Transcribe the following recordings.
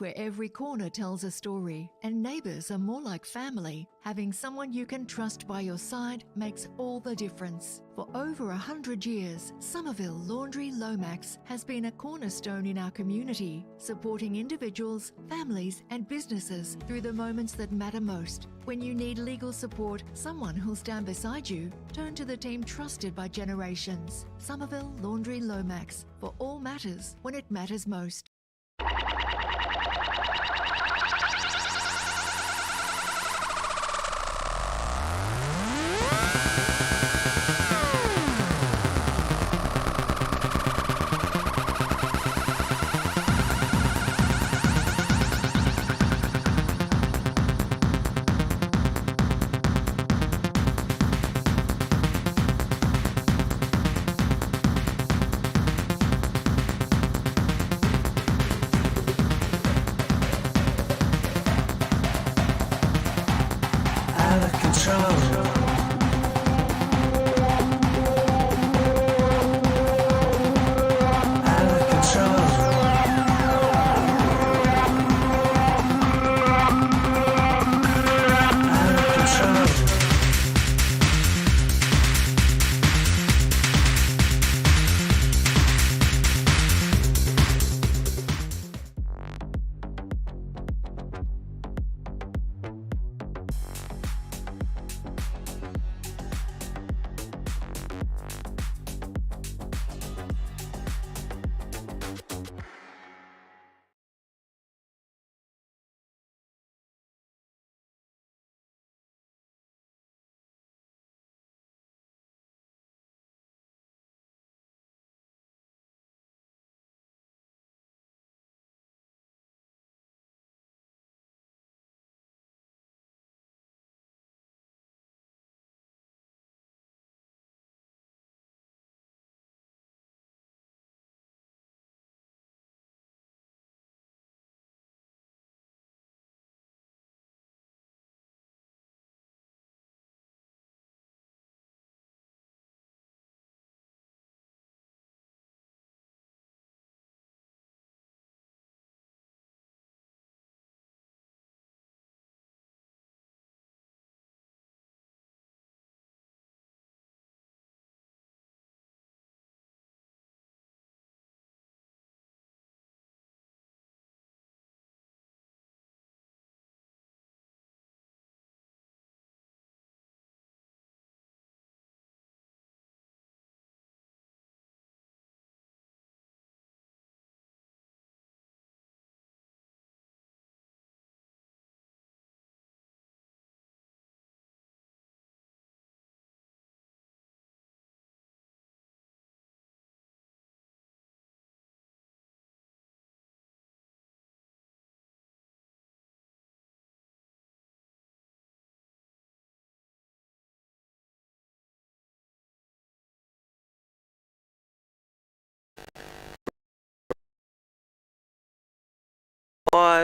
where every corner tells a story and neighbours are more like family, having someone you can trust by your side makes all the difference. For over 100 years, Somerville Laundry Lomax has been a cornerstone in our community, supporting individuals, families and businesses through the moments that matter most. When you need legal support, someone who'll stand beside you, turn to the team trusted by generations. Somerville Laundry Lomax, for all matters when it matters most.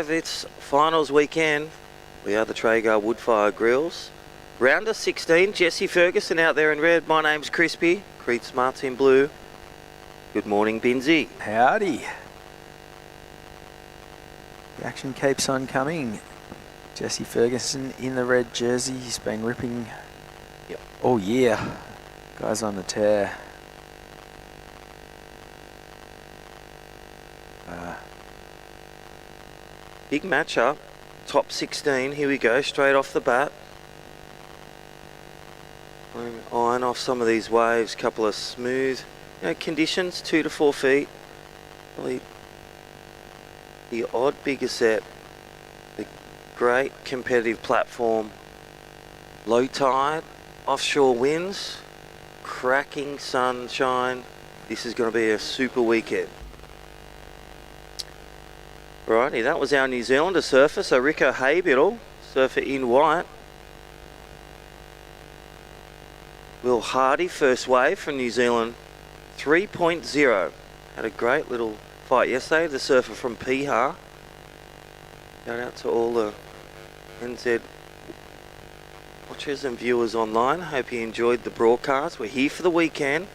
It's finals weekend. We are the Traeger Woodfire Grills. Round of 16, Jesse Ferguson out there in red. My name's Crispy. Creed Smart's in blue. Good morning, Binzy. Howdy. The action keeps on coming. Jesse Ferguson in the red jersey. He's been ripping all year. Guys on the tear. Big matchup. Top 16. Here we go. Straight off the bat. Iron off some of these waves. Couple of smooth conditions. 2 to 4 feet. Really the odd bigger set. The great competitive platform. Low tide. Offshore winds. Cracking sunshine. This is going to be a super weekend. Righty, that was our New Zealander surfer, so Rico Haybiddle, surfer in white. Will Hardy, first wave from New Zealand, 3.0. Had a great little fight yesterday, the surfer from Piha. Shout out to all the NZ watchers and viewers online. Hope you enjoyed the broadcast. We're here for the weekend.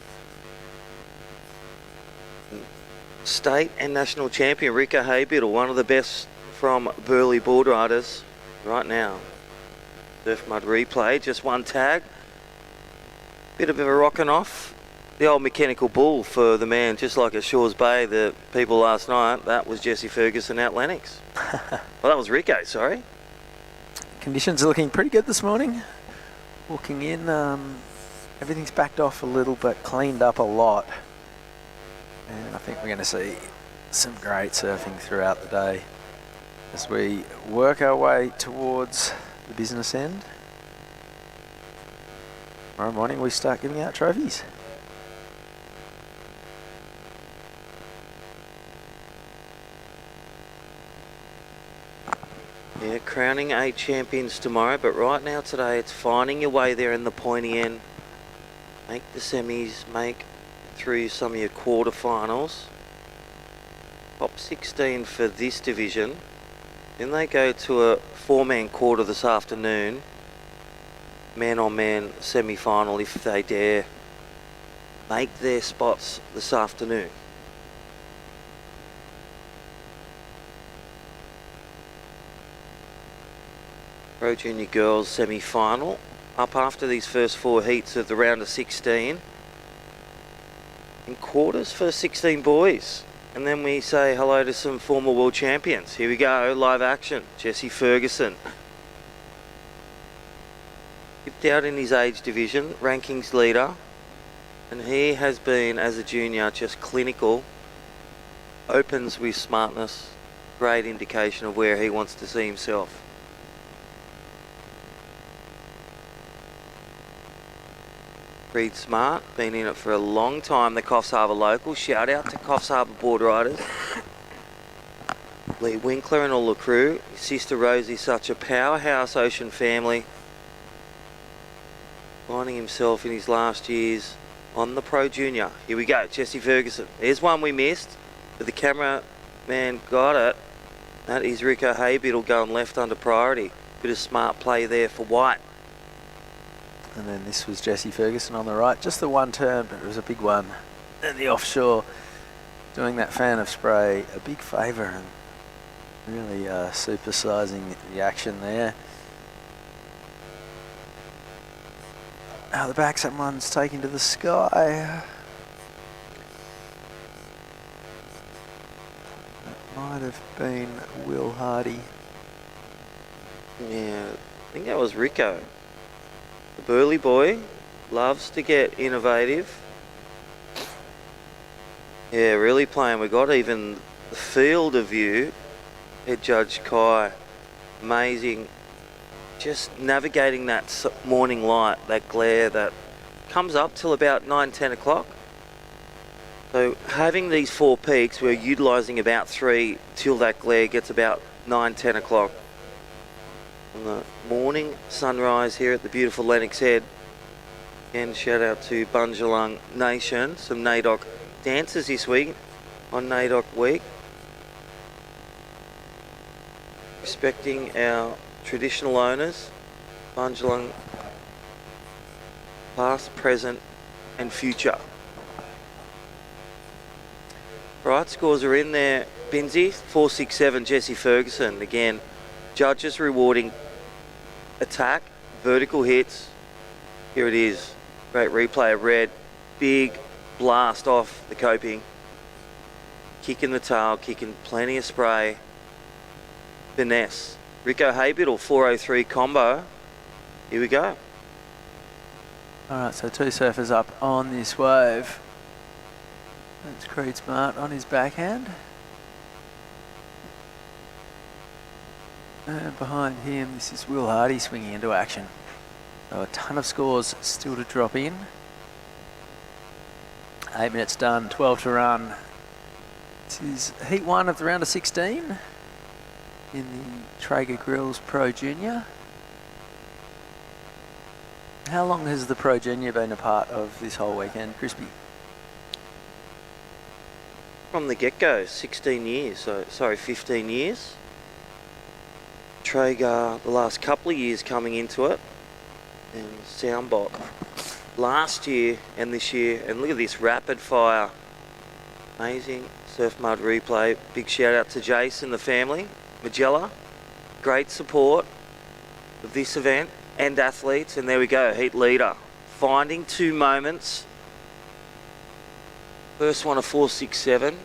State and national champion Rico Haybiddle, one of the best from Burleigh Board Riders right now. Surf Mud replay, just one tag. Bit of a rocking off. The old mechanical bull for the man, just like at Shores Bay, the people last night. That was Jesse Ferguson out Lennox. Well, that was Rico, sorry. Conditions are looking pretty good this morning. Walking in, everything's backed off a little but cleaned up a lot. And I think we're going to see some great surfing throughout the day as we work our way towards the business end. Tomorrow morning we start giving out trophies. Yeah, crowning 8 champions tomorrow, but right now today it's finding your way there in the pointy end. Make the semis, make through some of your quarterfinals. Top 16 for this division. Then they go to a 4-man quarter this afternoon. Man-on-man semi-final if they dare make their spots this afternoon. Pro Junior Girls semi-final. Up after these first 4 heats of the round of 16. In quarters for 16 boys. And then we say hello to some former world champions. Here we go, live action. Jesse Ferguson. Dipped out in his age division, rankings leader. And he has been, as a junior, just clinical. Opens with smartness. Great indication of where he wants to see himself. Reed Smart, been in it for a long time, the Coffs Harbour local. Shout out to Coffs Harbour Board Riders. Lee Winkler and all the crew. His sister Rosie, such a powerhouse ocean family. Finding himself in his last years on the Pro Junior. Here we go, Jesse Ferguson. There's one we missed, but the cameraman got it. That is Rico Haybiddle going left under priority. Bit of smart play there for White. And then this was Jesse Ferguson on the right. Just the one turn, but it was a big one. And the offshore, doing that fan of spray a big favour and really supersizing the action there. Out the back, someone's taken to the sky. That might have been Will Hardy. Yeah, I think that was Rico. The Burleigh boy loves to get innovative. Yeah, really playing. We got even the field of view. Head Judge Kai, amazing. Just navigating that morning light, that glare that comes up till about 9-10 o'clock. So having these 4 peaks, we're utilising about 3 till that glare gets about 9-10 o'clock. On the morning sunrise here at the beautiful Lennox Head. And shout out to Bundjalung Nation, some NAIDOC dancers this week on NAIDOC week. Respecting our traditional owners, Bundjalung, past, present and future. Right, scores are in there. Binsey, 467, Jesse Ferguson. Again, judges rewarding attack, vertical hits. Here it is. Great replay of red. Big blast off the coping. Kicking the tail, kicking plenty of spray. Finesse. Rico Haybiddle, 403 combo. Here we go. Alright, so 2 surfers up on this wave. That's Creed Smart on his backhand. And behind him, this is Will Hardy swinging into action. So a ton of scores still to drop in. 8 minutes done, 12 to run. This is heat 1 of the round of 16 in the Traeger Grills Pro Junior. How long has the Pro Junior been a part of this whole weekend, Crispy? From the get-go, 16 years, 15 years. Traeger, the last couple of years coming into it. And Soundbot last year and this year. And look at this rapid fire. Amazing surf mud replay. Big shout out to Jason, the family. Magella, great support of this event and athletes, and there we go, heat leader. Finding 2 moments. First one a 4.67.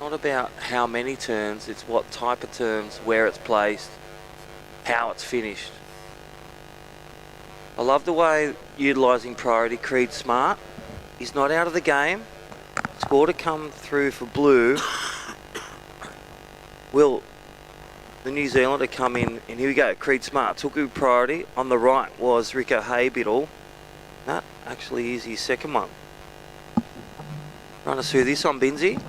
Not about how many turns, it's what type of turns, where it's placed, how it's finished. I love the way utilising priority. Creed Smart. He's not out of the game. Score to come through for Blue. Will the New Zealander come in, and here we go, Creed Smart took a priority. On the right was Rico Haybiddle. That actually is his second one. Run us through this on Binzi.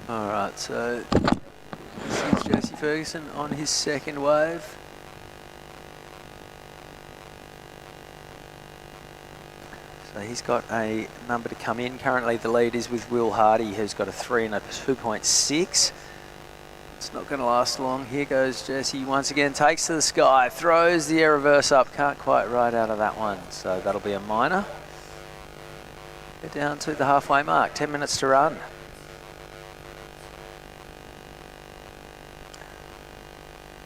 Alright, so this is Jesse Ferguson on his second wave. So he's got a number to come in. Currently the lead is with Will Hardy, who's got a 3 and a 2.6. It's not going to last long. Here goes Jesse once again, takes to the sky, throws the air reverse up, can't quite ride out of that one, so that'll be a minor. Get down to the halfway mark, 10 minutes to run.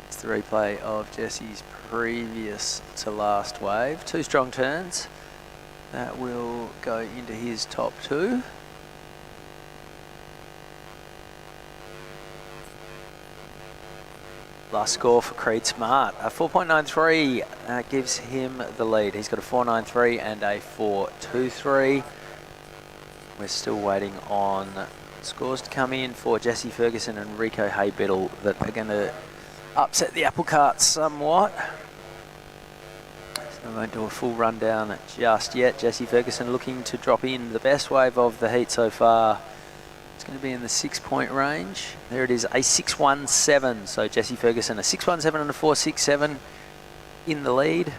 It's the replay of Jesse's previous to last wave. 2 strong turns. That will go into his top 2. Last score for Creed Smart, a 4.93 gives him the lead. He's got a 4.93 and a 4.23. We're still waiting on scores to come in for Jesse Ferguson and Rico Haybiddle that are going to upset the apple cart somewhat. So I won't do a full rundown just yet. Jesse Ferguson looking to drop in the best wave of the heat so far. It's going to be in the 6-point range. There it is, a 6.17. So Jesse Ferguson, a 6.17 and a 4.67 in the lead.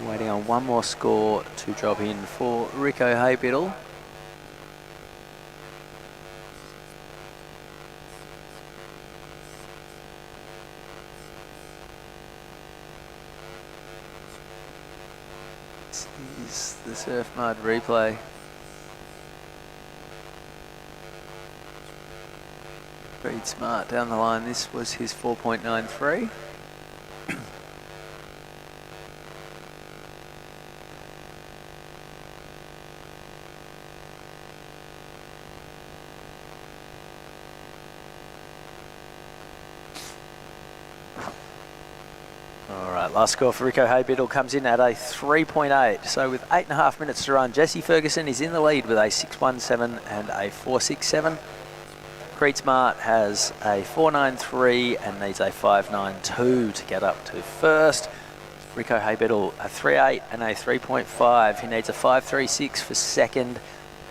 We're waiting on one more score to drop in for Rico Haybiddle. This is the Surf Mud replay. Creed Smart down the line. This was his 4.93. Last score for Rico Haybiddle comes in at a 3.8. So with 8.5 minutes to run, Jesse Ferguson is in the lead with a 6.17 and a 4.67. Creed Smart has a 4.93 and needs a 5.92 to get up to first. Rico Haybiddle a 3.8 and a 3.5. He needs a 5.36 for second.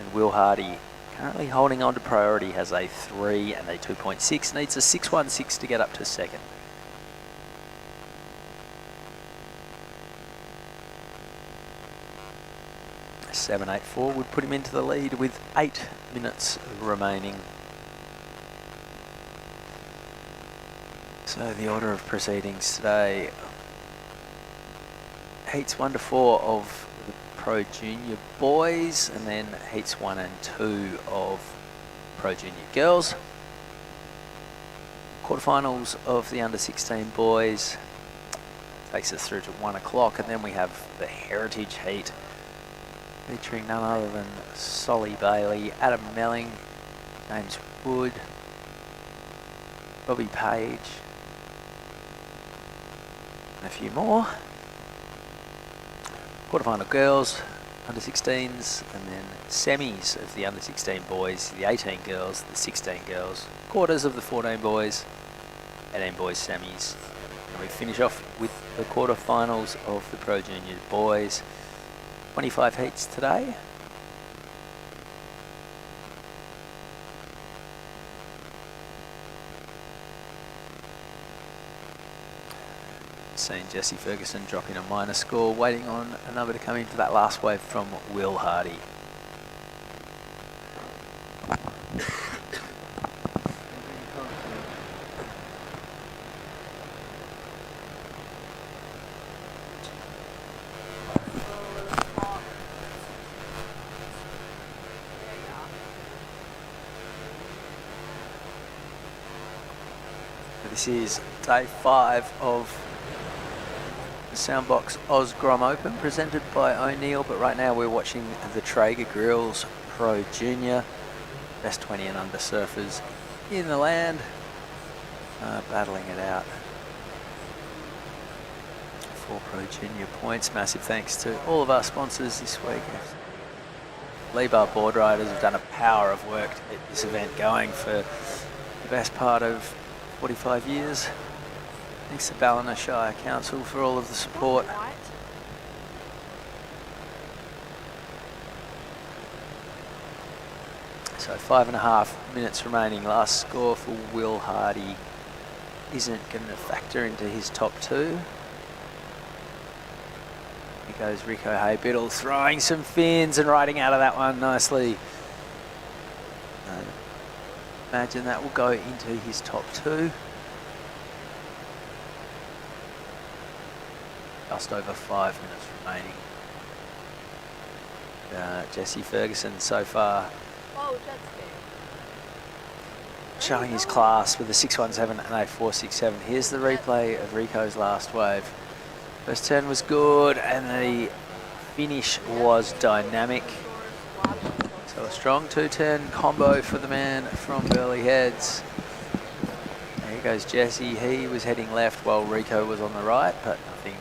And Will Hardy, currently holding on to priority, has a 3 and a 2.6. Needs a 6.16 to get up to second. 7.84 would put him into the lead with 8 minutes remaining. So the order of proceedings today: heats 1 to 4 of the Pro Junior boys, and then heats 1 and 2 of Pro Junior girls. Quarterfinals of the under 16 boys takes us through to 1 o'clock, and then we have the Heritage Heat, featuring none other than Solly Bailey, Adam Melling, James Wood, Robbie Page, and a few more. Quarterfinal girls, under 16s, and then semis of the under 16 boys, the 18 girls, the 16 girls, quarters of the 14 boys, 18 boys semis. And we finish off with the quarterfinals of the Pro Junior boys. 25 heats today. Seeing Jesse Ferguson dropping a minor score, waiting on a number to come in for that last wave from Will Hardy. This is day 5 of the Soundbox Osgrom Open presented by O'Neill, but right now we're watching the Traeger Grills Pro Junior. Best 20 and under surfers in the land, battling it out for Pro Junior points. Massive thanks to all of our sponsors this week. Lee Bar board riders have done a power of work to get this event going for the best part of 45 years. Thanks to Ballina Shire Council for all of the support. So 5.5 minutes remaining. Last score for Will Hardy isn't going to factor into his top 2. Here goes Rico Haybiddle throwing some fins and riding out of that one nicely. Imagine that will go into his top 2. Just over 5 minutes remaining. Jesse Ferguson so far showing his class with a 617 and a 467. Here's the replay of Rico's last wave. First turn was good and the finish was dynamic. So a strong 2-turn combo for the man from Burleigh Heads. Here goes Jesse. He was heading left while Rico was on the right, but nothing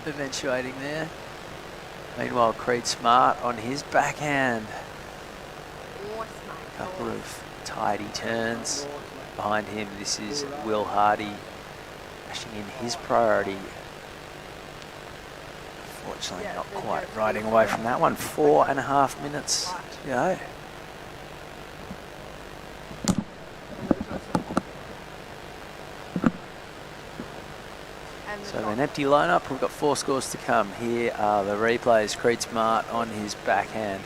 eventuating there. Meanwhile, Creed Smart on his backhand. A couple of tidy turns behind him. This is Will Hardy cashing in his priority. Fortunately, not quite riding away from that one. 4.5 minutes to go. So an empty lineup. We've got 4 scores to come. Here are the replays. Creed Smart on his backhand.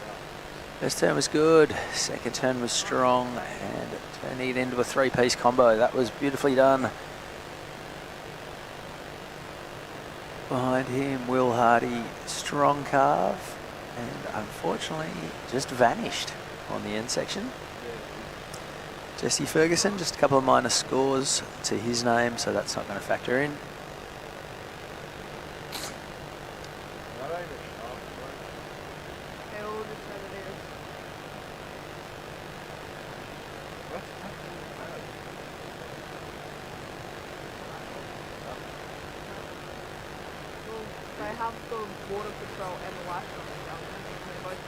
First turn was good. Second turn was strong, and turning it into a 3-piece combo. That was beautifully done. Behind him, Will Hardy, strong carve, and unfortunately just vanished on the end section. Jesse Ferguson, just a couple of minor scores to his name, so that's not going to factor in. They have the water patrol and the lifeguard down there. They're both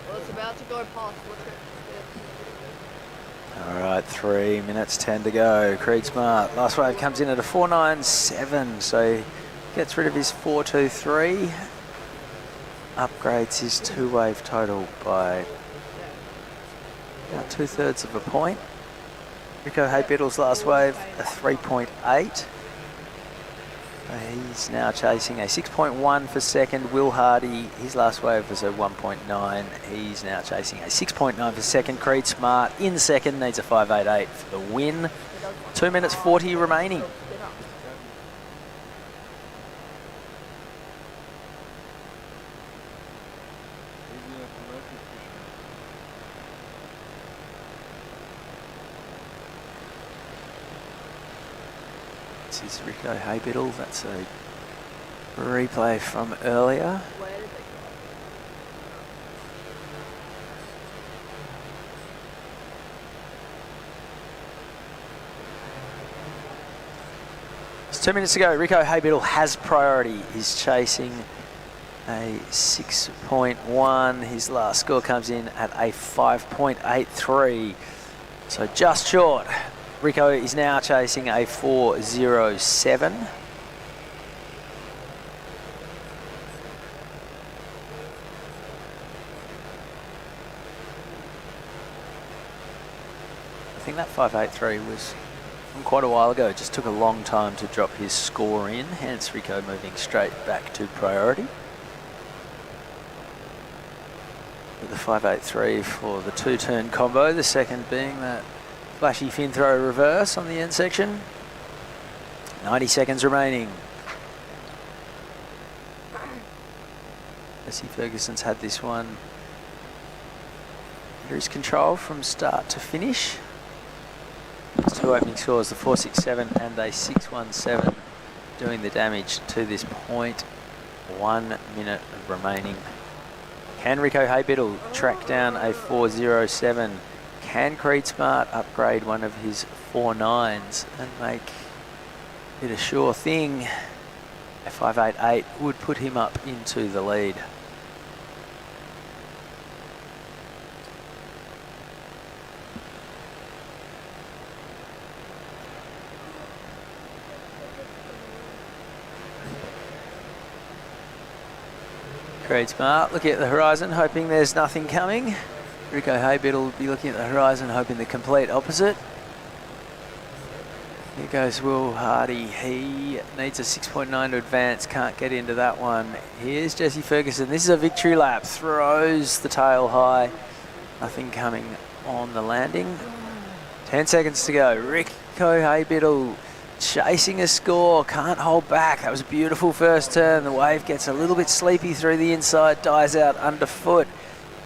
well, it's about to go past. All right, 3 minutes 10 to go. Creed Smart, last wave comes in at a 497, so he gets rid of his 423. Upgrades his 2-wave total by about 2/3 of a point. Rico Haybiddle's last wave, a 3.8. He's now chasing a 6.1 for second. Will Hardy, his last wave was a 1.9. He's now chasing a 6.9 for second. Creed Smart in second, needs a 5.88 for the win. 2 minutes 40 remaining. This is Rico Haybiddle. That's a replay from earlier. It's 2 minutes to go. Rico Haybiddle has priority. He's chasing a 6.1. His last score comes in at a 5.83. So just short. Rico is now chasing a 4.07. I think that 5.83 was from quite a while ago. It just took a long time to drop his score in, hence Rico moving straight back to priority. With the 5.83 for the 2-turn combo, the second being that flashy fin throw reverse on the end section. 90 seconds remaining. Jesse Ferguson's had this one. Here is control from start to finish. Those two opening scores, the 4.67 and a 6.17, doing the damage to this point. 1 minute remaining. Can Rico Haybiddle track down a 4.07? Can Creed Smart upgrade one of his 4.9s and make it a sure thing? A 5.88 would put him up into the lead. Creed Smart looking at the horizon, hoping there's nothing coming. Rico Haybiddle will be looking at the horizon, hoping the complete opposite. Here goes Will Hardy. He needs a 6.9 to advance, can't get into that one. Here's Jesse Ferguson. This is a victory lap. Throws the tail high. Nothing coming on the landing. 10 seconds to go. Rico Haybiddle chasing a score, can't hold back. That was a beautiful first turn. The wave gets a little bit sleepy through the inside, dies out underfoot.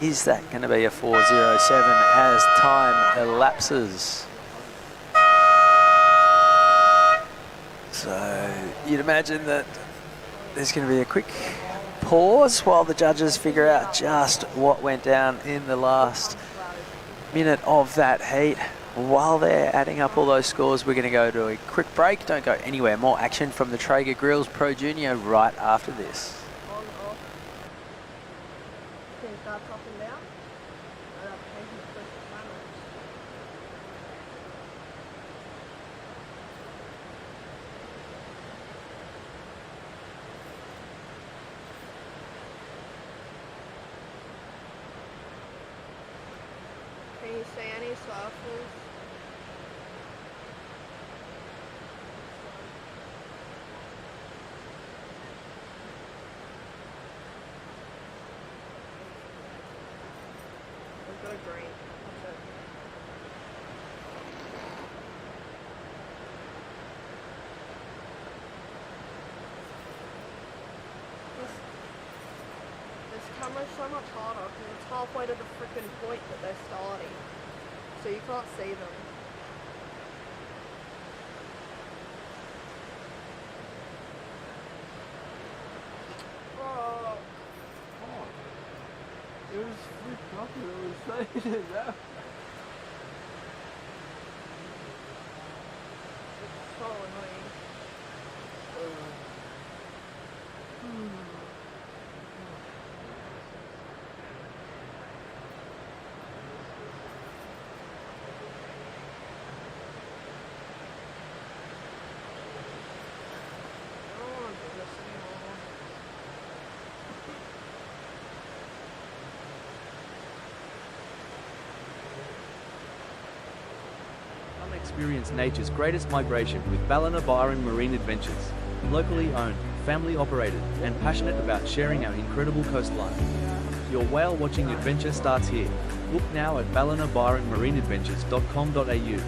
Is that going to be a 4.07 as time elapses? So you'd imagine that there's going to be a quick pause while the judges figure out just what went down in the last minute of that heat. While they're adding up all those scores, we're going to go to a quick break. Don't go anywhere. More action from the Traeger Grills Pro Junior right after this. On, off. Can you start up and down? And I'm taking the first timer. Can you see any circles? We've got a green. That's it. This camera's so much harder because it's halfway to the freaking point that they're starting. So you can't see them. Oh. It was flipped up and it was saying that. It's so annoying. I don't want to do this anymore. Come experience nature's greatest migration with Ballina Bar and Marine Adventures. Locally owned, family operated, and passionate about sharing our incredible coastline. Your whale watching adventure starts here. Book now at ballinabarandmarineadventures.com.au.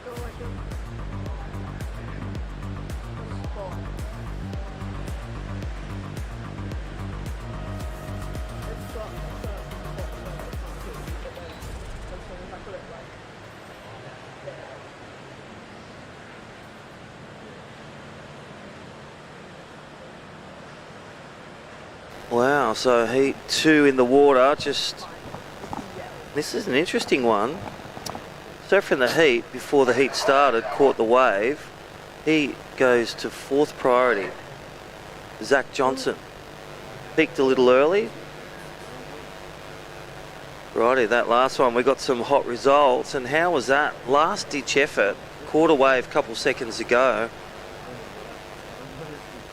Go like this. It's got a certain hot zone I can't do, but then as soon as I put it like there. Wow, so heat 2 in the water, this is an interesting one. Surfing the heat before the heat started, caught the wave. He goes to 4th priority. Zach Johnson peaked a little early. Righty, that last one, we got some hot results. And how was that? Last ditch effort, caught a wave a couple seconds ago.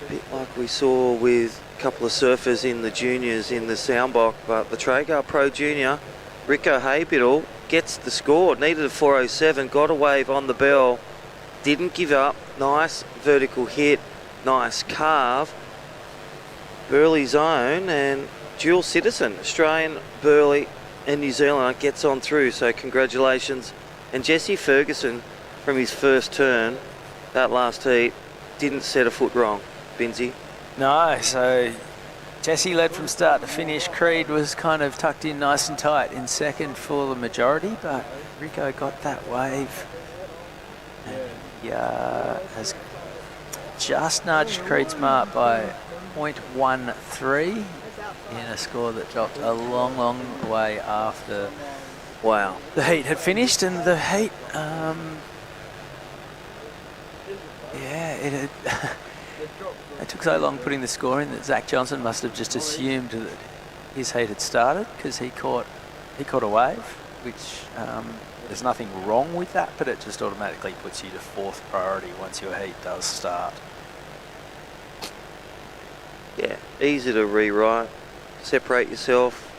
A bit like we saw with a couple of surfers in the juniors in the Soundbox, but the Traeger Pro Junior, Rico Haybiddle, gets the score. Needed a 407, got a wave on the bell, didn't give up. Nice vertical hit, nice carve. Burley's own and dual citizen, Australian, Burley and New Zealander, gets on through, so congratulations. And Jesse Ferguson, from his first turn, that last heat, didn't set a foot wrong. Binzi. No, so Jesse led from start to finish. Creed was kind of tucked in nice and tight in second for the majority, but Rico got that wave. And he has just nudged Creed's mark by 0.13 in a score that dropped a long, long way after the heat had finished. And the heat, it took so long putting the score in that Zach Johnson must have just assumed that his heat had started, because he caught a wave, which there's nothing wrong with that, but it just automatically puts you to 4th priority once your heat does start. Yeah, easy to rewrite. Separate yourself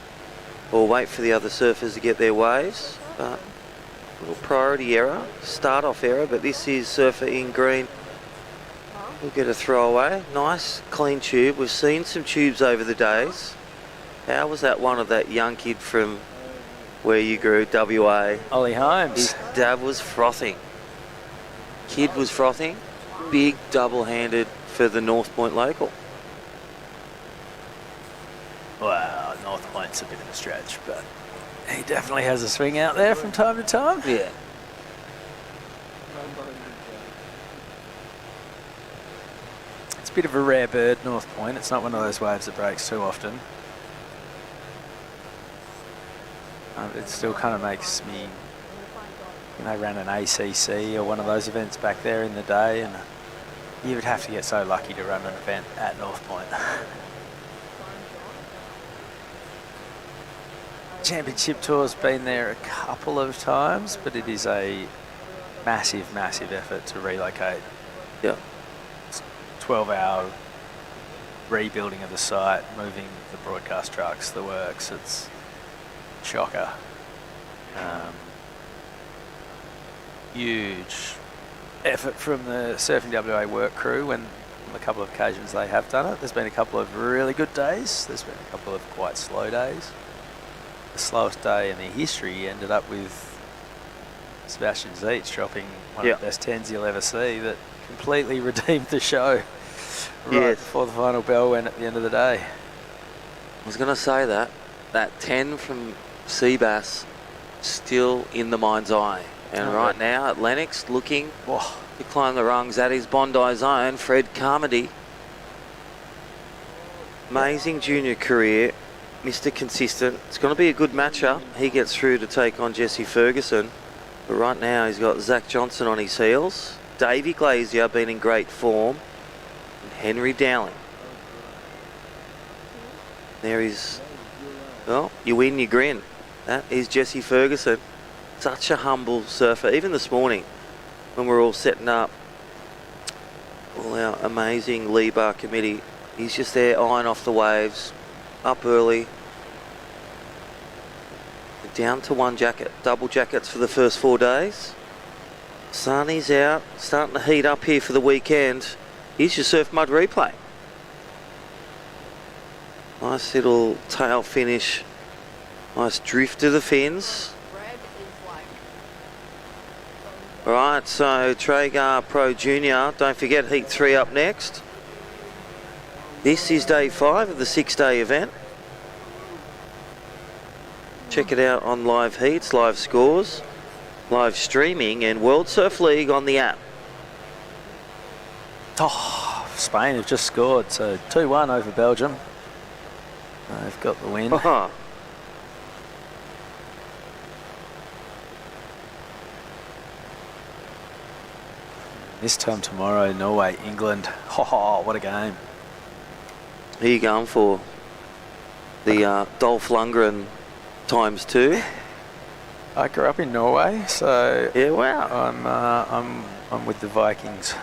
or wait for the other surfers to get their waves. But a little priority error, start off error, but this is surfer in green. We'll get a throwaway. Nice clean tube. We've seen some tubes over the days. How was that one of that young kid from where you grew, WA? Ollie Holmes. His dad was frothing. Kid was frothing. Big double-handed for the North Point local. Wow, North Point's a bit of a stretch, but he definitely has a swing out there from time to time. Yeah. It's a bit of a rare bird, North Point. It's not one of those waves that breaks too often. It still kind of makes me, ran an ACC or one of those events back there in the day, and you would have to get so lucky to run an event at North Point. Championship Tour's been there a couple of times, but it is a massive, massive effort to relocate. Yeah. 12-hour rebuilding of the site, moving the broadcast trucks, the works. It's shocker. Huge effort from the Surfing WA work crew, and on a couple of occasions they have done it. There's been a couple of really good days. There's been a couple of quite slow days. The slowest day in the history ended up with Sebastian Zeitz dropping one of the best 10s you'll ever see, that completely redeemed the show right before the final bell went at the end of the day. I was going to say that 10 from Seabass still in the mind's eye. And right now at Lennox, looking to climb the rungs at his Bondi zone, Fred Carmody. Amazing junior career. Mr. Consistent. It's going to be a good matchup. He gets through to take on Jesse Ferguson. But right now he's got Zach Johnson on his heels. Davey Glazier been in great form. And Henry Dowling. There is, well, you win, you grin. That is Jesse Ferguson. Such a humble surfer. Even this morning when we're all setting up all our amazing Lee Bar committee, he's just there eyeing off the waves. Up early, down to one jacket, double jackets for the first 4 days. Sunny's out, starting to heat up here for the weekend. Here's your Surf Mud replay. Nice little tail finish, nice drift to the fins. Red is like All right, so Traeger Pro Junior. Don't forget Heat 3 up next. This is day 5 of the 6-day event. Check it out on live heats, live scores, live streaming, and World Surf League on the app. Oh, Spain have just scored, so 2-1 over Belgium. They've got the win. Uh-huh. This time tomorrow, Norway, England. Oh, what a game. Who are you going for? The Dolph Lundgren times 2? I grew up in Norway, so Yeah, wow. I'm with the Vikings.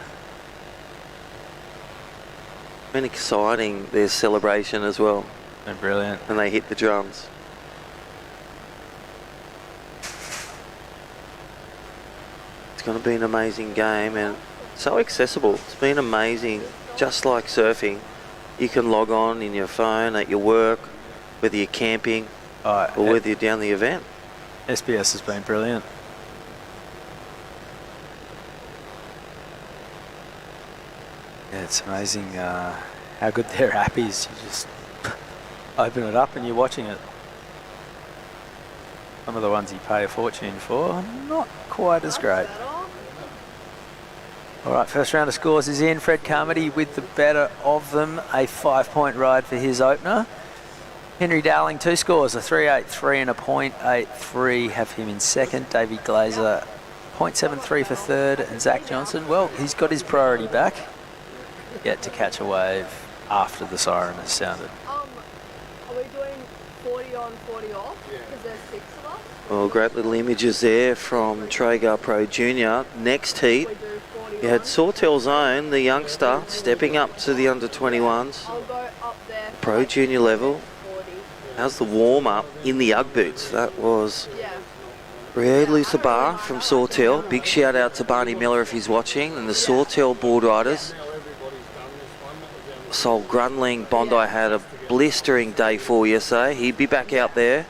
Been exciting, their celebration as well, They're brilliant. when they hit the drums. It's going to be an amazing game and so accessible. It's been amazing, just like surfing. You can log on in your phone at your work, whether you're camping or whether you're down the event. SBS has been brilliant. Yeah, it's amazing how good their app is. You just open it up and you're watching it. Some of the ones you pay a fortune for, not quite as great. All right, first round of scores is in. Fred Carmody with the better of them. A 5-point ride for his opener. Henry Dowling, 2 scores, a 3.83 and a 0.83 have him in second. Davey Glazer, 0.73 for third. And Zach Johnson, well, he's got his priority back. Yet to catch a wave after the siren has sounded. Are we doing 40 on, 40 off? Because there's 6 of us. Well, great little images there from Traeger Pro Junior. Next heat, We do 40 you had on. Sawtell's own, the youngster, stepping up to the under-21s. I'll go up there. Pro Junior level. 40. How's the warm-up in the Ugg boots? That was Yeah. Rio Lusabar from Sawtell. Big shout out to Barney Miller if he's watching. And the Sawtell board riders. Sol Grunling Bondi had a blistering day 4 yesterday. He'd be back out there.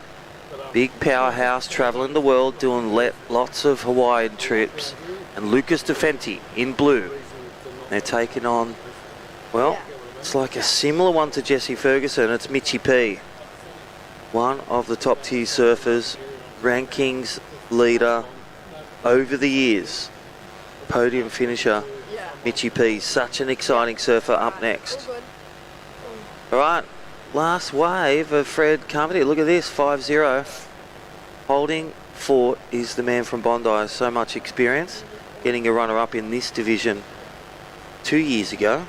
Big powerhouse travelling the world, doing lots of Hawaiian trips. And Lucas DeFenti in blue. They're taking on, well, it's like a similar one to Jesse Ferguson. It's Mitchie P. One of the top tier surfers, rankings leader over the years. Podium finisher, Yeah. Mitchie P. Such an exciting surfer up next. All good. All right, last wave of Fred Carmody. Look at this, 5-0. Holding fort is the man from Bondi. So much experience. Getting a runner-up in this division 2 years ago.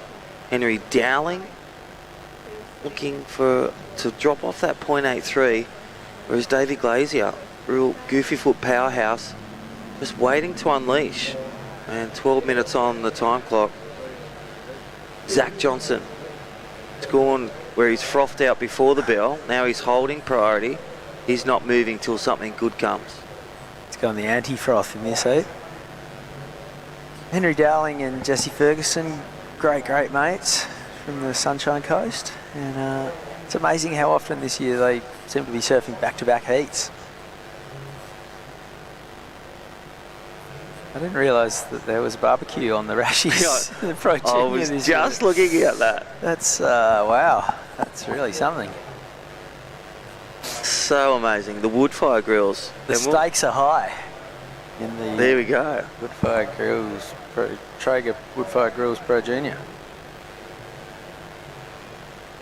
Henry Dowling looking to drop off that 0.83. Whereas Davey Glazier, real goofy foot powerhouse, just waiting to unleash. And 12 minutes on the time clock. Zach Johnson. It's gone where he's frothed out before the bell. Now he's holding priority. He's not moving till something good comes. It's gone the anti-froth in this heat. Henry Dowling and Jesse Ferguson, great mates from the Sunshine Coast. And it's amazing how often this year they seem to be surfing back-to-back heats. I didn't realise that there was a barbecue on the Rashies. The Pro Junior I was this just year. looking at that. That's, wow, that's really something. So amazing. The woodfire grills. The And we'll- stakes are high in the There we go. Woodfire Grills, Traeger Woodfire Grills Pro Junior.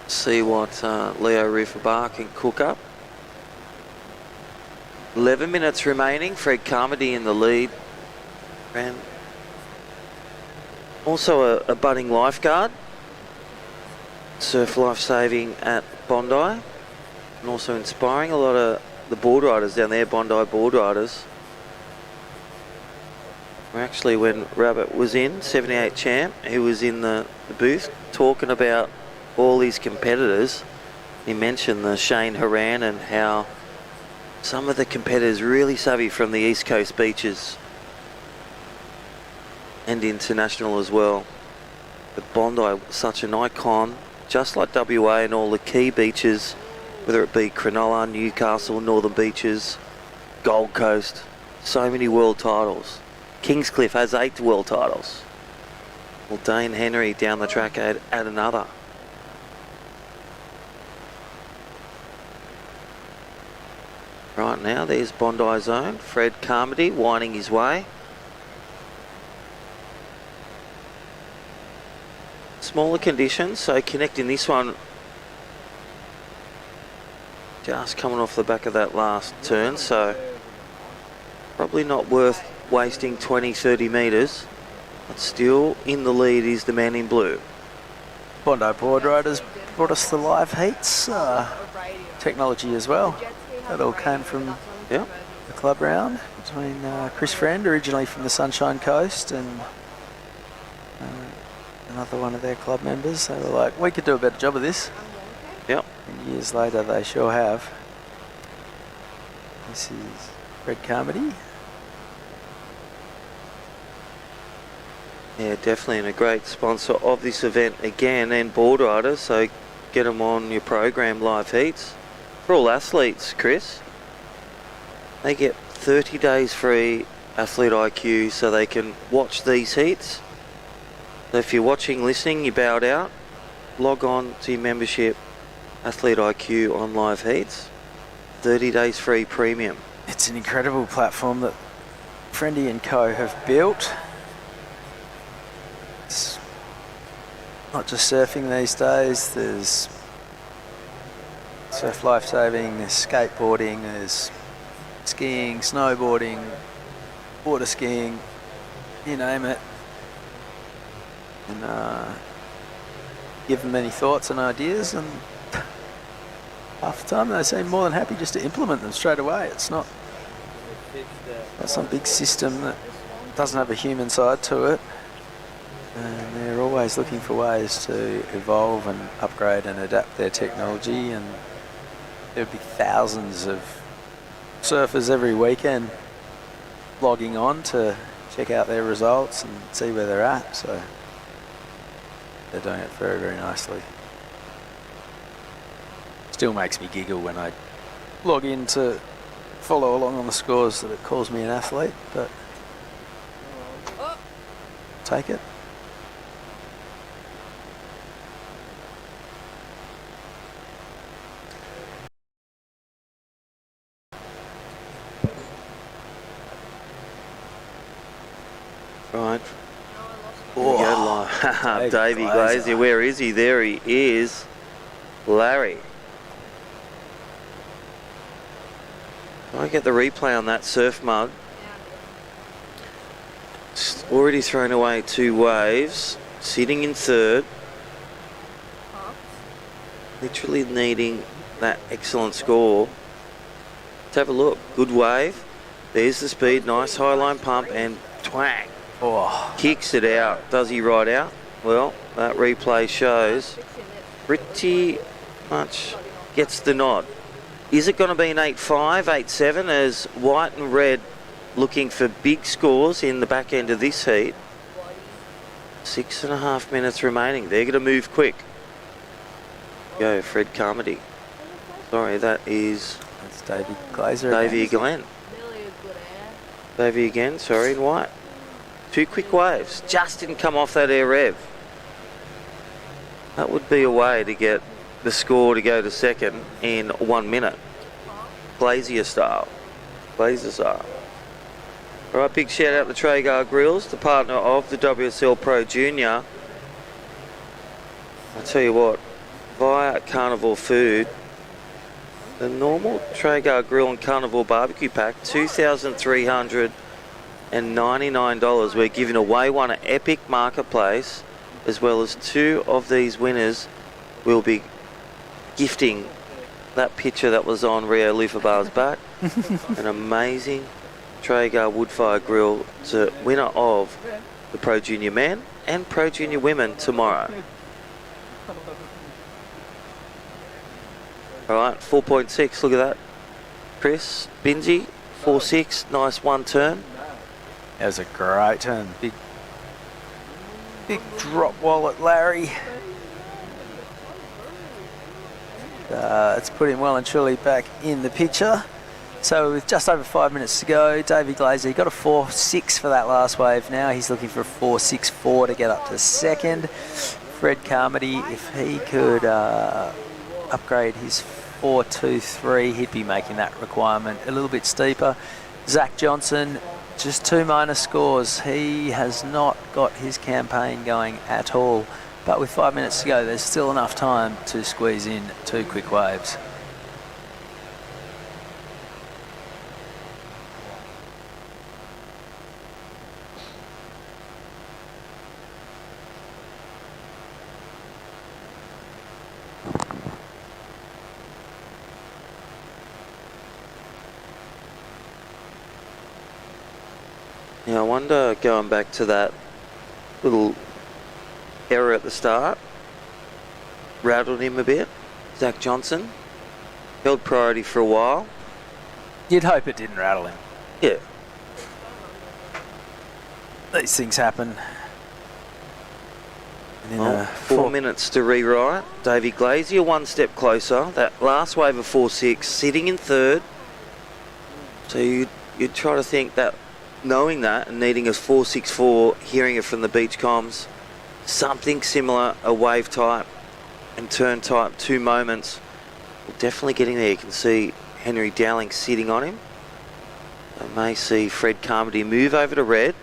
See what Leo Rifabar can cook up. 11 minutes remaining. Fred Carmody in the lead. And also a budding lifeguard. Surf life saving at Bondi. And also inspiring a lot of the board riders down there, Bondi board riders. Actually, when Rabbit was in, 78 champ, he was in the booth talking about all his competitors. He mentioned the Shane Horan and how some of the competitors really savvy from the East Coast beaches and international as well. But Bondi, such an icon, just like WA and all the key beaches, whether it be Cronulla, Newcastle, Northern Beaches, Gold Coast, so many world titles. Kingscliff has 8 world titles. Well, Dane Henry down the track at another. Right now, there's Bondi Zone. Fred Carmody winding his way. Smaller conditions, so connecting this one just coming off the back of that last turn, so probably not worth wasting 20-30 metres, but still in the lead is the man in blue. Bondi board riders brought us the live heats, technology as well. That all came from Yep. the club round between Chris Friend, originally from the Sunshine Coast, and another one of their club members. They were like, we could do a better job of this. Yep. And years later, they sure have. This is Fred Carmody. Yeah, definitely, and a great sponsor of this event again, and board riders, so get them on your program, live heats. For all athletes, Chris, they get 30 days free Athlete IQ so they can watch these heats. So if you're watching, listening, you bowed out, log on to your membership, Athlete IQ on live heats. 30 days free premium. It's an incredible platform that Friendy and Co have built. It's not just surfing these days, there's surf lifesaving, there's skateboarding, there's skiing, snowboarding, water skiing, you name it. And give them any thoughts and ideas, and half the time they seem more than happy just to implement them straight away. It's not some big system that doesn't have a human side to it. And they're always looking for ways to evolve and upgrade and adapt their technology, and there'll be thousands of surfers every weekend logging on to check out their results and see where they're at, so they're doing it very, very nicely. Still makes me giggle when I log in to follow along on the scores that it calls me an athlete, but take it. Right. Oh, Davey Glazier, where is he? There he is. Larry. I get the replay on that surf mug. Already thrown away 2 waves. Sitting in third. Literally needing that excellent score. Let's have a look. Good wave. There's the speed. Nice high line pump and twang. Oh. Kicks it out. Does he ride out? Well, that replay shows pretty much gets the nod. Is it going to be an 8.5, 8.7 as white and red looking for big scores in the back end of this heat? 6.5 minutes remaining. They're going to move quick. Go, Fred Carmody. Sorry, that is... That's Davey Glazer. Davey again. Davey again, sorry, in white. 2 quick waves. Just didn't come off that air rev. That would be a way to get the score to go to second in 1 minute. Glazier style. Glazier style. All right, big shout out to Traeger Grills, the partner of the WSL Pro Junior. I tell you what, via Carnival Food, the normal Traeger Grill and Carnival Barbecue Pack, $2,399. We're giving away one at Epic Marketplace, as well as 2 of these winners will be gifting that picture that was on Rio Lifabar's back. An amazing Traeger Woodfire Grill to winner of the Pro Junior Men and Pro Junior Women tomorrow. All right, 4.6, look at that. Chris, Binzi, 4.6, nice one turn. That was a great turn. Big drop wallet, Larry. It's put him well and truly back in the picture. So with just over 5 minutes to go, Davey Glazer, he got a 4.6 for that last wave. Now he's looking for a 4.64 to get up to second. Fred Carmody, if he could upgrade his 4.23, he'd be making that requirement a little bit steeper. Zach Johnson, just 2 minus scores. He has not got his campaign going at all. But with 5 minutes to go, there's still enough time to squeeze in 2 quick waves. Yeah, I wonder, going back to that little error at the start, rattled him a bit. Zach Johnson held priority for a while. You'd hope it didn't rattle him. Yeah. These things happen. And in 4 minutes to rewrite. Davey Glazier 1 step closer. That last wave of 4.6, sitting in third. So you'd try to think that, knowing that and needing a 4.64, hearing it from the beach comms, something similar, a wave type and turn type, 2 moments. We're definitely getting there. You can see Henry Dowling sitting on him. I may see Fred Carmody move over to red.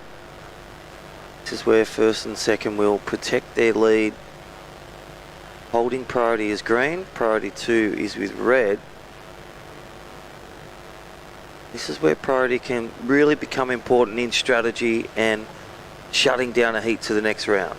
This is where first and second will protect their lead. Holding priority is green, priority 2 is with red. This is where priority can really become important in strategy and shutting down a heat to the next round.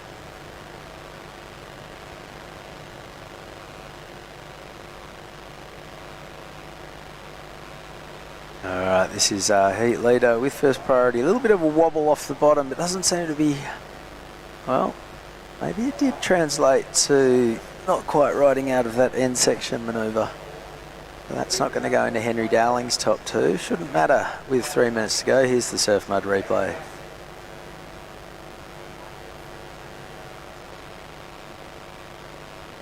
Alright, this is heat leader with first priority. A little bit of a wobble off the bottom, but doesn't seem to be, well, maybe it did translate to not quite riding out of that end section manoeuvre. But that's not going to go into Henry Dowling's top 2. Shouldn't matter with 3 minutes to go. Here's the Surf Mud replay.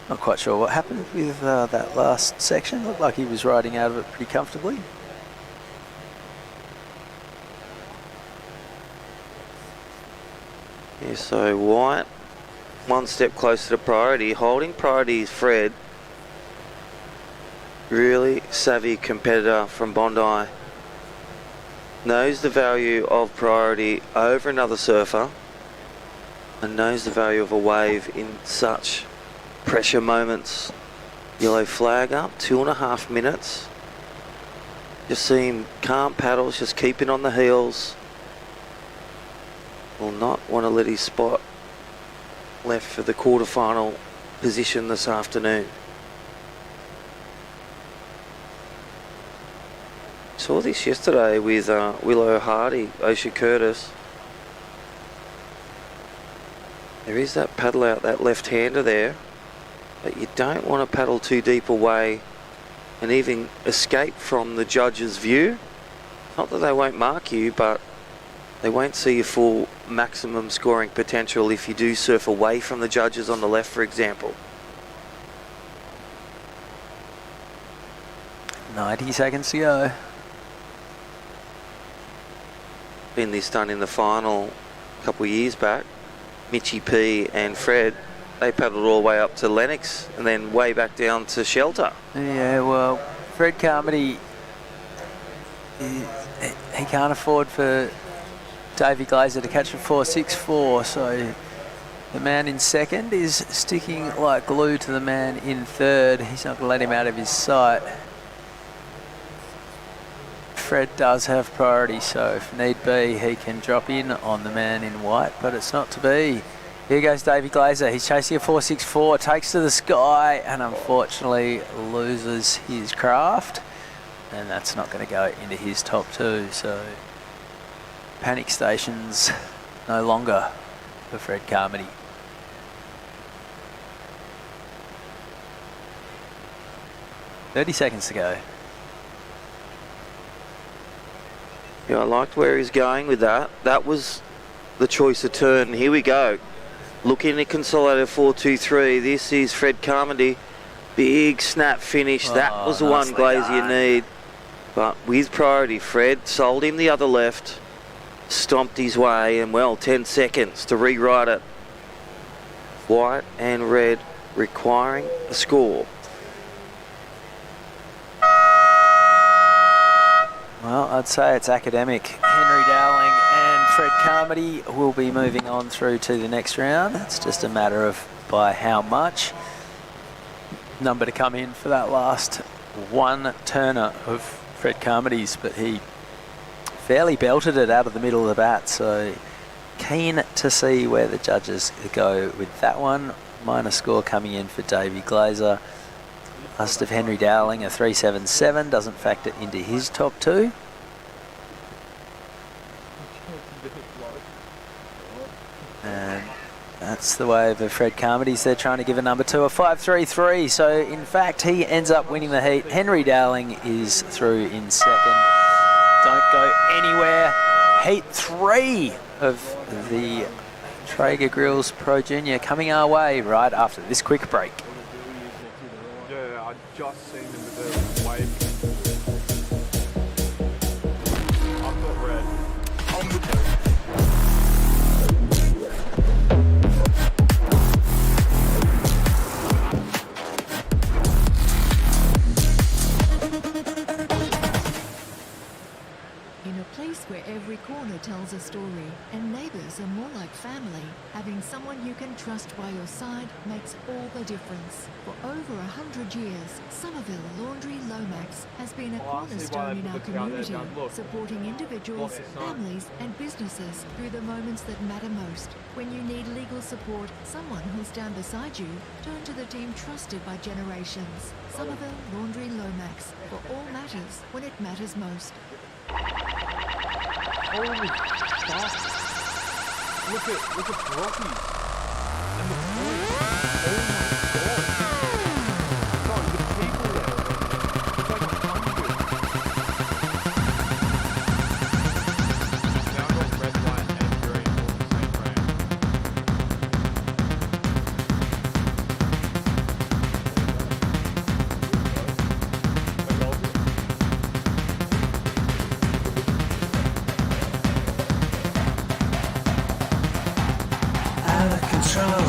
Not quite sure what happened with that last section. Looked like he was riding out of it pretty comfortably. Yeah, so White 1 step closer to priority. Holding priority is Fred. Really savvy competitor from Bondi. Knows the value of priority over another surfer and knows the value of a wave in such pressure moments. Yellow flag up, 2.5 minutes. Just see him calm paddles, just keeping on the heels. Will not want to let his spot left for the quarterfinal position this afternoon. Saw this yesterday with Willow Hardy, Osha Curtis. There is that paddle out, that left-hander there, but you don't want to paddle too deep away and even escape from the judge's view. Not that they won't mark you, but they won't see your full maximum scoring potential if you do surf away from the judges on the left, for example. 90 seconds to go. Been this done in the final a couple of years back. Mitchy P and Fred, they paddled all the way up to Lennox and then way back down to Shelter. Yeah, well, Fred Carmody, he can't afford for Davey Glazer to catch a 4.64, so the man in second is sticking like glue to the man in third. He's not going to let him out of his sight. Fred does have priority, so if need be, he can drop in on the man in white, but it's not to be. Here goes Davey Glazer. He's chasing a 4.64, takes to the sky, and unfortunately loses his craft. And that's not going to go into his top 2, so panic stations no longer for Fred Carmody. "30 seconds to go." Yeah, I liked where he's going with that. That was the choice of turn. Here we go. Looking at consolidated 4.23. This is Fred Carmody. Big snap finish. That was the one Glazier need. But with priority, Fred sold him the other left, stomped his way, and well, 10 seconds to rewrite it. White and red requiring a score. Well, I'd say it's academic. Henry Dowling and Fred Carmody will be moving on through to the next round. It's just a matter of by how much. Number to come in for that last one turner of Fred Carmody's, but he fairly belted it out of the middle of the bat, so keen to see where the judges go with that one. Minor score coming in for Davey Glazer. Last of Henry Dowling, a 377, doesn't factor into his top two. And that's the way of Fred Carmody's. They're trying to give a number two, a 5.33. So in fact, he ends up winning the heat. Henry Dowling is through in second. Don't go anywhere. Heat 3 of the Traeger Grills Pro Junior coming our way right after this quick break. Yeah, I just seen them with the wave. I'm not red. I'm the In a place where every corner tells a story and neighbours are more like family, having someone you can trust by your side makes all the difference. For over 100 years, Somerville Laundry Lomax has been a cornerstone in our community, supporting individuals, families and businesses through the moments that matter most. When you need legal support, someone who'll stand beside you, turn to the team trusted by generations. Somerville Laundry Lomax, for all matters when it matters most. Holy fuck. Look at Rocky. And the points. Oh my god. God, the people there. It's like 100. Now I've got red, white, and green all the same brand. Out of control.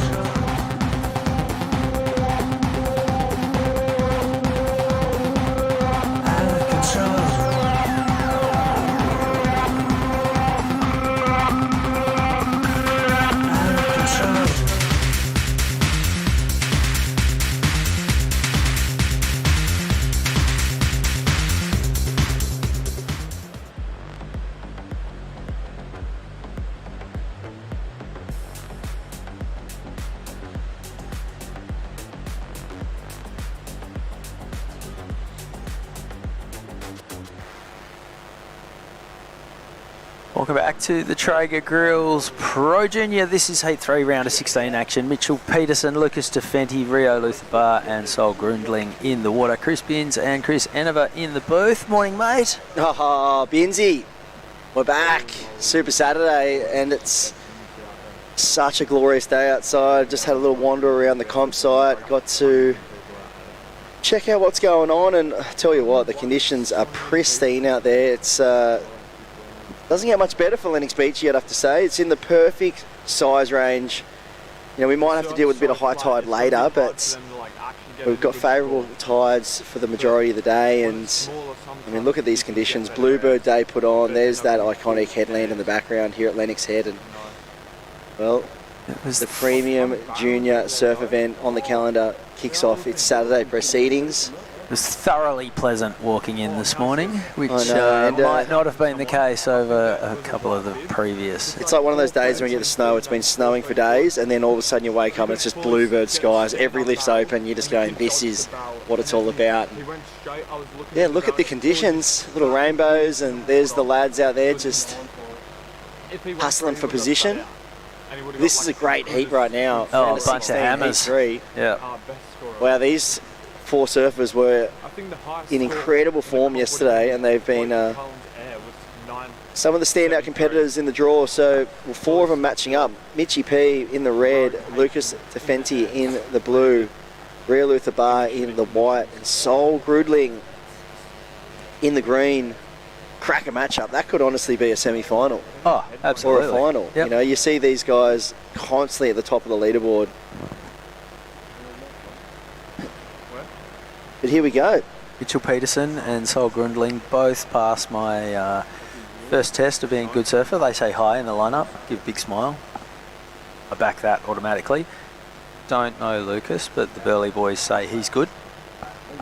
Welcome back to the Traeger Grills Pro Junior. This is Heat 3, round of 16 action. Mitchell Peterson, Lucas DeFenti, Rio Lutherbar and Sol Grundling in the water. Chris Binns and Chris Enever in the booth. Morning, mate. Oh, Binsy, we're back. Super Saturday, and it's such a glorious day outside. Just had a little wander around the comp site. Got to check out what's going on, and I tell you what, the conditions are pristine out there. It's doesn't get much better for Lennox Beach, you'd have to say. It's in the perfect size range. You know, we might have to deal with a bit of high tide later, but we've got favourable tides for the majority of the day. And I mean, look at these conditions. Bluebird Day put on. There's that iconic headland in the background here at Lennox Head. And well, the premium junior surf event on the calendar kicks off its Saturday proceedings. It was thoroughly pleasant walking in this morning, which might not have been the case over a couple of the previous. It's like one of those days when you get the snow. It's been snowing for days, and then all of a sudden you wake up and it's just bluebird skies. Every lift's open. You're just going, this is what it's all about. Yeah, look at the conditions. Little rainbows, and there's the lads out there just hustling for position. This is a great heat right now. Oh, a bunch of hammers. Heat 3. Yeah. Wow, these four surfers were in incredible form yesterday, and they've been some of the standout competitors in the draw. So four of them matching up. Mitchie P in the red, Lucas DeFenti in the blue, Rio Lutherbar in the white, and Sol Grundling in the green, crack a matchup. That could honestly be a semi-final Oh, or absolutely. a final. Yep. You know, you see these guys constantly at the top of the leaderboard. But here we go. Mitchell Peterson and Sol Grundling both passed my first test of being a good surfer. They say hi in the lineup, give a big smile. I back that automatically. Don't know Lucas, but the Burley boys say he's good.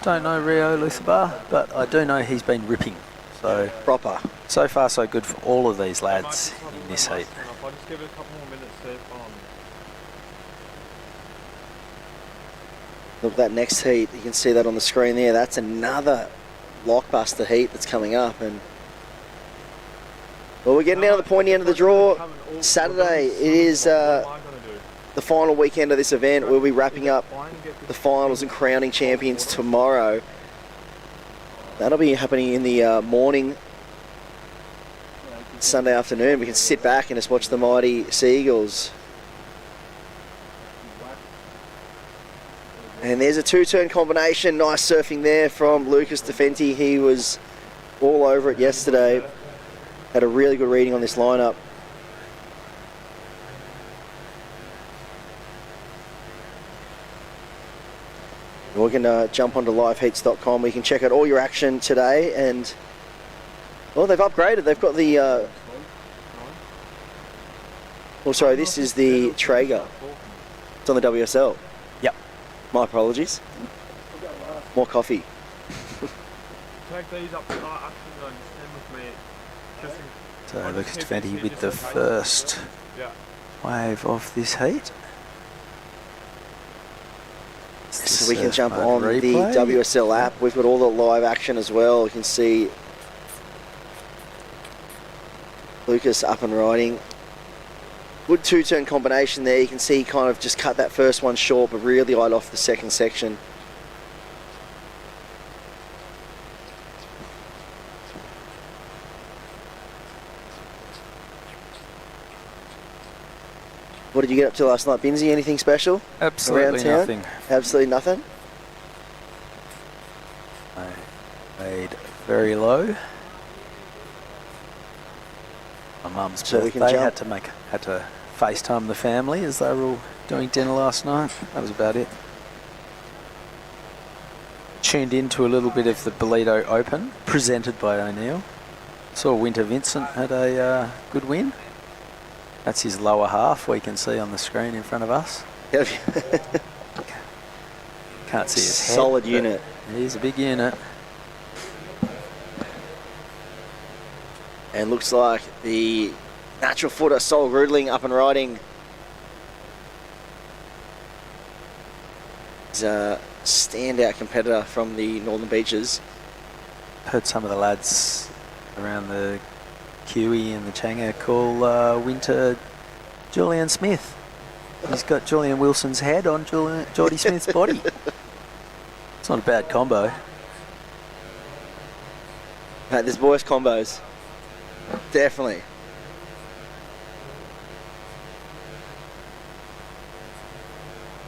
Don't know Rio Lutherbar, but I do know he's been ripping. So Proper. so far so good for all of these lads in this heat. I'll just give it a couple more minutes to Look, that next heat, you can see that on the screen there. That's another blockbuster heat that's coming up. And well, we're getting down to the pointy end of the draw. Saturday, it is the final weekend of this event. We'll be wrapping up the finals and crowning champions tomorrow. That'll be happening in the morning, Sunday afternoon. We can sit back and just watch the mighty Seagulls. And there's a two-turn combination. Nice surfing there from Lucas DeFenti. He was all over it yesterday. Had a really good reading on this lineup. We're going to jump onto liveheats.com. We can check out all your action today. And, well, they've upgraded. They've got the... oh, sorry, this is the Traeger. It's on the WSL. Yep. My apologies. More coffee. take these up to action and stand with me. Just in, So Lucas DeFenti with the first yeah. wave of this heat. So we can jump Surf on mode the replay. WSL app. We've got all the live action as well. You can see Lucas up and riding. Good two-turn combination there. You can see he kind of just cut that first one short, but really eyed off the second section. What did you get up to last night, Binsey? Anything special? Absolutely around town? nothing. Absolutely nothing? I made very low. My mum's So we can birthday jump. had to FaceTime the family as they were all doing dinner last night. That was about it. Tuned into a little bit of the Bolito Open, presented by O'Neill. Saw Winter Vincent had a good win. That's his lower half, we can see on the screen in front of us. Can't see his head. Solid but unit. He's a big unit. And looks like the natural footer, Sol Grundling, up and riding. He's a standout competitor from the Northern Beaches. Heard some of the lads around the Kiwi and the Changa call Winter Julian Smith. He's got Julian Wilson's head on Geordie Smith's body. It's not a bad combo. Mate, there's voice combos. Definitely.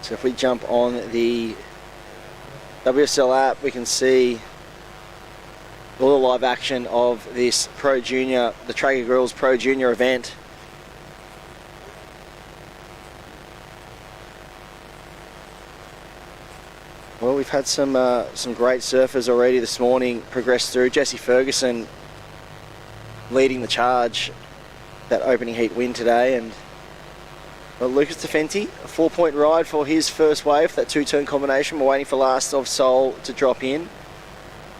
So if we jump on the WSL app, we can see all the live action of this Pro Junior, the Traeger Grills Pro Junior event. Well, we've had some great surfers already this morning progress through. Jesse Ferguson leading the charge, that opening heat win today, and well, Lucas DeFenti, a 4-point ride for his first wave, that two-turn combination. We're waiting for last of Sol to drop in.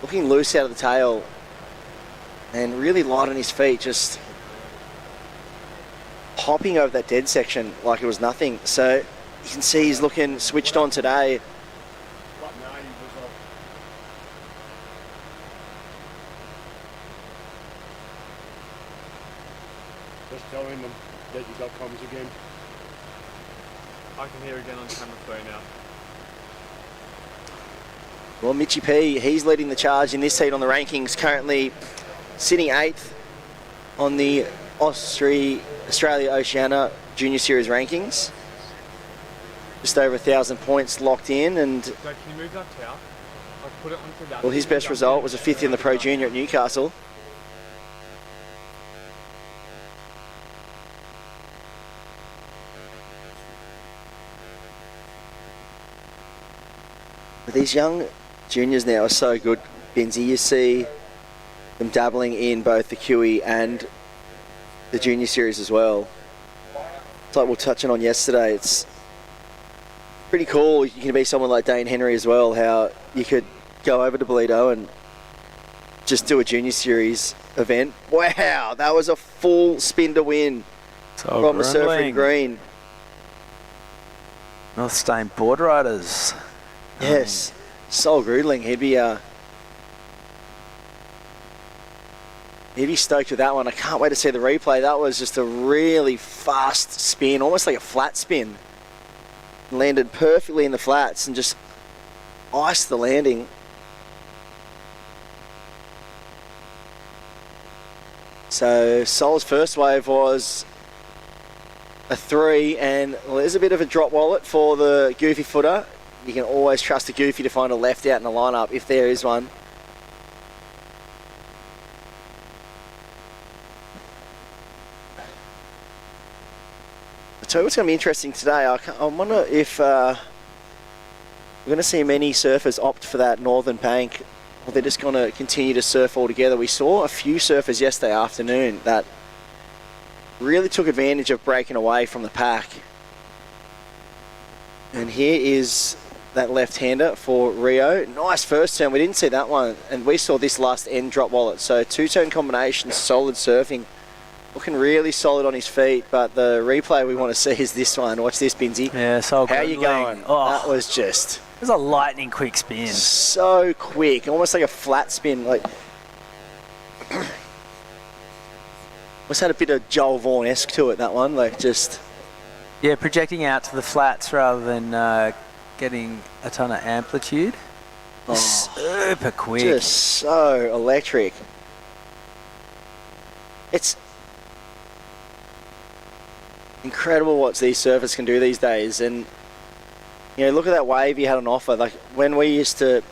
Looking loose out of the tail and really light on his feet, just hopping over that dead section like it was nothing. So you can see he's looking switched on today. Just telling them that you got comms again. I can hear again on camera 3 now. Well, Mitchy P, he's leading the charge in this heat on the rankings, currently sitting 8th on the Australia Oceania Junior Series rankings. Just over 1,000 points locked in, and So can you move that tower? put it onto that. Well, his best result was a 5th in the Pro Junior at Newcastle. But these young juniors now are so good, Benzie. You see them dabbling in both the QE and the junior series as well. It's like we were touching on yesterday. It's pretty cool. You can be someone like Dane Henry as well, how you could go over to Toledo and just do a junior series event. Wow, that was a full spin to win from the surfing green. North Stain Board Riders. Yes, Sol Grudling, he'd be stoked with that one. I can't wait to see the replay. That was just a really fast spin, almost like a flat spin. Landed perfectly in the flats and just iced the landing. So Sol's first wave was a 3, and well, there's a bit of a drop wallet for the goofy footer. You can always trust a goofy to find a left out in the lineup if there is one. I tell you what's going to be interesting today. I wonder if we're going to see many surfers opt for that northern bank, or they're just going to continue to surf all together. We saw a few surfers yesterday afternoon that really took advantage of breaking away from the pack. And here is that left-hander for Rio. Nice first turn. We didn't see that one, and we saw this last end drop wallet. So 2-turn combination, solid surfing. Looking really solid on his feet, but the replay we want to see is this one. Watch this, Binzy. Yeah, so how are you going? Oh, that was just... It was a lightning quick spin. So quick, almost like a flat spin. Like, almost had a bit of Joel Vaughan-esque to it, that one. Like, just... Yeah, projecting out to the flats rather than getting a ton of amplitude. Oh, super quick. Just so electric. It's incredible what these surfers can do these days. And, you know, look at that wave you had on offer. Like, when we used to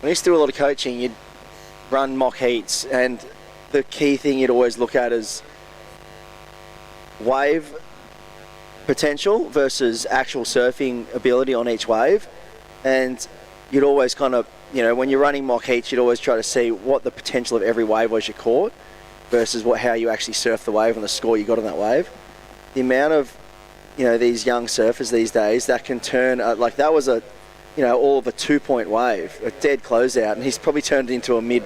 do a lot of coaching, you'd run mock heats, and the key thing you'd always look at is wave potential versus actual surfing ability on each wave. And you'd always kind of, you know, when you're running mock heats, you'd always try to see what the potential of every wave was you caught versus how you actually surf the wave and the score you got on that wave. The amount of, you know, these young surfers these days that can turn, like that was a, you know, all of a 2-point wave, a dead closeout, and he's probably turned it into a mid,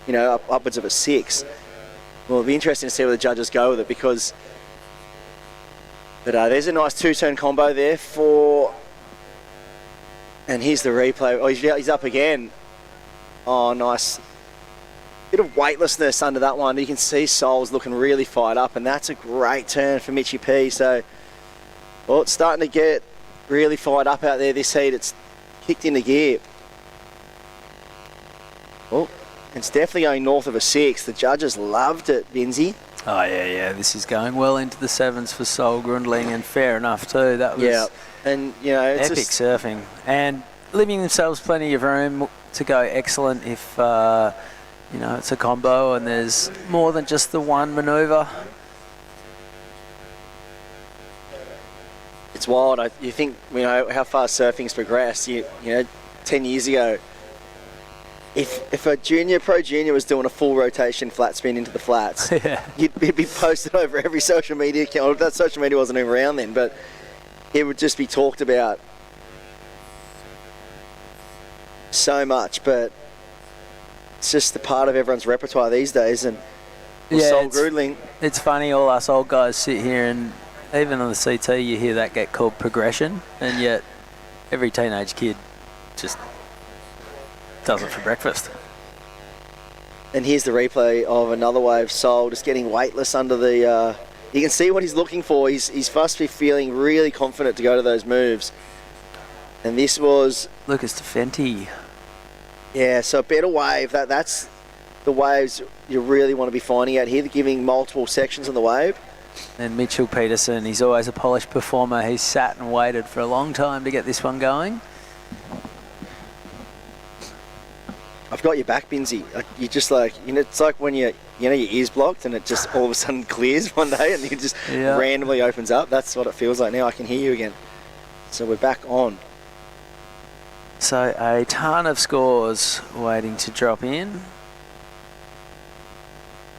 you know, upwards of a 6. Well, it'll be interesting to see where the judges go with it, because there's a nice 2-turn combo there for, and here's the replay. Oh, he's up again. Oh, nice. Bit of weightlessness under that one. You can see Sol's looking really fired up, and that's a great turn for Mitchy P. So, well, it's starting to get really fired up out there this heat. It's kicked into gear. Well, it's definitely going north of a 6. The judges loved it, Binzy. Oh, yeah. This is going well into the 7s for Sol Grundling, and fair enough too. That was and you know, it's epic surfing, and leaving themselves plenty of room to go excellent if you know, it's a combo and there's more than just the one manoeuvre. It's wild. You think, you know, how far surfing's progressed. You know, 10 years ago, if a pro junior was doing a full rotation flat spin into the flats, it'd be posted over every social media account. That social media wasn't even around then, but it would just be talked about so much. But it's just a part of everyone's repertoire these days. And Sol Grudling. It's funny, all us old guys sit here, and even on the CT you hear that get called progression, and yet every teenage kid just does it for breakfast. And here's the replay of another wave. Sol just getting weightless under the... you can see what he's looking for. He's must be feeling really confident to go to those moves. And this was... Lucas DeFenti. Yeah, so a better wave. That's the waves you really want to be finding out here. They're giving multiple sections on the wave. And Mitchell Peterson, he's always a polished performer. He's sat and waited for a long time to get this one going. I've got your back, Binsy. Like, you just like, it's like when your ears blocked and it just all of a sudden clears one day and it just randomly opens up. That's what it feels like now. I can hear you again. So we're back on. So a ton of scores waiting to drop in.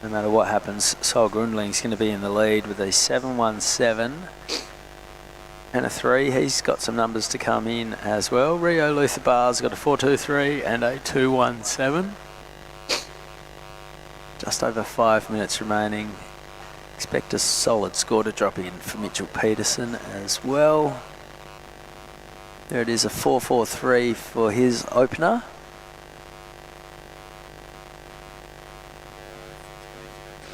No matter what happens, Sol Grundling's going to be in the lead with a 7.17 and a 3. He's got some numbers to come in as well. Rio Lutherbar's got a 4.23 and a 2.17. Just over 5 minutes remaining. Expect a solid score to drop in for Mitchell Peterson as well. There it is, a 4.43 for his opener.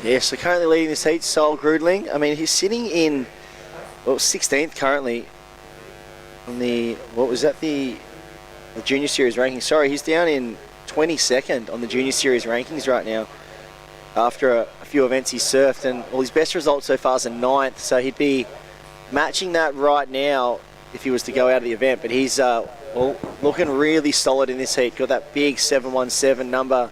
Yeah, so currently leading this heat, Sol Grundling. I mean, he's sitting in, 16th currently on the Junior Series ranking. Sorry, he's down in 22nd on the Junior Series rankings right now after a few events he's surfed, and his best result so far is a 9th, so he'd be matching that right now if he was to go out of the event, but he's looking really solid in this heat. Got that big 7.17 number.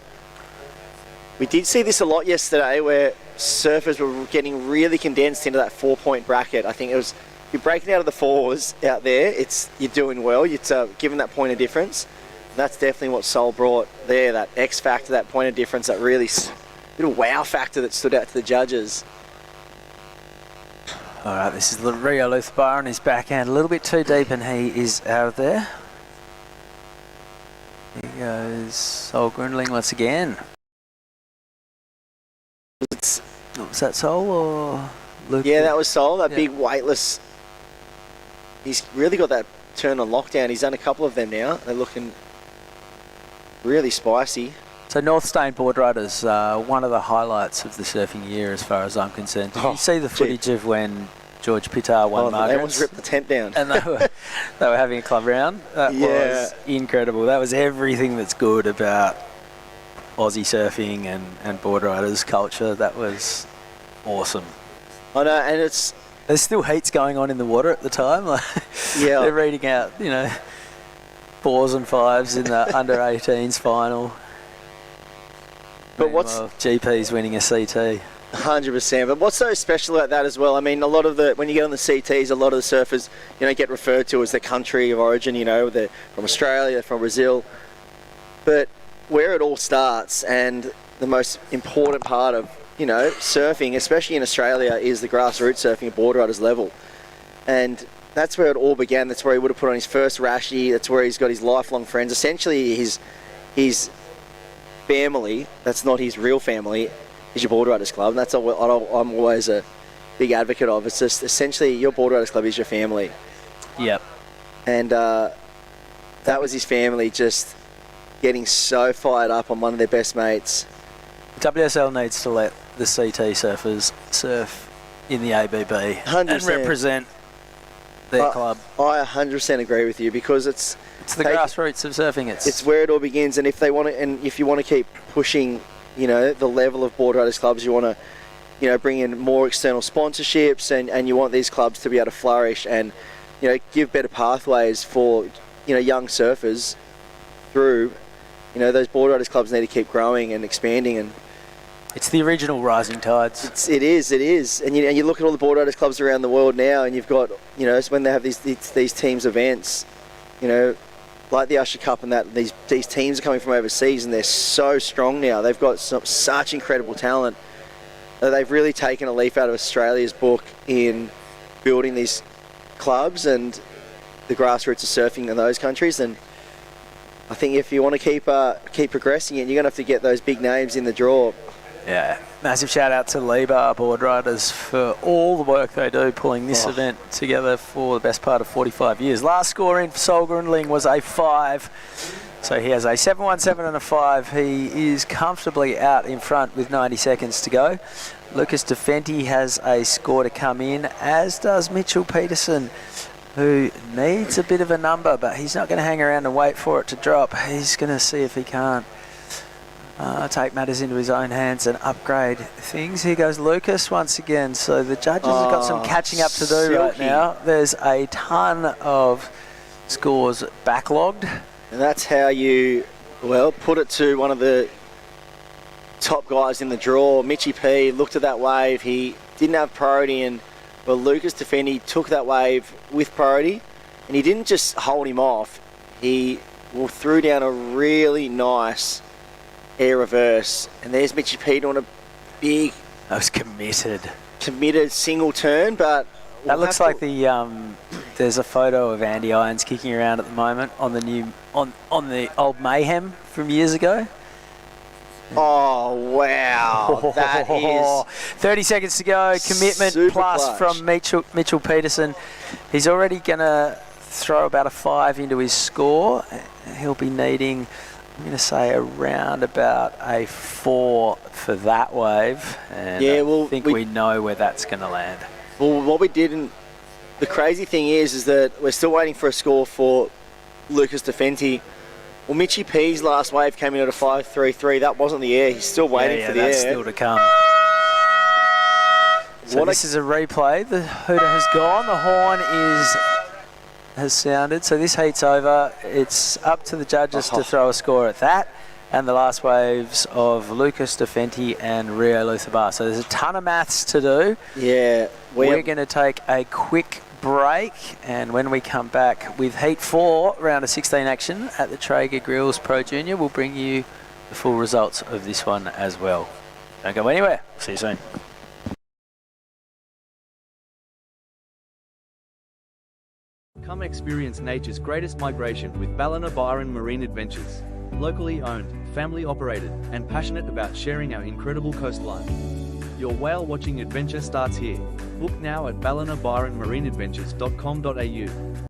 We did see this a lot yesterday where surfers were getting really condensed into that 4-point bracket. I think it was, if you're breaking out of the 4s out there, you're doing well. It's given that point of difference. And that's definitely what Sol brought there, that X factor, that point of difference, that really little wow factor that stood out to the judges. All right, this is Rio Lutherbar on his backhand, a little bit too deep, and he is out of there. Here goes Sol Grundling once again. Was that Sol or Luke? Yeah, that was Sol, that big weightless. He's really got that turn on lockdown. He's done a couple of them now. They're looking really spicy. So North Stain board riders, one of the highlights of the surfing year as far as I'm concerned. Did you see the footage of when George Pittar won Margaret's? Everyone's ripped the tent down. And they were having a club round. That was incredible. That was everything that's good about Aussie surfing and board riders culture. That was awesome. I know, and there's still heats going on in the water at the time. They're reading out, 4s and 5s in the under 18s final. But what's GP's winning a CT? 100%. But what's so special about that as well? I mean, when you get on the CTs, a lot of the surfers, get referred to as their country of origin. They're from Australia, from Brazil. But where it all starts, and the most important part of surfing, especially in Australia, is the grassroots surfing at board riders level, and that's where it all began. That's where he would have put on his first rashie. That's where he's got his lifelong friends. Essentially, his family, that's not his real family, is your board riders club, and that's what I'm always a big advocate of. It's just essentially your board riders club is your family. Yep. And that was his family just getting so fired up on one of their best mates. WSL needs to let the CT surfers surf in the ABB 100%. and represent their club. I 100% agree with you, because it's the grassroots of surfing. It's where it all begins, and if you want to keep pushing, the level of board riders clubs, you want to, bring in more external sponsorships, and you want these clubs to be able to flourish and, give better pathways for, young surfers through. Those board riders clubs need to keep growing and expanding, and it's the original rising tides. It is, and you look at all the board riders clubs around the world now, and you've got, it's when they have these teams events, like the Usher Cup and that. These teams are coming from overseas, and they're so strong now. They've got such incredible talent. They've really taken a leaf out of Australia's book in building these clubs and the grassroots of surfing in those countries. And I think if you want to keep progressing it, you're going to have to get those big names in the draw. Yeah, massive shout out to Libar board riders for all the work they do pulling this event together for the best part of 45 years. Last score in for Sol Grundling was a 5. So he has a 7.17 and a 5. He is comfortably out in front with 90 seconds to go. Lucas DeFenti has a score to come in, as does Mitchell Peterson, who needs a bit of a number, but he's not going to hang around and wait for it to drop. He's going to see if he can't take matters into his own hands and upgrade things. Here goes Lucas once again. So the judges have got some catching up to do right now. There's a ton of scores backlogged. And that's how you Well, put it to one of the top guys in the draw. Mitchy P looked at that wave. He didn't have priority, and well, Lucas Defendi took that wave with priority, and he didn't just hold him off. He threw down a really nice air reverse, and there's Mitchy P doing a big, That was committed. single turn, but That looks like there's a photo of Andy Irons kicking around at the moment on the old Mayhem from years ago. Oh, wow. That is 30 seconds to go. Commitment super plus clutch. from Mitchell Peterson. He's already going to throw about a 5 into his score. He'll be needing, I'm going to say, around about a 4 for that wave. And Yeah, well, I think we know where that's going to land. Well, what we didn't... The crazy thing is that we're still waiting for a score for Lucas Defenti. Well, Mitchy P's last wave came in at a 5.33. That wasn't the air. He's still waiting for the that's air. still to come. So this is a replay. The hooter has gone. The horn has sounded. So this heat's over. It's up to the judges to throw a score at that. And the last waves of Lucas Defenti and Rio Luthabar. So there's a ton of maths to do. Yeah. We're going to take a quick break, and when we come back with Heat 4 round of 16 action at the Traeger Grills Pro Junior, we'll bring you the full results of this one as well. Don't go anywhere. See you soon. Come experience nature's greatest migration with Ballina Byron Marine Adventures. Locally owned, family operated, and passionate about sharing our incredible coastline. Your whale watching adventure starts here. Book now at ballinabyronmarineadventures.com.au.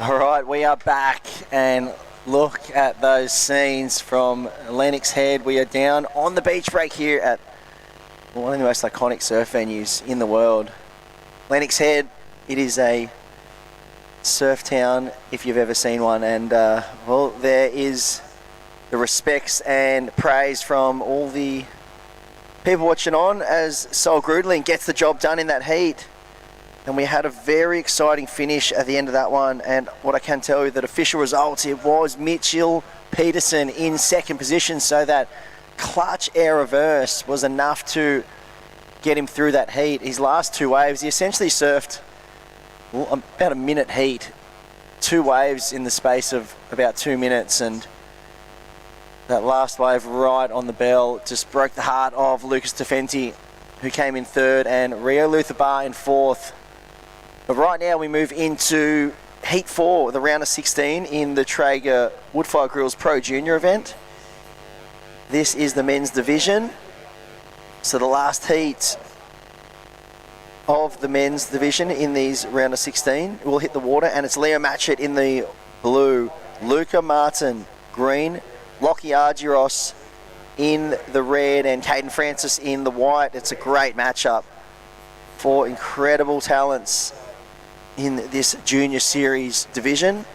All right, we are back, and look at those scenes from Lennox Head. We are down on the beach break here at one of the most iconic surf venues in the world. Lennox Head, it is a surf town if you've ever seen one, and well, there is the respects and praise from all the people watching on as Sol Grudling gets the job done in that heat. And we had a very exciting finish at the end of that one. And what I can tell you, that official results, it was Mitchell Peterson in second position. So that clutch air reverse was enough to get him through that heat. His last two waves, he essentially surfed about a minute heat. 2 waves in the space of about 2 minutes. And that last wave right on the bell just broke the heart of Lucas Defenti, who came in third, and Rio Luthabar in fourth. But right now we move into Heat 4, the round of 16 in the Traeger Woodfire Grills Pro Junior event. This is the men's division. So the last heat of the men's division in these round of 16 will hit the water, and it's Leo Matchett in the blue, Luca Martin green, Lockie Argyros in the red, and Caden Francis in the white. It's a great matchup. 4 incredible talents in this junior series division.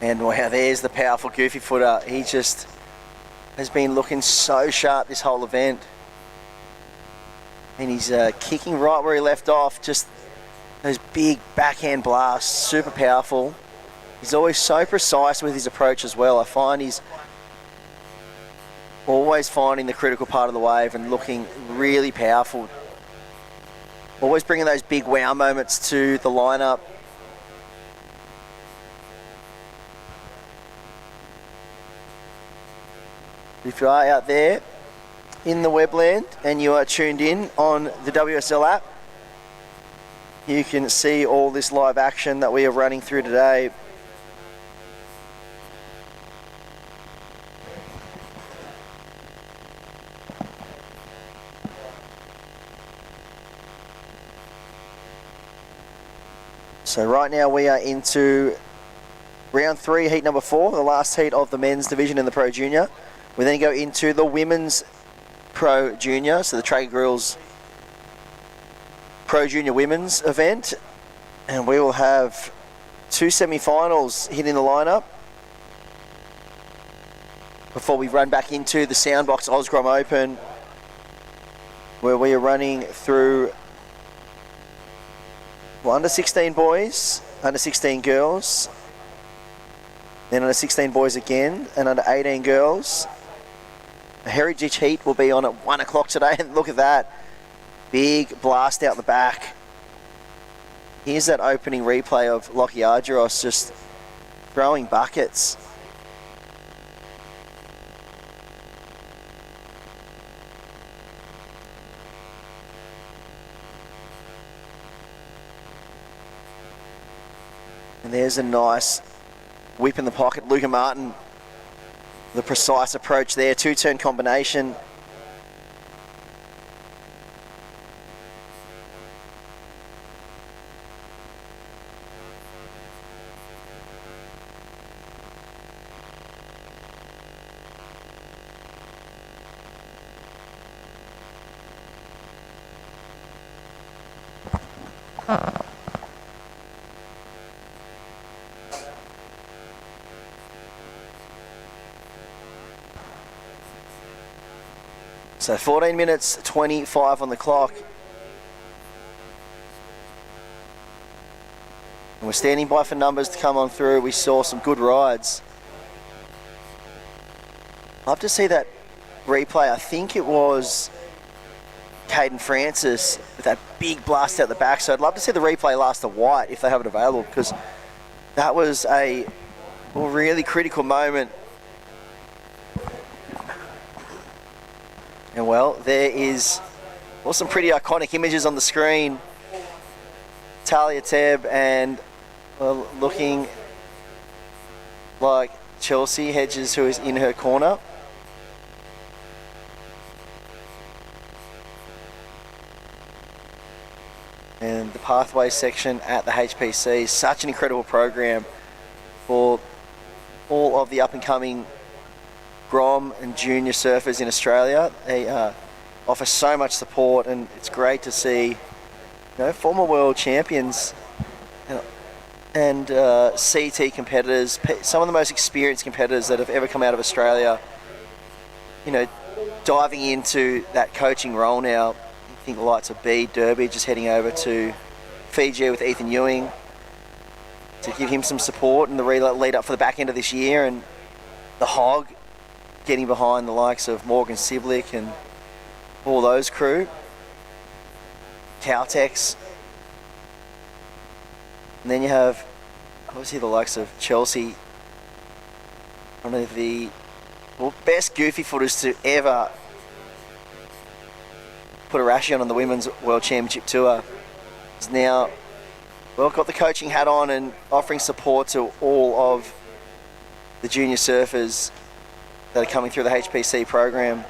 And wow, there's the powerful goofy footer. He just has been looking so sharp this whole event. And he's kicking right where he left off. Just those big backhand blasts, super powerful. He's always so precise with his approach as well. I find he's always finding the critical part of the wave and looking really powerful. Always bringing those big wow moments to the lineup. If you are out there in the webland and you are tuned in on the WSL app, you can see all this live action that we are running through today. So right now we are into round 3, heat number 4, the last heat of the men's division in the Pro Junior. We then go into the women's Pro Junior, so the Traeger Grills Pro Junior women's event, and we will have 2 semi-finals hitting the lineup before we run back into the Soundbox Osgrom Open, where we are running through under 16 boys, under 16 girls, then under 16 boys again, and under 18 girls. The Heritage Heat will be on at 1 o'clock today, and look at that. Big blast out the back. Here's that opening replay of Lockie Argyros just throwing buckets. And there's a nice whip in the pocket. Luca Martin, the precise approach there, 2-turn combination. So 14 minutes 25 on the clock. And we're standing by for numbers to come on through. We saw some good rides. Love to see that replay. I think it was Caden Francis with that big blast out the back. So I'd love to see the replay last to white if they have it available, because that was a really critical moment. And well, there is some pretty iconic images on the screen. Talia Tebb and looking like Chelsea Hedges, who is in her corner. And the pathway section at the HPC, such an incredible program for all of the up and coming Grom and junior surfers in Australia. They offer so much support, and it's great to see former world champions and CT competitors, some of the most experienced competitors that have ever come out of Australia, diving into that coaching role now. I think the likes of B, Derby, just heading over to Fiji with Ethan Ewing to give him some support in the lead up for the back end of this year, and the Hog getting behind the likes of Morgan Siblick and all those crew. Caltex. And then you have obviously the likes of Chelsea, one of the best goofy footers to ever put a rashi on the Women's World Championship Tour. Is now got the coaching hat on and offering support to all of the junior surfers that are coming through the HPC program.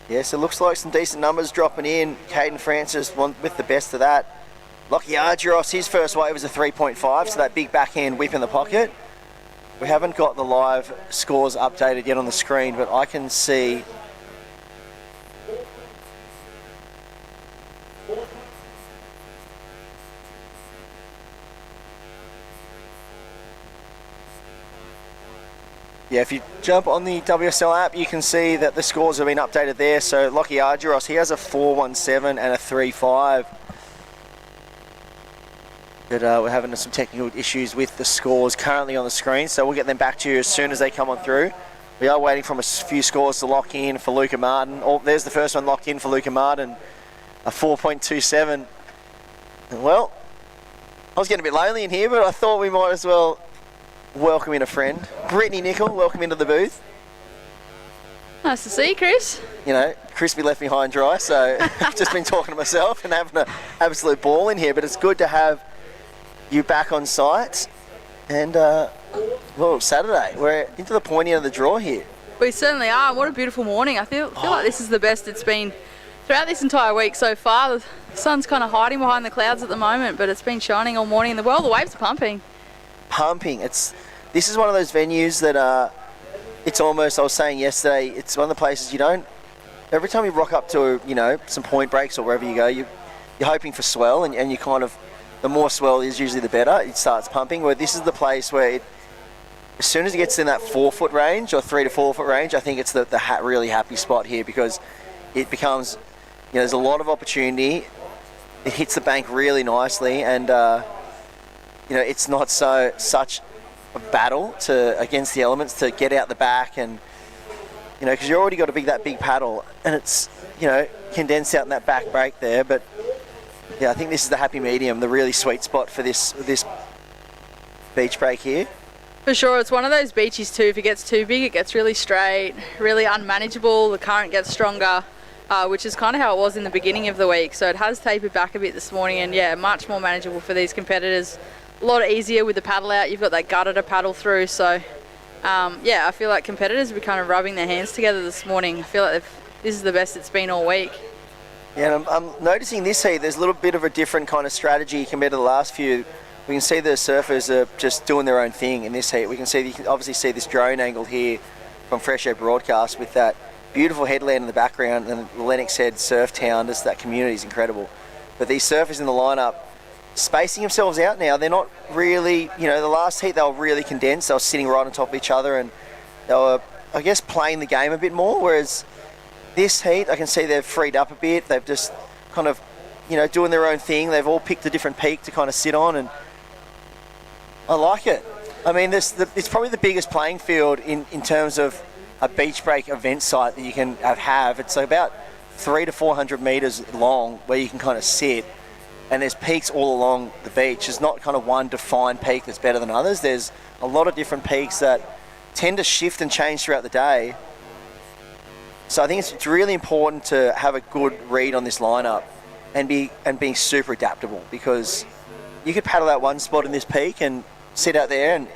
Yes, it looks like some decent numbers dropping in. Caden Francis with the best of that. Lockie Argyros, his first wave was a 3.5, so that big backhand whip in the pocket. We haven't got the live scores updated yet on the screen, but I can see yeah, if you jump on the WSL app, you can see that the scores have been updated there. So Lockie Argyros, he has a 4.17 and a 3.5. But we're having some technical issues with the scores currently on the screen, so we'll get them back to you as soon as they come on through. We are waiting for a few scores to lock in for Luca Martin. Oh, there's the first one locked in for Luca Martin, a 4.27. Well, I was getting a bit lonely in here, but I thought we might as well welcome in a friend. Brittany Nicol, welcome into the booth. Nice to see you, Chris. You know, Crispy left me high and dry, so I've just been talking to myself and having an absolute ball in here, but it's good to have you back on site. And, well, Saturday, we're into the pointy end of the draw here. We certainly are. What a beautiful morning. I feel like this is the best it's been throughout this entire week so far. The sun's kind of hiding behind the clouds at the moment, but it's been shining all morning in the world. The waves are pumping. This is one of those venues that it's almost, I was saying yesterday, it's one of the places you don't, every time you rock up to, you know, some point breaks or wherever you go, you're hoping for swell, and you kind of, the more swell is usually the better, it starts pumping, where this is the place where as soon as it gets in that 4 foot range or 3 to 4 foot range, I think it's the really happy spot here, because it becomes, you know, there's a lot of opportunity, it hits the bank really nicely, and you know, it's not such a battle against the elements to get out the back, and you know, because you already got that big paddle, and it's, you know, condensed out in that back break there. But yeah, I think this is the happy medium, the really sweet spot for this beach break here. For sure, it's one of those beaches too. If it gets too big, it gets really straight, really unmanageable. The current gets stronger, which is kind of how it was in the beginning of the week. So it has tapered back a bit this morning, and yeah, much more manageable for these competitors. A lot easier with the paddle out. You've got that gutter to paddle through. So yeah, I feel like competitors will be kind of rubbing their hands together this morning. I feel like this is the best it's been all week. Yeah, and I'm noticing this heat, there's a little bit of a different kind of strategy compared to the last few. We can see the surfers are just doing their own thing in this heat. You can obviously see this drone angle here from Fresh Air Broadcast with that beautiful headland in the background, and the Lennox Head surf town. Just that community is incredible. But these surfers in the lineup, spacing themselves out now. They're not really, you know, the last heat they were really condensed. They were sitting right on top of each other, and they were, I guess, playing the game a bit more. Whereas this heat, I can see they've freed up a bit. They've just kind of, you know, doing their own thing. They've all picked a different peak to kind of sit on, and I like it. I mean, it's probably the biggest playing field in terms of a beach break event site that you can have. It's about 300 to 400 metres long where you can kind of sit. And there's peaks all along the beach. There's not kind of one defined peak that's better than others. There's a lot of different peaks that tend to shift and change throughout the day. So I think it's really important to have a good read on this lineup and being super adaptable, because you could paddle out one spot in this peak and sit out there and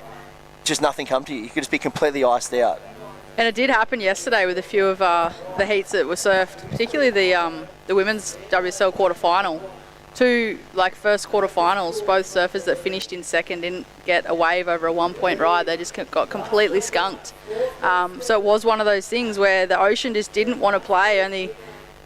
just nothing come to you. You could just be completely iced out. And it did happen yesterday with a few of the heats that were surfed, particularly the women's WSL quarterfinal. Two first quarterfinals, both surfers that finished in second didn't get a wave over a 1 point ride. They just got completely skunked. So it was one of those things where the ocean just didn't want to play. Only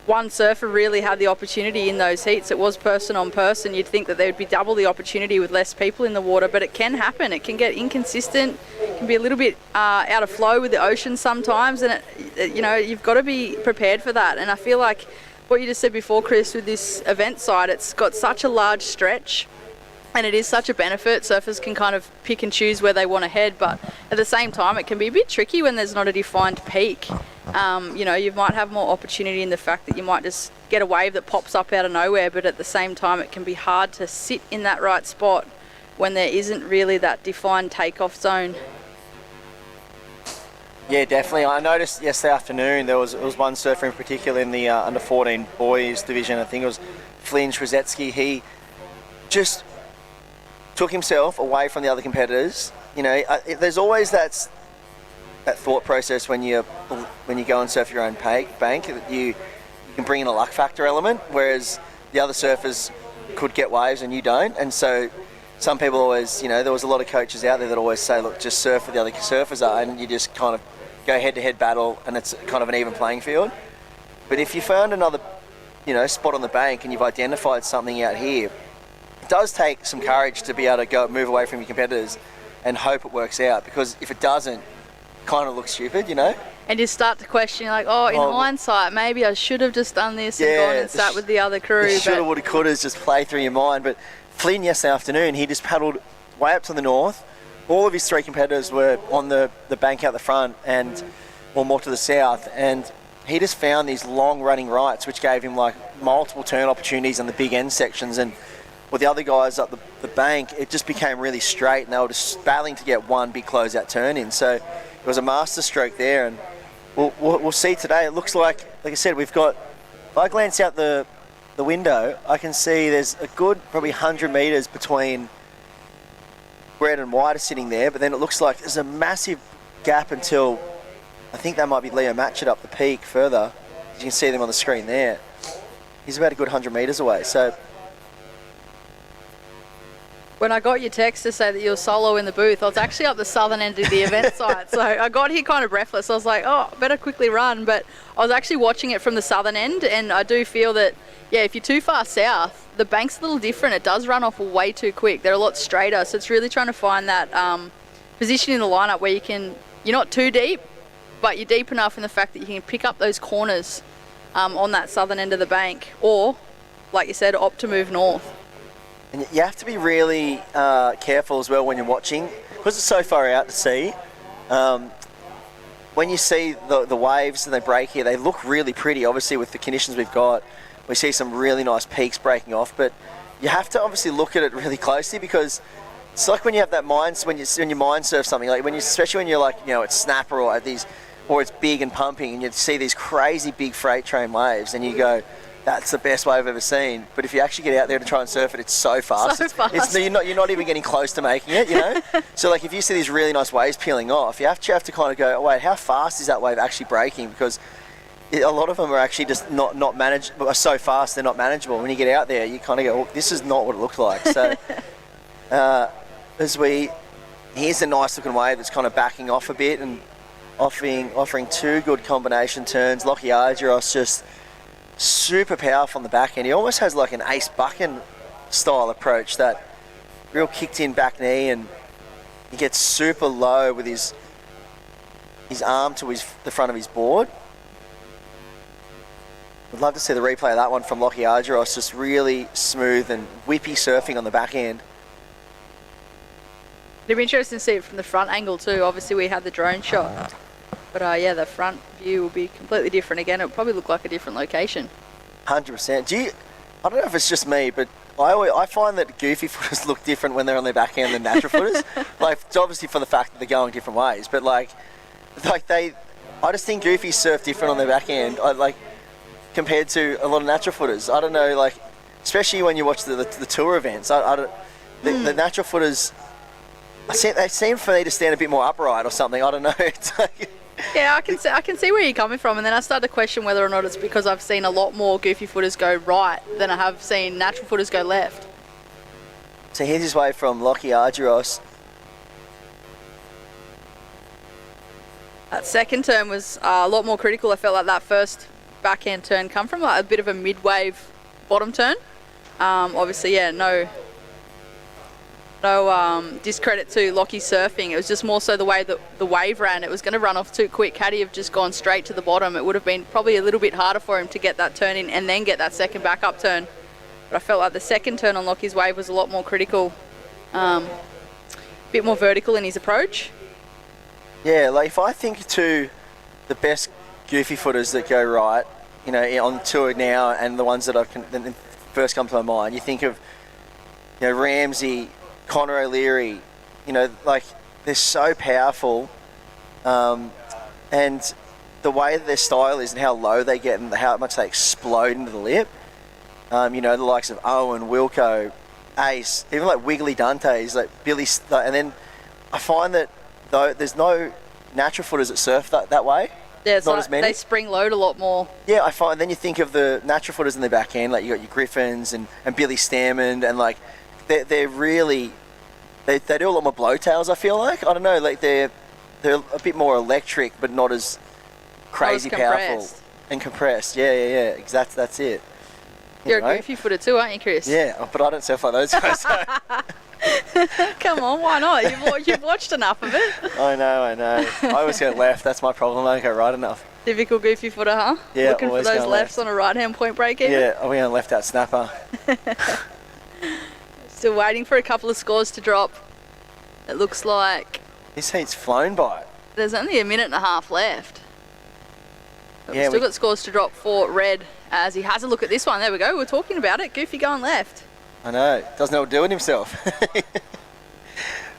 one surfer really had the opportunity in those heats. It was person on person. You'd think that there would be double the opportunity with less people in the water, but it can happen. It can get inconsistent. It can be a little bit out of flow with the ocean sometimes, and you know, you've got to be prepared for that. And I feel like what you just said before, Chris, with this event site, it's got such a large stretch and it is such a benefit. Surfers can kind of pick and choose where they want to head, but at the same time it can be a bit tricky when there's not a defined peak. You know, you might have more opportunity in the fact that you might just get a wave that pops up out of nowhere, but at the same time it can be hard to sit in that right spot when there isn't really that defined takeoff zone. Yeah, definitely. I noticed yesterday afternoon there was one surfer in particular in the under 14 boys division. I think it was Flynn Trzecki. He just took himself away from the other competitors. You know, there's always that that thought process when you go and surf your own bank, that you can bring in a luck factor element, whereas the other surfers could get waves and you don't. And so some people always, there was a lot of coaches out there that always say, look, just surf where the other surfers are, and you just kind of go head-to-head battle, and it's kind of an even playing field. But if you found another, spot on the bank and you've identified something out here, it does take some courage to be able to move away from your competitors and hope it works out, because if it doesn't, it kind of looks stupid, And you start to question, like, in hindsight, maybe I should have just done this and gone and sat with the other crew. Shoulda, woulda, couldas just play through your mind. But Flynn yesterday afternoon, he just paddled way up to the north. All of his 3 competitors were on the bank out the front and more to the south, and he just found these long running rights which gave him like multiple turn opportunities on the big end sections, and with the other guys up the bank, it just became really straight, and they were just battling to get one big closeout turn in. So it was a master stroke there, and we'll see today. It looks like I said, we've got, if I glance out the window, I can see there's a good probably 100 metres between red and white are sitting there, but then it looks like there's a massive gap until, I think that might be Leo Matchett up the peak further. You can see them on the screen there. He's about a good 100 metres away. So when I got your text to say that you were solo in the booth, I was actually up the southern end of the event site. So I got here kind of breathless. I was like, I better quickly run. But I was actually watching it from the southern end, and I do feel that, if you're too far south, the bank's a little different. It does run off way too quick. They're a lot straighter. So it's really trying to find that position in the lineup where you're not too deep, but you're deep enough in the fact that you can pick up those corners on that southern end of the bank, or, like you said, opt to move north. And you have to be really careful as well when you're watching, because it's so far out to sea. When you see the waves and they break here, they look really pretty. Obviously, with the conditions we've got, we see some really nice peaks breaking off. But you have to obviously look at it really closely, because it's like when you have that mind, when you mind surf something, like especially when you're like, it's snapper or it's big and pumping, and you see these crazy big freight train waves, and you go, that's the best wave I've ever seen. But if you actually get out there to try and surf it, it's so fast. You're not even getting close to making it, So like if you see these really nice waves peeling off, you have to kind of go, wait, how fast is that wave actually breaking? Because a lot of them are actually just not managed, are so fast they're not manageable. When you get out there, you kind of go, this is not what it looked like. So here's a nice looking wave that's kind of backing off a bit and offering 2 good combination turns. Lockie Argyros just super powerful on the back end. He almost has like an Ace Buchan style approach, that real kicked in back knee, and he gets super low with his arm to the front of his board. I'd love to see the replay of that one from Lockie Argyros, just really smooth and whippy surfing on the back end. It'd be interesting to see it from the front angle too. Obviously we had the drone shot, but the front view will be completely different again. It'll probably look like a different location. 100%. I don't know if it's just me, but I find that goofy footers look different when they're on their back end than natural footers. Like, it's obviously for the fact that they're going different ways, but I just think goofies surf different on their back end, compared to a lot of natural footers. I don't know, especially when you watch the tour events. The natural footers, they seem for me to stand a bit more upright or something. I don't know. It's like, I can see where you're coming from, and then I start to question whether or not it's because I've seen a lot more goofy footers go right than I have seen natural footers go left. So here's his wave from Lockie Argyros. That second turn was a lot more critical. I felt like that first backhand turn come from a bit of a mid-wave bottom turn. Obviously, no discredit to Lockie's surfing. It was just more so the way that the wave ran. It was going to run off too quick. Had he have just gone straight to the bottom, it would have been probably a little bit harder for him to get that turn in and then get that second backup turn. But I felt like the second turn on Lockie's wave was a lot more critical, a bit more vertical in his approach. Yeah, if I think to the best goofy footers that go right, on tour now, and the ones that first come to my mind, you think of, Ramsey, Connor O'Leary, they're so powerful, and the way that their style is and how low they get and how much they explode into the lip. The likes of Owen, Wilco, Ace, even like Wiggly Dante's, like Billy, and then I find that though there's no natural footers that surf that way. Yeah, it's Not like as many. they spring load a lot more. Yeah, I find. Then you think of the natural footers in the back end, like you got your Griffins and Billy Stammond, and like they're really they do a lot more blowtails. I feel like, I don't know, like they're a bit more electric, but not as crazy powerful and compressed. Yeah. Exactly, that's it. You're a goofy footer too, aren't you, Chris? Yeah, but I don't surf like those guys. So. Come on, why not? You've watched enough of it. I know. I always go left. That's my problem. I don't go right enough. Typical goofy footer, huh? Yeah, Looking for always those going lefts left. on a right-hand point break even. Yeah, I'm going to left out snapper. Still waiting for a couple of scores to drop. It looks like This heat's flown by. there's only a minute and a half left. But Yeah, we've still got scores to drop for Red as he has a look at this one. There we go. We're talking about it. Goofy going left. I know, doesn't know what to do with himself.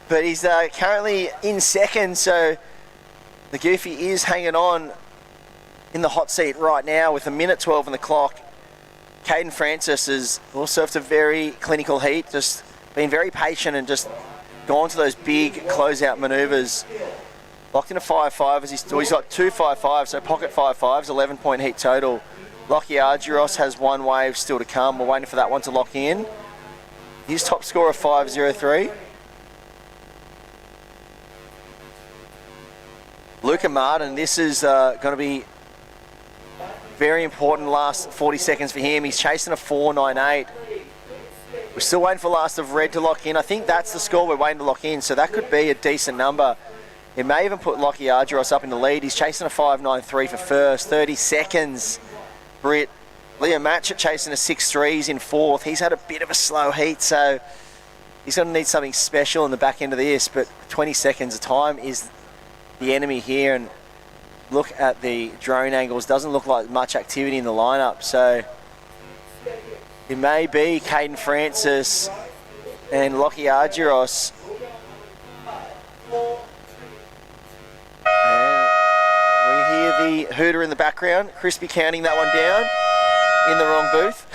But he's currently in second, so the Goofy is hanging on in the hot seat right now with a minute 12 on the clock. Caden Francis has also surfed a very clinical heat, just been very patient and just gone to those big closeout manoeuvres. Locked in a 5.5 as he's got 2 5.5s, so pocket 5.5s, 11-point heat total. Lockie Argyros has one wave still to come. We're waiting for that one to lock in. His top score of 5.03. Luca Martin, this is going to be very important last 40 seconds for him. He's chasing a 4.98. We're still waiting for last of Red to lock in. I think that's the score we're waiting to lock in, so that could be a decent number. It may even put Lockie Argyros up in the lead. He's chasing a 5.93 for first. 30 seconds. Britt. Liam Matchett chasing a 6.3. He's in fourth. He's had a bit of a slow heat, so he's going to need something special in the back end of this, but 20 seconds of time is the enemy here. And look at the drone angles. Doesn't look like much activity in the lineup, so it may be Caden Francis and Lockie Argyros. And we hear the hooter in the background. Crispy counting that one down in the wrong booth.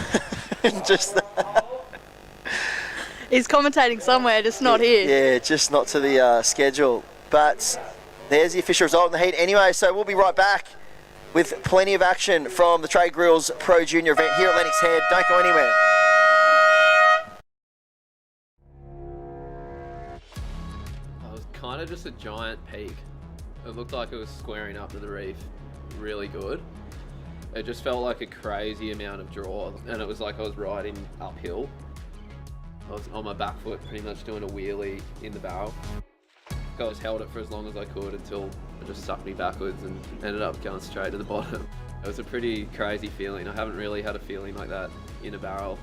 Just He's commentating somewhere, just not here. Yeah, just not to the schedule. But there's the official result in the heat anyway, so we'll be right back with plenty of action from the Traeger Grills Pro Junior event here at Lennox Head. Don't go anywhere. It was kind of just a giant peak. It looked like it was squaring up to the reef really good. It just felt like a crazy amount of draw, and it was like I was riding uphill. I was on my back foot pretty much doing a wheelie in the barrel. I just held it for as long as I could until it just sucked me backwards and ended up going straight to the bottom. It was a pretty crazy feeling. I haven't really had a feeling like that in a barrel.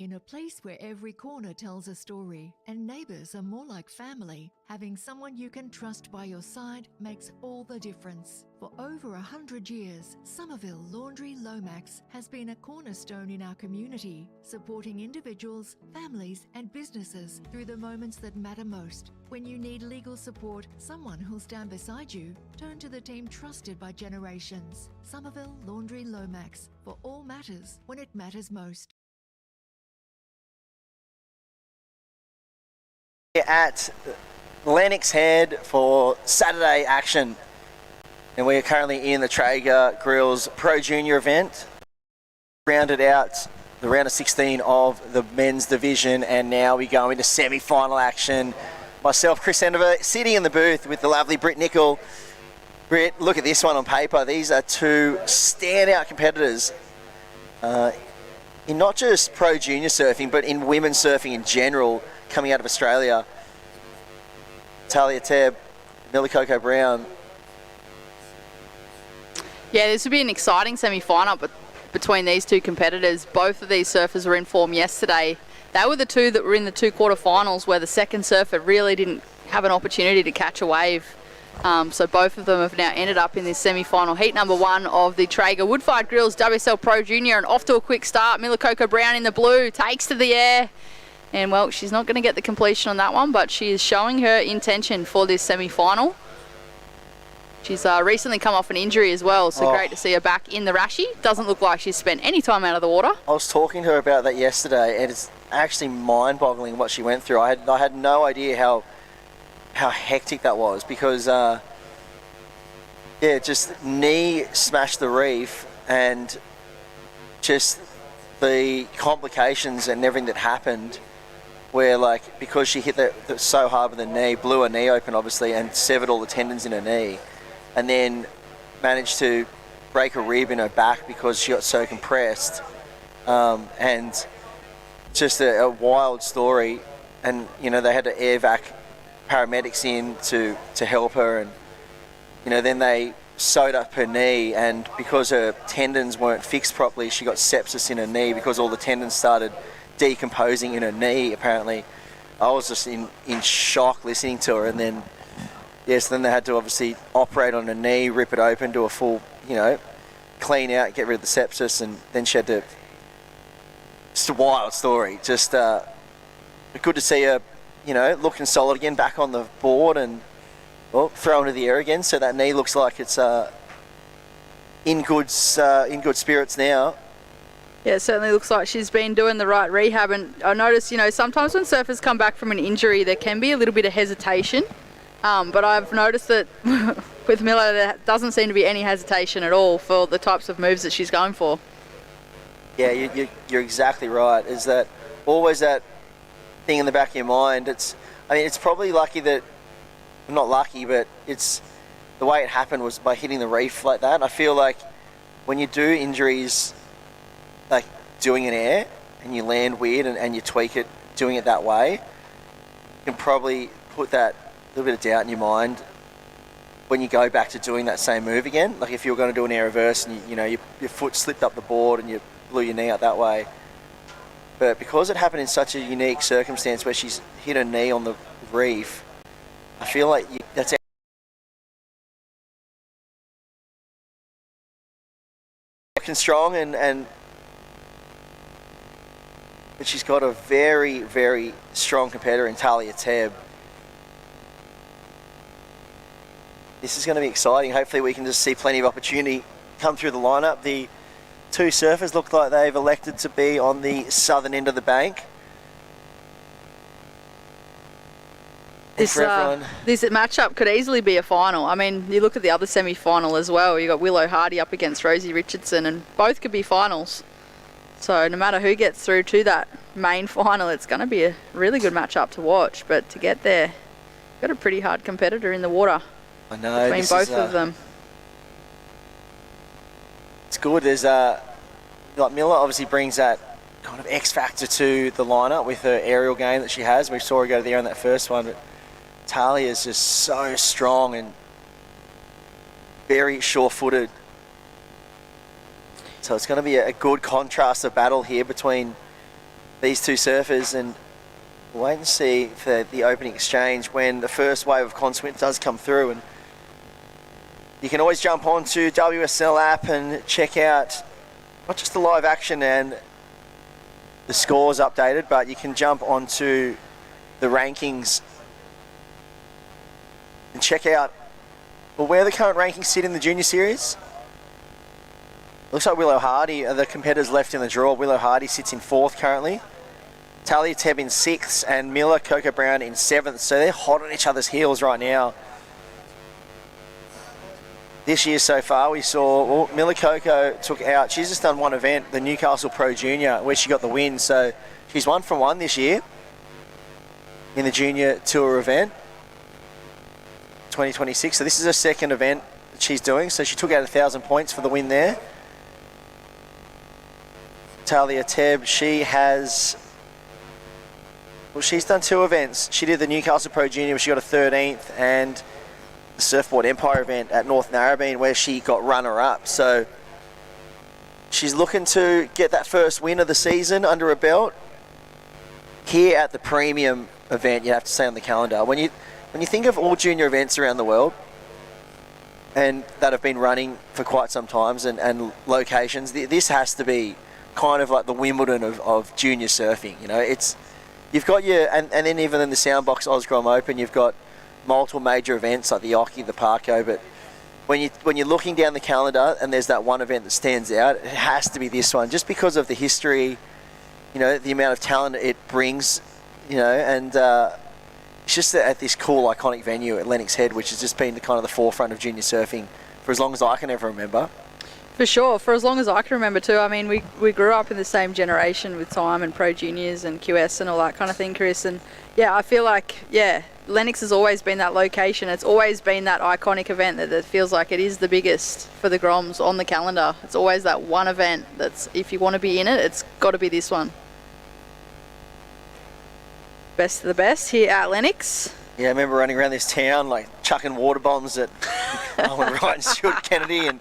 In a place where every corner tells a story and neighbours are more like family, having someone you can trust by your side makes all the difference. For over 100 years, Somerville Laundry Lomax has been a cornerstone in our community, supporting individuals, families and businesses through the moments that matter most. When you need legal support, someone who'll stand beside you, turn to the team trusted by generations. Somerville Laundry Lomax, for all matters when it matters most. At Lennox Head for Saturday action, and we are currently in the Traeger Grills Pro Junior event. Rounded out the round of 16 of the men's division, and now we go into semi-final action. Myself, Chris Endever, sitting in the booth with the lovely Britt Nicol. Britt, look at this one on paper. These are two standout competitors in not just pro junior surfing, but in women's surfing in general, coming out of Australia. Talia Tebb, Millie Coco Brown. Yeah, this would be an exciting semi-final between these two competitors. Both of these surfers were in form yesterday. They were the two that were in the two quarterfinals where the second surfer really didn't have an opportunity to catch a wave. So both of them have now ended up in this semi-final heat number one of the Traeger Wood-Fired Grills WSL Pro Junior, and off to a quick start. Mila Coco Brown in the blue takes to the air. And well, she's not going to get the completion on that one, but she is showing her intention for this semi-final. She's recently come off an injury as well, so great to see her back in the Rashi. Doesn't look like she's spent any time out of the water. I was talking to her about that yesterday, and it's actually mind-boggling what she went through. I had no idea how hectic that was, because just knee smashed the reef, and just the complications and everything that happened, where like, because she hit that so hard with the knee, blew her knee open obviously, and severed all the tendons in her knee, and then managed to break a rib in her back because she got so compressed, and just a wild story. And you know, they had to air vac paramedics in to help her, and you know, then they sewed up her knee, and because her tendons weren't fixed properly, she got sepsis in her knee because all the tendons started decomposing in her knee apparently. I was just in shock listening to her, and then so then they had to obviously operate on her knee, rip it open, do a full, you know, clean out, get rid of the sepsis, and then she had to, just a wild story. Just good to see her, you know, looking solid again, back on the board, and well, thrown into the air again, so that knee looks like it's in good spirits now. Yeah, it certainly looks like she's been doing the right rehab, and I notice, you know, sometimes when surfers come back from an injury, there can be a little bit of hesitation, but I've noticed that with Miller, there doesn't seem to be any hesitation at all for the types of moves that she's going for. Yeah, you're exactly right. Is that always that thing in the back of your mind? It's probably lucky that, not lucky, but it's the way it happened was by hitting the reef like that. I feel like when you do injuries, like doing an air and you land weird and you tweak it, doing it that way, you can probably put that little bit of doubt in your mind when you go back to doing that same move again. Like if you were going to do an air reverse and you know your foot slipped up the board and you blew your knee out that way. But because it happened in such a unique circumstance where she's hit her knee on the reef, I feel like that's strong, and but she's got a very, very strong competitor in Talia Tebb. This is going to be exciting. Hopefully we can just see plenty of opportunity come through the lineup. The two surfers look like they've elected to be on the southern end of the bank. This matchup could easily be a final. I mean, you look at the other semi-final as well. You got Willow Hardy up against Rosie Richardson, and both could be finals. So no matter who gets through to that main final, it's going to be a really good matchup to watch. But to get there, you've got a pretty hard competitor in the water. I know. Between both of them. It's good. There's like Miller obviously brings that kind of X factor to the lineup with her aerial game that she has. We saw her go there on that first one, but Talia is just so strong and very sure-footed. So it's going to be a good contrast of battle here between these two surfers, and we'll wait and see for the opening exchange when the first wave of consummate does come through. And you can always jump onto WSL app and check out not just the live action and the scores updated, but you can jump onto the rankings and check out where the current rankings sit in the junior series. Looks like Willow Hardy are the competitors left in the draw. Willow Hardy sits in 4th currently. Talia Tebb in 6th, and Miller Coco Brown in 7th. So they're hot on each other's heels right now. This year so far, we saw Miller Coco took out, she's just done one event, the Newcastle Pro Junior, where she got the win. So she's 1 from 1 this year in the junior tour event 2026. So this is her 2nd event that she's doing. So she took out 1,000 points for the win there. Talia Tebb, she's done 2 events. She did the Newcastle Pro Junior where she got a 13th, and the Surfboard Empire event at North Narrabeen where she got runner-up. So she's looking to get that first win of the season under her belt. Here at the premium event, you have to say on the calendar, when you think of all junior events around the world and that have been running for quite some times and locations, this has to be kind of like the Wimbledon of junior surfing. You know, it's you've got your, and then even in the Soundbox Osgrom Open, you've got multiple major events like the Oki, the Parko, but when you're looking down the calendar and there's that one event that stands out, it has to be this one, just because of the history, you know, the amount of talent it brings, you know, and it's just at this cool, iconic venue at Lennox Head, which has just been the kind of the forefront of junior surfing for as long as I can ever remember. For sure, for as long as I can remember too. I mean, we grew up in the same generation with time and Pro Juniors and QS and all that kind of thing, Chris. And yeah, I feel like, yeah, Lennox has always been that location. It's always been that iconic event that feels like it is the biggest for the Groms on the calendar. It's always that one event that's, if you want to be in it, it's got to be this one. Best of the best here at Lennox. Yeah, I remember running around this town, like chucking water bombs at Owen Wright and Stuart Kennedy, and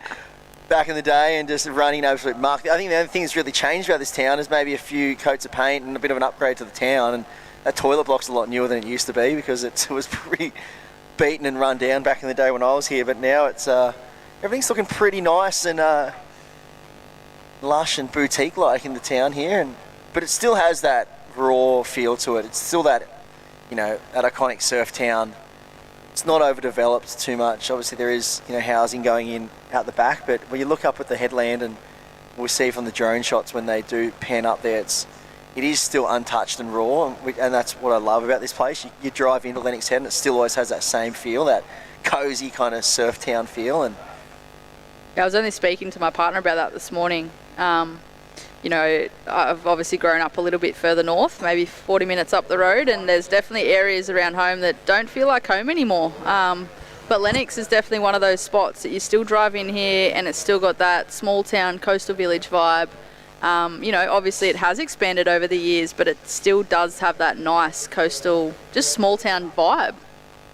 back in the day, and just running absolute muck. I think the only thing that's really changed about this town is maybe a few coats of paint and a bit of an upgrade to the town, and that toilet block's a lot newer than it used to be, because it was pretty beaten and run down back in the day when I was here. But now it's everything's looking pretty nice and lush and boutique-like in the town here, but it still has that raw feel to it. It's still that, you know, that iconic surf town. It's not overdeveloped too much. Obviously there is, you know, housing going in out the back, but when you look up at the headland, and we see from the drone shots when they do pan up there, it is still untouched and raw, and that's what I love about this place. You drive into Lennox Head and it still always has that same feel, that cozy kind of surf town feel. And yeah, I was only speaking to my partner about that this morning. You know, I've obviously grown up a little bit further north, maybe 40 minutes up the road, and there's definitely areas around home that don't feel like home anymore. But Lennox is definitely one of those spots that you still drive in here and it's still got that small town coastal village vibe. You know, obviously it has expanded over the years, but it still does have that nice coastal, just small town vibe.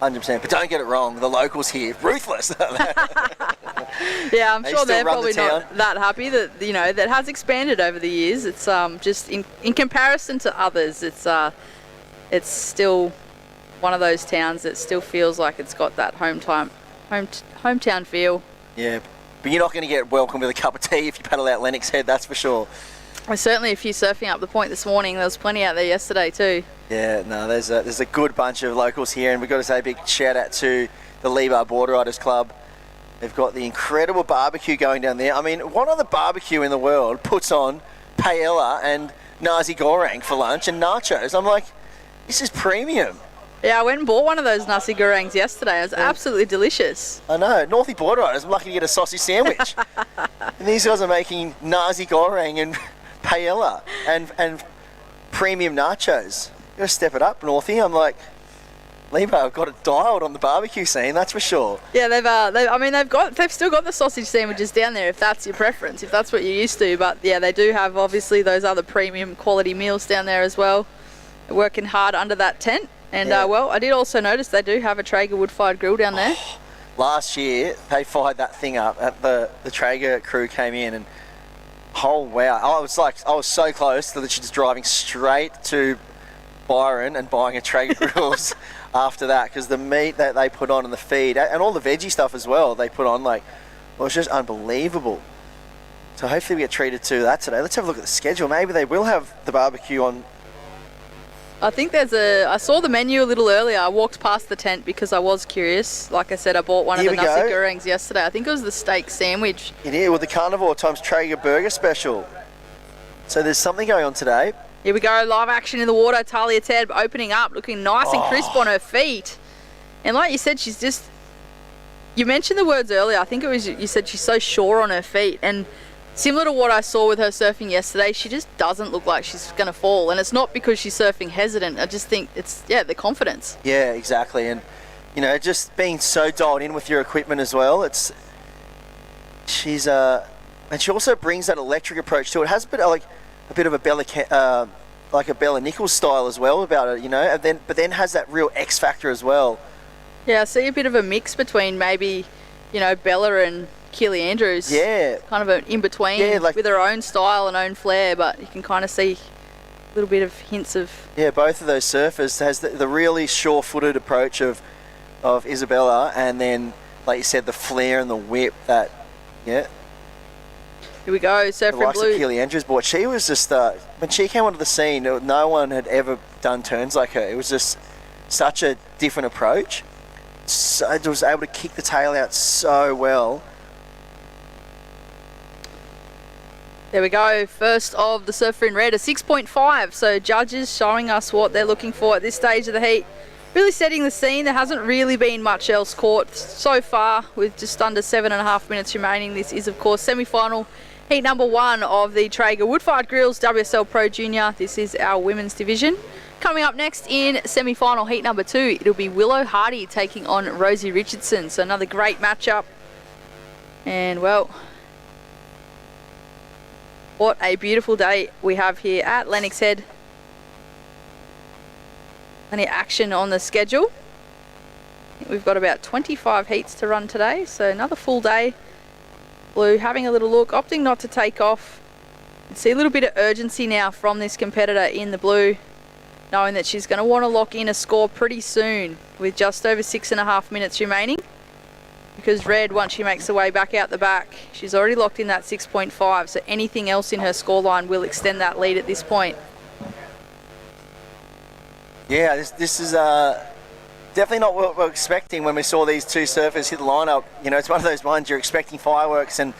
100%, but don't get it wrong, the locals here, ruthless. Yeah, I'm sure they're probably town. not that happy that, you know, that has expanded over the years. It's just in comparison to others, it's still one of those towns that still feels like it's got that hometown feel. Yeah, but you're not going to get welcome with a cup of tea if you paddle out Lennox Head, that's for sure. There's certainly a few surfing up the point this morning. There was plenty out there yesterday too. Yeah, no, there's a good bunch of locals here, and we've got to say a big shout out to the Lebar Border Riders Club. They've got the incredible barbecue going down there. I mean, what other barbecue in the world puts on paella and nasi goreng for lunch and nachos? I'm like, this is premium. Yeah, I went and bought one of those nasi gorengs yesterday. It was absolutely delicious. I know, Northie Border Riders, I'm lucky to get a sausage sandwich. And these guys are making nasi goreng and paella and premium nachos. You gotta step it up, Northie. I'm like, Lebo, I've got it dialed on the barbecue scene, that's for sure. Yeah, they've still got the sausage sandwiches down there if that's your preference, if that's what you're used to. But yeah, they do have obviously those other premium quality meals down there as well. They're working hard under that tent. And yeah. well, I did also notice they do have a Traeger wood-fired grill down there. Last year, they fired that thing up at the Traeger crew came in, and oh wow, I was so close to just driving straight to Byron and buying a Traeger Grills after that, because the meat that they put on in the feed and all the veggie stuff as well they put on, like, it was just unbelievable. So hopefully we get treated to that today. Let's have a look at the schedule. Maybe they will have the barbecue on. I think I saw the menu a little earlier. I walked past the tent because I was curious. Like I said, I bought one of the nasi gorengs yesterday. I think it was the steak sandwich. In here with the carnivore times Traeger burger special. So there's something going on today. Here we go, live action in the water. Talia Ted opening up, looking nice and crisp on her feet. And like you said, you mentioned the words earlier. I think it was, you said she's so sure on her feet. And similar to what I saw with her surfing yesterday, she just doesn't look like she's going to fall. And it's not because she's surfing hesitant. I just think it's, the confidence. Yeah, exactly. And, you know, just being so dialed in with your equipment as well. And she also brings that electric approach to it. It has a bit of a Bella Nichols style as well about it, you know, but then has that real X factor as well. Yeah, I see a bit of a mix between maybe, you know, Bella and Keely Andrews. Yeah. Kind of an in-between with her own style and own flair, but you can kind of see a little bit of hints of... Yeah, both of those surfers has the really sure-footed approach of Isabella, and then, like you said, the flair and the whip that, yeah. Here we go, the Surfer in likes of Blue. Keely Andrews bought. She was just, when she came onto the scene, no one had ever done turns like her. It was just such a different approach. So it was able to kick the tail out so well. There we go, first of the Surfer in Red, a 6.5. So judges showing us what they're looking for at this stage of the heat. Really setting the scene. There hasn't really been much else caught so far with just under 7.5 minutes remaining. This is, of course, semi-final heat number 1 of the Traeger Wood-Fired Grills WSL Pro Junior. This is our women's division. Coming up next in semi-final heat number 2, it'll be Willow Hardy taking on Rosie Richardson. So another great matchup. And, well, what a beautiful day we have here at Lennox Head. Plenty of action on the schedule. I think we've got about 25 heats to run today, so another full day. Blue having a little look, opting not to take off. You see a little bit of urgency now from this competitor in the blue, knowing that she's going to want to lock in a score pretty soon with just over 6.5 minutes remaining. Because Red, once she makes her way back out the back, she's already locked in that 6.5, so anything else in her scoreline will extend that lead at this point. Yeah, this is definitely not what we're expecting when we saw these two surfers hit the lineup. You know, it's one of those ones you're expecting fireworks, and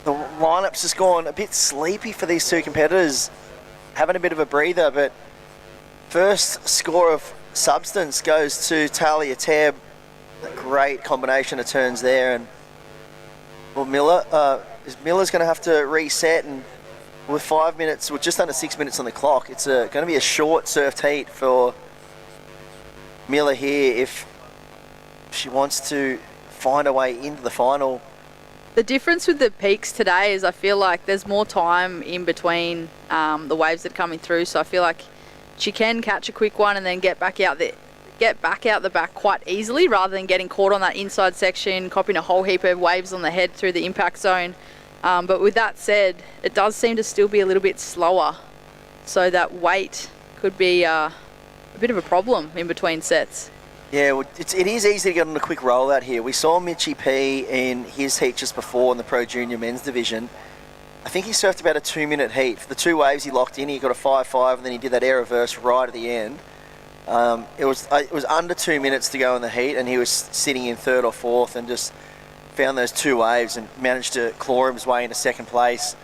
the lineup's just gone a bit sleepy for these two competitors, having a bit of a breather. But first score of substance goes to Talia Tebb. A great combination of turns there, and well, Miller's going to have to reset, and with 5 minutes, with just under 6 minutes on the clock, it's going to be a short surfed heat for Miller here if she wants to find a way into the final. The difference with the peaks today is I feel like there's more time in between the waves that are coming through, so I feel like she can catch a quick one and then get back out the back quite easily, rather than getting caught on that inside section, copying a whole heap of waves on the head through the impact zone. But with that said, it does seem to still be a little bit slower, so that weight could be a bit of a problem in between sets. Yeah, well, it is easy to get on a quick rollout here. We saw Mitchie P in his heat just before in the Pro Junior men's division. I think he surfed about a 2-minute heat. For the two waves he locked in, he got a 5.5, and then he did that air reverse right at the end. It was under 2 minutes to go in the heat, and he was sitting in 3rd or 4th and just found those two waves and managed to claw his way into 2nd place.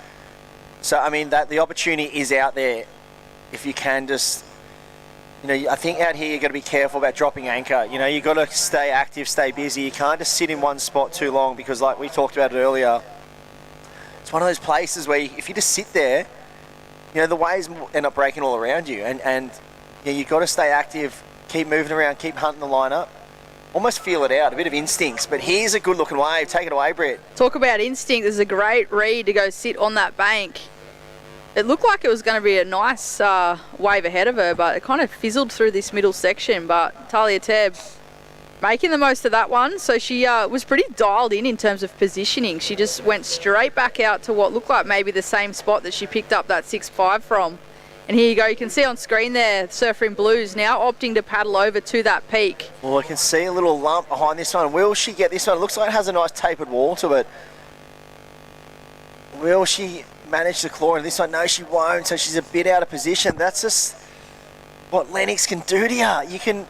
So, I mean, the opportunity is out there if you can just, you know, I think out here you've got to be careful about dropping anchor. You know, you've got to stay active, stay busy. You can't just sit in one spot too long, because like we talked about it earlier, it's one of those places where if you just sit there, you know, the waves end up breaking all around you, and yeah, you've got to stay active, keep moving around, keep hunting the lineup, almost feel it out, a bit of instincts. But here's a good looking wave. Take it away, Brett. Talk about instinct. There's a great read to go sit on that bank. It looked like it was going to be a nice wave ahead of her, but it kind of fizzled through this middle section. But Talia Tebb making the most of that one. So she was pretty dialed in terms of positioning. She just went straight back out to what looked like maybe the same spot that she picked up that 6.5 from. And here you go, you can see on screen there, Surfer in Blues now opting to paddle over to that peak. Well, I can see a little lump behind this one. Will she get this one? It looks like it has a nice tapered wall to it. Will she manage to claw into this one? No, she won't, so she's a bit out of position. That's just what Lennox can do to you. You can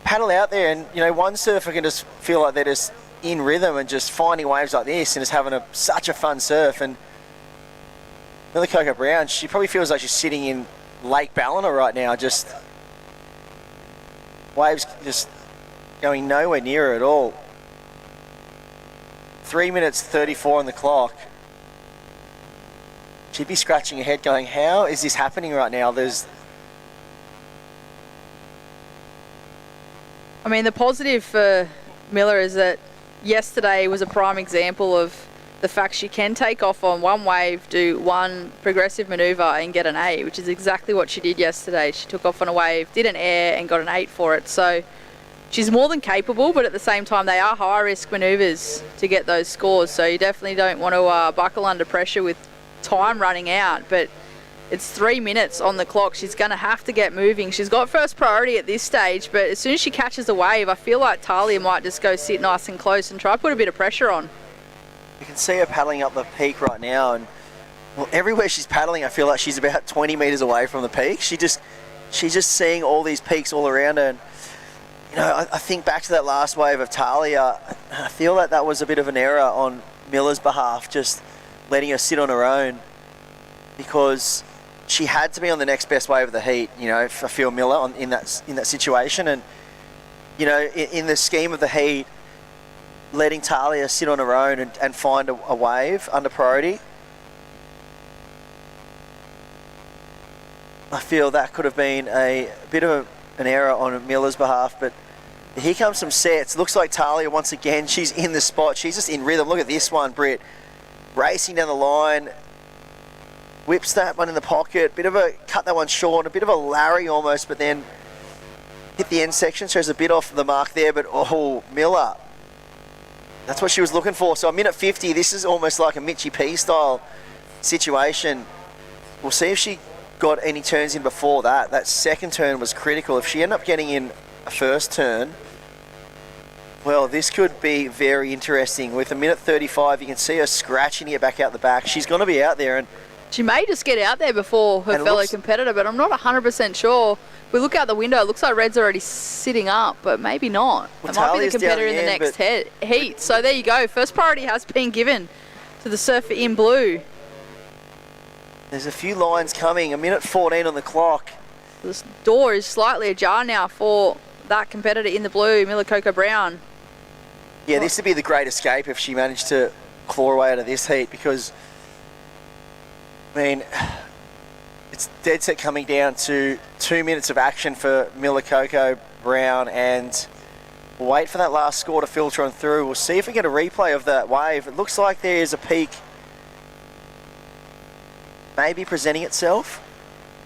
paddle out there, and, you know, one surfer can just feel like they're just in rhythm and just finding waves like this and just having such a fun surf. And Millie Coco Brown, she probably feels like she's sitting in Lake Ballina right now, just waves just going nowhere near her at all. 3 minutes 34 on the clock. She'd be scratching her head going, how is this happening right now? I mean, the positive for Miller is that yesterday was a prime example of the fact she can take off on one wave, do one progressive manoeuvre and get an 8, which is exactly what she did yesterday. She took off on a wave, did an air and got an 8 for it. So she's more than capable, but at the same time they are high risk manoeuvres to get those scores. So you definitely don't want to buckle under pressure with time running out. But it's 3 minutes on the clock. She's going to have to get moving. She's got first priority at this stage, but as soon as she catches a wave, I feel like Talia might just go sit nice and close and try to put a bit of pressure on. You can see her paddling up the peak right now, and well, everywhere she's paddling, I feel like she's about 20 metres away from the peak. She's just seeing all these peaks all around her. And, you know, I think back to that last wave of Talia. I feel like that was a bit of an error on Miller's behalf, just letting her sit on her own, because she had to be on the next best wave of the heat. You know, for Phil Miller in that situation, and you know, in the scheme of the heat, letting Talia sit on her own and find a wave under priority, I feel that could have been a bit of an error on Miller's behalf. But here comes some sets. Looks like Talia once again, she's in the spot. She's just in rhythm. Look at this one, Britt. Racing down the line. Whips that one in the pocket. Bit of a, cut that one short. A bit of a Larry almost, but then hit the end section. Shows a bit off the mark there, but oh, Miller. That's what she was looking for. So a minute 50, this is almost like a Mitchie P style situation. We'll see if she got any turns in before that. That second turn was critical. If she ended up getting in a first turn, well, this could be very interesting. With a minute 35, you can see her scratching it back out the back. She's going to be out there, and she may just get out there before her fellow competitor, but I'm not 100% sure. If we look out the window, it looks like Red's already sitting up, but maybe not. Well, it might be the Talia's competitor in the next heat. So there you go. First priority has been given to the surfer in blue. There's a few lines coming. A minute 14 on the clock. This door is slightly ajar now for that competitor in the blue, Miller Coco Brown. Yeah, this would be the great escape if she managed to claw away out of this heat, because, I mean, it's dead set coming down to 2 minutes of action for Miller Coco Brown, and we'll wait for that last score to filter on through. We'll see if we get a replay of that wave. It looks like there's a peak maybe presenting itself.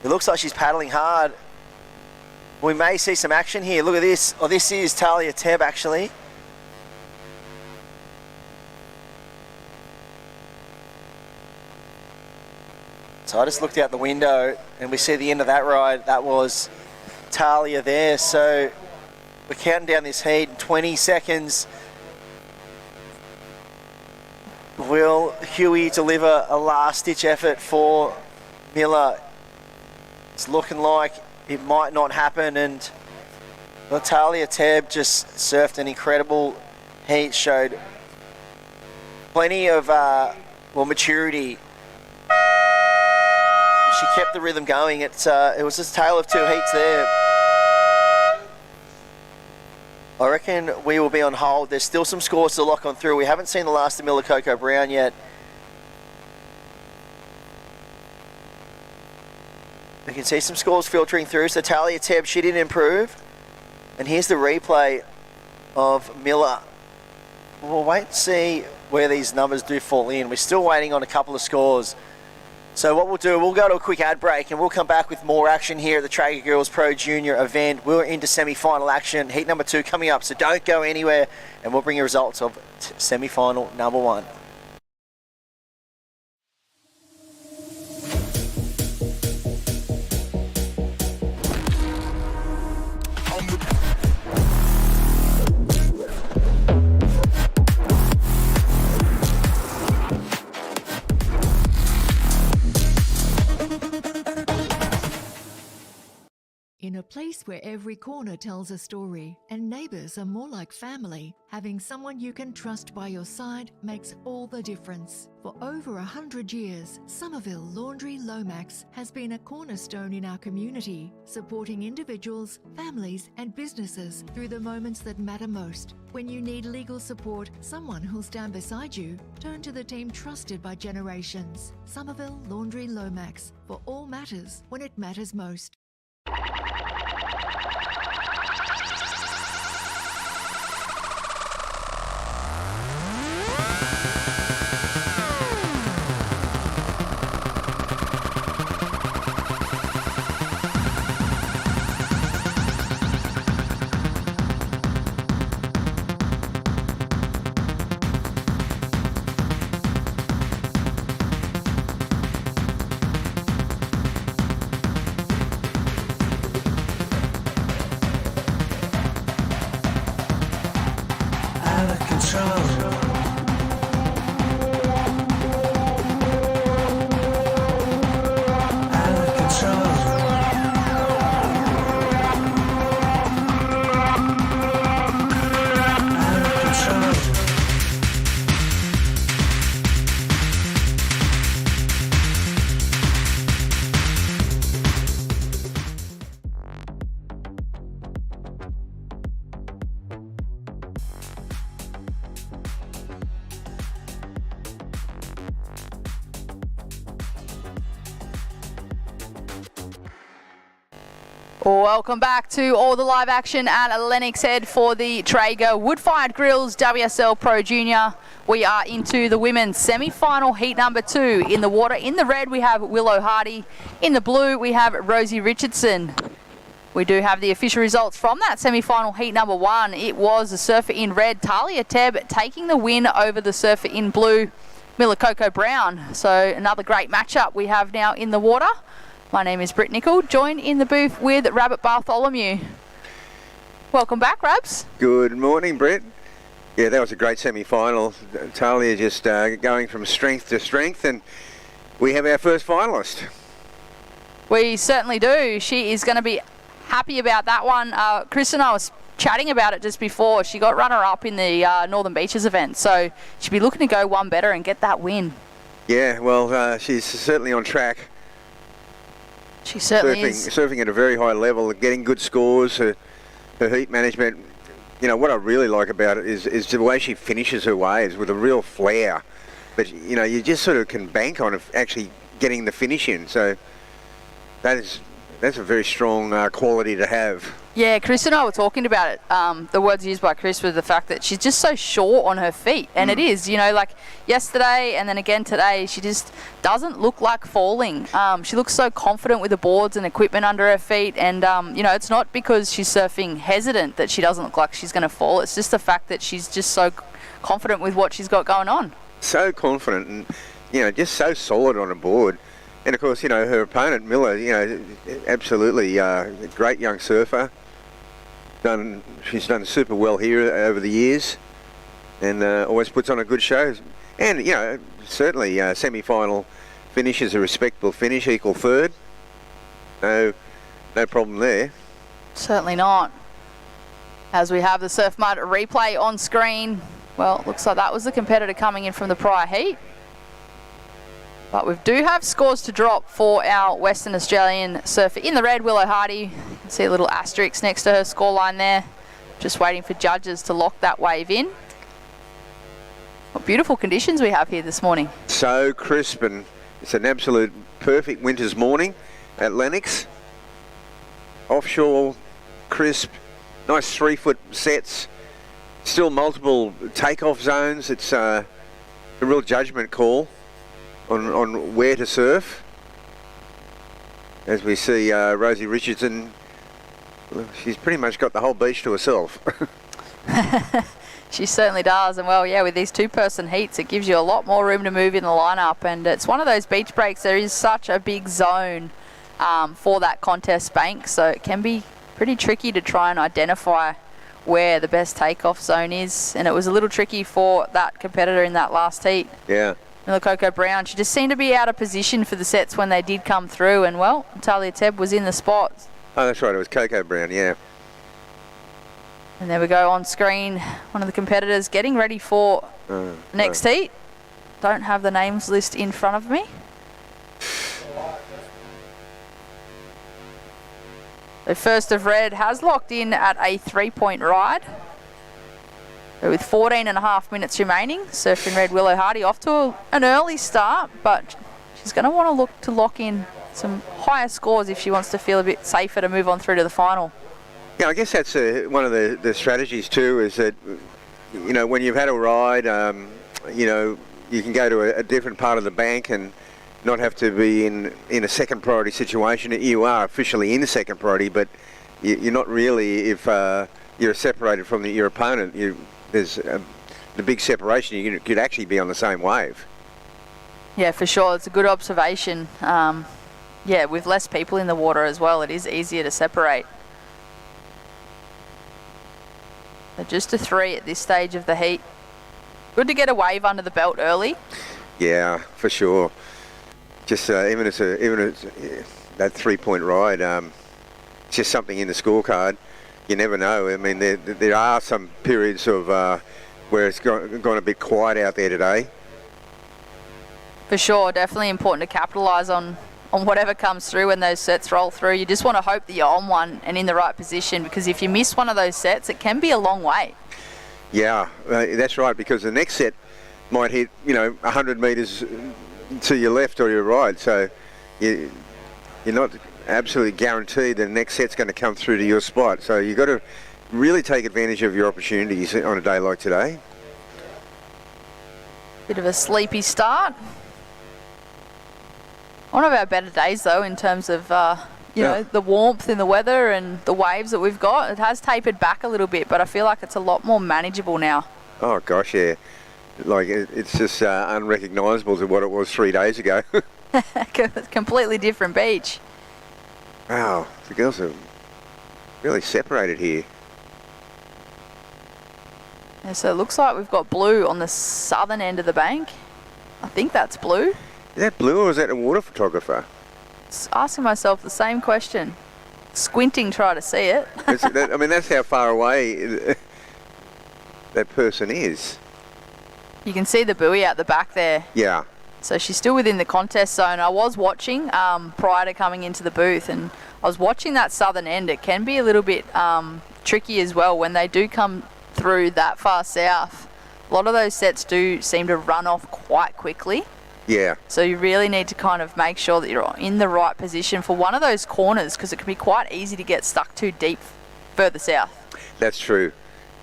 It looks like she's paddling hard. We may see some action here. Look at this. Oh, this is Talia Tebb, actually. So I just looked out the window and we see the end of that ride. That was Talia there. So we're counting down this heat in 20 seconds. Will Huey deliver a last-ditch effort for Miller? It's looking like it might not happen, and Talia Tebb just surfed an incredible heat, showed plenty of maturity. She kept the rhythm going. It was a tale of two heats there. I reckon we will be on hold. There's still some scores to lock on through. We haven't seen the last of Miller Coco Brown yet. We can see some scores filtering through. So Talia Tebb, she didn't improve. And here's the replay of Miller. We'll wait and see where these numbers do fall in. We're still waiting on a couple of scores. So what we'll do, we'll go to a quick ad break and we'll come back with more action here at the Traeger Grills Pro Junior event. We're into semi-final action, heat number 2 coming up, so don't go anywhere, and we'll bring you results of semi-final number 1. In a place where every corner tells a story and neighbours are more like family, having someone you can trust by your side makes all the difference. For over 100 years, Somerville Laundry Lomax has been a cornerstone in our community, supporting individuals, families and businesses through the moments that matter most. When you need legal support, someone who'll stand beside you, turn to the team trusted by generations. Somerville Laundry Lomax, for all matters when it matters most. Welcome back to all the live action at Lennox Head for the Traeger Wood-Fired Grills WSL Pro Junior. We are into the women's semi-final heat number 2. In the water, in the red, we have Willow Hardy. In the blue, we have Rosie Richardson. We do have the official results from that semi-final heat number 1. It was the surfer in red, Talia Tebb, taking the win over the surfer in blue, Miller Coco Brown. So another great matchup we have now in the water. My name is Britt Nicol, joined in the booth with Rabbit Bartholomew. Welcome back, Rabs. Good morning, Britt. Yeah, that was a great semi-final. Talia just going from strength to strength, and we have our first finalist. We certainly do. She is going to be happy about that one. Chris and I was chatting about it just before. She got runner-up in the Northern Beaches event, so she'll be looking to go one better and get that win. Yeah, well, she's certainly on track. She certainly is. Surfing at a very high level, getting good scores, her heat management. You know, what I really like about it is the way she finishes her waves with a real flair. But, you know, you just sort of can bank on actually getting the finish in. So that's a very strong quality to have. Yeah, Chris and I were talking about it. The words used by Chris were the fact that she's just so sure on her feet. And it is, you know, like yesterday and then again today, she just doesn't look like falling. She looks so confident with the boards and equipment under her feet. And, you know, it's not because she's surfing hesitant that she doesn't look like she's going to fall. It's just the fact that she's just so confident with what she's got going on. So confident and, you know, just so solid on a board. And, of course, you know, her opponent, Miller, you know, absolutely a great young surfer. She's done super well here over the years and always puts on a good show. And, you know, certainly semi-final finish is a respectable finish, equal third. No problem there. Certainly not. As we have the Surf Mud replay on screen, well, looks like that was the competitor coming in from the prior heat. But we do have scores to drop for our Western Australian surfer in the red, Willow Hardy. You can see a little asterisk next to her scoreline there. Just waiting for judges to lock that wave in. What beautiful conditions we have here this morning. So crisp, and it's an absolute perfect winter's morning at Lennox. Offshore, crisp, nice 3-foot sets. Still multiple takeoff zones. It's a real judgment call on where to surf. As we see Rosie Richardson, she's pretty much got the whole beach to herself. She certainly does, and well, yeah, with these 2-person heats, it gives you a lot more room to move in the lineup, and it's one of those beach breaks. There is such a big zone for that contest bank, so it can be pretty tricky to try and identify where the best takeoff zone is, and it was a little tricky for that competitor in that last heat. Yeah. Miller Coco Brown, she just seemed to be out of position for the sets when they did come through, and well, Talia Tebb was in the spot. Oh, that's right, it was Coco Brown, yeah. And there we go on screen, one of the competitors getting ready for next heat. Don't have the names list in front of me. The first of red has locked in at a 3-point ride. So with 14.5 minutes remaining, surfing red Willow Hardy off to an early start, but she's going to want to look to lock in some higher scores if she wants to feel a bit safer to move on through to the final. Yeah, I guess that's one of the strategies too, is that, you know, when you've had a ride, you know, you can go to a different part of the bank and not have to be in a second priority situation. You are officially in the second priority, but you're not really if you're separated from your opponent. There's the big separation. You could actually be on the same wave. Yeah, for sure. It's a good observation. Yeah, with less people in the water as well, it is easier to separate. So just a 3 at this stage of the heat. Good to get a wave under the belt early. Yeah, for sure. Just even as that 3-point ride, it's just something in the scorecard. You never know. I mean, there are some periods of where it's gone a bit quiet out there today. For sure, definitely important to capitalise on whatever comes through when those sets roll through. You just want to hope that you're on one and in the right position, because if you miss one of those sets, it can be a long way. Yeah, that's right, because the next set might hit, you know, 100 metres to your left or your right, so you're not absolutely guaranteed the next set's going to come through to your spot. So you've got to really take advantage of your opportunities on a day like today. Bit of a sleepy start. One of our better days though in terms of you know, the warmth in the weather and the waves that we've got. It has tapered back a little bit, but I feel like it's a lot more manageable now. Oh gosh, yeah. Like it's just unrecognisable to what it was 3 days ago. Completely different beach. Wow, the girls are really separated here. Yeah, so it looks like we've got blue on the southern end of the bank. I think that's blue. Is that blue or is that a water photographer? Asking myself the same question. Squinting, try to see it. I mean, that's how far away that person is. You can see the buoy out the back there. Yeah. So she's still within the contest zone. I was watching prior to coming into the booth, and I was watching that southern end. It can be a little bit tricky as well when they do come through that far south. A lot of those sets do seem to run off quite quickly. Yeah. So you really need to kind of make sure that you're in the right position for one of those corners, because it can be quite easy to get stuck too deep further south. That's true.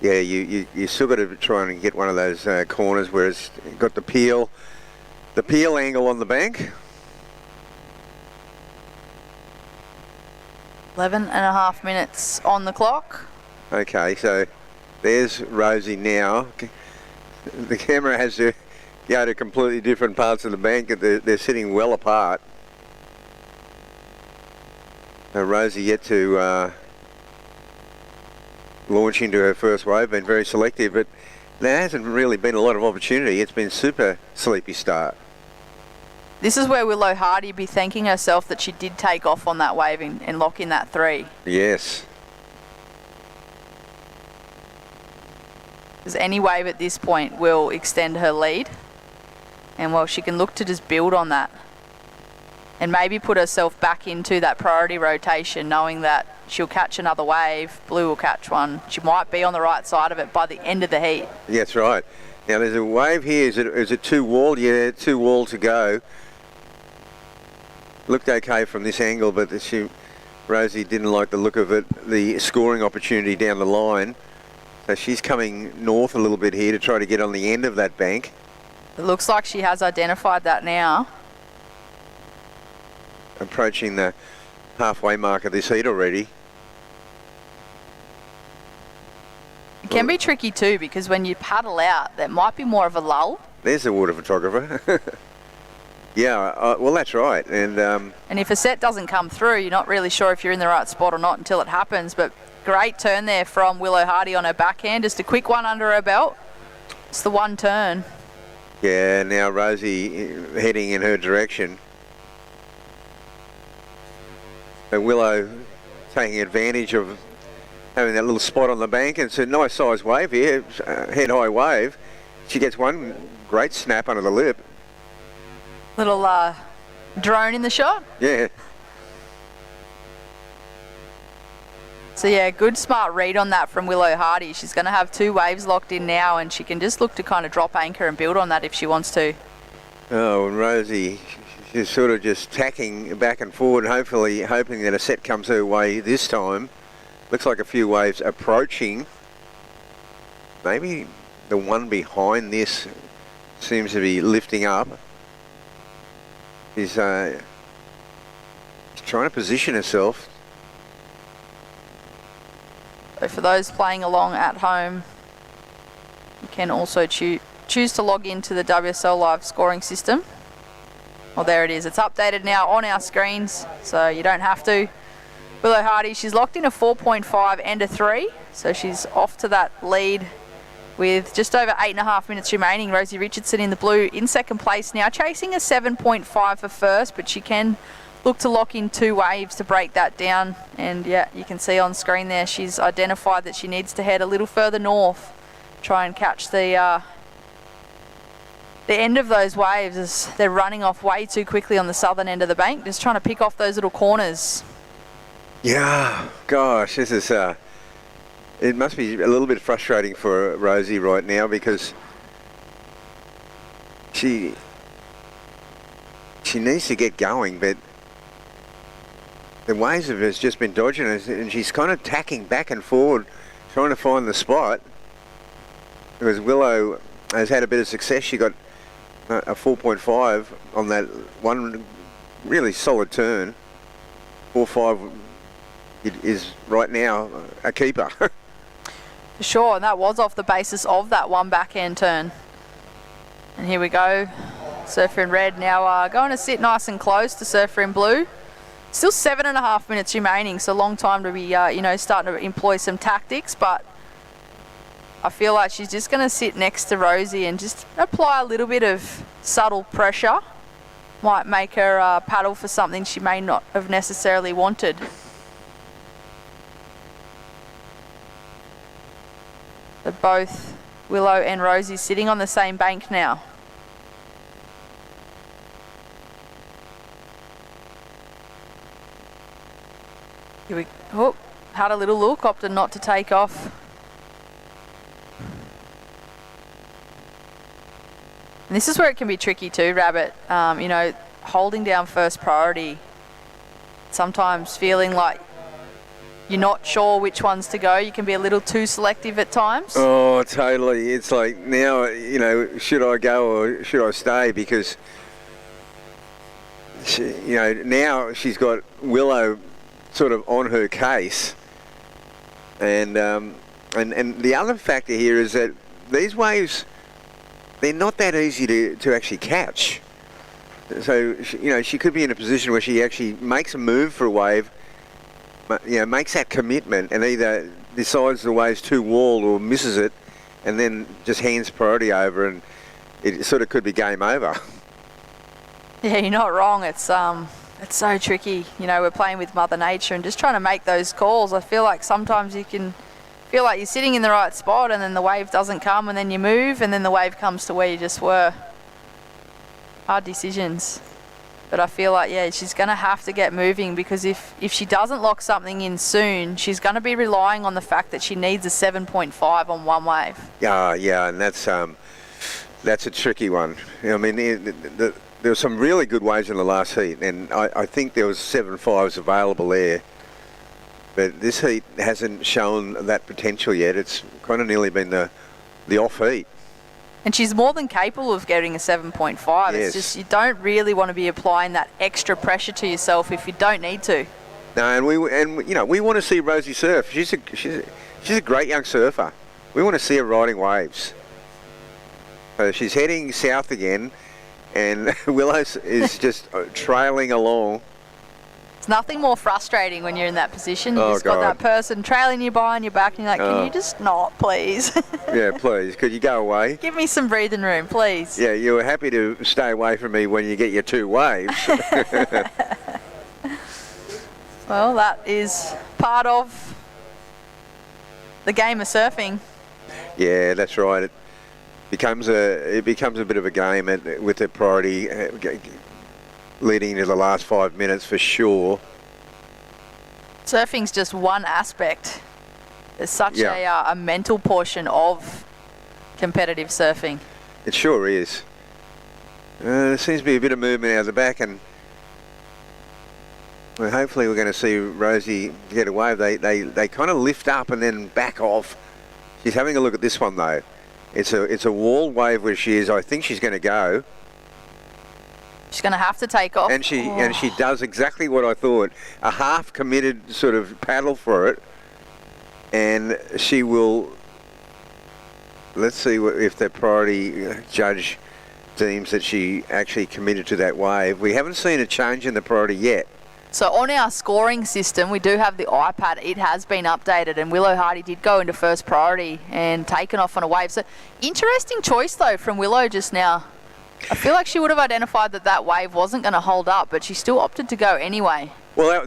Yeah, you still got to try and get one of those corners where it's got the peel angle on the bank. 11.5 minutes on the clock. Okay, so there's Rosie now. The camera has to go to completely different parts of the bank. They're sitting well apart. Now Rosie yet to launch into her first wave, been very selective, but there hasn't really been a lot of opportunity. It's been super sleepy start. This is where Willow Hardy be thanking herself that she did take off on that wave and lock in that 3. Yes. Because any wave at this point will extend her lead. And well, she can look to just build on that. And maybe put herself back into that priority rotation, knowing that she'll catch another wave, Blue will catch one. She might be on the right side of it by the end of the heat. Yeah, that's right. Now there's a wave here. Is it 2 wall? Yeah, 2 wall to go. Looked okay from this angle, but Rosie didn't like the look of it, the scoring opportunity down the line. So she's coming north a little bit here to try to get on the end of that bank. It looks like she has identified that now. Approaching the halfway mark of this heat already. It can be tricky too, because when you paddle out, there might be more of a lull. There's the water photographer. Yeah, well that's right. And if a set doesn't come through, you're not really sure if you're in the right spot or not until it happens. But great turn there from Willow Hardy on her backhand. Just a quick one under her belt. It's the one turn. Yeah, now Rosie heading in her direction. And Willow taking advantage of having that little spot on the bank. And it's a nice size wave here, head high wave. She gets one great snap under the lip. Little drone in the shot. Yeah. So yeah, good smart read on that from Willow Hardy. She's going to have 2 waves locked in now, and she can just look to kind of drop anchor and build on that if she wants to. Oh, and Rosie, she's sort of just tacking back and forward, hopefully hoping that a set comes her way this time. Looks like a few waves approaching. Maybe the one behind this seems to be lifting up. She's trying to position herself. So for those playing along at home, you can also choose to log into the WSL Live scoring system. Well, there it is. It's updated now on our screens, so you don't have to. Willow Hardy, she's locked in a 4.5 and a 3, so she's off to that lead with just over 8.5 minutes remaining. Rosie Richardson in the blue in second place now, chasing a 7.5 for first, but she can look to lock in 2 waves to break that down. And yeah, you can see on screen there, she's identified that she needs to head a little further north, try and catch the end of those waves as they're running off way too quickly on the southern end of the bank, just trying to pick off those little corners. Yeah, gosh, this is it must be a little bit frustrating for Rosie right now, because she needs to get going, but the waves of it has just been dodging her, and she's kind of tacking back and forward, trying to find the spot. Because Willow has had a bit of success. She got a 4.5 on that one really solid turn. 4.5 is right now a keeper. For sure, and that was off the basis of that one backhand turn. And here we go. Surfer in red now going to sit nice and close to Surfer in blue. Still 7.5 minutes remaining, so long time to be, starting to employ some tactics, but I feel like she's just going to sit next to Rosie and just apply a little bit of subtle pressure. Might make her paddle for something she may not have necessarily wanted. So both Willow and Rosie sitting on the same bank now. Here we go. Had a little look, opted not to take off. And this is where it can be tricky too, Rabbit. Holding down first priority, sometimes feeling like you're not sure which ones to go. You can be a little too selective at times. Oh, totally. It's like now, should I go or should I stay? Because, now she's got Willow sort of on her case. And the other factor here is that these waves, they're not that easy to actually catch. So, she could be in a position where she actually makes a move for a wave, makes that commitment and either decides the wave's too walled or misses it and then just hands priority over, and it sort of could be game over. Yeah, you're not wrong. It's so tricky. We're playing with Mother Nature and just trying to make those calls. I feel like sometimes you can feel like you're sitting in the right spot and then the wave doesn't come and then you move and then the wave comes to where you just were. Hard decisions. But I feel like, she's going to have to get moving, because if she doesn't lock something in soon, she's going to be relying on the fact that she needs a 7.5 on one wave. Yeah, and that's a tricky one. I mean, there were some really good waves in the last heat, and I think there was 7.5s available there. But this heat hasn't shown that potential yet. It's kind of nearly been the off heat. And she's more than capable of getting a 7.5. Yes. It's just you don't really want to be applying that extra pressure to yourself if you don't need to. No, and we want to see Rosie surf. She's a great young surfer. We want to see her riding waves. So she's heading south again, and Willow is just trailing along. It's nothing more frustrating when you're in that position. You Oh, just got God. that person trailing you behind your back and you're like, can you just not, please? Yeah, please, could you go away? Give me some breathing room, please. Yeah, you were happy to stay away from me when you get your two waves. Well, that is part of the game of surfing. Yeah, that's right. It becomes a bit of a game with the priority leading into the last 5 minutes for sure. Surfing's just one aspect. There's such a mental portion of competitive surfing. It sure is. There seems to be a bit of movement out of the back, and well, hopefully we're going to see Rosie get away. They kind of lift up and then back off. She's having a look at this one though. It's a wall wave where she is. I think she's going to go. She's going to have to take off. And she does exactly what I thought. A half committed sort of paddle for it. And she will, let's see if the priority judge deems that she actually committed to that wave. We haven't seen a change in the priority yet. So on our scoring system, we do have the iPad. It has been updated, and Willow Hardy did go into first priority and taken off on a wave. So interesting choice though from Willow just now. I feel like she would have identified that wave wasn't going to hold up, but she still opted to go anyway. Well,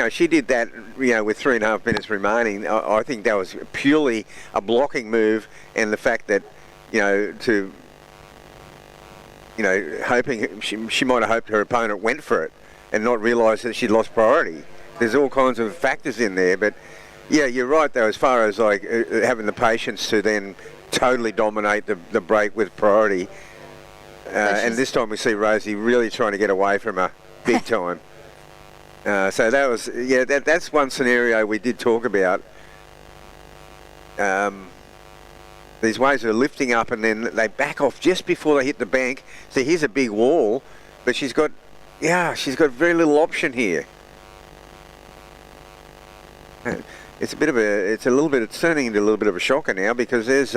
she did that, with 3.5 minutes remaining. I think that was purely a blocking move, and the fact that, hoping she might have hoped her opponent went for it and not realised that she'd lost priority. There's all kinds of factors in there, but yeah, you're right though, as far as having the patience to then totally dominate the break with priority. And this time we see Rosie really trying to get away from her big time. So that was, yeah, that's one scenario we did talk about. These waves are lifting up and then they back off just before they hit the bank. So here's a big wall, but she's got very little option here. It's it's turning into a little bit of a shocker now, because there's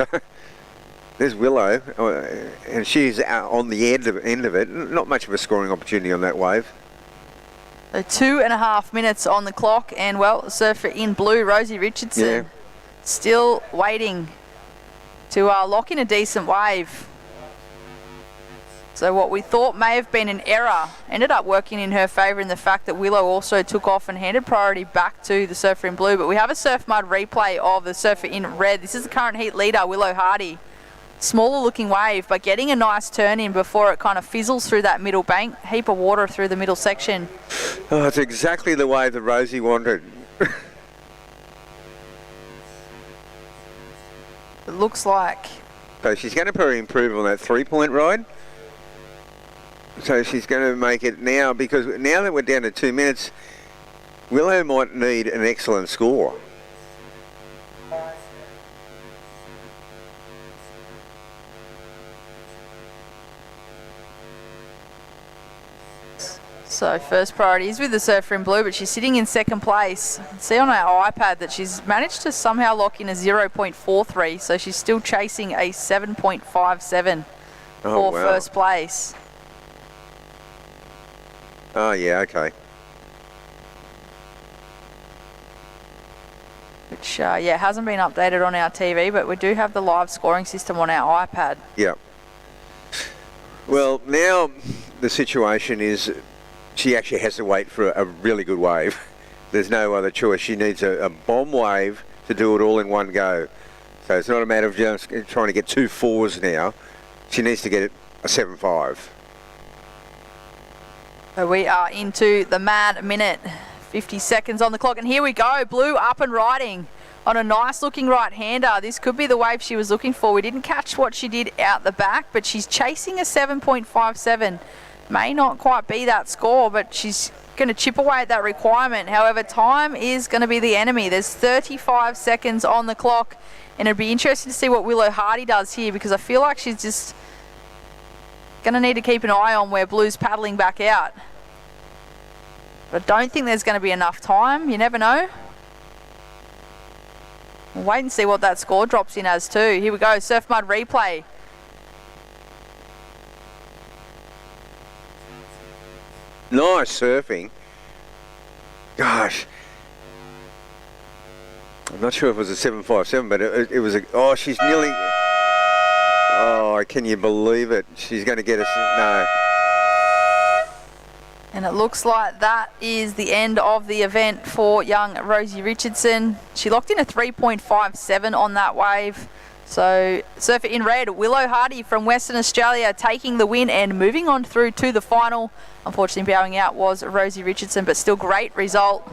Willow, and she's out on the end of it. Not much of a scoring opportunity on that wave. So 2.5 minutes on the clock, and well, surfer in blue, Rosie Richardson, still waiting to lock in a decent wave. So what we thought may have been an error ended up working in her favour, in the fact that Willow also took off and handed priority back to the surfer in blue. But we have a surf mud replay of the surfer in red. This is the current heat leader, Willow Hardy. Smaller looking wave, but getting a nice turn in before it kind of fizzles through that middle bank. Heap of water through the middle section. Oh, it's exactly the wave that Rosie wanted. It looks like. So she's going to probably improve on that 3-point ride. So she's going to make it now, because now that we're down to 2 minutes, Willow might need an excellent score. So first priority is with the surfer in blue, but she's sitting in second place. See on our iPad that she's managed to somehow lock in a 0.43, so she's still chasing a 7.57 for first place. Oh yeah, okay. Which hasn't been updated on our TV, but we do have the live scoring system on our iPad. Yeah. Well, now the situation is she actually has to wait for a really good wave. There's no other choice. She needs a bomb wave to do it all in one go. So it's not a matter of just trying to get 2 4s now. She needs to get a 7.5. So we are into the mad minute. 50 seconds on the clock, and here we go. Blue up and riding on a nice looking right-hander. This could be the wave she was looking for. We didn't catch what she did out the back, but she's chasing a 7.57. May not quite be that score, but she's going to chip away at that requirement. However, time is going to be the enemy. There's 35 seconds on the clock, and it'd be interesting to see what Willow Hardy does here, because I feel like she's just going to need to keep an eye on where Blue's paddling back out. But I don't think there's going to be enough time. You never know. We'll wait and see what that score drops in as too. Here we go, surf mud replay. Nice surfing. Gosh. I'm not sure if it was a 7.57, but it was a... Oh, she's nearly... Oh, can you believe it? She's going to get us... No. And it looks like that is the end of the event for young Rosie Richardson. She locked in a 3.57 on that wave. So surfer in red, Willow Hardy from Western Australia taking the win and moving on through to the final. Unfortunately, bowing out was Rosie Richardson, but still great result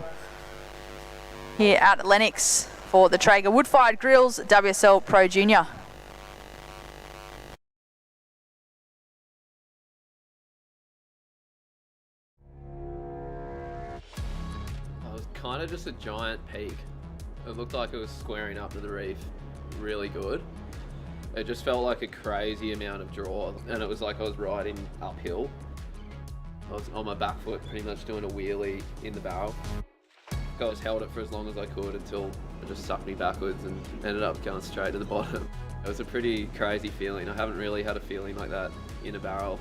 here at Lennox for the Traeger Wood-Fired Grills WSL Pro Junior. Kind of just a giant peak. It looked like it was squaring up to the reef really good. It just felt like a crazy amount of draw, and it was like I was riding uphill. I was on my back foot pretty much doing a wheelie in the barrel. I was held it for as long as I could until it just sucked me backwards and ended up going straight to the bottom. It was a pretty crazy feeling. I haven't really had a feeling like that in a barrel.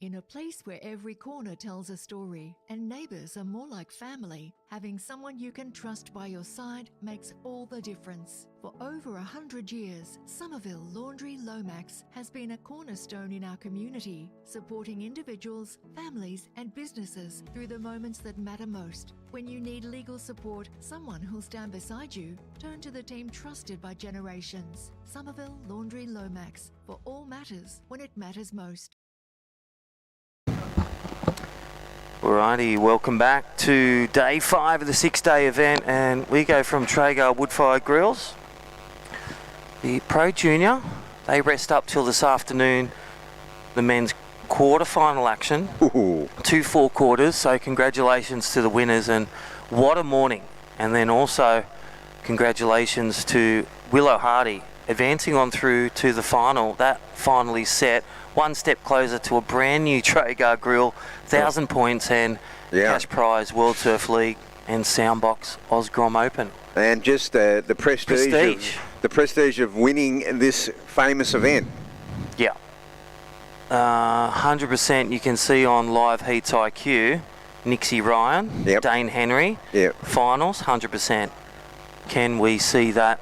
In a place where every corner tells a story and neighbours are more like family, having someone you can trust by your side makes all the difference. For over 100 years, Somerville Laundry Lomax has been a cornerstone in our community, supporting individuals, families and businesses through the moments that matter most. When you need legal support, someone who'll stand beside you, turn to the team trusted by generations. Somerville Laundry Lomax, for all matters when it matters most. Alrighty, welcome back to day 5 of the 6-day event, and we go from Traeger wood-fired grills. The Pro Junior, they rest up till this afternoon, the men's quarter-final action. Ooh. 2 4-quarters, so congratulations to the winners, and what a morning. And then also congratulations to Willow Hardy, advancing on through to the final. That finally set, one step closer to a brand new Traeger grill, 1,000 points and cash prize, World Surf League and Soundbox Osgrom Open. And just the prestige of winning this famous event. Yeah. 100% you can see on Live Heats IQ, Nixie Ryan, Dane Henry, finals, 100%. Can we see that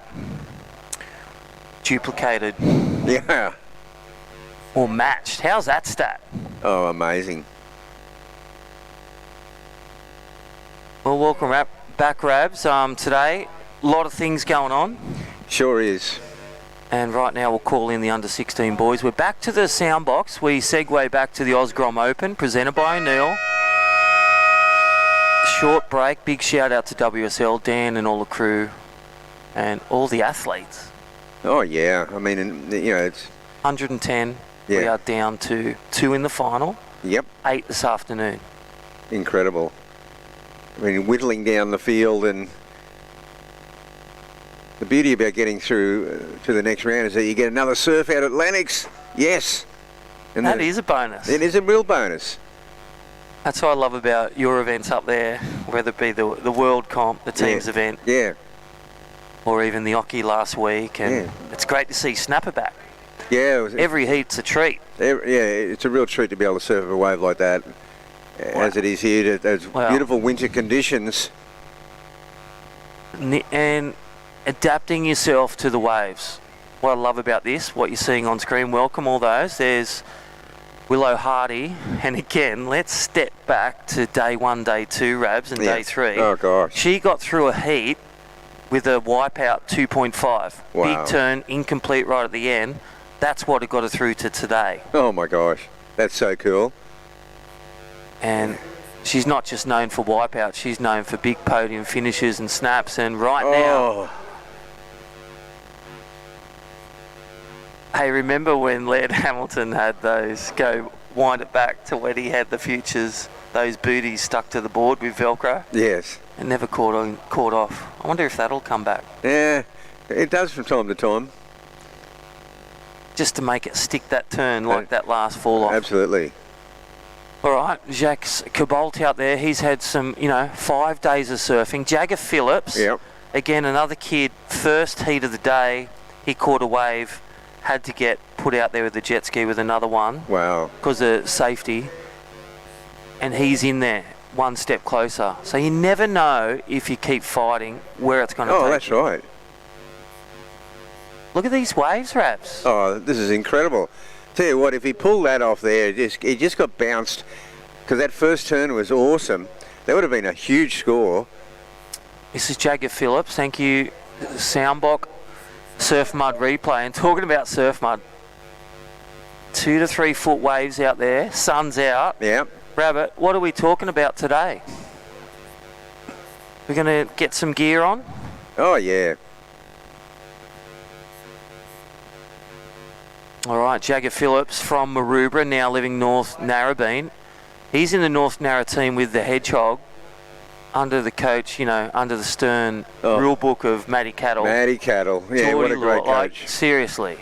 duplicated? Yeah. Or matched? How's that stat? Oh, amazing. Well, welcome back, Rabs. Today, a lot of things going on. Sure is. And right now we'll call in the under-16 boys. We're back to the Soundbox. We segue back to the Osgrom Open, presented by O'Neill. Short break. Big shout out to WSL, Dan and all the crew and all the athletes. Oh, yeah. I mean, you know, it's 110. We are down to 2 in the final. Yep. 8 this afternoon. Incredible. I mean, whittling down the field, and the beauty about getting through to the next round is that you get another surf out at Lennox. Yes. And that is a bonus. It is a real bonus. That's what I love about your events up there, whether it be the World Comp, the teams event. Yeah. Or even the Oki last week. And it's great to see Snapper back. Yeah. Every heat's a treat. It's a real treat to be able to surf a wave like that, as it is here. Those beautiful winter conditions. And adapting yourself to the waves. What I love about this, what you're seeing on screen, welcome all those. There's Willow Hardy, and again, let's step back to day 1, day 2, Rabs, and day 3. Oh, gosh. She got through a heat with a wipeout 2.5. Wow. Big turn, incomplete right at the end. That's what it got her through to today. Oh, my gosh. That's so cool. And she's not just known for wipeouts, she's known for big podium finishes and snaps, and now... Hey, remember when Laird Hamilton had those, go wind it back to when he had the Futures, those booties stuck to the board with Velcro? Yes. It never caught off. I wonder if that'll come back. Yeah, it does from time to time. Just to make it stick that turn like that last fall off. Absolutely. All right, Jacques Cabalt out there, he's had some, 5 days of surfing. Jagger Phillips, again, another kid, first heat of the day, he caught a wave, had to get put out there with the jet ski with another one. Wow. Because of safety. And he's in there, one step closer. So you never know, if you keep fighting, where it's going to take you. Oh, that's right. Look at these waves, Raps. Oh, this is incredible. Tell you what, if he pulled that off there, he just got bounced, because that first turn was awesome. That would have been a huge score. This is Jagger Phillips. Thank you, Soundbox Surf Mud Replay. And talking about surf mud, 2 to 3 foot waves out there, sun's out. Yeah. Rabbit, what are we talking about today? We're going to get some gear on? Oh, yeah. All right, Jagger Phillips from Maroubra, now living North Narrabeen. He's in the North Narra team with the Hedgehog, under the coach, under the stern rule book of Matty Cattle. Matty Cattle, yeah, what a great coach. Like, seriously.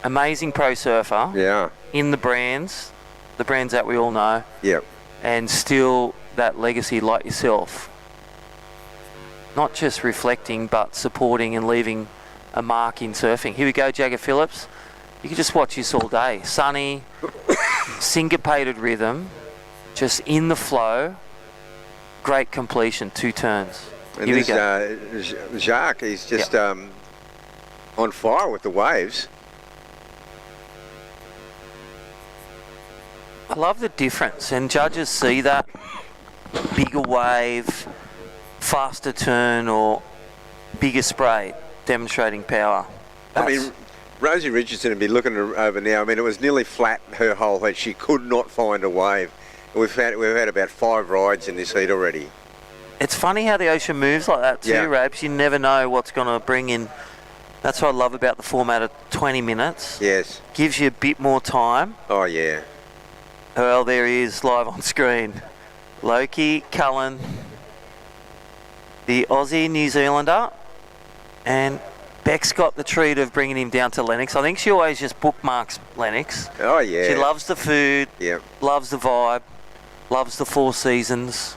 Amazing pro surfer. Yeah. In the brands that we all know. Yep. And still that legacy like yourself. Not just reflecting, but supporting and leaving a mark in surfing. Here we go, Jagger Phillips. You can just watch this all day. Sunny, syncopated rhythm, just in the flow. Great completion, 2 turns. And this Jacques, he's just on fire with the waves. I love the difference, and judges see that. Bigger wave, faster turn, or bigger spray, demonstrating power. I mean, Rosie Richardson would be looking over now. I mean, it was nearly flat, her whole head. She could not find a wave. We've had about 5 rides in this heat already. It's funny how the ocean moves like that too, Yeah. Rabs. You never know what's going to bring in. That's what I love about the format of 20 minutes. Yes. Gives you a bit more time. Oh yeah. Well, there he is live on screen. Loki Cullen, the Aussie New Zealander, and Beck's got the treat of bringing him down to Lennox. I think she always just bookmarks Lennox. Oh yeah. She loves the food, Yep. loves the vibe, loves the 4 seasons,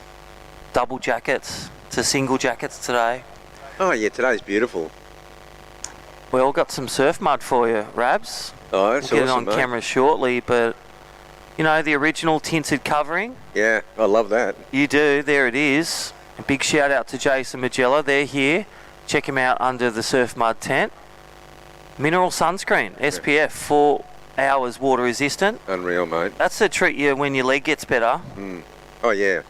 double jackets to single jackets today. Oh yeah, today's beautiful. We all got some surf mud for you, Rabs. Oh, that's We'll get awesome, it on mate. camera shortly, but you know, the original tinted covering. Yeah, I love that. You do, there it is. A big shout out to Jason Magella, they're here. Check him out under the Surf Mud tent. Mineral sunscreen, SPF, 4 hours water resistant. Unreal, mate. That's to treat you when your leg gets better. Mm. Oh yeah.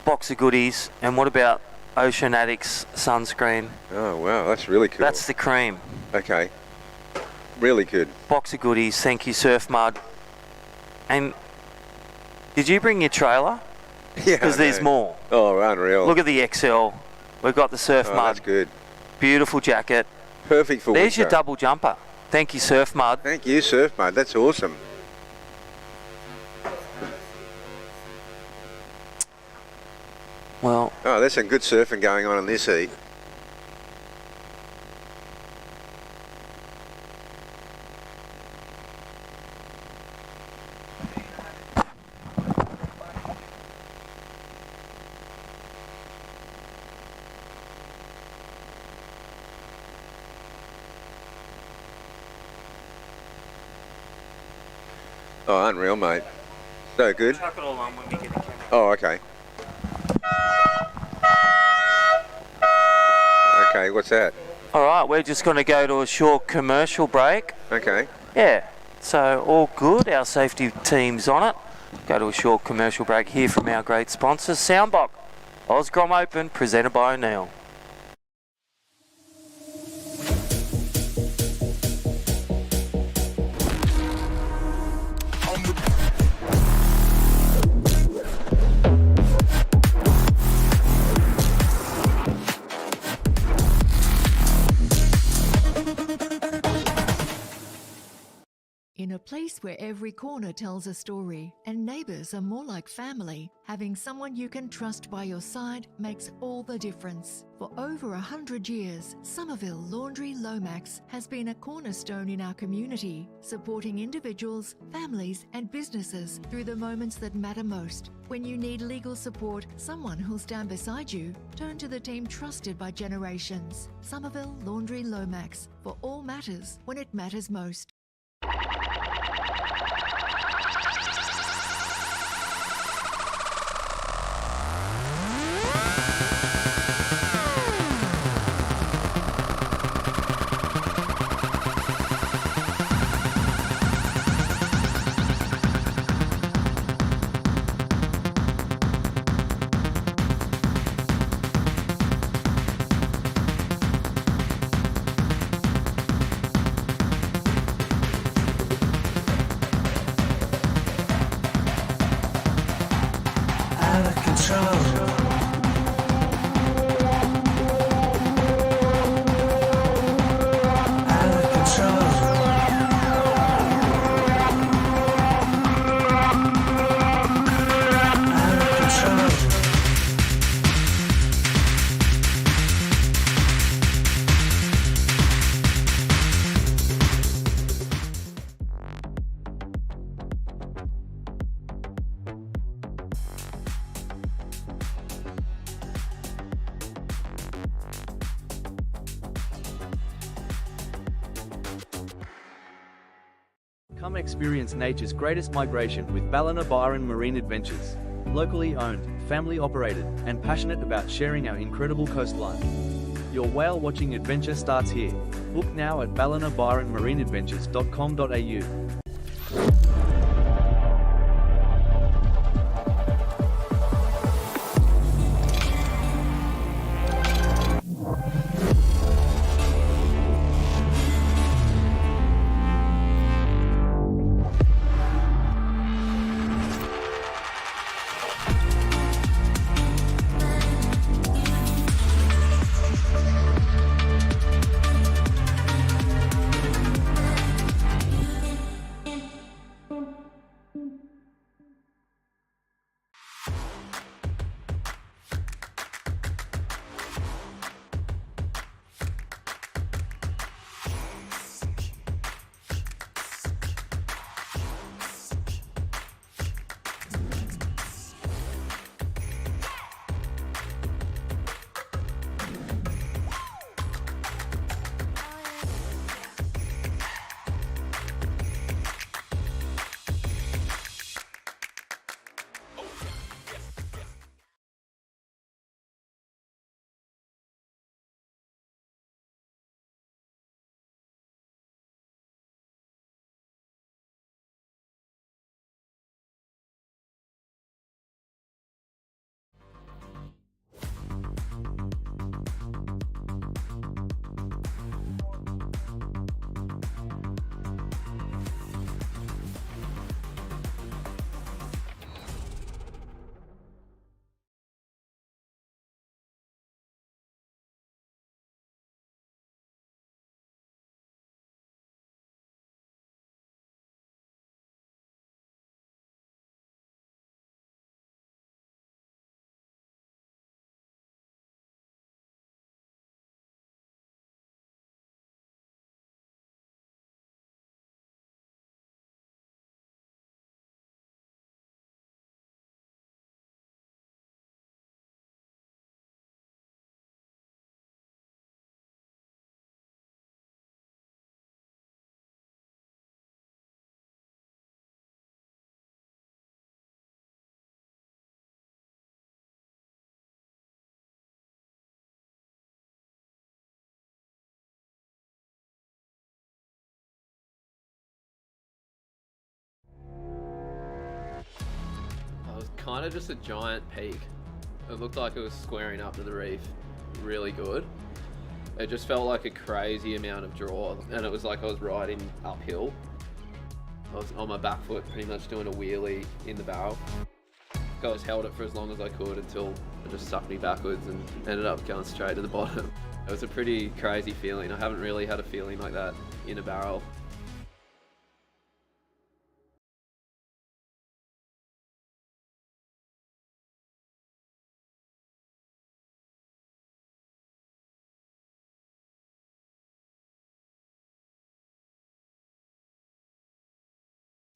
Box of goodies. And what about Ocean Addicts sunscreen? Oh wow, that's really cool. That's the cream. Okay. Really good. Box of goodies, thank you Surf Mud. And did you bring your trailer? Yeah. Because there's more. Oh, unreal. Look at the XL. We've got the Surf Oh, Mud. that's good. Beautiful jacket. Perfect for There's your winter. double jumper. Thank you, Surf Mud. Thank you, Surf Mud. That's awesome. Well, Oh, there's some good surfing going on in this heat. Oh, unreal, mate. So good. chuck it all on when we get the camera. Oh, okay. Okay, what's that? All right, we're just going to go to a short commercial break. Okay. Yeah, so all good. Our safety team's on it. Go to a short commercial break here from our great sponsors, Soundbox, Osgrom Open, presented by O'Neill. In a place where every corner tells a story and neighbours are more like family, having someone you can trust by your side makes all the difference. For over 100 years, Somerville Laundry Lomax has been a cornerstone in our community, supporting individuals, families and businesses through the moments that matter most. When you need legal support, someone who'll stand beside you, turn to the team trusted by generations. Somerville Laundry Lomax, for all matters when it matters most. Come experience nature's greatest migration with Ballina Byron Marine Adventures. Locally owned, family operated, and passionate about sharing our incredible coastline. Your whale watching adventure starts here. Book now at ballinabyronmarineadventures.com.au. kind of just a giant peak. It looked like it was squaring up to the reef really good. It just felt like a crazy amount of draw, and it was like I was riding uphill. I was on my back foot pretty much doing a wheelie in the barrel. I just held it for as long as I could until it just sucked me backwards and ended up going straight to the bottom. It was a pretty crazy feeling. I haven't really had a feeling like that in a barrel.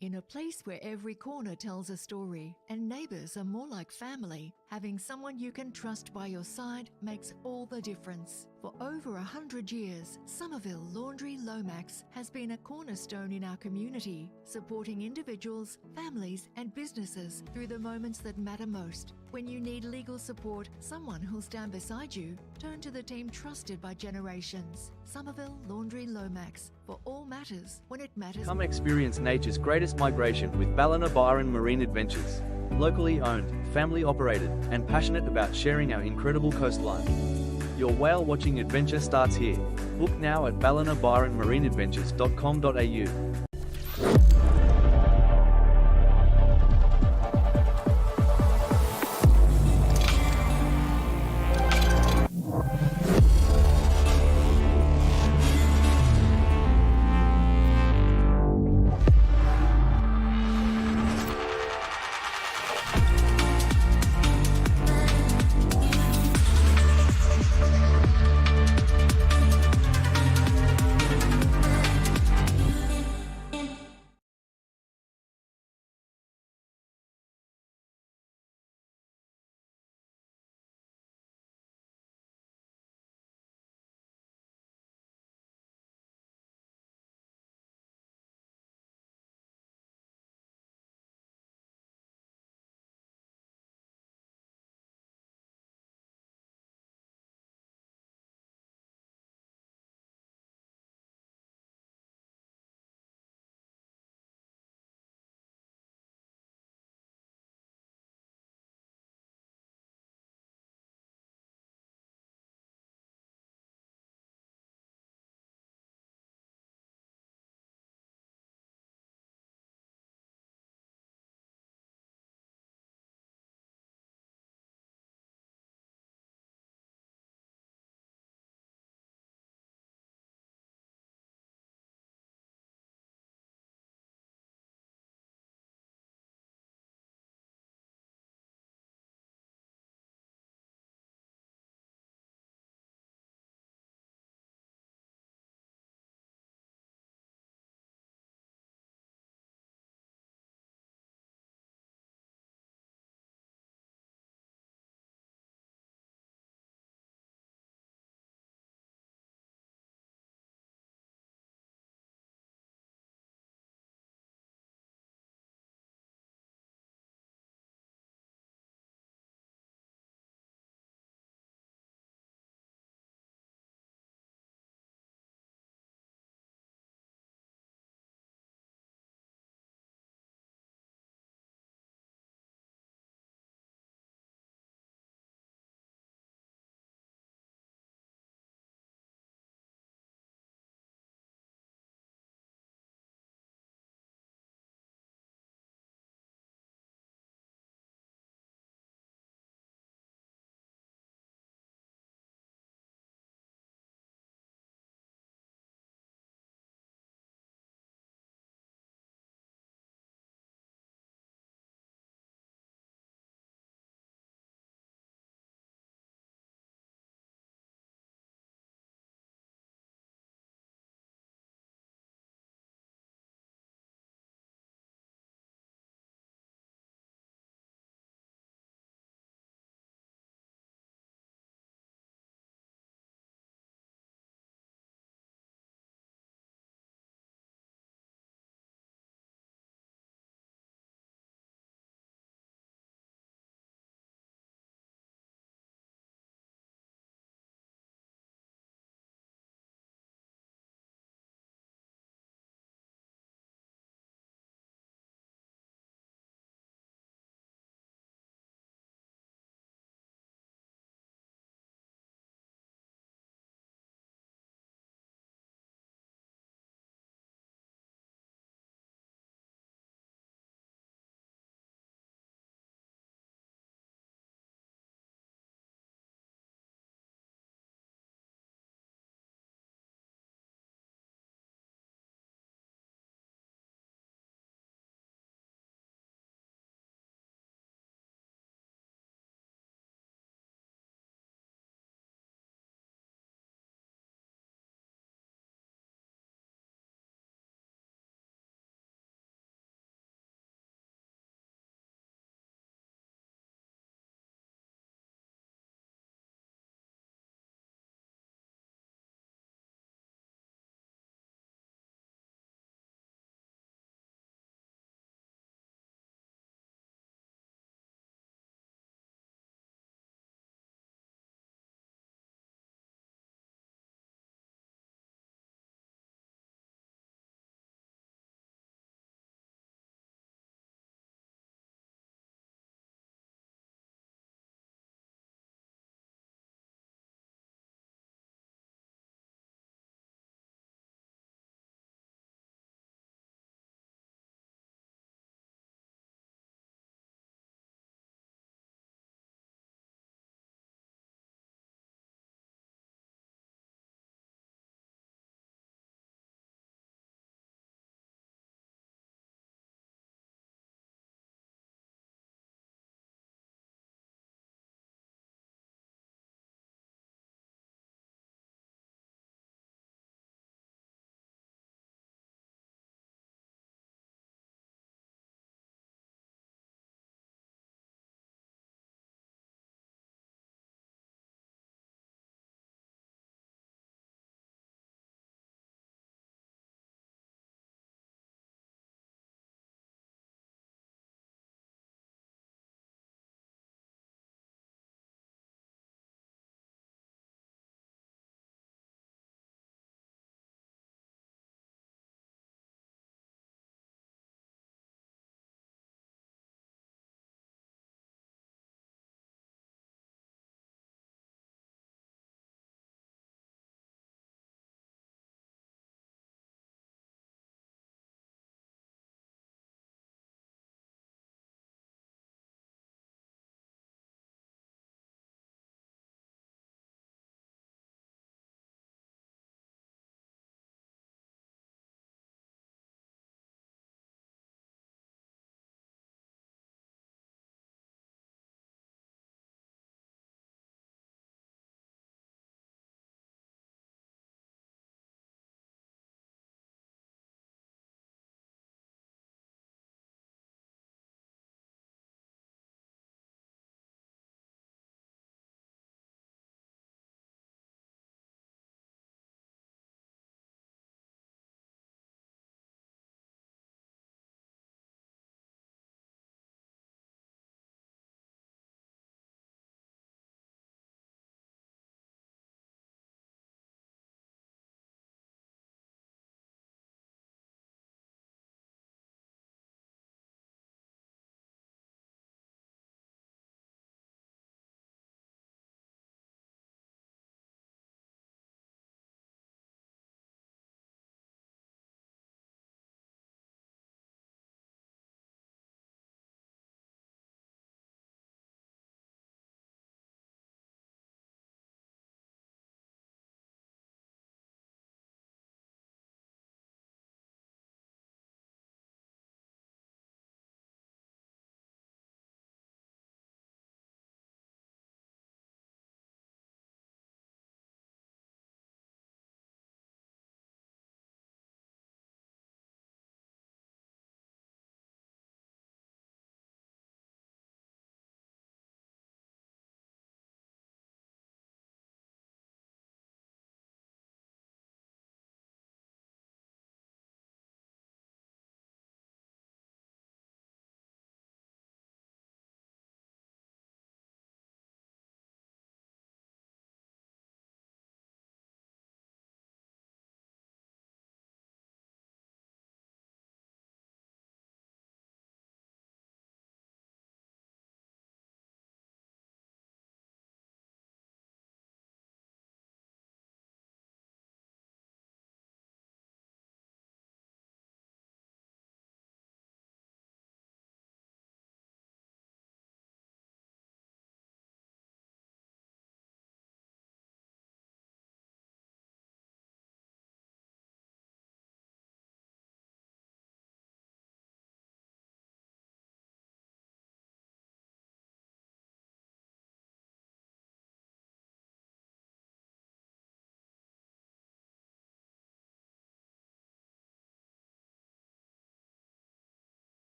In a place where every corner tells a story and neighbours are more like family, having someone you can trust by your side makes all the difference. For over 100 years, Somerville Laundry Lomax has been a cornerstone in our community, supporting individuals, families and businesses through the moments that matter most. When you need legal support, someone who'll stand beside you, turn to the team trusted by generations. Somerville Laundry Lomax, for all matters when it matters. Come experience nature's greatest migration with Ballina Byron Marine Adventures. Locally owned, family operated, and passionate about sharing our incredible coastline. Your whale watching adventure starts here. Book now at ballinabyronmarineadventures.com.au.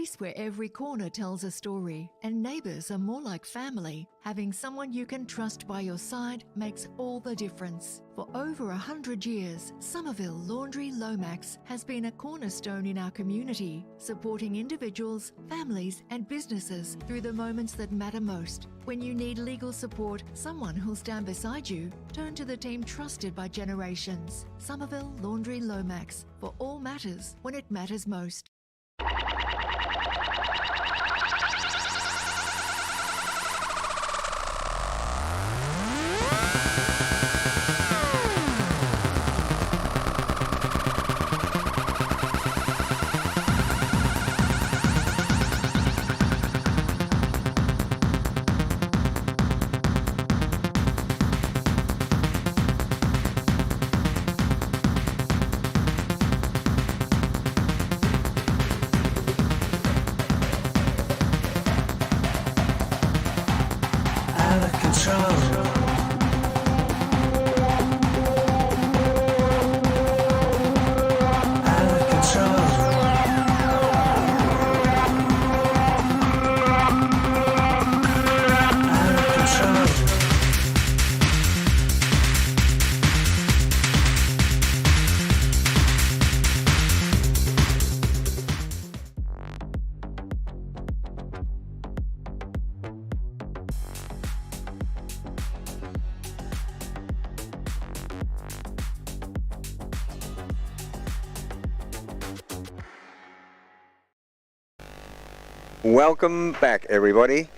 place where every corner tells a story and neighbours are more like family, having someone you can trust by your side makes all the difference. For over 100 years, Somerville Laundry Lomax has been a cornerstone in our community, supporting individuals, families and businesses through the moments that matter most. When you need legal support, someone who'll stand beside you, turn to the team trusted by generations. Somerville Laundry Lomax, for all matters when it matters most. Welcome back, everybody.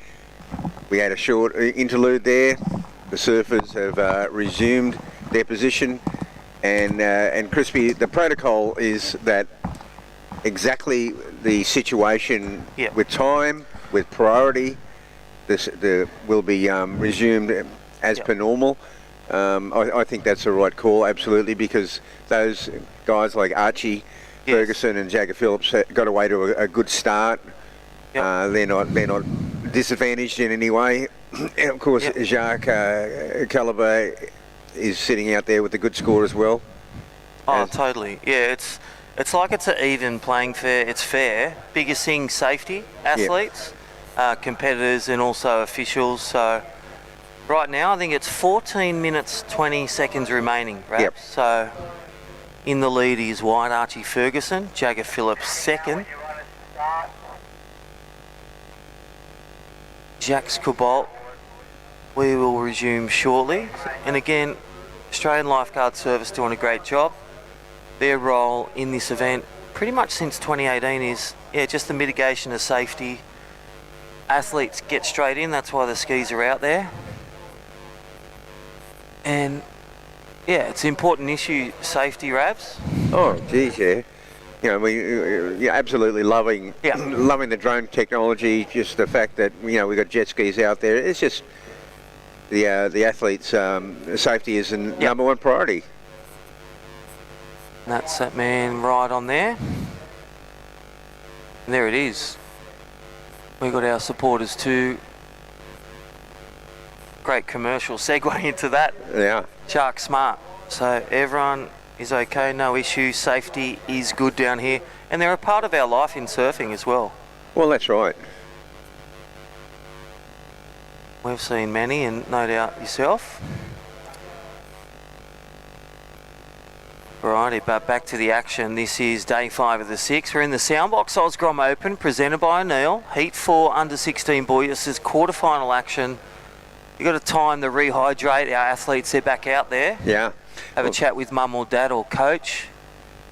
We had a short interlude there. The surfers have resumed their position, and Crispy, the protocol is that exactly the situation with time, with priority, this will be resumed as per normal. I think that's the right call, absolutely, because those guys like Archie Ferguson and Jagger Phillips got away to a good start. They're not disadvantaged in any way. And of course, Jacques Calibre is sitting out there with a good score as well. Oh, totally. Yeah, it's like it's an even playing fair. It's fair. Biggest thing, safety, athletes, competitors, and also officials. So right now, I think it's 14 minutes 20 seconds remaining. Right. So in the lead is White Archie Ferguson, Jagger Phillips second. Jacques Cobalt, we will resume shortly. And again, Australian Lifeguard Service doing a great job. Their role in this event, pretty much since 2018, is just the mitigation of safety. Athletes get straight in, that's why the skis are out there. And it's an important issue, safety, Rabs. Oh, geez, yeah. You know, we're absolutely loving the drone technology. Just the fact that we got jet skis out there. It's just the athletes' safety is the number one priority. That's that man right on there. And there it is. We got our supporters too. Great commercial segue into that. Yeah. Shark Smart. So everyone is okay, no issue, safety is good down here, and they're a part of our life in surfing as well. Well, that's right. We've seen many, and no doubt yourself. Alrighty, but back to the action. This is day 5 of the 6. We're in the Soundbox Osgrom Open, presented by O'Neill. Heat 4 under 16 boys. This is quarterfinal action. You've got to time the rehydrate. Our athletes, they're back out there. Yeah. Have a chat with mum or dad or coach.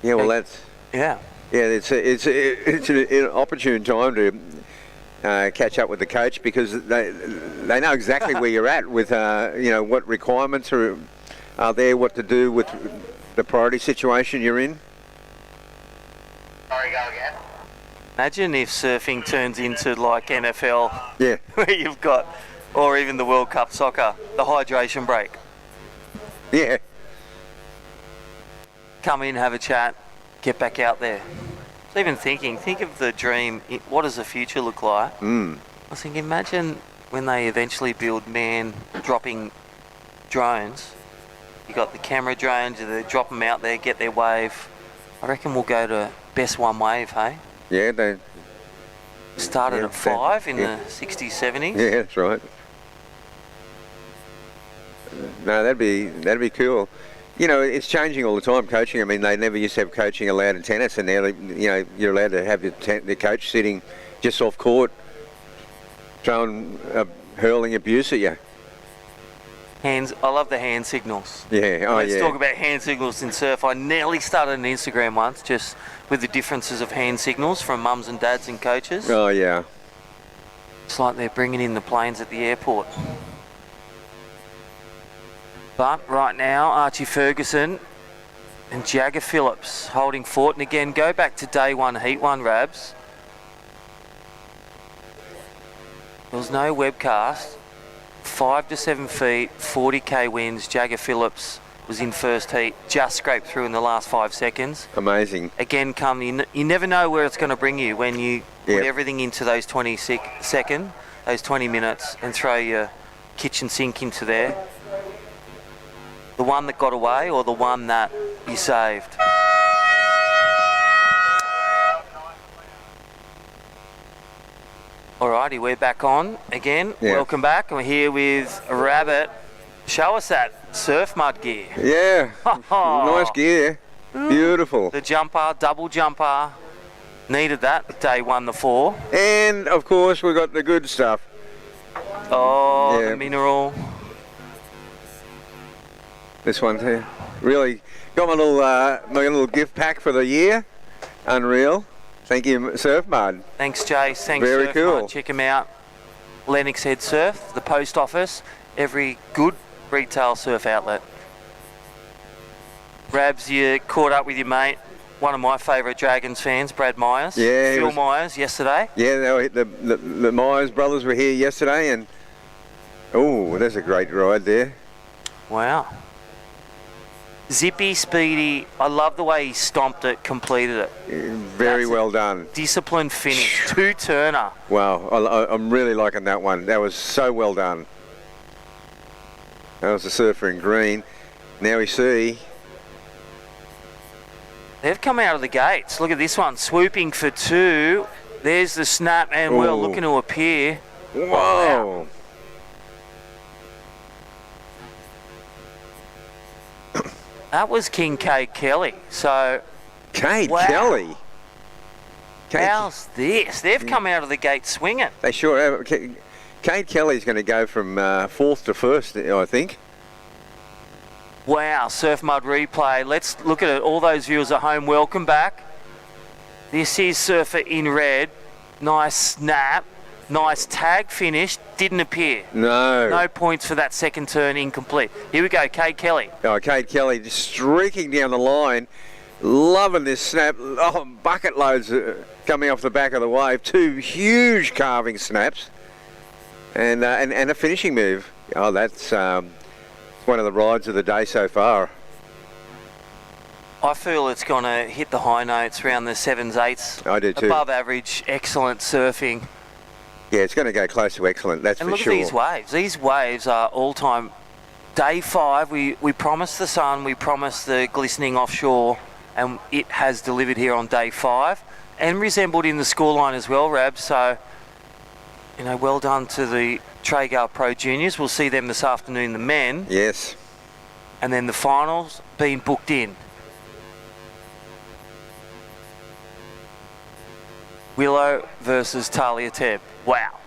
Yeah, well, that's... Yeah. Yeah, it's an opportune time to catch up with the coach, because they know exactly where you're at with, what requirements are there, what to do with the priority situation you're in. Sorry, go again. Imagine if surfing turns into like NFL. Yeah. Where you've got, or even the World Cup soccer, the hydration break. Yeah. Come in, have a chat, get back out there. I was even thinking, think of the dream, what does the future look like? I was thinking, imagine when they eventually build man-dropping drones. You got the camera drones, they drop them out there, get their wave. I reckon we'll go to best one wave, hey? Yeah, Started Yeah, at 5 in yeah. the 60s, 70s. Yeah, that's right. No, that'd be cool. You know, it's changing all the time, coaching. I mean, they never used to have coaching allowed in tennis, and now, you're allowed to have the coach sitting just off court, throwing, hurling abuse at you. I love the hand signals. Yeah, Let's talk about hand signals in surf. I nearly started an Instagram once just with the differences of hand signals from mums and dads and coaches. Oh, yeah. It's like they're bringing in the planes at the airport. But right now, Archie Ferguson and Jagger Phillips holding fort. And again, go back to day 1, heat 1, Rabs. There was no webcast. 5 to 7 feet, 40k winds. Jagger Phillips was in first heat, just scraped through in the last 5 seconds. Amazing. Again, you never know where it's going to bring you when you put everything into those 20 minutes and throw your kitchen sink into there. The one that got away or the one that you saved? Alrighty, we're back on again. Yeah. Welcome back. We're here with Rabbit. Show us that surf mud gear. Yeah. Nice gear. Beautiful. The jumper, double jumper. Needed that day 1 to 4. And, of course, we've got the good stuff. Oh, Yeah. the mineral. This one here. Really got my little gift pack for the year. Unreal. Thank you, Surf Mud. Thanks, Jace. Thanks, Very Surf cool. Mud. Check them out. Lennox Head Surf, the post office, every good retail surf outlet. Rabs, you caught up with your mate, one of my favourite Dragons fans, Brad Myers. Yeah, Phil Myers yesterday. Yeah, the Myers brothers were here yesterday, and oh, that's a great ride there. Wow. Zippy, speedy. I love the way he stomped it, completed it. Very well done. Disciplined finish. 2-turner. Wow, I'm really liking that one. That was so well done. That was the surfer in green. Now we see. They've come out of the gates. Look at this one. Swooping for 2. There's the snap and well looking to appear. Whoa. Wow. That was King Cade Kelly. So, Cade wow. Kelly. How's this? They've come out of the gate swinging. They sure have. Cade Kelly's going to go from 4th to 1st, I think. Wow, Surf Mud replay. Let's look at it. All those viewers at home, welcome back. This is Surfer in red. Nice snap. Nice tag finish. Didn't appear. No. No points for that second turn, incomplete. Here we go, Cade Kelly. Oh, Cade Kelly just streaking down the line. Loving this snap. Oh, bucket loads coming off the back of the wave. 2 huge carving snaps. And a finishing move. Oh, that's one of the rides of the day so far. I feel it's going to hit the high notes around the 7s, 8s. I do too. Above average, excellent surfing. Yeah, it's going to go close to excellent, that's And for look sure. at these waves. These waves are all-time. Day 5, we promised the sun, we promised the glistening offshore, and it has delivered here on day 5, and resembled in the scoreline as well, Rab. So, well done to the Traeger Pro Juniors. We'll see them this afternoon, the men. Yes. And then the finals being booked in. Willow versus Talia Tebb. Wow.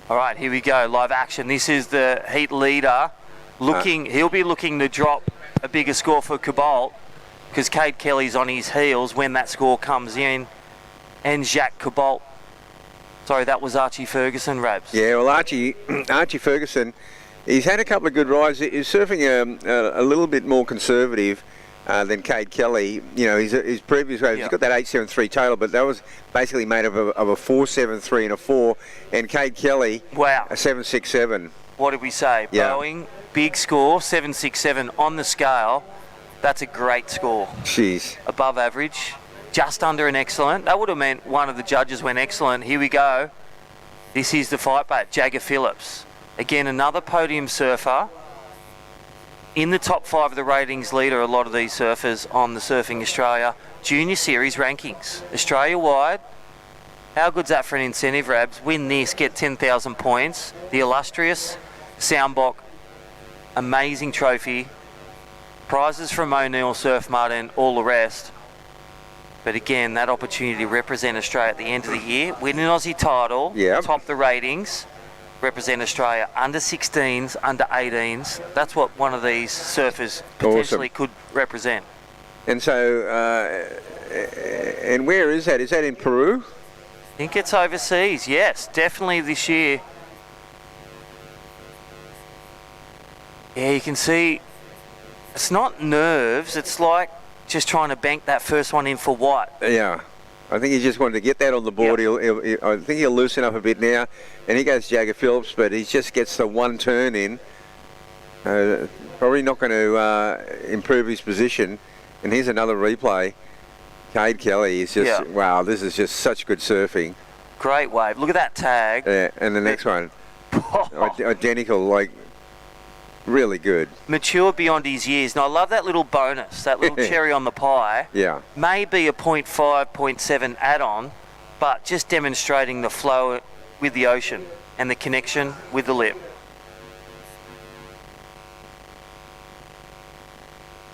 All right, here we go. Live action. This is the heat leader. He'll be looking to drop a bigger score for Cobalt because Cade Kelly's on his heels when that score comes in. And Jacques Cobalt. Sorry, that was Archie Ferguson, Rabs. Yeah, well, Archie Ferguson, he's had a couple of good rides. He's surfing a little bit more conservative than Cade Kelly. His previous waves, he's got that 873 total, but that was basically made of a 473 and a 4. And Cade Kelly, wow, a 767. What did we say? Yeah. Boeing, big score, 767 on the scale. That's a great score. Jeez. Above average, just under an excellent. That would have meant one of the judges went excellent. Here we go. This is the fight back, Jagger Phillips. Again, another podium surfer. In the top 5 of the ratings leader, a lot of these surfers on the Surfing Australia Junior Series rankings. Australia-wide, How good's that for an incentive, Rabs? Win this, get 10,000 points. The illustrious Soundbox, amazing trophy, prizes from O'Neill, Surf Mud and all the rest. But again, that opportunity to represent Australia at the end of the year, win an Aussie title, top the ratings, represent Australia under 16s, under 18s. That's what one of these surfers potentially could represent. And so, and where is that? Is that in Peru? I think it's overseas, yes, definitely this year. Yeah, you can see it's not nerves, it's like just trying to bank that first one in for White. Yeah, I think he just wanted to get that on the board. I think he'll loosen up a bit now, and he goes Jagger Phillips, but he just gets the one turn in. Probably not going to improve his position. And here's another replay. Cade Kelly is just, wow, this is just such good surfing. Great wave. Look at that tag. Yeah, and the next one, identical, like, really good. Mature beyond his years. And I love that little bonus, that little cherry on the pie. Yeah. Maybe a 0.5, 0.7 add-on, but just demonstrating the flow with the ocean and the connection with the lip.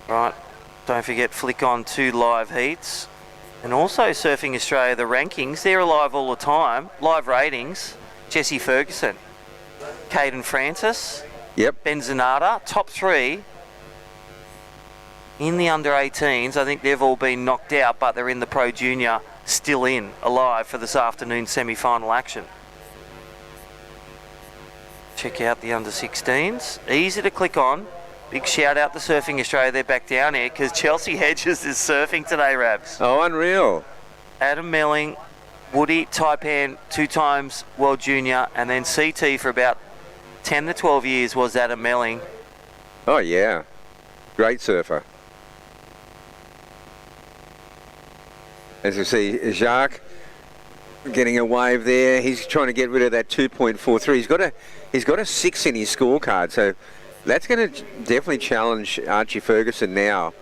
Right. Don't forget, flick on 2 live heats. And also Surfing Australia, the rankings, they're alive all the time. Live ratings, Jesse Ferguson, Caden Francis, Ben Zanata, top 3. In the under 18s, I think they've all been knocked out, but they're in the Pro Junior, still alive for this afternoon semi-final action. Check out the under 16s, easy to click on. Big shout out to Surfing Australia, they're back down here because Chelsea Hedges is surfing today, Rabs. Oh, unreal. Adam Melling, Woody, Taipan, 2 times World Junior, and then CT for about 10 to 12 years was Adam Melling. Oh, yeah. Great surfer. As you see, Jacques getting a wave there. He's trying to get rid of that 2.43. He's got a 6 in his scorecard, so that's going to definitely challenge Archie Ferguson now.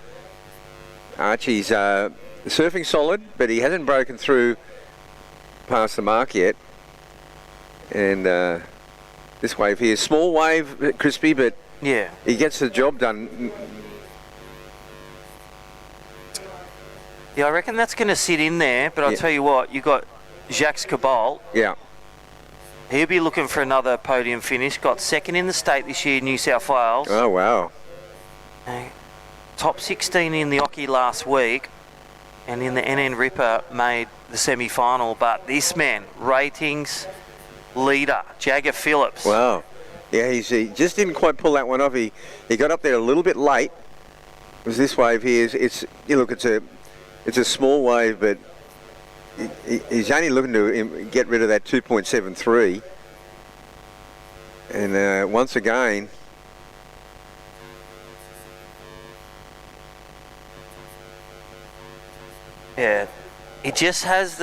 Archie's surfing solid, but he hasn't broken through past the mark yet. And this wave here, small wave, crispy, but yeah, he gets the job done. Yeah, I reckon that's going to sit in there, but I'll tell you what, you got Jacques Cabal. Yeah. He'll be looking for another podium finish. Got 2nd in the state this year, New South Wales. Oh, wow. Top 16 in the Oki last week. And in the NN Ripper made the semi-final. But this man, ratings leader, Jagger Phillips. Wow. Yeah, he just didn't quite pull that one off. He got up there a little bit late. It was this wave here. It's a small wave, but he's only looking to get rid of that 2.73. And once again, yeah, it just has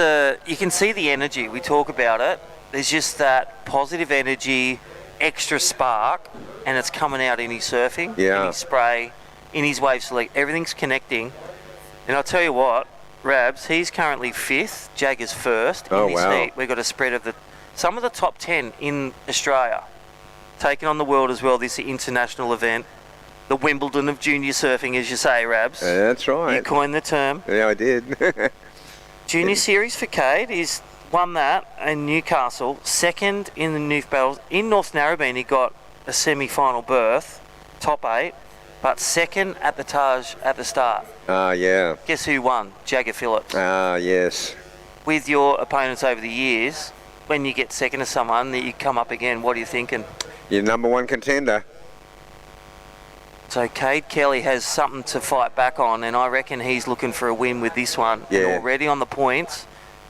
you can see the energy. We talk about it. There's just that positive energy, extra spark, and it's coming out in his surfing, in his spray, in his wave select. Everything's connecting. And I'll tell you what, Rabs, he's currently 5th, Jagger's 1st in this heat. We've got a spread of some of the top 10 in Australia. Taking on the world as well, this international event. The Wimbledon of junior surfing, as you say, Rabs. That's right. You coined the term. Yeah, I did. Junior series for Cade, he's won that in Newcastle. 2nd in the New Battles. In North Narrabeen, he got a semi-final berth, top 8. But 2nd at the Taj at the start. Ah, yeah. Guess who won? Jagger Phillips. Ah, yes. With your opponents over the years, when you get 2nd to someone, that you come up again, what are you thinking? Your number 1 contender. So Cade Kelly has something to fight back on, and I reckon he's looking for a win with this one. Yeah. And already on the points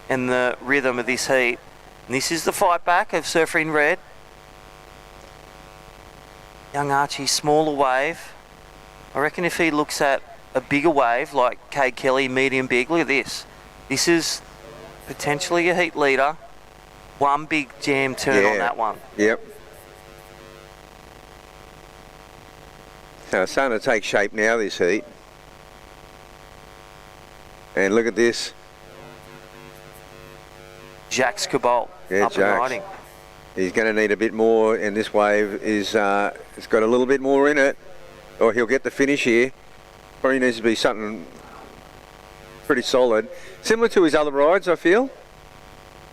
and the rhythm of this heat. And this is the fight back of Surfer in Red. Young Archie, smaller wave. I reckon if he looks at a bigger wave like Cade Kelly, medium big, look at this. This is potentially a heat leader. One big jam turn on that one. Yep. So it's starting to take shape now, this heat. And look at this. Jacques Cabot Yeah, up and Jacques. riding. He's going to need a bit more, and this wave is it's got a little bit more in it, or he'll get the finish here. Probably needs to be something pretty solid, similar to his other rides, I feel.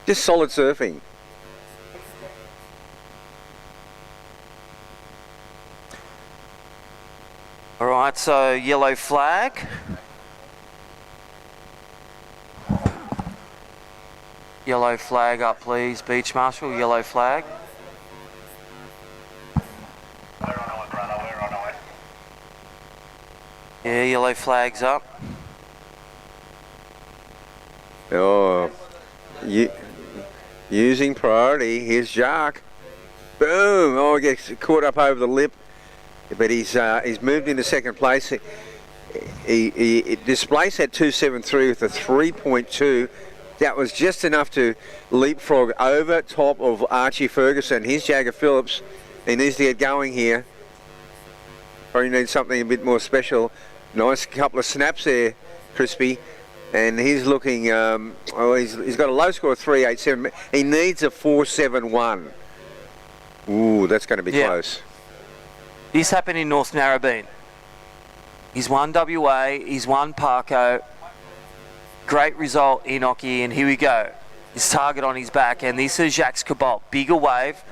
Just solid surfing. All right, so yellow flag. Yellow flag up, please, Beach Marshal. Yellow flag. Yeah, yellow flag's up. Oh, using priority. Here's Jacques. Boom! Oh, he gets caught up over the lip, but he's moved into second place. He displaced at 273 with a 3.2. That was just enough to leapfrog over top of Archie Ferguson. Here's Jagger Phillips. He needs to get going here. Probably needs something a bit more special. Nice couple of snaps there, Crispy. And he's looking, he's got a low score of 387. He needs a 471. Ooh, that's going to be close. This happened in North Narrabeen. He's won WA, he's won Parko. Great result, Enoki, and here we go. His target on his back, and this is Jacques Cabot. Bigger wave.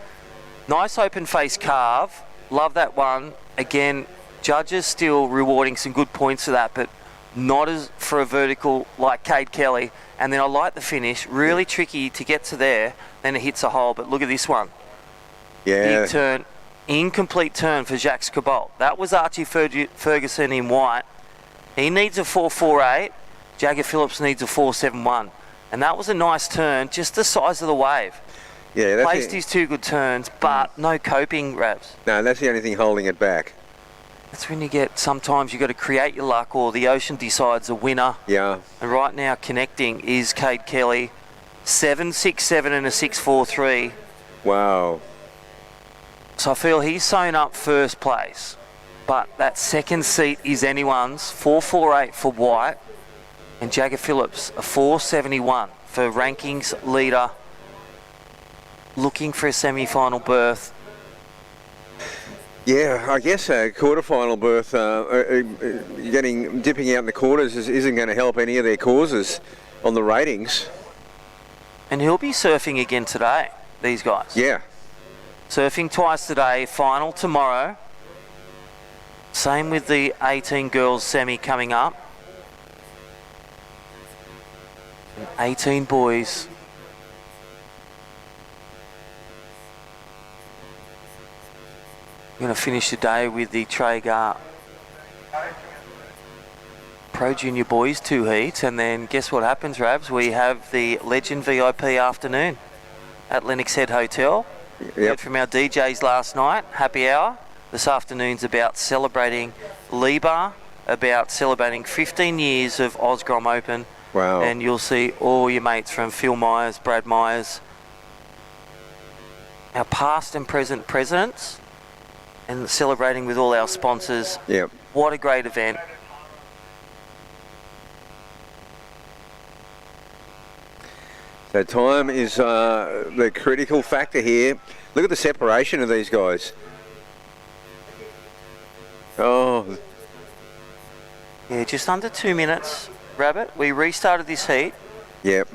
Nice open face carve. Love that one. Again, judges still rewarding some good points for that, but not as for a vertical like Cade Kelly. And then I like the finish. Really tricky to get to there. Then it hits a hole, but look at this one. Yeah. Big turn. Incomplete turn for Jacques Cabot. That was Archie Ferguson in white. He needs a 448. Jagger Phillips needs a 471. And that was a nice turn, just the size of the wave. Yeah, that's Placed his two good turns, but no coping, Rabs. No, that's the only thing holding it back. That's when you get, sometimes you've got to create your luck, or the ocean decides a winner. Yeah. And right now connecting is Cade Kelly. 767 and a 643. Wow. So I feel he's sewn up first place, but that second seat is anyone's. 448 for White, and Jagger Phillips a 471 for rankings leader, looking for a semi-final berth. Yeah, I guess a quarterfinal berth, dipping out in the quarters isn't going to help any of their causes on the ratings. And he'll be surfing again today, these guys. Yeah. Surfing twice today, final tomorrow. Same with the 18 girls semi coming up. And 18 boys. We're going to finish the day with the Traeger Pro Junior boys 2 heats, and then guess what happens, Rabs? We have the Legend VIP afternoon at Lennox Head Hotel. Heard from our DJs last night, happy hour. This afternoon's about celebrating Libar, about celebrating 15 years of Osgrom Open. Wow. And you'll see all your mates from Phil Myers, Brad Myers, our past and present presidents, and celebrating with all our sponsors. Yep. What a great event. So time is the critical factor here. Look at the separation of these guys. Oh. Yeah, just under 2 minutes, Rabbit. We restarted this heat. Yep.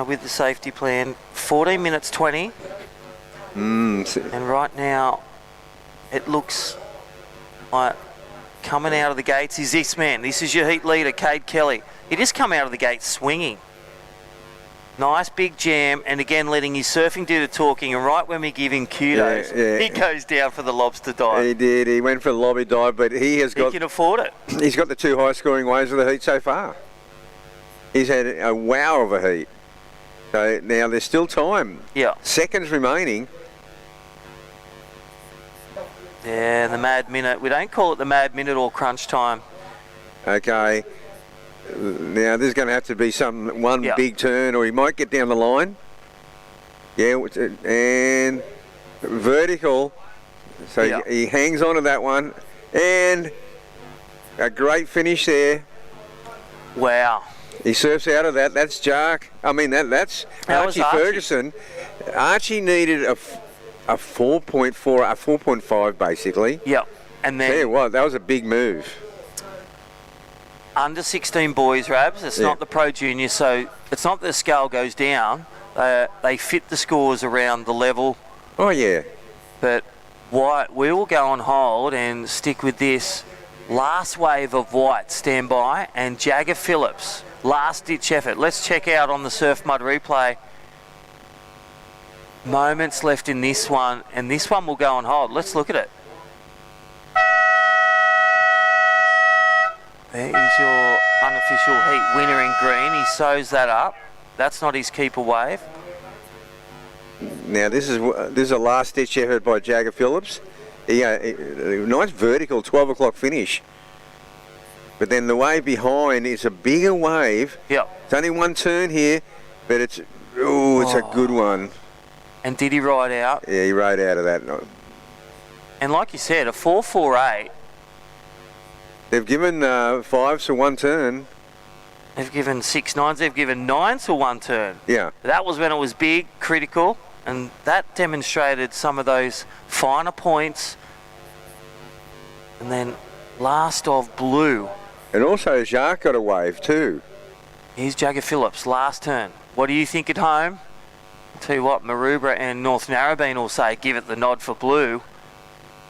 With the safety plan. 14 minutes 20. And right now, it looks like coming out of the gates is this man. This is your heat leader, Cade Kelly. He just come out of the gates swinging. Nice big jam, and again letting his surfing do the talking, and right when we give him kudos, he goes down for the lobster dive. He did. He went for the lobby dive, but he can afford it. He's got the 2 high scoring waves of the heat so far. He's had a wow of a heat. So now there's still time. Yeah. Seconds remaining. Yeah, the mad minute. We don't call it the mad minute or crunch time. Okay. Now there's going to have to be one big turn, or he might get down the line. Yeah, and vertical. So he hangs on to that one, and a great finish there. Wow. He surfs out of that. That's Jark. I mean, that's That was Archie Archie. Ferguson. Archie needed a 4.4, a 4.5 basically. Yep. And Tell you then what, that was a big move. under 16 boys, Rabs. It's Yeah. not the Pro Junior, so it's not that the scale goes down. They fit the scores around the level. Oh yeah. But white, we will go on hold and stick with this. Last wave of white, stand by, and Jagger Phillips, last ditch effort. Let's check out on the Surf Mud replay. Moments left in this one, and this one will go on hold. Let's look at it. There is your unofficial heat winner in green. He sews that up. That's not his keeper wave. Now this is a last ditch effort by Jagger Phillips. Yeah, nice vertical 12 o'clock finish. But then the wave behind is a bigger wave. Yep. It's only one turn here, but it's a good one. And did he ride out? Yeah, he rode out of that. And like you said, a 4.48. They've given 5s for one turn. They've given 6 9s. They've given 9s for one turn. Yeah. That was when it was big, critical, and that demonstrated some of those finer points. And then last of blue. And also Jacques got a wave too. Here's Jagger Phillips, last turn. What do you think at home? I'll tell you what, Maroubra and North Narrabeen will say, give it the nod for blue.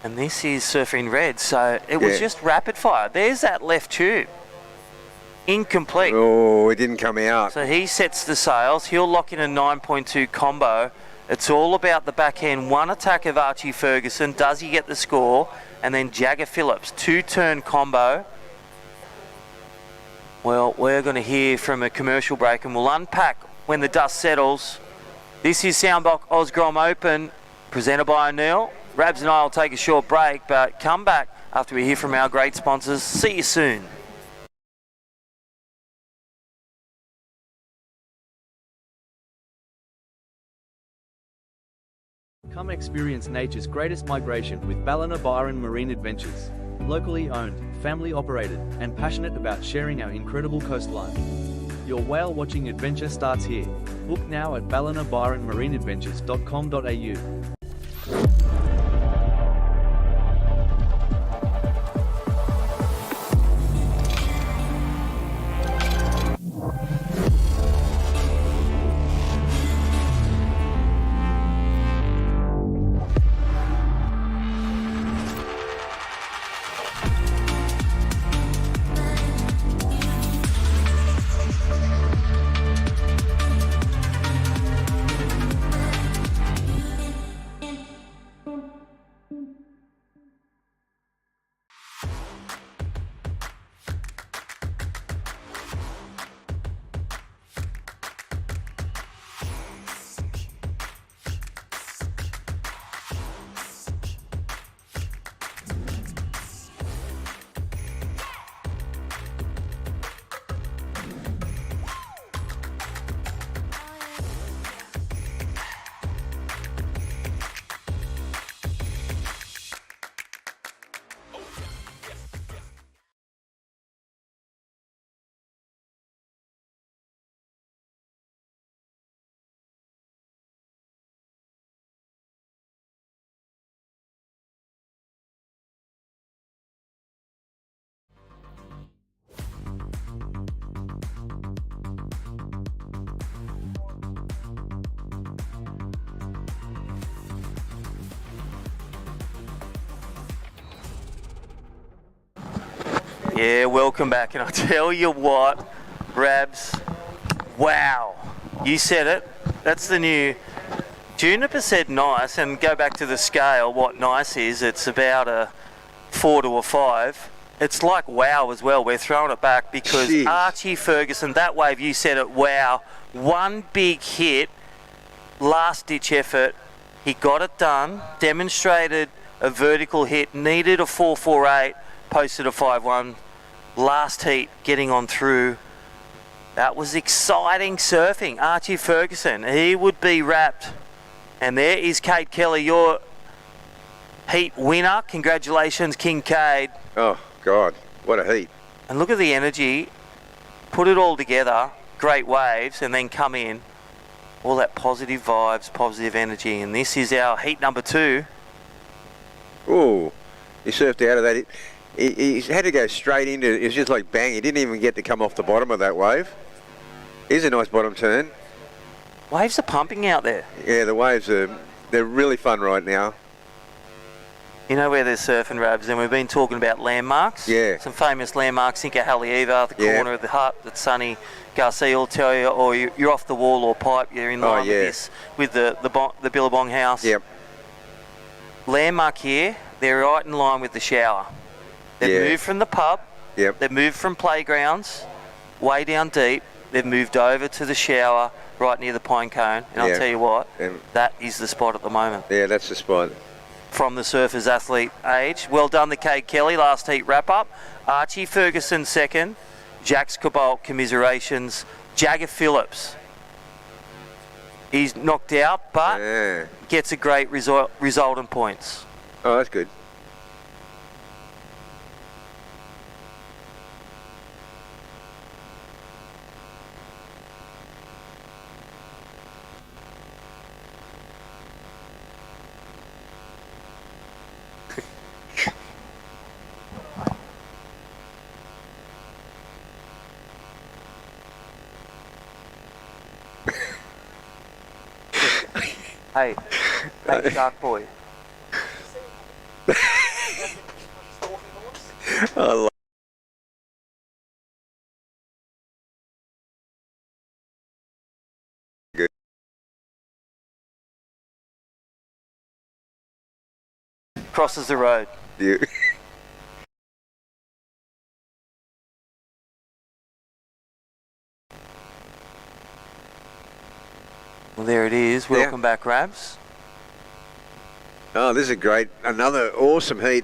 And this is surfing red, so it was just rapid fire. There's that left tube. Incomplete. Oh, it didn't come out. So he sets the sails. He'll lock in a 9.2 combo. It's all about the backhand one attack of Archie Ferguson. Does he get the score? And then Jagger Phillips, 2-turn combo. Well, we're going to hear from a commercial break and we'll unpack when the dust settles. This is Soundbox Osgrom Open, presented by O'Neill. Rabs and I will take a short break, but come back after we hear from our great sponsors. See you soon. Come experience nature's greatest migration with Ballina Byron Marine Adventures. Locally owned, family operated, and passionate about sharing our incredible coastline. Your whale watching adventure starts here. Book now at ballinabyronmarineadventures.com.au. Yeah, welcome back. And I tell you what, Rabs, wow. You said it. That's the new... Juniper said nice, and go back to the scale, what nice is. It's about a 4 to a 5. It's like wow as well. We're throwing it back because Jeez. Archie Ferguson, that wave, you said it, wow. One big hit, last ditch effort. He got it done, demonstrated a vertical hit, needed a 4.48, posted a 5.1. Last heat, getting on through. That was exciting surfing. Archie Ferguson, he would be wrapped. And there is Kate Kelly, your heat winner. Congratulations, Kincaid. Oh, God, what a heat. And look at the energy. put it all together, great waves, and then come in, all that positive vibes, positive energy. And this is our heat number 2. Oh, he surfed out of that. He had to go straight into it. It was just like bang. He didn't even get to come off the bottom of that wave. Here's a nice bottom turn. Waves are pumping out there. Yeah, the waves they're really fun right now. You know where there's surfing, Rabs, and we've been talking about landmarks. Yeah. Some famous landmarks, think of Haleiwa, the corner of the hut that Sonny Garcia will tell you, or you're off the wall or pipe, you're in line with this, with the Billabong house. Yep. Landmark here, they're right in line with the shower. They've moved from the pub, they've moved from playgrounds, way down deep, they've moved over to the shower right near the pine cone, and I'll tell you what, that is the spot at the moment. Yeah, that's the spot. From the surfer's athlete age. Well done to Cade Kelly, last heat wrap-up. Archie Ferguson second, Jax Cobalt, commiserations, Jagger Phillips. He's knocked out, but gets a great result in points. Oh, that's good. Hey, Shark Boy. I good. Crosses the road. Yeah. Well, there it is. Welcome back, Rabs. Oh, this is great. Another awesome heat.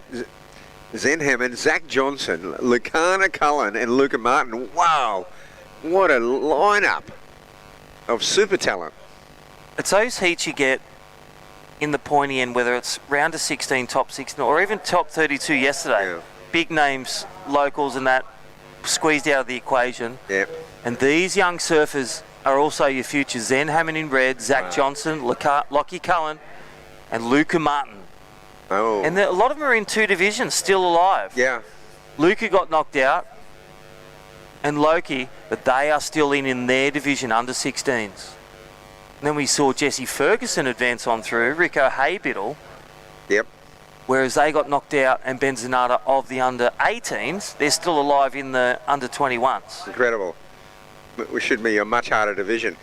Zen Hammond, Zach Johnson, Lucana Cullen and Luca Martin. Wow, what a lineup of super talent. It's those heats you get in the pointy end, whether it's round of 16, top 16, or even top 32 yesterday. Yeah. Big names, locals and that, squeezed out of the equation. Yep. And these young surfers are also your future. Zen Hammond in red, Zach Johnson, Lockie Cullen, and Luca Martin. Oh. And a lot of them are in 2 divisions, still alive. Yeah. Luca got knocked out, and Loki, but they are still in their division, under 16s. And then we saw Jesse Ferguson advance on through, Rico Haybiddle. Yep. Whereas they got knocked out, and Ben Zanata of the under 18s, they're still alive in the under 21s. Incredible. We should be a much harder division.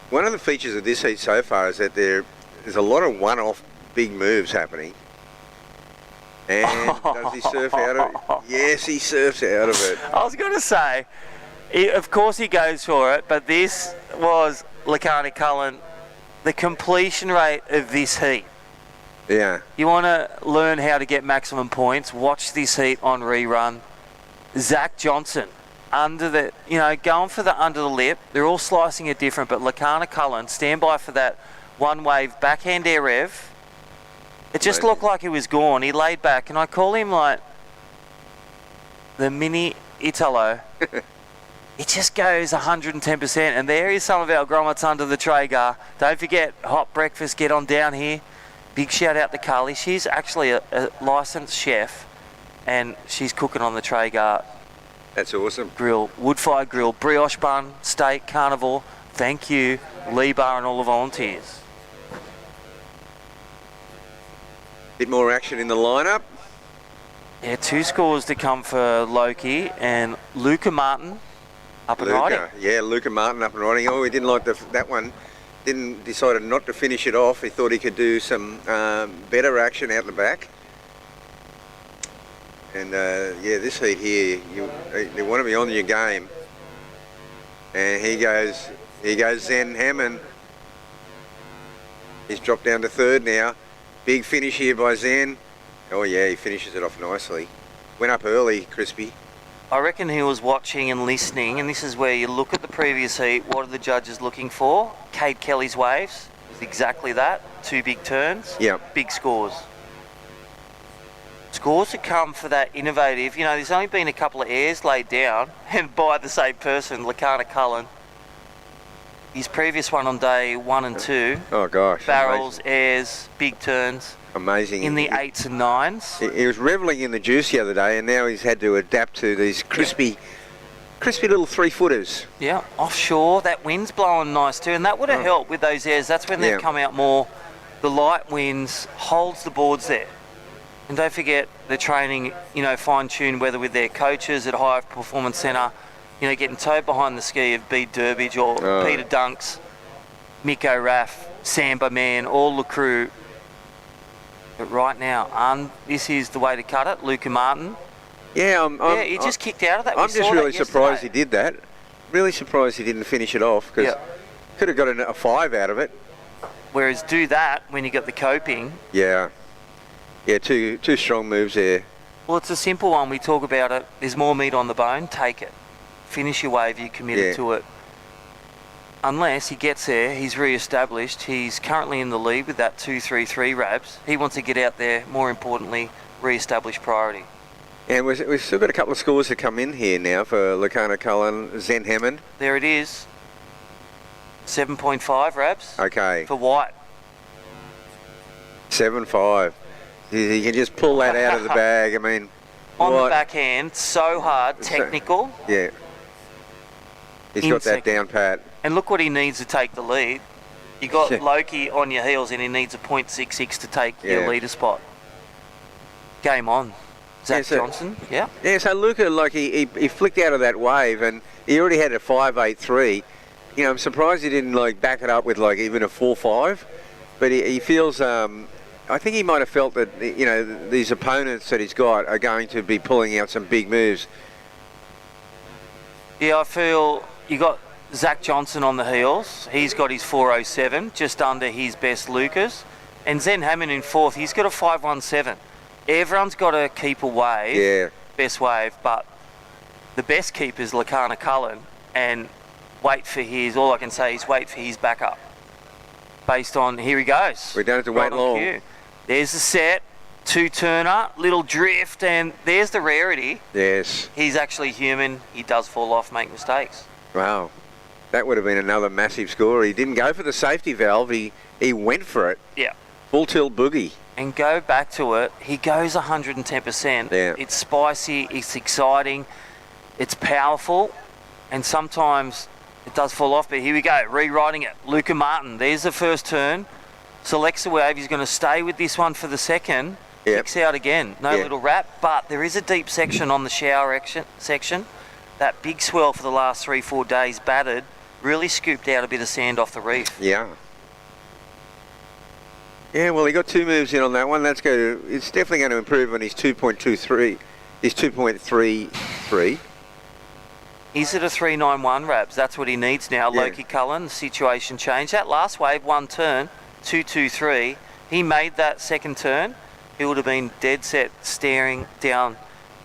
One of the features of this heat so far is that there's a lot of one-off big moves happening. And does he surf out of it? Yes, he surfs out of it. I was going to say, of course he goes for it, but this was Lucana Cullen, the completion rate of this heat. Yeah. You want to learn how to get maximum points, watch this heat on rerun. Zach Johnson, under the, going for the under the lip. They're all slicing it different, but Lucana Cullen, stand by for that one wave backhand air rev. It just looked like he was gone. He laid back, and I call him like the mini Italo. It just goes 110%, and there is some of our grommets under the Traeger. Don't forget, hot breakfast, get on down here. Big shout out to Carly. She's actually a licensed chef, and she's cooking on the Traeger. That's awesome. Grill, wood-fired grill, brioche bun, steak, carnivore. Thank you, Lee Bar and all the volunteers. Bit more action in the lineup. Yeah, 2 scores to come for Loki and Luca Martin up and riding. Yeah, Luca Martin up and riding. Oh, he didn't like that one. Decided not to finish it off. He thought he could do some better action out the back. And yeah, this heat here, you want to be on your game. And he goes Zen Hammond. He's dropped down to 3rd now. Big finish here by Zen. Oh yeah, he finishes it off nicely. Went up early, Crispy. I reckon he was watching and listening, and this is where you look at the previous heat. What are the judges looking for? Cade Kelly's waves is exactly that. 2 big turns. Yep. Big scores. scores to come for that innovative. You know, there's only been a couple of airs laid down, and by the same person, Cullen. His previous one on day 1 and 2. Oh gosh. Barrels, airs, big turns. Amazing. In the 8s and 9s. He was revelling in the juice the other day, and now he's had to adapt to these crispy little 3-footers. Yeah, offshore, that wind's blowing nice too, and that would have helped with those airs. That's when they've come out more. The light winds holds the boards there. And don't forget the training, you know, fine-tuned, whether with their coaches at High Performance Centre, you know, getting towed behind the ski of Bede Durbidge or Peter Dunks, Miko Raff, Samba Man, all the crew. But right now, this is the way to cut it. Luca Martin. Yeah, he just kicked out of that. I'm just really surprised he did that. Really surprised he didn't finish it off, because could have got a 5 out of it. Whereas do that when you got the coping. Yeah, two strong moves there. Well, it's a simple one. We talk about it. There's more meat on the bone. Take it. Finish your wave. You committed to it. Unless he gets there, he's re-established. He's currently in the lead with that 2-3-3 Rabs. He wants to get out there. More importantly, re-establish priority. And we've still got a couple of scores to come in here now for Lacana Cullen, Zen Hammond. There it is. 7.5 Rabs. Okay. For White. 7.5. You can just pull that out of the bag. I mean, on the backhand, so hard, technical. Yeah. He's got that down pat. And look what he needs to take the lead. You got Loki on your heels, and he needs a .66 to take your leader spot. Game on. Zach Johnson. Yeah. Yeah. So Luca, like he flicked out of that wave, and he already had a 5.83. You know, I'm surprised he didn't like back it up with like even a 4.5. But he feels. I think he might have felt that, you know, these opponents that he's got are going to be pulling out some big moves. Yeah, I feel you got Zach Johnson on the heels. He's got his 4.07, just under his best Lucas. And Zen Hammond in 4th, he's got a 5.17. Everyone's got to keep a wave, best wave, but the best keeper is Lacana Cullen, and wait for all I can say is wait for his backup. Based on, here he goes. We don't have to wait long. Cue. There's the set, 2-turner, little drift, and there's the rarity. Yes. He's actually human. He does fall off, make mistakes. Wow. That would have been another massive score. He didn't go for the safety valve. He went for it. Yeah. Full tilt boogie. And go back to it. He goes 110%. Yeah. It's spicy. It's exciting. It's powerful. And sometimes it does fall off. But here we go. Rewriting it. Luca Martin. There's the first turn. Selects the wave. He's going to stay with this one for the second. Kicks out again. No little wrap. But there is a deep section on the shower section. That big swell for the last 3-4 days battered. Really scooped out a bit of sand off the reef. Yeah. Yeah, well, he got 2 moves in on that one. It's definitely going to improve on his 2.23, his 2.33. He's at a 3.91 Rabs. That's what he needs now. Yeah. Loki Cullen, the situation changed. That last wave, 1 turn, 2.23. He made that second turn. He would have been dead set staring down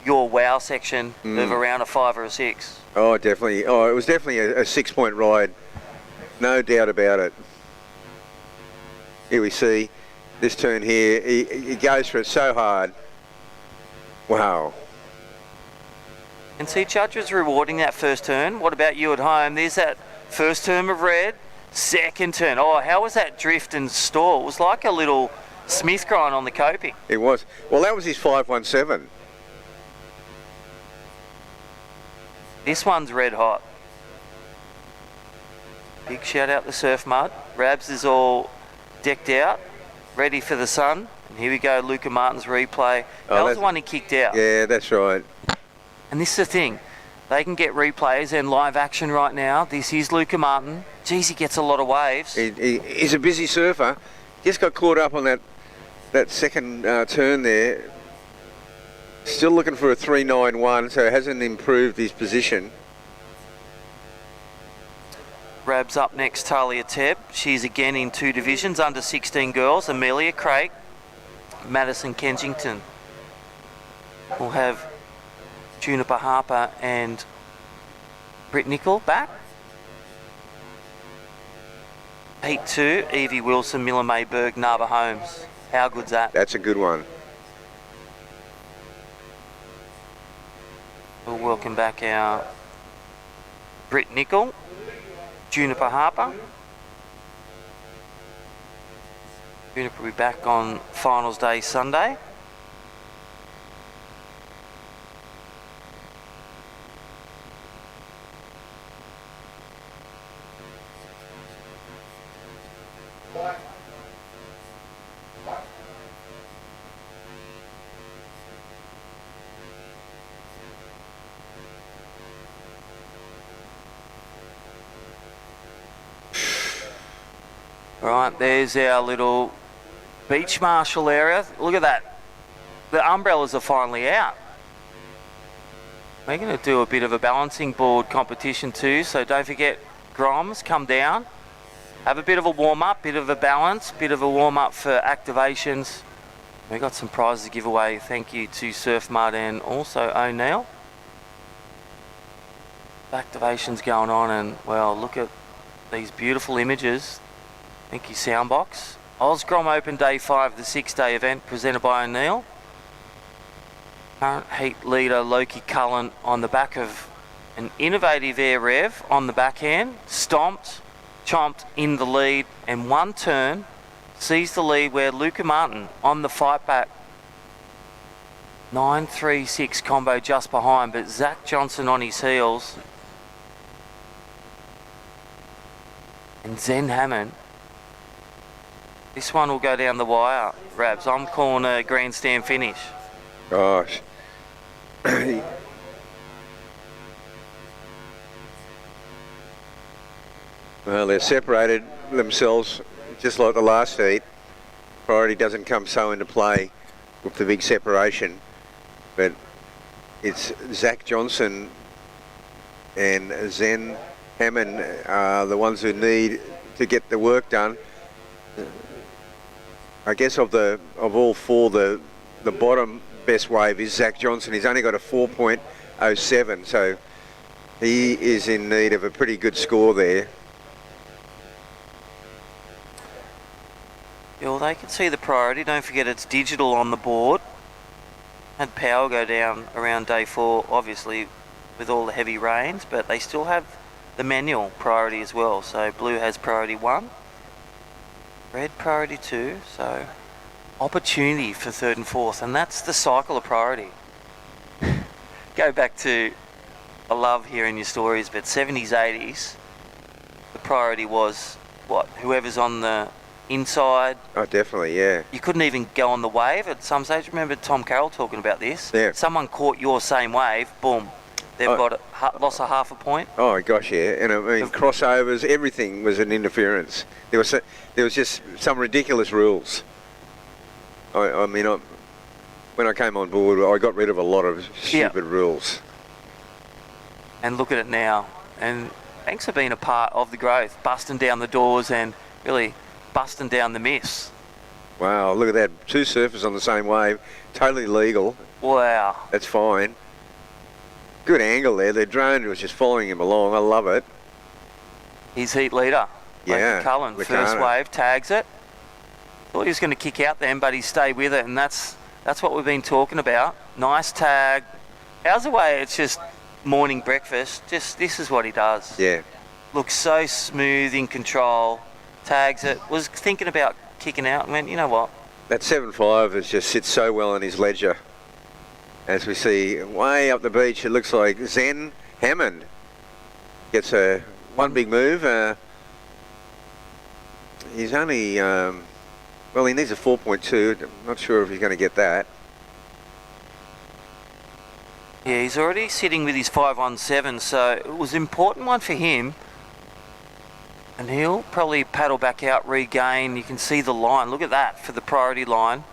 your wow section of around a 5 or a 6. Oh, definitely. Oh, it was definitely a 6-point ride. No doubt about it. Here we see this turn here. He goes for it so hard. Wow. And see, judges rewarding that first turn. What about you at home? There's that first turn of red, second turn. Oh, how was that drift and stall? It was like a little Smith grind on the coping. It was. Well, that was his 5.17. This one's red hot. Big shout out to Surf Mud. Rabs is all decked out, ready for the sun. And here we go, Luca Martin's replay. That was the one he kicked out. Yeah, that's right. And this is the thing. They can get replays and live action right now. This is Luca Martin. Geez, he gets a lot of waves. He's a busy surfer. Just got caught up on that second turn there. Still looking for a 3.91, so hasn't improved his position. Rabs up next, Talia Tebb. She's again in 2 divisions, under 16 girls. Amelia Craig, Madison Kensington. We'll have Juniper Harper and Britt Nicol back. Heat 2, Evie Wilson, Miller Mayberg, Narba Holmes. How good's that? That's a good one. We'll welcome back our Britt Nickel, Juniper Harper. Juniper will be back on finals day Sunday. Right, there's our little beach marshal area. Look at that. The umbrellas are finally out. We're going to do a bit of a balancing board competition too, so don't forget, Groms, come down. Have a bit of a warm-up, bit of a balance, bit of a warm-up for activations. We've got some prizes to give away. Thank you to Surf Mud and also O'Neill. Activations going on, and well, look at these beautiful images. Thank you, Soundbox. Osgrom Open Day 5 of the 6-day event presented by O'Neill. Current heat leader Loki Cullen on the back of an innovative air rev on the backhand, stomped, chomped in the lead, and one turn sees the lead where Luca Martin on the fight back. 9-3-6 combo just behind, but Zach Johnson on his heels. And Zen Hammond. This one will go down the wire, Rabs. I'm calling a grandstand finish. Gosh. Well, they've separated themselves just like the last heat. Priority doesn't come so into play with the big separation, but it's Zach Johnson and Zen Hammond are the ones who need to get the work done. I guess of all four, the bottom best wave is Zach Johnson. He's only got a 4.07, so he is in need of a pretty good score there. Yeah, well, they can see the priority. Don't forget it's digital on the board. Had power go down around day 4, obviously, with all the heavy rains, but they still have the manual priority as well. So blue has priority 1. Red priority 2, so opportunity for 3rd and 4th, and that's the cycle of priority. Go back to, I love hearing your stories, but 70s, 80s, the priority was what? Whoever's on the inside. Oh, definitely, yeah. You couldn't even go on the wave at some stage. Remember Tom Carroll talking about this? Yeah. Someone caught your same wave, boom, they've got lost a half a point. Oh gosh, yeah. And I mean, crossovers, everything was an interference. There was just some ridiculous rules. I mean, when I came on board, I got rid of a lot of stupid rules. And look at it now. And thanks for being a part of the growth, busting down the doors and really busting down the myths. Wow, look at that. 2 surfers on the same wave, totally legal. Wow. That's fine. Good angle there. The drone was just following him along. I love it. He's heat leader. Yeah. Cullen, first wave, tags it. Thought he was going to kick out then, but he stayed with it, and that's what we've been talking about. Nice tag. How's the way? It's just morning breakfast. Just this is what he does. Yeah. Looks so smooth, in control. Tags it. Was thinking about kicking out and went, you know what? That 7.5 just sits so well on his ledger. As we see way up the beach, it looks like Zen Hammond gets one big move. He's only, well, he needs a 4.2. I'm not sure if he's going to get that. Yeah, he's already sitting with his 5-on-7, so it was an important one for him. And he'll probably paddle back out, regain. You can see the line. Look at that for the priority line.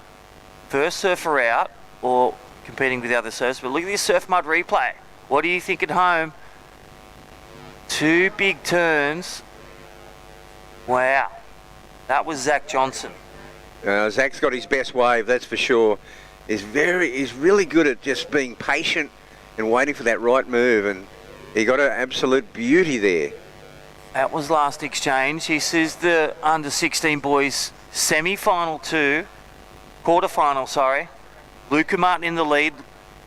First surfer out, or competing with the other surfers. But look at this Surf Mud replay. What do you think at home? 2 big turns. Wow. That was Zach Johnson. Zach's got his best wave, that's for sure. He's really good at just being patient and waiting for that right move, and he got an absolute beauty there. That was last exchange. This is the under-16 boys semi-final 2, quarter-final, sorry. Luca Martin in the lead.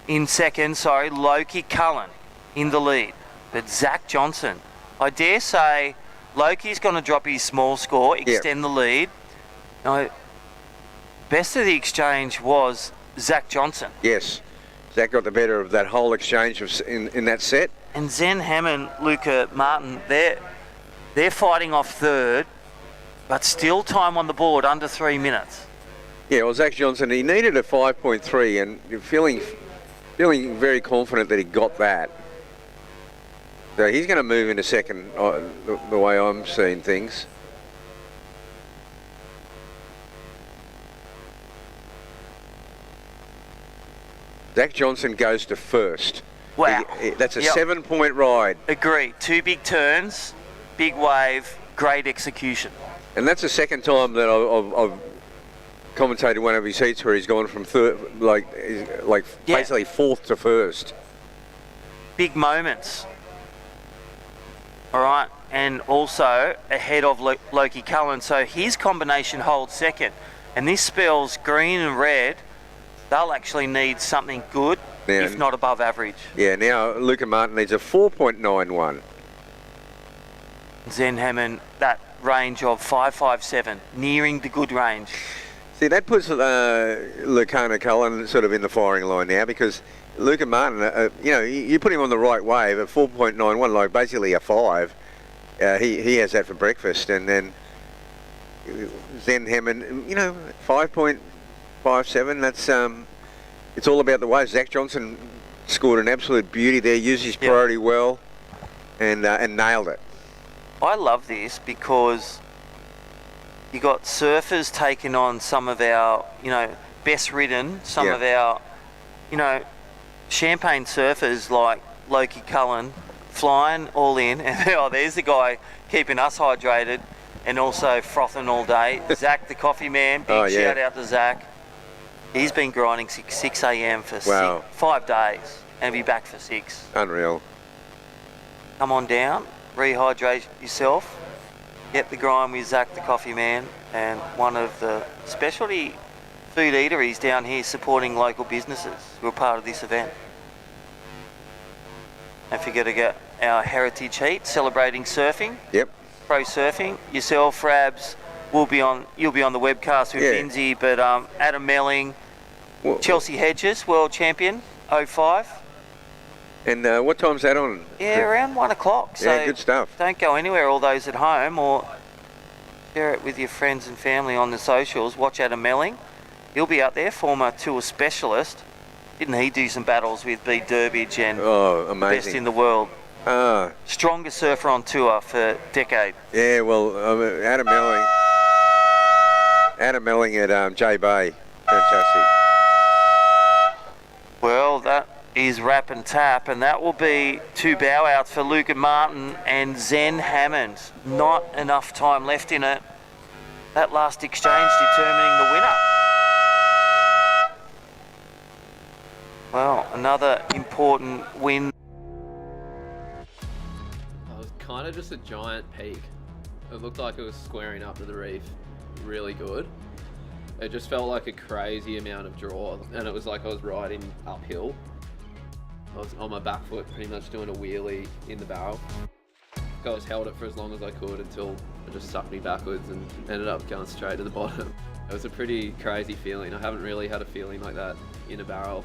In second, Loki Cullen in the lead. But Zach Johnson, I dare say Loki's going to drop his small score, extend the lead. No, best of the exchange was Zach Johnson. Yes, Zach got the better of that whole exchange in that set. And Zen Hammond, Luca Martin, they're fighting off third, but still time on the board, under 3 minutes. Yeah, well, Zach Johnson, he needed a 5.3 and feeling very confident that he got that. So he's going to move into second, the way I'm seeing things. Zach Johnson goes to first. Wow. That's a 7-point ride. Agreed. 2 big turns, big wave, great execution. And that's the second time that I've commentated one of his heats where he's gone from third, basically fourth to first. Big moments. All right, and also ahead of Loki Cullen, so his combination holds second. And this spells green and red, they'll actually need something good, now, if not above average. Yeah, now Luca Martin needs a 4.91. Zen Hammond, that range of 5.57, nearing the good range. See, that puts Lucana Cullen sort of in the firing line now, because Luca Martin, you put him on the right wave at 4.91, like basically a 5. He has that for breakfast, and then Zen Hammond, 5.57. That's it's all about the wave. Zach Johnson scored an absolute beauty there, used his priority well, and nailed it. I love this because you got surfers taking on some of our, best ridden, some of our, champagne surfers like Loki Cullen flying all in, and there's the guy keeping us hydrated and also frothing all day. Zach the coffee man, big shout out to Zach. He's been grinding 6 a.m. for 5 days and be back for 6. Unreal. Come on down, rehydrate yourself, get the grind with Zach the coffee man, and one of the specialty food eateries down here supporting local businesses who are part of this event. Don't forget to get our heritage heat celebrating surfing. Yep. Pro surfing. Yourself, Rabs, you'll be on the webcast with Lindsay, but Adam Melling, Chelsea Hedges, world champion, 05. And what time's that on? Yeah, around 1 o'clock. So good stuff. Don't go anywhere, all those at home, or share it with your friends and family on the socials. Watch Adam Melling. He'll be out there, former tour specialist. Didn't he do some battles with B. Durbidge and amazing. best in the world? Strongest surfer on tour for decade. Yeah, well, Adam Melling at J Bay, fantastic. Well, that is wrap and tap, and that will be 2 bow outs for Luca Martin and Zen Hammond. Not enough time left in it. That last exchange determining the winner. Well, another important win. It was kind of just a giant peak. It looked like it was squaring up to the reef really good. It just felt like a crazy amount of draw, and it was like I was riding uphill. I was on my back foot pretty much doing a wheelie in the barrel. I was held it for as long as I could until it just sucked me backwards and ended up going straight to the bottom. It was a pretty crazy feeling. I haven't really had a feeling like that in a barrel.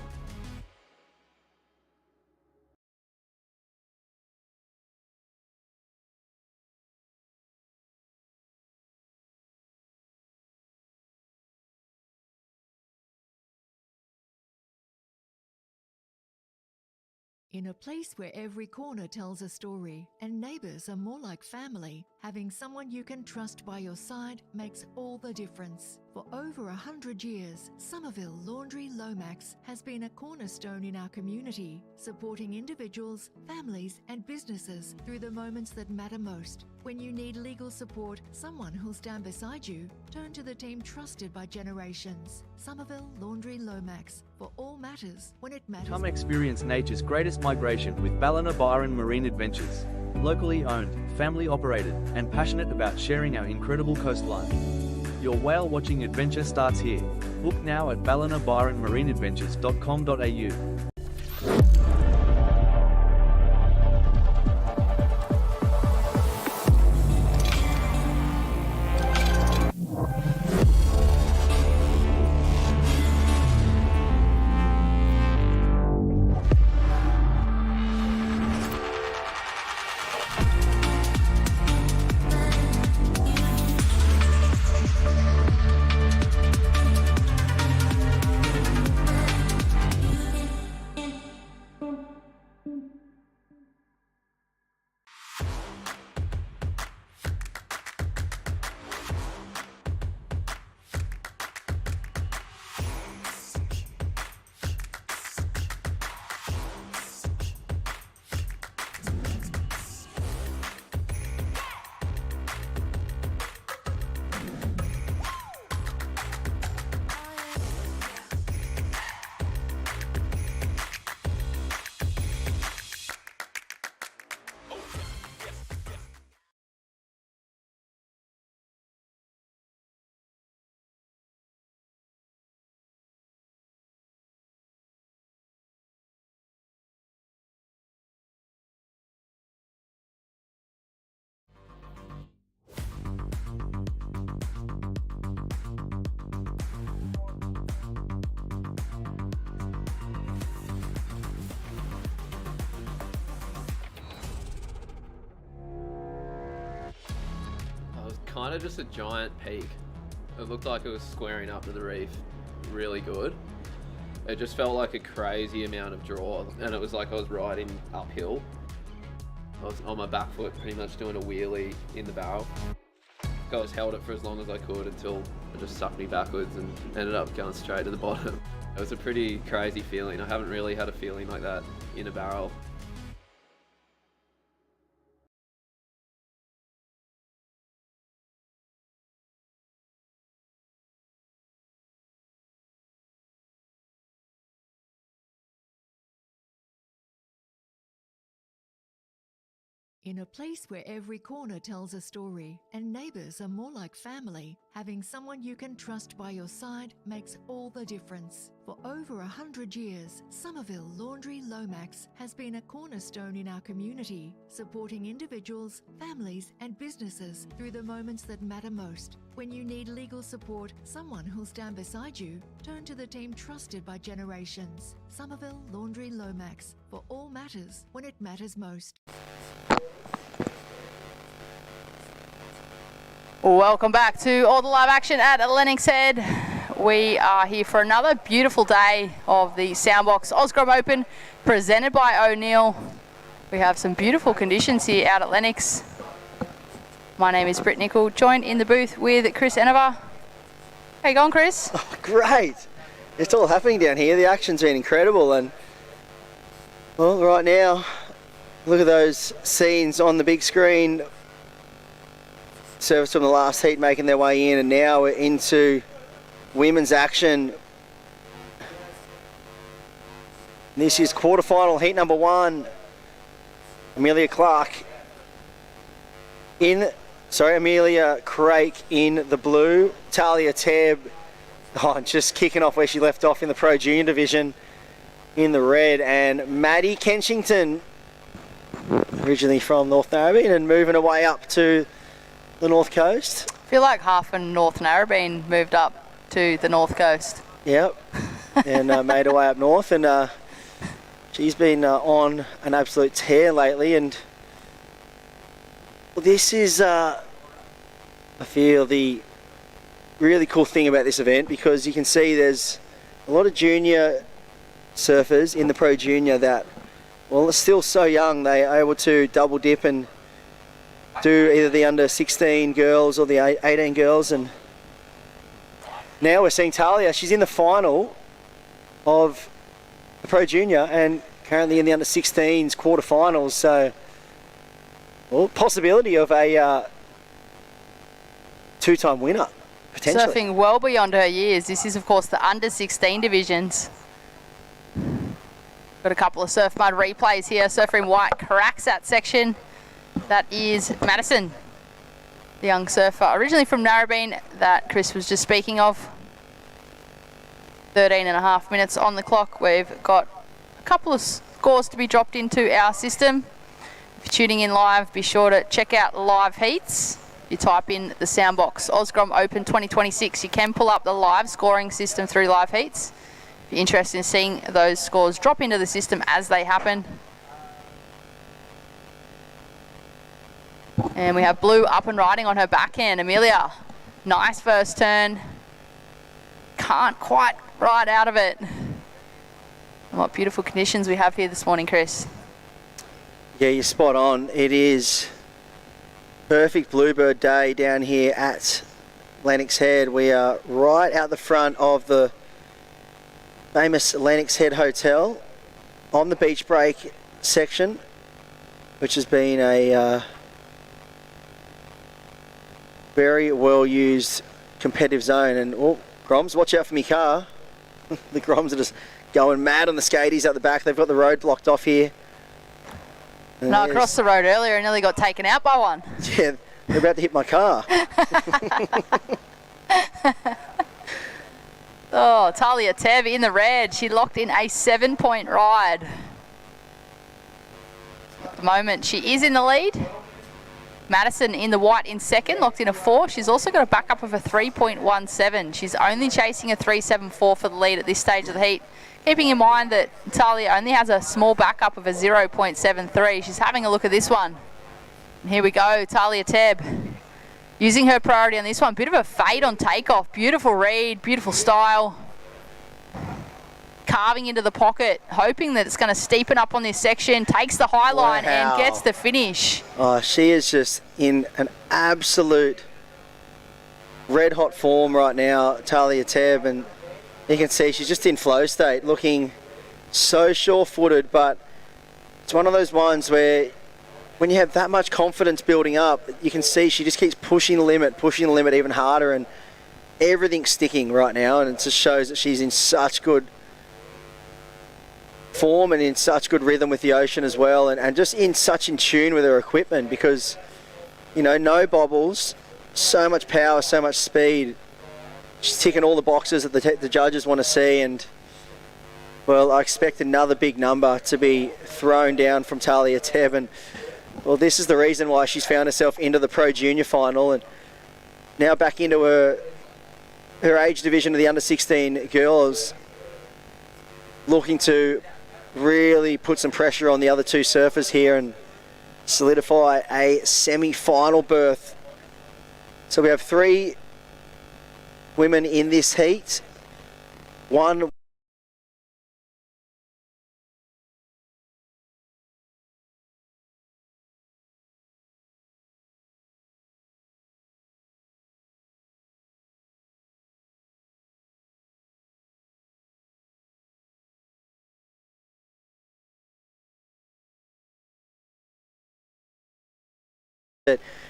In a place where every corner tells a story and neighbours are more like family, having someone you can trust by your side makes all the difference. For over 100 years, Somerville Laundry Lomax has been a cornerstone in our community, supporting individuals, families and businesses through the moments that matter most. When you need legal support, someone who'll stand beside you, turn to the team trusted by generations. Somerville Laundry Lomax, for all matters when it matters. Come experience nature's greatest migration with Ballina Byron Marine Adventures. Locally owned, family operated, and passionate about sharing our incredible coastline. Your whale watching adventure starts here. Book now at ballinabyronmarineadventures.com.au. kind of just a giant peak. It looked like it was squaring up to the reef really good. It just felt like a crazy amount of draw, and it was like I was riding uphill. I was on my back foot pretty much doing a wheelie in the barrel. I was held it for as long as I could until it just sucked me backwards and ended up going straight to the bottom. It was a pretty crazy feeling. I haven't really had a feeling like that in a barrel. In a place where every corner tells a story and neighbours are more like family, having someone you can trust by your side makes all the difference. For over 100 years, Somerville Laundry Lomax has been a cornerstone in our community, supporting individuals, families and businesses through the moments that matter most. When you need legal support, someone who'll stand beside you, turn to the team trusted by generations. Somerville Laundry Lomax, for all matters when it matters most. Welcome back to all the live action at Lennox Head. We are here for another beautiful day of the Soundbox Osgrom Open presented by O'Neill. We have some beautiful conditions here out at Lennox. My name is Britt Nicol, joined in the booth with Chris Enever. How you going, Chris? Oh, great. It's all happening down here. The action's been incredible, and well, right now, look at those scenes on the big screen. Service from the last heat making their way in, and now we're into women's action. This is quarterfinal heat number 1. Amelia Craik in the blue. Talia Tebb, just kicking off where she left off in the Pro Junior division in the red. And Maddie Kenchington, originally from North Narrabeen and moving away up to the North Coast. I feel like half of North Narrabeen moved up to the North Coast. Yep, and made her way up north, and she's been on an absolute tear lately. And well, this is, I feel, the really cool thing about this event, because you can see there's a lot of junior surfers in the Pro Junior that, well, are still so young. They are able to double dip and do either the under 16 girls or the 18 girls. And now we're seeing Talia. She's in the final of the Pro Junior and currently in the under 16s quarterfinals. So, well, possibility of a two-time winner potentially. Surfing well beyond her years. This is, of course, the under 16 divisions. Got a couple of surf mud replays here. Surfer in white cracks that section. That is Madison, the young surfer, originally from Narrabeen that Chris was just speaking of. 13.5 minutes on the clock. We've got a couple of scores to be dropped into our system. If you're tuning in live, be sure to check out live heats. You type in the Soundbox Osgrom Open 2026. You can pull up the live scoring system through live heats. If you're interested in seeing those scores drop into the system as they happen. And we have Blue up and riding on her backhand. Amelia, nice first turn. Can't quite ride out of it. And what beautiful conditions we have here this morning, Chris. Yeah, you're spot on. It is perfect bluebird day down here at Lennox Head. We are right out the front of the famous Lennox Head Hotel on the beach break section, which has been a very well used competitive zone. And oh, Groms, watch out for me car. The Groms are just going mad on the skaties at the back. They've got the road blocked off here. And no, I crossed the road earlier and nearly got taken out by one. Yeah, they're about to hit my car. Oh, Talia Tebb in the red. She locked in a 7-point ride. At the moment, she is in the lead. Madison in the white in second, locked in a 4. She's also got a backup of a 3.17. She's only chasing a 3.74 for the lead at this stage of the heat. Keeping in mind that Talia only has a small backup of a 0.73. She's having a look at this one. And here we go, Talia Tebb. using her priority on this one. Bit of a fade on takeoff. Beautiful read, beautiful style. Carving into the pocket, hoping that it's going to steepen up on this section. Takes the high line and gets the finish. Oh, she is just in an absolute red hot form right now, Talia Tebb, and you can see she's just in flow state, looking so sure-footed, but it's one of those ones where when you have that much confidence building up, you can see she just keeps pushing the limit even harder, and everything's sticking right now, and it just shows that she's in such good form and in such good rhythm with the ocean as well, and just in tune with her equipment, because, you know, no bobbles, so much power, so much speed. She's ticking all the boxes that the judges want to see, and well, I expect another big number to be thrown down from Talia Tebb, and well, this is the reason why she's found herself into the Pro Junior final, and now back into her age division of the under 16 girls, looking to really put some pressure on the other two surfers here and solidify a semi-final berth. So we have 3 women in this heat. One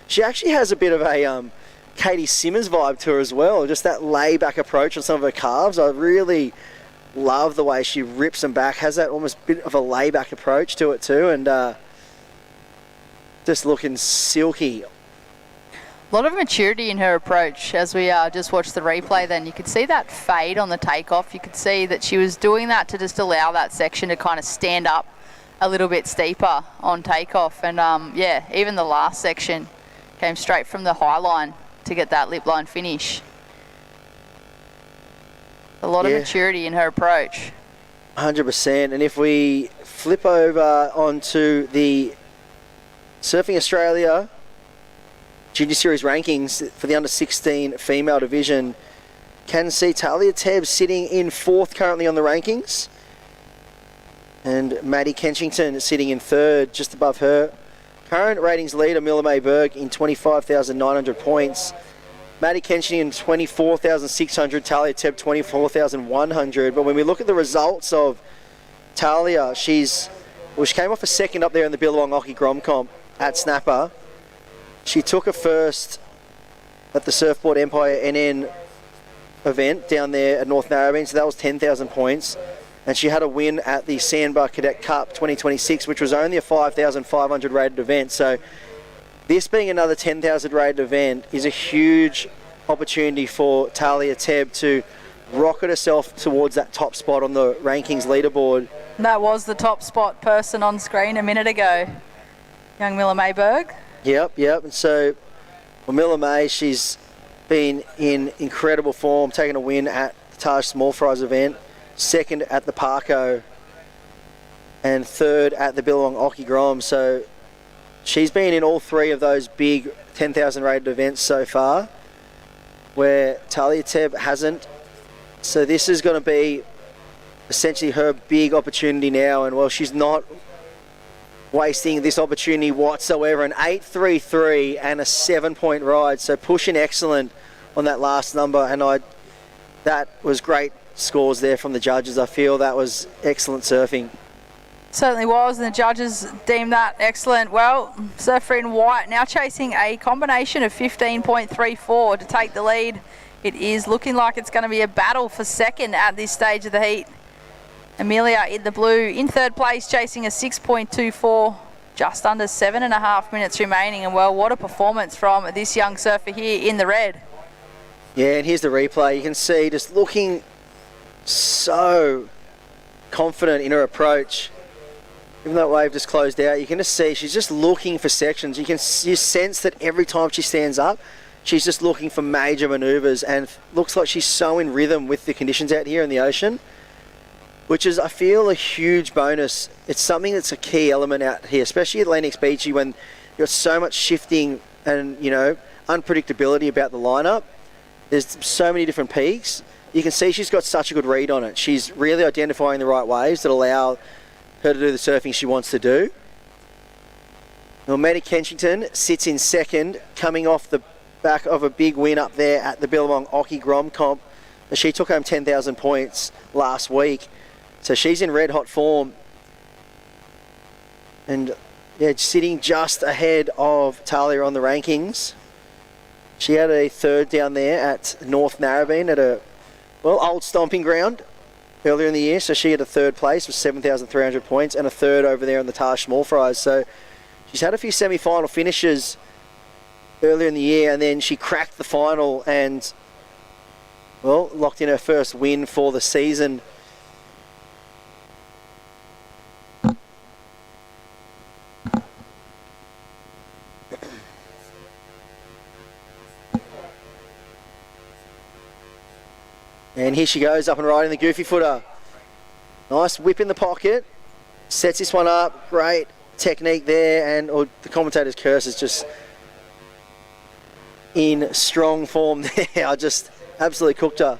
she actually has a bit of a Katie Simmons vibe to her as well, just that lay-back approach on some of her calves. I really love the way she rips them back, has that almost bit of a lay-back approach to it too, and just looking silky. A lot of maturity in her approach as we just watched the replay then. You could see that fade on the takeoff. You could see that she was doing that to just allow that section to kind of stand up a little bit steeper on takeoff, and yeah, even the last section came straight from the high line to get that lip line finish. A lot of maturity in her approach. 100%. And if we flip over onto the Surfing Australia Junior Series rankings for the under 16 female division, can see Talia Tebb sitting in 4th currently on the rankings, and Maddie Kenchington sitting in 3rd, just above her. Current ratings leader, Mila May Berg, in 25,900 points. Maddie Kenchington, 24,600. Talia Tebb, 24,100. But when we look at the results of Talia, she came off a 2nd up there in the Billabong Occy Grom Comp at Snapper. She took a 1st at the Surfboard Empire NN event down there at North Narrabeen, so that was 10,000 points. And she had a win at the Sandbar Cadet Cup 2026, which was only a 5,500 rated event. So this being another 10,000 rated event is a huge opportunity for Talia Tebb to rocket herself towards that top spot on the rankings leaderboard. That was the top spot person on screen a minute ago, young Mila Mayberg. Yep. And so, well, Mila May, she's been in incredible form, taking a win at the Taj Small Fries event, 2nd at the Parco, and 3rd at the Billabong Occy Grom. So she's been in all 3 of those big 10,000 rated events so far, where Talia Tebb hasn't. So this is going to be essentially her big opportunity now, and well, she's not wasting this opportunity whatsoever. An 8.33 and a 7-point ride, so pushing excellent on that last number, and that was great scores there from the judges. I feel that was excellent surfing. Certainly was, and the judges deemed that excellent. Well, surfer in white now chasing a combination of 15.34 to take the lead. It is looking like it's going to be a battle for 2nd at this stage of the heat. Amelia in the blue in 3rd place, chasing a 6.24, just under 7.5 minutes remaining. And well, what a performance from this young surfer here in the red. Yeah, and here's the replay. You can see just looking so confident in her approach. Even though wave just closed out, you can just see she's just looking for sections. You sense that every time she stands up, she's just looking for major manoeuvres, and looks like she's so in rhythm with the conditions out here in the ocean, which is, I feel, a huge bonus. It's something that's a key element out here, especially at Lennox Beachy, when you've got so much shifting and, you know, unpredictability about the lineup. There's so many different peaks. You can see she's got such a good read on it. She's really identifying the right waves that allow her to do the surfing she wants to do. Now, Maddie Kensington sits in second, coming off the back of a big win up there at the Billabong Occy Grom Comp. She took home 10,000 points last week, so she's in red hot form. And yeah, sitting just ahead of Talia on the rankings. She had a third down there at North Narrabeen at a, well, old stomping ground earlier in the year. So she had a third place with 7,300 points and a third over there on the Taj Small Fries. So she's had a few semi-final finishes earlier in the year, and then she cracked the final and, well, locked in her first win for the season. And here she goes, up and riding the goofy footer. Nice whip in the pocket. Sets this one up. Great technique there. And the commentator's curse is just in strong form there. I just absolutely cooked her.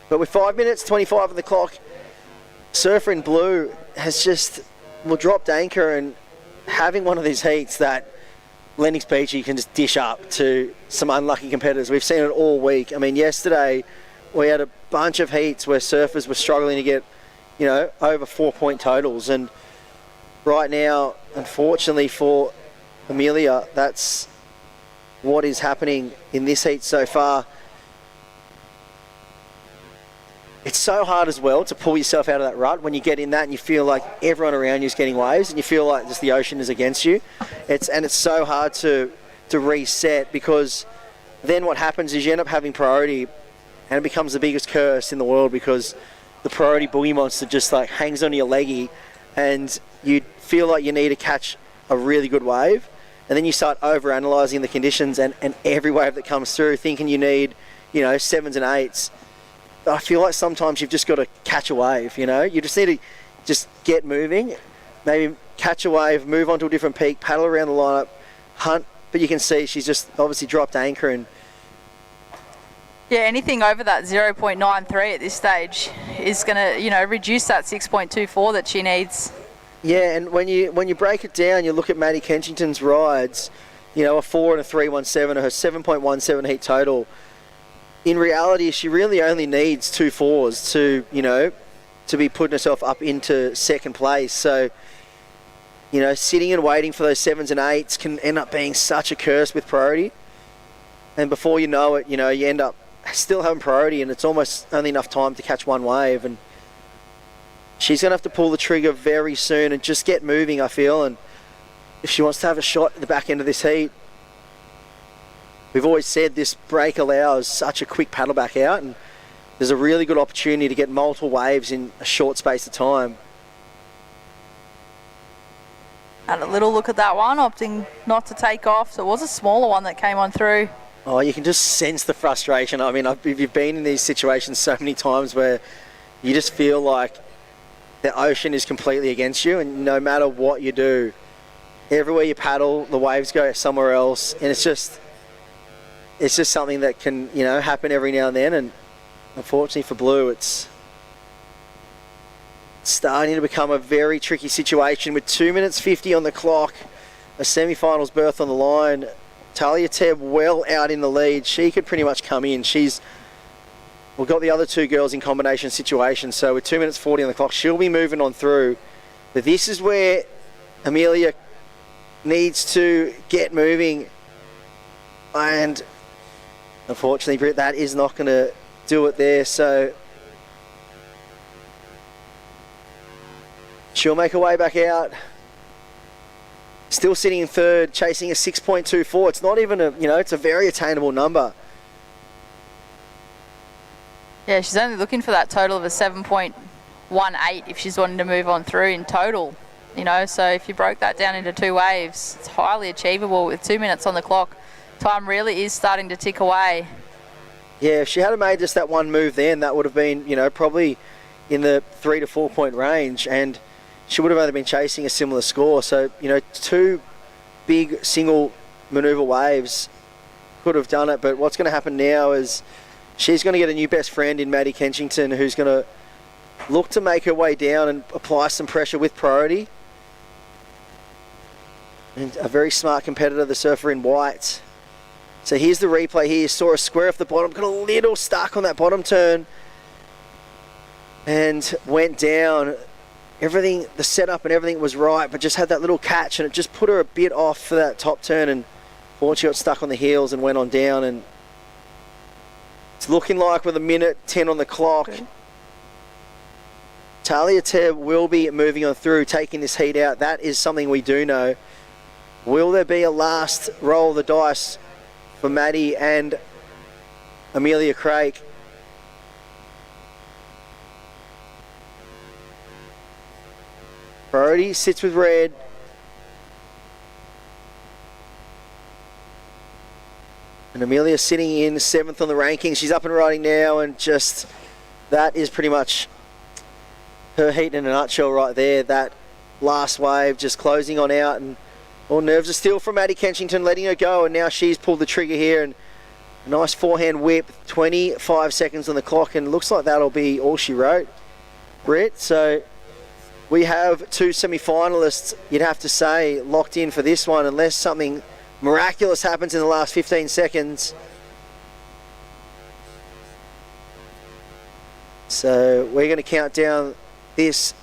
But with 5 minutes 25 on the clock, Surfer in Blue has just, well, dropped anchor, and having one of these heats that Lennox Beachy can just dish up to some unlucky competitors. We've seen it all week. I mean, yesterday we had a bunch of heats where surfers were struggling to get, you know, over 4-point totals. And right now, unfortunately for Amelia, that's what is happening in this heat so far. It's so hard as well to pull yourself out of that rut when you get in that and you feel like everyone around you is getting waves and you feel like just the ocean is against you. It's so hard to reset, because then what happens is you end up having priority, and it becomes the biggest curse in the world, because the priority buoy monster just like hangs onto your leggy and you feel like you need to catch a really good wave, and then you start over analysing the conditions and every wave that comes through, thinking you need, you know, 7s and 8s. I feel like sometimes you've just got to catch a wave, you know? You just need to just get moving, maybe catch a wave, move on to a different peak, paddle around the lineup, hunt. But you can see she's just obviously dropped anchor. And yeah, anything over that 0.93 at this stage is going to, you know, reduce that 6.24 that she needs. Yeah, and when you break it down, you look at Maddie Kensington's rides, you know, a 4 and a 3.17, her 7.17 heat total. In reality, she really only needs 2 4s to, you know, to be putting herself up into second place. So, you know, sitting and waiting for those 7s and 8s can end up being such a curse with priority. And before you know it, you know, you end up still having priority, and it's almost only enough time to catch one wave. And she's going to have to pull the trigger very soon and just get moving, I feel. And if she wants to have a shot at the back end of this heat, we've always said this break allows such a quick paddle back out, and there's a really good opportunity to get multiple waves in a short space of time. Had a little look at that one, opting not to take off. So it was a smaller one that came on through. Oh, you can just sense the frustration. I mean, you've been in these situations so many times where you just feel like the ocean is completely against you, and no matter what you do, everywhere you paddle, the waves go somewhere else, and it's just something that can, you know, happen every now and then. And unfortunately for Blue, it's starting to become a very tricky situation with 2 minutes 50 on the clock, a semi-finals berth on the line. Talia Tebb well out in the lead. She could pretty much come in. We've got the other two girls in combination situations, so with 2 minutes 40 on the clock, she'll be moving on through. But this is where Amelia needs to get moving, and unfortunately, Britt, that is not going to do it there. So she'll make her way back out. Still sitting in third, chasing a 6.24. It's not even it's a very attainable number. Yeah, she's only looking for that total of a 7.18 if she's wanting to move on through in total. You know, so if you broke that down into 2 waves, it's highly achievable with 2 minutes on the clock. Time really is starting to tick away. Yeah, if she had made just that one move then, that would have been, you know, probably in the 3 to 4 point range, and she would have only been chasing a similar score. So, you know, two big single manoeuvre waves could have done it, but what's going to happen now is she's going to get a new best friend in Maddie Kensington, who's going to look to make her way down and apply some pressure with priority. And a very smart competitor, the surfer in white. So here's the replay here. Saw a square off the bottom, got a little stuck on that bottom turn and went down. Everything, the setup and everything was right, but just had that little catch and it just put her a bit off for that top turn, and fortunately got stuck on the heels and went on down. And it's looking like with a minute 10 on the clock, Talia Tebb will be moving on through, taking this heat out. That is something we do know. Will there be a last roll of the dice for Maddie and Amelia Craig? Priority sits with red. And Amelia sitting in 7th on the rankings. She's up and riding now, and just that is pretty much her heat in a nutshell right there. That last wave just closing on out, and all nerves of steel from Maddie Kensington, letting her go, and now she's pulled the trigger here, and a nice forehand whip. 25 seconds on the clock, and looks like that'll be all she wrote, Britt. So we have 2 semi-finalists, you'd have to say, locked in for this one, unless something miraculous happens in the last 15 seconds. So we're going to count down this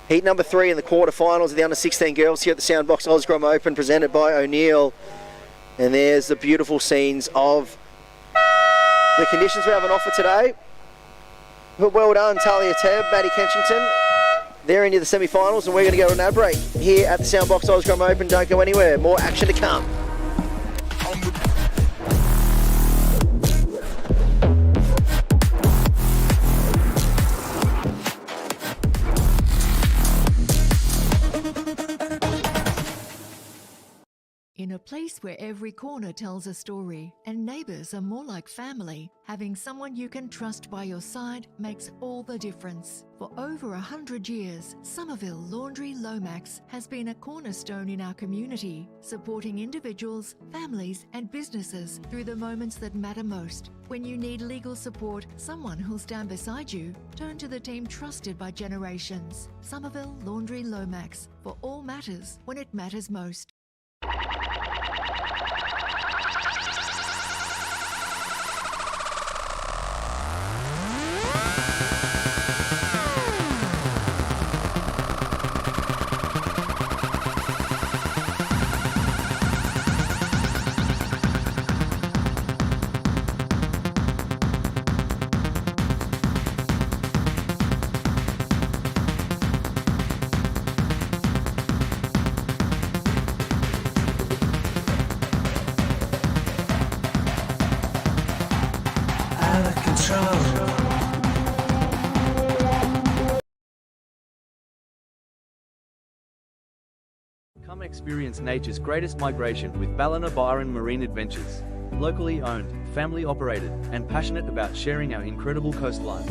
heat number 3 in the quarterfinals of the under-16 girls here at the Soundbox Osgrom Open, presented by O'Neill. And there's the beautiful scenes of the conditions we have on offer today. But well done, Talia Tebb, Maddie Kensington. They're into the semi-finals, and we're going to go to an ad break here at the Soundbox Osgrom Open. Don't go anywhere. More action to come. In a place where every corner tells a story and neighbours are more like family, having someone you can trust by your side makes all the difference. For over 100 years, Somerville Laundry Lomax has been a cornerstone in our community, supporting individuals, families and businesses through the moments that matter most. When you need legal support, someone who'll stand beside you, turn to the team trusted by generations. Somerville Laundry Lomax, for all matters when it matters most. Come experience nature's greatest migration with Ballina Byron Marine Adventures. Locally owned, family operated, and passionate about sharing our incredible coastline.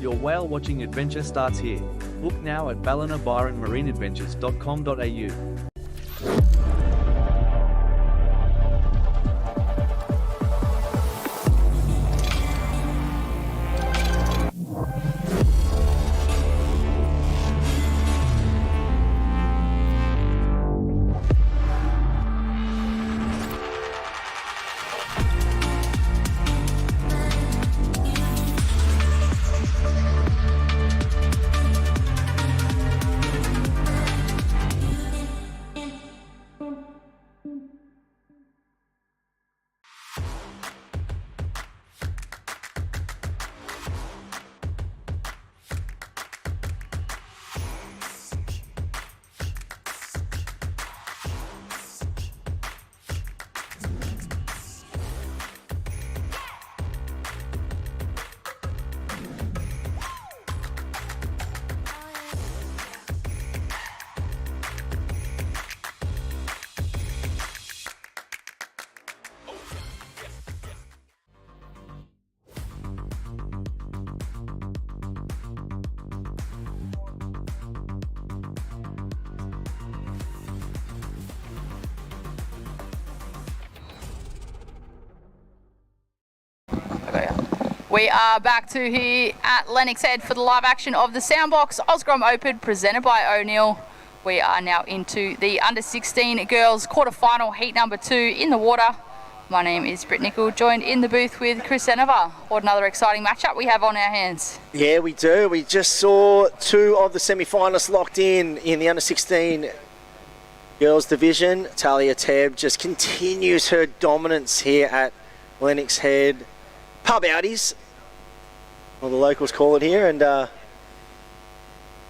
Your whale watching adventure starts here. Book now at ballinabyronmarineadventures.com.au. We are back to here at Lennox Head for the live action of the Soundbox Osgrom Open presented by O'Neill. We are now into the under-16 girls quarter-final heat number 2 in the water. My name is Britt Nicol, joined in the booth with Chris Enover. What another exciting matchup we have on our hands. Yeah, we do. We just saw 2 of the semi-finalists locked in the under-16 girls division. Talia Tebb just continues her dominance here at Lennox Head. Pub outies, well, the locals call it here, and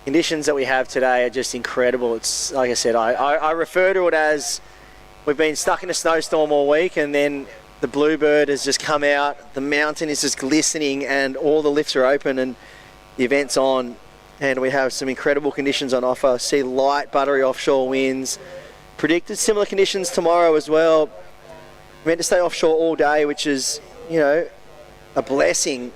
conditions that we have today are just incredible. It's like I said, I refer to it as we've been stuck in a snowstorm all week, and then the bluebird has just come out, the mountain is just glistening, and all the lifts are open and the event's on, and we have some incredible conditions on offer. See light buttery offshore winds, predicted similar conditions tomorrow as well. We're meant to stay offshore all day, which is, you know, a blessing.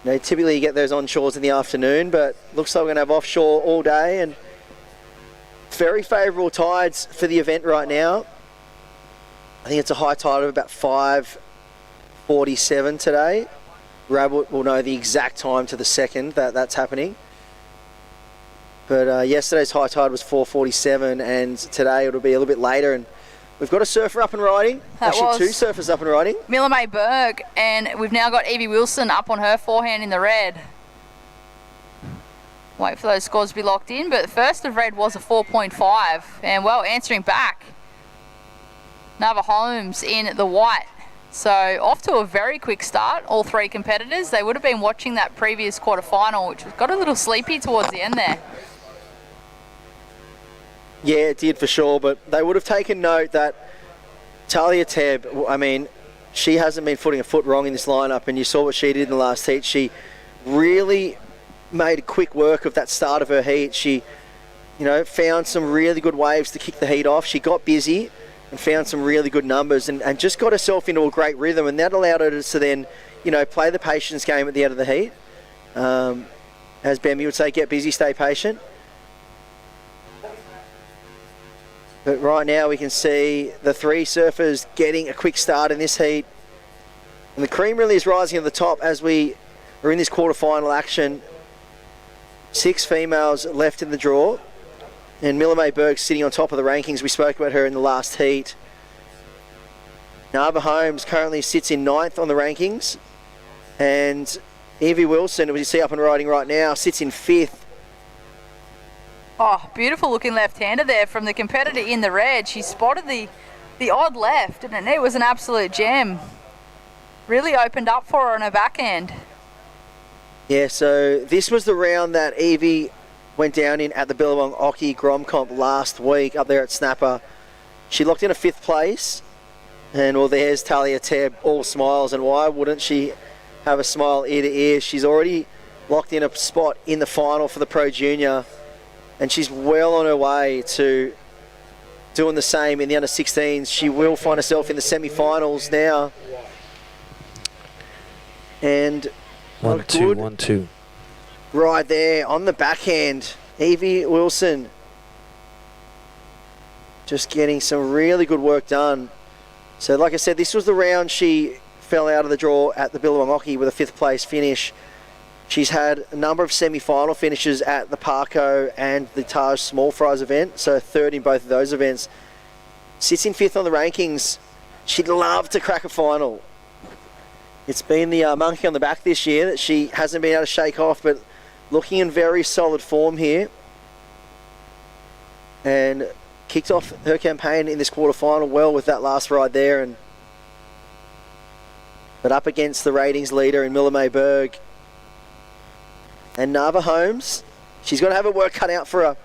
You know, typically you get those onshores in the afternoon, but looks like we're going to have offshore all day, and very favourable tides for the event right now. I think it's a high tide of about 5:47 today. Rab will know the exact time to the second that's happening. But yesterday's high tide was 4:47, and today it'll be a little bit later. And we've got a surfer up and riding. Actually, 2 surfers up and riding. Mila May Berg, and we've now got Evie Wilson up on her forehand in the red. Wait for those scores to be locked in, but the first of red was a 4.5, and well, answering back, Nava Holmes in the white. So off to a very quick start, all 3 competitors. They would have been watching that previous quarterfinal, which got a little sleepy towards the end there. Yeah, it did for sure, but they would have taken note that Talia Tebb, I mean, she hasn't been putting a foot wrong in this lineup, and you saw what she did in the last heat. She really made quick work of that start of her heat. She, you know, found some really good waves to kick the heat off. She got busy and found some really good numbers, and just got herself into a great rhythm, and that allowed her to then, you know, play the patience game at the end of the heat. As Bambi would say, get busy, stay patient. But right now we can see the 3 surfers getting a quick start in this heat. And the cream really is rising at the top as we are in this quarterfinal action. 6 females left in the draw. And Mila May Berg sitting on top of the rankings. We spoke about her in the last heat. Nava Holmes currently sits in 9th on the rankings. And Evie Wilson, who you see up and riding right now, sits in 5th. Oh, beautiful looking left-hander there from the competitor in the red. She spotted the odd left, and it was an absolute gem. Really opened up for her on her backhand. Yeah, so this was the round that Evie went down in at the Billabong Oki Grom Comp last week up there at Snapper. She locked in a 5th place, and well, there's Talia Tebb, all smiles, and why wouldn't she have a smile ear to ear? She's already locked in a spot in the final for the Pro Junior, and she's well on her way to doing the same in the under-16s. She will find herself in the semi-finals now. And 1-2, 1-2. Right there on the backhand, Evie Wilson just getting some really good work done. So like I said, this was the round she fell out of the draw at the Billabong Oki with a 5th place finish. She's had a number of semi-final finishes at the Parco and the Taj Small Fries event, so 3rd in both of those events. Sits in 5th on the rankings. She'd love to crack a final. It's been the monkey on the back this year that she hasn't been able to shake off, but looking in very solid form here. And kicked off her campaign in this quarterfinal well with that last ride there. But up against the ratings leader in Mila May Berg. And Nava Holmes, she's going to have her work cut out for her.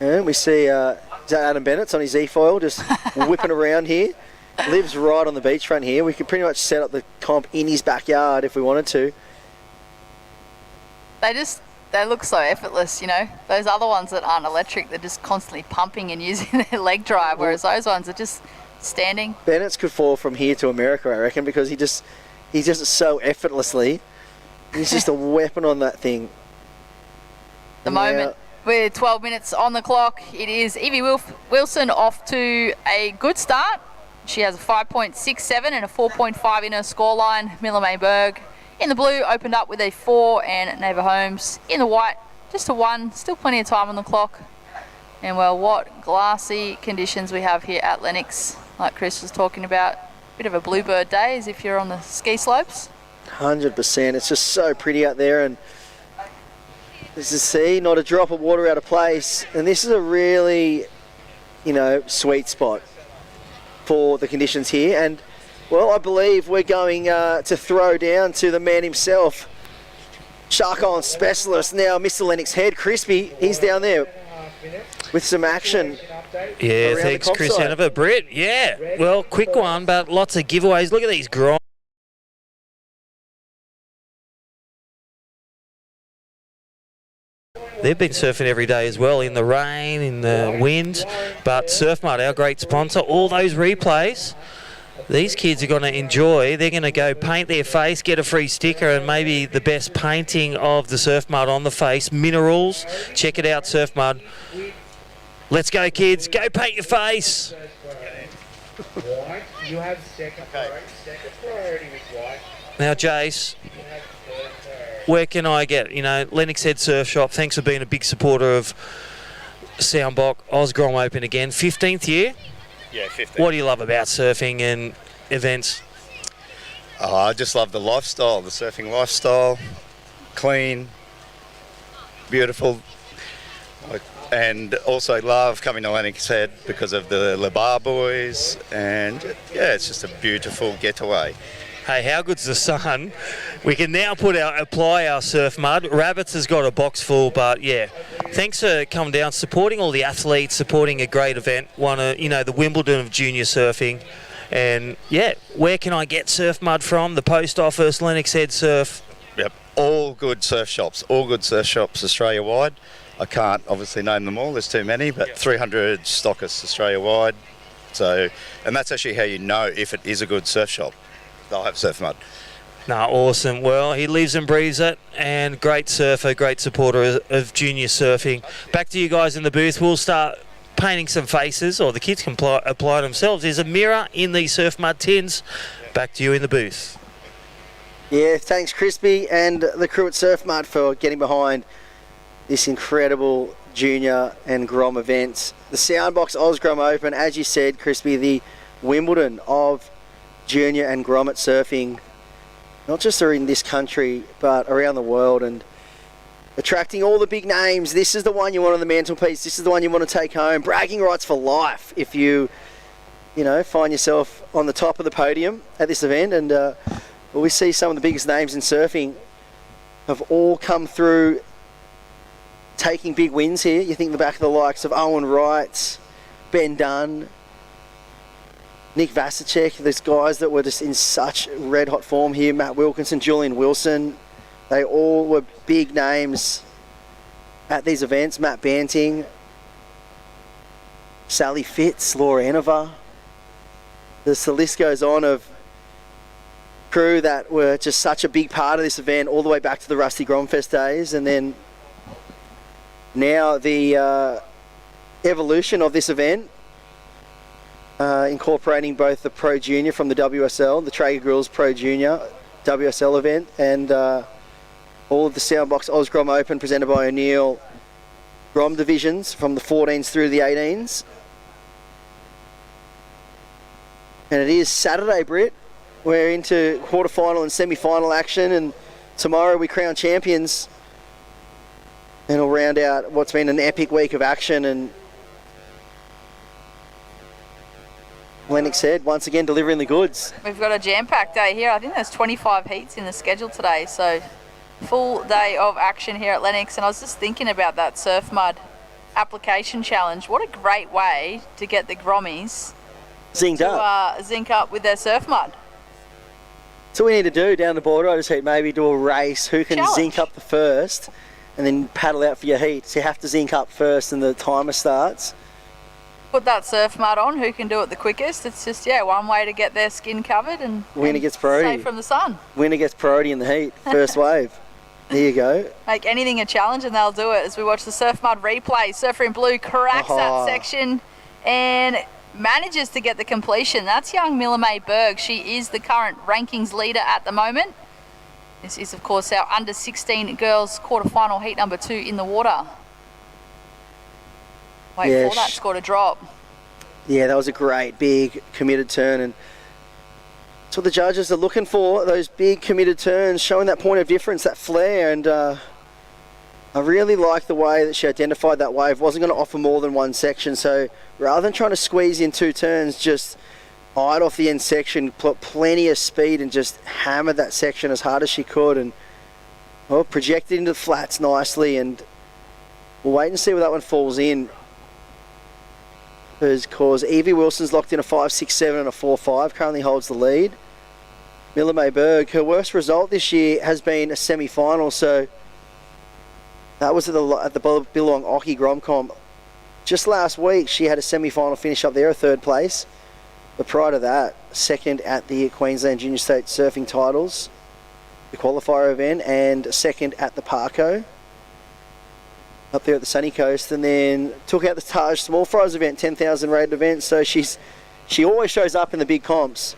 And we see Adam Bennett's on his E-foil just whipping around here. Lives right on the beachfront here. We could pretty much set up the comp in his backyard if we wanted to. They look so effortless, you know. Those other ones that aren't electric, they're just constantly pumping and using their leg drive, whereas those ones are just standing. Bennett's could fall from here to America, I reckon, because he just so effortlessly. He's just a weapon on that thing. The moment, with 12 minutes on the clock, it is Evie Wilson off to a good start. She has a 5.67 and a 4.5 in her scoreline. Miller Mayberg in the blue opened up with a 4, and Neighbour Holmes in the white just a 1. Still plenty of time on the clock. And well, what glassy conditions we have here at Lennox, like Chris was talking about. Bit of a bluebird day as if you're on the ski slopes. 100%. It's just so pretty out there, and as you see, not a drop of water out of place. And this is a really, sweet spot for the conditions here. And well, I believe we're going to throw down to the man himself, shark on specialist now, Mr. Lennox Head, Crispy. He's down there with some action. Yeah, thanks, Chris Hanover. Britt, yeah, well, quick one, but lots of giveaways. Look at these grinds. They've been surfing every day as well, in the rain, in the wind. But Surf Mud, our great sponsor, all those replays, these kids are going to enjoy. They're going to go paint their face, get a free sticker, and maybe the best painting of the Surf Mud on the face. Minerals, check it out, Surf Mud. Let's go, kids. Go paint your face. White, you have second priority with white. Now, Jace, where can I get, Lennox Head Surf Shop, thanks for being a big supporter of Soundbox Osgrom Open again. 15th year? Yeah, 15th. What do you love about surfing and events? Oh, I just love the lifestyle, the surfing lifestyle. Clean, beautiful. And also love coming to Lennox Head because of the Le Bar boys, and yeah, it's just a beautiful getaway. Hey, how good's the sun? We can now apply our Surf Mud. Rabbits has got a box full, but yeah, thanks for coming down, supporting all the athletes, supporting a great event, the Wimbledon of junior surfing. And yeah, where can I get Surf Mud from? The post office, Lennox Head Surf. Yep, all good surf shops Australia-wide. I can't obviously name them all, there's too many, but 300 stockists Australia-wide. So, and that's actually how you know if it is a good surf shop. They'll have Surf Mud. Awesome. Well, he lives and breathes it, and great surfer, great supporter of junior surfing. Back to you guys in the booth. We'll start painting some faces, or the kids can apply themselves. There's a mirror in these Surf Mud tins. Back to you in the booth. Yeah, thanks, Crispy, and the crew at Surf Mud for getting behind this incredible junior and Grom event. The Soundbox Osgrom Open, as you said, Crispy, the Wimbledon of junior and grommet surfing, not just in this country but around the world, and attracting all the big names. This is the one you want on the mantelpiece. This is the one you want to take home. Bragging rights for life if you find yourself on the top of the podium at this event. And we see some of the biggest names in surfing have all come through taking big wins here. You think the back of the likes of Owen Wright, Ben Dunn, Nick Vasicek, these guys that were just in such red hot form here. Matt Wilkinson, Julian Wilson, they all were big names at these events. Matt Banting, Sally Fitz, Laura Enover. The list goes on of crew that were just such a big part of this event all the way back to the Rusty Gromfest days, and then now the evolution of this event, incorporating both the Pro Junior from the WSL, the Traeger Grills Pro Junior WSL event, and all of the Soundbox Osgrom Open presented by O'Neill Grom divisions from the 14s through the 18s. And it is Saturday, Britt. We're into quarterfinal and semi-final action, and tomorrow we crown champions, and we'll round out what's been an epic week of action. And Lennox Head once again delivering the goods. We've got a jam-packed day here. I think there's 25 heats in the schedule today, so full day of action here at Lennox. And I was just thinking about that Surf Mud application challenge. What a great way to get the Grommies zinc up with their Surf Mud. So we need to do down the border, I just think maybe do a race. Who can zinc up the first and then paddle out for your heat. So you have to zinc up first and the timer starts. Put that Surf Mud on, who can do it the quickest. It's just, one way to get their skin covered and winner gets priority. Safe from the sun. Winner gets priority in the heat, first wave. There you go. Make anything a challenge and they'll do it. As we watch the Surf Mud replay, Surfer in Blue cracks that section, and manages to get the completion. That's young Miller May Berg. She is the current rankings leader at the moment. This is, of course, our under 16 girls quarterfinal heat number 2 in the water. Wait for that score to drop. Yeah, that was a great, big, committed turn, and that's what the judges are looking for, those big, committed turns, showing that point of difference, that flair, and I really like the way that she identified that wave. Wasn't going to offer more than one section, so rather than trying to squeeze in 2 turns, just eyed off the end section, put plenty of speed and just hammered that section as hard as she could, and projected into the flats nicely, and we'll wait and see where that one falls in. Because Evie Wilson's locked in a 5.67 and a 4.5, currently holds the lead. Miller May Berg, her worst result this year has been a semi-final, so that was at the Billabong Oki Gromcom. Just last week, she had a semi-final finish up there, a 3rd place. But prior to that, 2nd at the Queensland Junior State Surfing Titles, the qualifier event, and 2nd at the Parco up there at the Sunny Coast, and then took out the Taj Small Fries event, 10,000 rated event. So she always shows up in the big comps.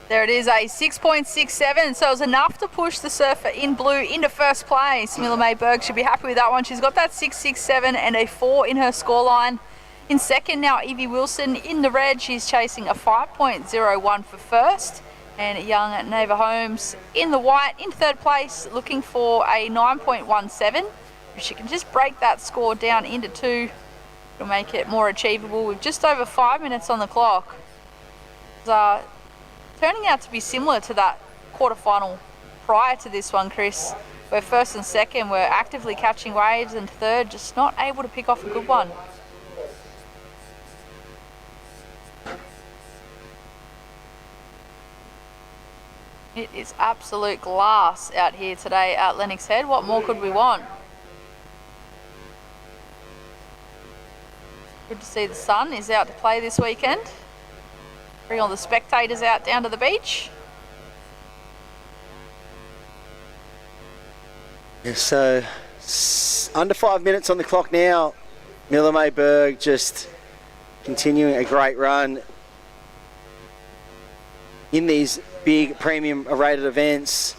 There it is, a 6.67, so it was enough to push the surfer in blue into first place. Miller May Berg should be happy with that one. She's got that 6.67 and a 4 in her scoreline. In second now, Evie Wilson in the red. She's chasing a 5.01 for first. And young Neva Holmes in the white in 3rd place, looking for a 9.17. If she can just break that score down into 2, it'll make it more achievable with just over 5 minutes on the clock. It's turning out to be similar to that quarterfinal prior to this one, Chris, where 1st and 2nd were actively catching waves, and 3rd just not able to pick off a good one. It is absolute glass out here today at Lennox Head. What more could we want? Good to see the sun is out to play this weekend. Bring all the spectators out down to the beach. Yeah, so under 5 minutes on the clock now. Miller May Berg just continuing a great run in these big premium rated events.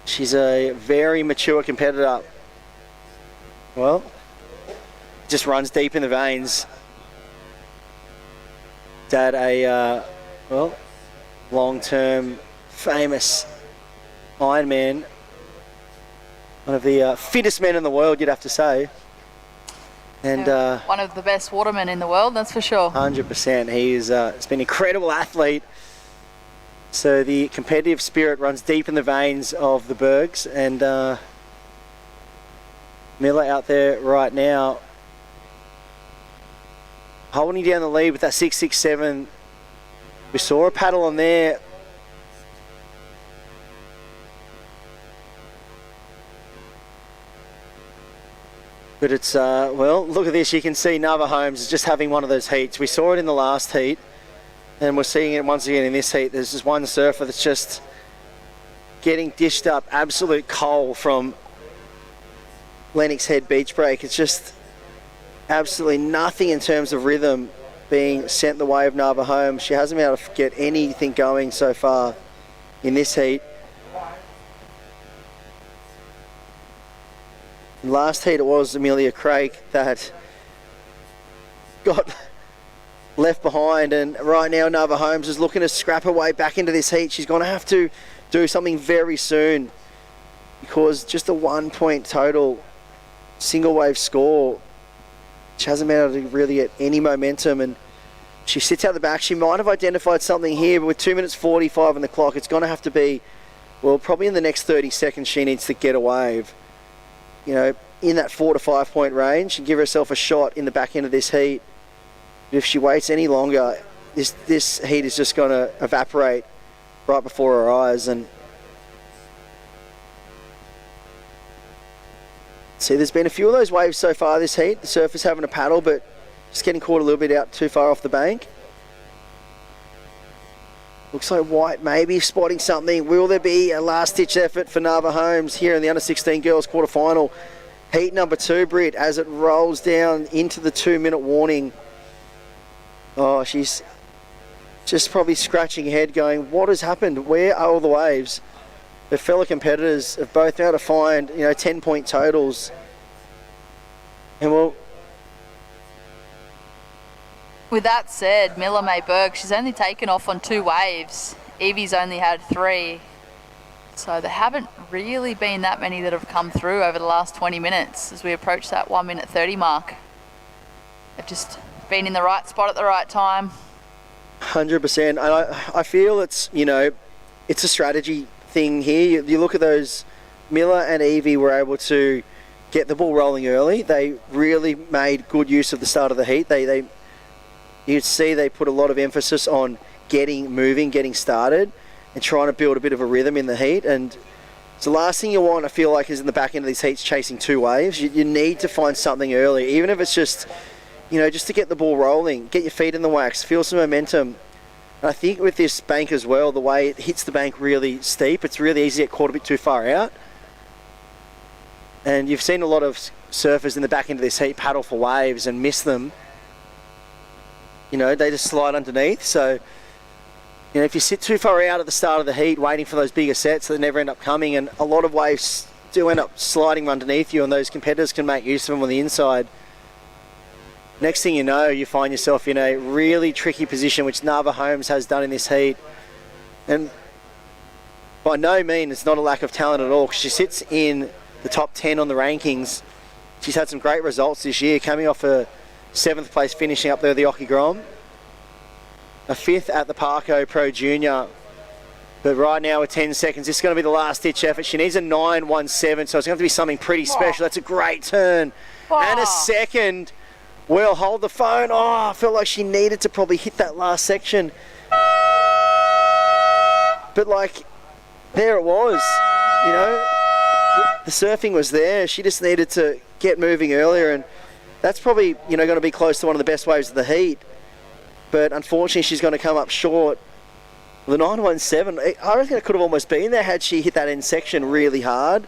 She's a very mature competitor. Well, just runs deep in the veins. Dad, a long-term famous Ironman, one of the fittest men in the world, you'd have to say. And one of the best watermen in the world, that's for sure. 100%. He's been an incredible athlete. So the competitive spirit runs deep in the veins of the Bergs, and Miller out there right now holding down the lead with that 6.67. We saw a paddle on there. But it's, well, look at this. You can see Nava Holmes is just having one of those heats. We saw it in the last heat, and we're seeing it once again in this heat. There's just one surfer that's just getting dished up absolute coal from Lennox Head beach break. It's just absolutely nothing in terms of rhythm being sent the way of Nava Holmes. She hasn't been able to get anything going so far in this heat. Last heat it was Amelia Craig that got left behind, and right now Nava Holmes is looking to scrap her way back into this heat. She's going to have to do something very soon, because just a 1 point total single wave score, she hasn't been able to really get any momentum, and she sits out the back. She might have identified something here, but with 2 minutes 45 on the clock, it's going to have to be, well, probably in the next 30 seconds she needs to get a wave, you know, in that 4 to 5 point range, and give herself a shot in the back end of this heat. But if she waits any longer, this heat is just going to evaporate right before her eyes. And see, there's been a few of those waves so far this heat. The surfer's having a paddle, but just getting caught a little bit out too far off the bank. Looks like White maybe spotting something. Will there be a last-ditch effort for Nava Holmes here in the under-16 girls quarterfinal? Heat number 2, Britt, as it rolls down into the 2-minute warning. Oh, she's just probably scratching her head going, what has happened? Where are all the waves? Her fellow competitors have both been able to find, 10-point totals. And well, With that said, Miller May Berg, she's only taken off on 2 waves. Evie's only had 3. So there haven't really been that many that have come through over the last 20 minutes as we approach that 1 minute 30 mark. They've just been in the right spot at the right time. 100%. And I feel it's a strategy thing here. You look at those, Miller and Evie were able to get the ball rolling early. They really made good use of the start of the heat. You'd see they put a lot of emphasis on getting moving, getting started, and trying to build a bit of a rhythm in the heat. And it's the last thing you want, I feel like, is in the back end of these heats chasing 2 waves. You need to find something early, even if it's just, just to get the ball rolling, get your feet in the wax, feel some momentum. And I think with this bank as well, the way it hits the bank really steep, it's really easy to get caught a bit too far out. And you've seen a lot of surfers in the back end of this heat paddle for waves and miss them. They just slide underneath. So, if you sit too far out at the start of the heat waiting for those bigger sets, they never end up coming, and a lot of waves do end up sliding underneath you, and those competitors can make use of them on the inside. Next thing you know, you find yourself in a really tricky position, which Nava Holmes has done in this heat. And by no means, it's not a lack of talent at all. She sits in the top 10 on the rankings. She's had some great results this year, coming off a 7th place finishing up there at the Occy Grom. A 5th at the Parco Pro Junior. But right now with 10 seconds, this is going to be the last ditch effort. She needs a 9.17, so it's going to have to be something pretty special. That's a great turn. And a second. Will, hold the phone. Oh, I felt like she needed to probably hit that last section. But there it was. The surfing was there. She just needed to get moving earlier, and that's probably, going to be close to one of the best waves of the heat. But unfortunately, she's going to come up short. The 9.17, I reckon it could have almost been there had she hit that end section really hard.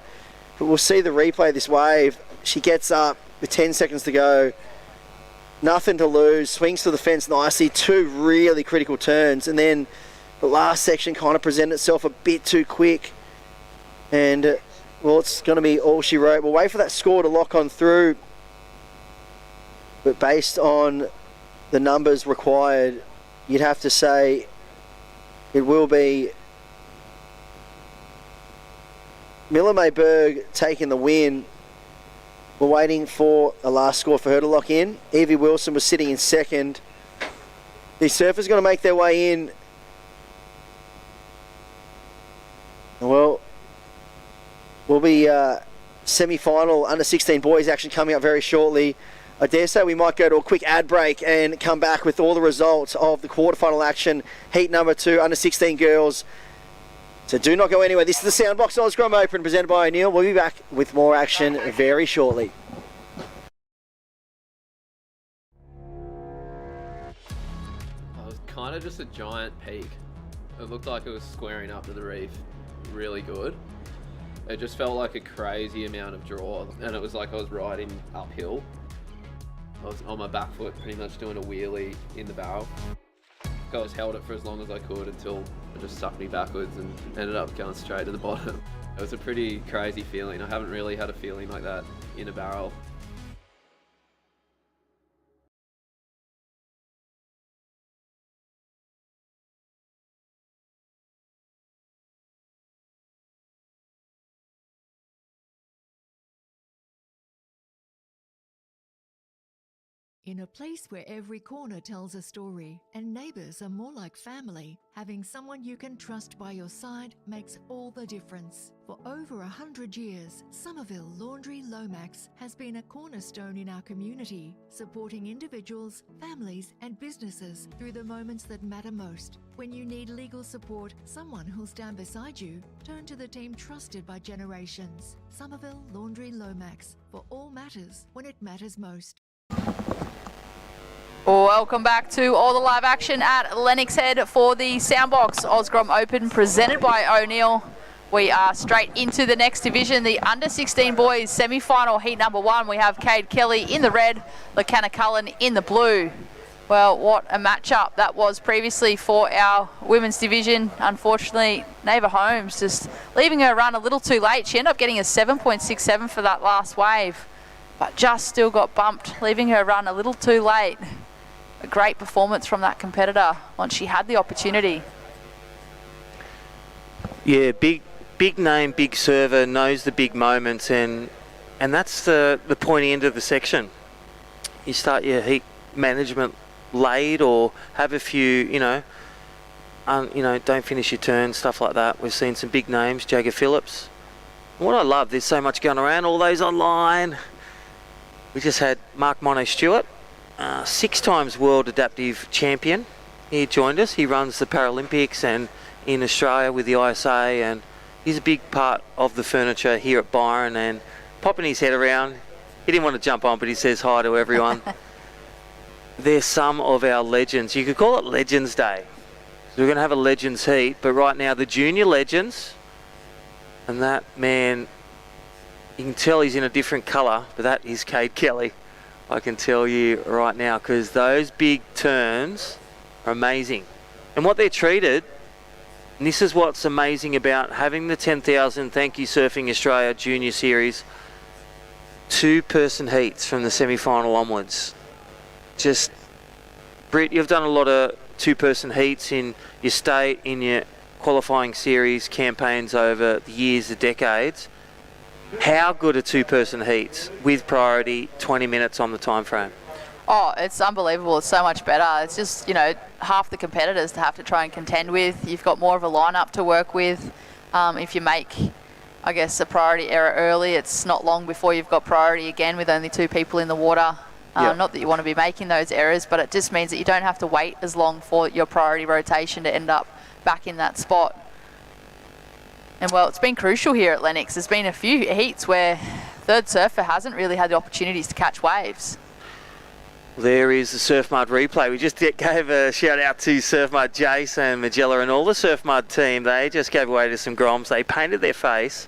But we'll see the replay of this wave. She gets up with 10 seconds to go. Nothing to lose, swings to the fence nicely, 2 really critical turns, and then the last section kind of presented itself a bit too quick. And, it's going to be all she wrote. We'll wait for that score to lock on through. But based on the numbers required, you'd have to say it will be Miller May Berg taking the win. We're waiting for a last score for her to lock in. Evie Wilson was sitting in 2nd. These surfers going to make their way in. Well, we'll be semi-final under 16 boys action coming up very shortly. I dare say we might go to a quick ad break and come back with all the results of the quarterfinal action, heat number 2, under 16 girls. So do not go anywhere. This is the Soundbox Osgrom Open presented by O'Neill. We'll be back with more action very shortly. It was kind of just a giant peak. It looked like it was squaring up to the reef really good. It just felt like a crazy amount of draw, and it was like I was riding uphill. I was on my back foot pretty much doing a wheelie in the barrel. I was held it for as long as I could until it just sucked me backwards and ended up going straight to the bottom. It was a pretty crazy feeling. I haven't really had a feeling like that in a barrel. In a place where every corner tells a story and neighbours are more like family, having someone you can trust by your side makes all the difference. For over 100 years, Somerville Laundry Lomax has been a cornerstone in our community, supporting individuals, families and businesses through the moments that matter most. When you need legal support, someone who'll stand beside you, turn to the team trusted by generations. Somerville Laundry Lomax, for all matters when it matters most. Welcome back to all the live action at Lennox Head for the Soundbox Osgrom Open presented by O'Neill. We are straight into the next division, the under-16 boys semi-final heat number 1. We have Cade Kelly in the red, Lakanna Cullen in the blue. Well, what a matchup that was previously for our women's division. Unfortunately, Neva Holmes just leaving her run a little too late. She ended up getting a 7.67 for that last wave, but just still got bumped, leaving her run a little too late. A great performance from that competitor once she had the opportunity. Yeah, big name, big server, knows the big moments, and that's the pointy end of the section. You start your heat management late, or have a few, don't finish your turn, stuff like that. We've seen some big names, Jagger Phillips. What I love, there's so much going around, all those online. We just had Mark Mono Stewart, 6 times world adaptive champion. He joined us. He runs the Paralympics and in Australia with the ISA, and he's a big part of the furniture here at Byron, and popping his head around. He didn't want to jump on, but he says hi to everyone. They're some of our legends. You could call it Legends Day. So we're going to have a Legends Heat, but right now the junior legends, and that man, you can tell he's in a different colour, but that is Cade Kelly. I can tell you right now, because those big turns are amazing. And what they're treated, and this is what's amazing about having the 10,000 Thank You Surfing Australia Junior Series, 2-person heats from the semi-final onwards. Just, Britt, you've done a lot of 2-person heats in your state, in your qualifying series campaigns over the years, the decades. How good are 2-person heats with priority, 20 minutes on the time frame? Oh, it's unbelievable. It's so much better. It's just, half the competitors to have to try and contend with. You've got more of a lineup to work with. If you make, I guess, a priority error early, it's not long before you've got priority again with only 2 people in the water. Yep. Not that you want to be making those errors, but it just means that you don't have to wait as long for your priority rotation to end up back in that spot. And well, it's been crucial here at Lennox. There's been a few heats where third surfer hasn't really had the opportunities to catch waves. There is the Surf Mud replay. We just gave a shout out to Surf Mud Jason, Magella, and all the Surf Mud team. They just gave away to some groms. They painted their face,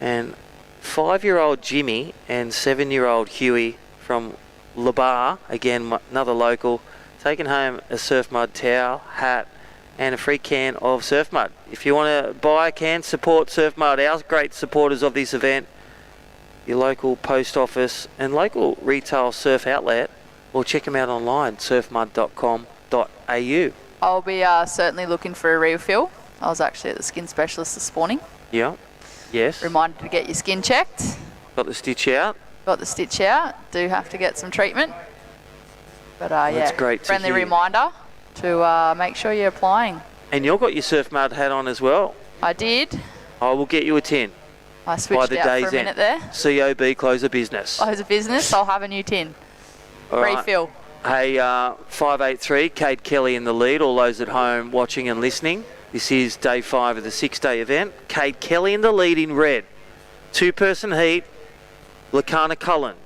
and 5-year-old Jimmy and 7-year-old Huey from Labar, again another local, taking home a Surf Mud towel, hat, and a free can of Surf Mud. If you want to buy a can, support Surf Mud, our great supporters of this event, your local post office and local retail surf outlet, or check them out online, surfmud.com.au. I'll be certainly looking for a refill. I was actually at the skin specialist this morning. Yeah, yes. Reminded to get your skin checked. Got the stitch out. Got the stitch out. Do have to get some treatment. But That's great to friendly hear. reminder to make sure you're applying. And you've got your Surf Mud hat on as well. I did. I will get you a 10. I switched out for a minute there. COB, close of business. Close of business, I'll have a new tin. All right. Refill. Hey, 583, Cade Kelly in the lead. All those at home watching and listening. This is day 5 of the 6-day event. Cade Kelly in the lead in red. 2-person heat. Lakanna Cullen.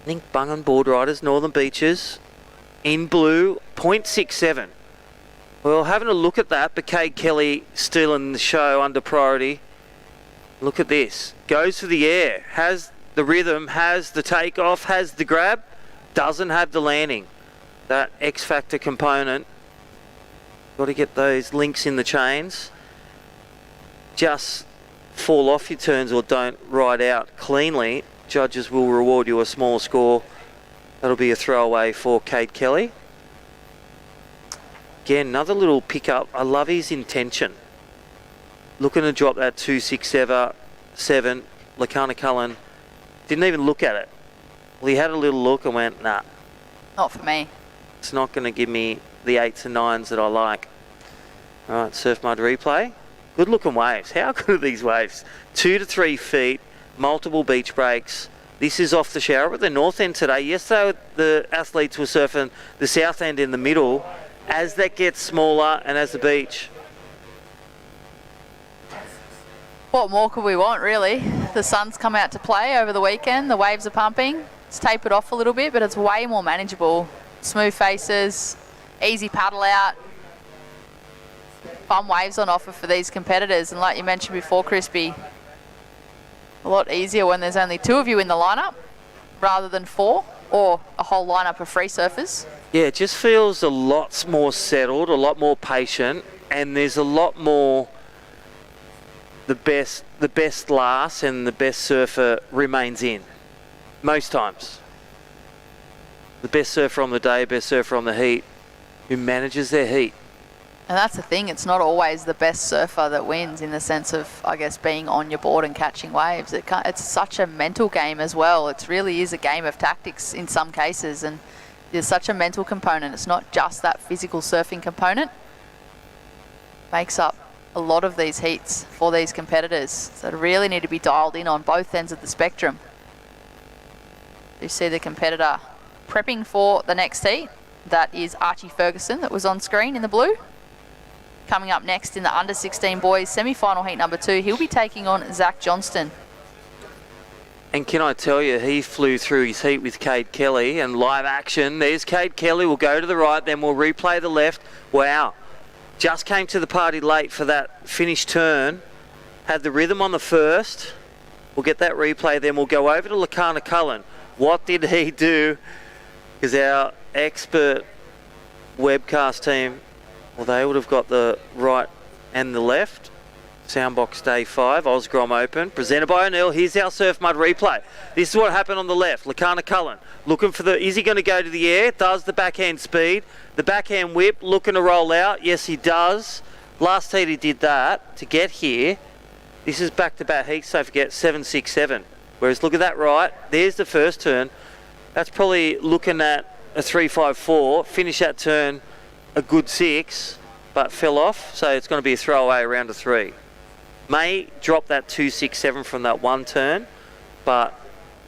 I think Bungan Board Riders, Northern Beaches. In blue, 0.67. Well, having a look at that, but Cade Kelly still in the show under priority. Look at this. Goes for the air. Has the rhythm, has the takeoff, has the grab. Doesn't have the landing. That X-factor component. Got to get those links in the chains. Just fall off your turns or don't ride out cleanly. Judges will reward you a small score. That'll be a throwaway for Cade Kelly. Again, another little pickup. I love his intention. Looking to drop that 2.67. Lakanna Cullen didn't even look at it. Well, he had a little look and went, nah. Not for me. It's not going to give me the 8s and 9s that I like. All right, Surf Mud replay. Good looking waves. How good are these waves? 2 to 3 feet, multiple beach breaks. This is off the shower at the north end today. Yesterday, the athletes were surfing the south end in the middle. As that gets smaller and as the beach. What more could we want, really? The sun's come out to play over the weekend. The waves are pumping. It's tapered off a little bit, but it's way more manageable. Smooth faces, easy paddle out. fun waves on offer for these competitors. And like you mentioned before, Crispy, a lot easier when there's only 2 of you in the lineup rather than 4, or a whole lineup of free surfers. Yeah, it just feels a lot more settled, a lot more patient, and there's a lot more the best last and the best surfer remains in most times. The best surfer on the day, best surfer on the heat, who manages their heat. And that's the thing, it's not always the best surfer that wins in the sense of, I guess, being on your board and catching waves. It's such a mental game as well. It really is a game of tactics in some cases, and there's such a mental component. It's not just that physical surfing component. Makes up a lot of these heats for these competitors. So they really need to be dialed in on both ends of the spectrum. You see the competitor prepping for the next heat. That is Archie Ferguson that was on screen in the blue. Coming up next in the under 16 boys semi-final heat number 2, he'll be taking on Zach Johnston. And can I tell you, he flew through his heat with Cade Kelly, and live action. There's Cade Kelly. We'll go to the right, then we'll replay the left. Wow. Just came to the party late for that finish turn. Had the rhythm on the first. We'll get that replay, then we'll go over to Lakana Cullen. What did he do? Because our expert webcast team, well, they would have got the right and the left. Soundbox Day 5, Osgrom Open, presented by O'Neill. Here's our Surf Mud replay. This is what happened on the left. Lakana Cullen looking for is he going to go to the air? Does the backhand speed. The backhand whip, looking to roll out. Yes, he does. Last heat he did that to get here. This is back-to-back heats, don't forget, 7-6-7. Whereas look at that right. There's the first turn. That's probably looking at a 3-5-4. Finish that turn a good 6, but fell off. So it's going to be a throwaway around a 3. May drop that 2-6-7 from that one turn, but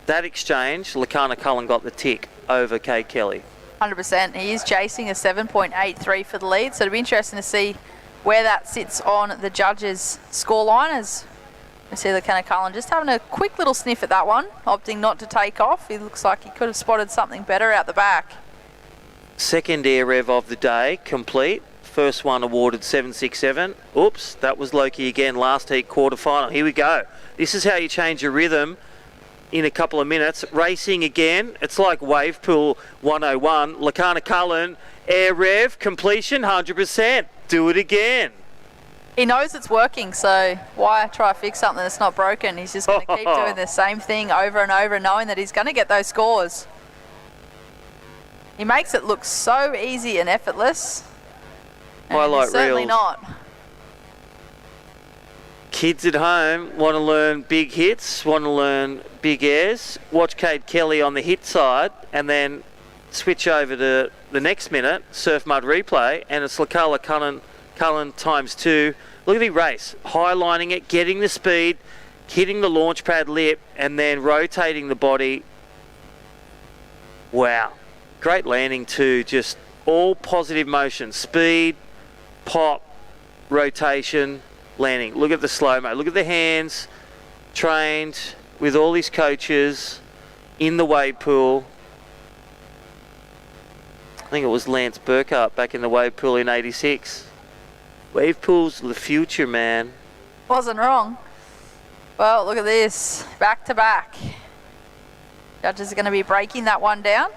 that exchange, Lakana Cullen got the tick over Cade Kelly. 100%. He is chasing a 7.83 for the lead, so it'll be interesting to see where that sits on the judges' scoreline. As we see Lakana Cullen just having a quick little sniff at that one, opting not to take off. He looks like he could have spotted something better out the back. Second air rev of the day complete. First one awarded 7-6-7. Oops, that was Loki again, last heat quarterfinal. Here we go. This is how you change your rhythm in a couple of minutes. Racing again. It's like wave pool 101. Lakana Cullen, air rev, completion 100%. Do it again. He knows it's working, so why try to fix something that's not broken? He's just going to keep doing the same thing over and over, knowing that he's going to get those scores. He makes it look so easy and effortless. And Highlight certainly reels. not. Kids at home want to learn big hits, want to learn big airs. Watch Cade Kelly on the hit side and then switch over to the next minute, Surf Mud replay, and it's Lakana Cullen times 2. Look at the race, highlining it, getting the speed, hitting the launch pad lip, and then rotating the body. Wow. Great landing too, just all positive motion, speed, pop, rotation, landing. Look at the slow-mo, look at the hands, trained with all his coaches in the wave pool. I think it was Lance Burkhart back in the wave pool in 86. Wave pool's the future, man. Wasn't wrong. Well, look at this, back to back. Judges are going to be breaking that one down.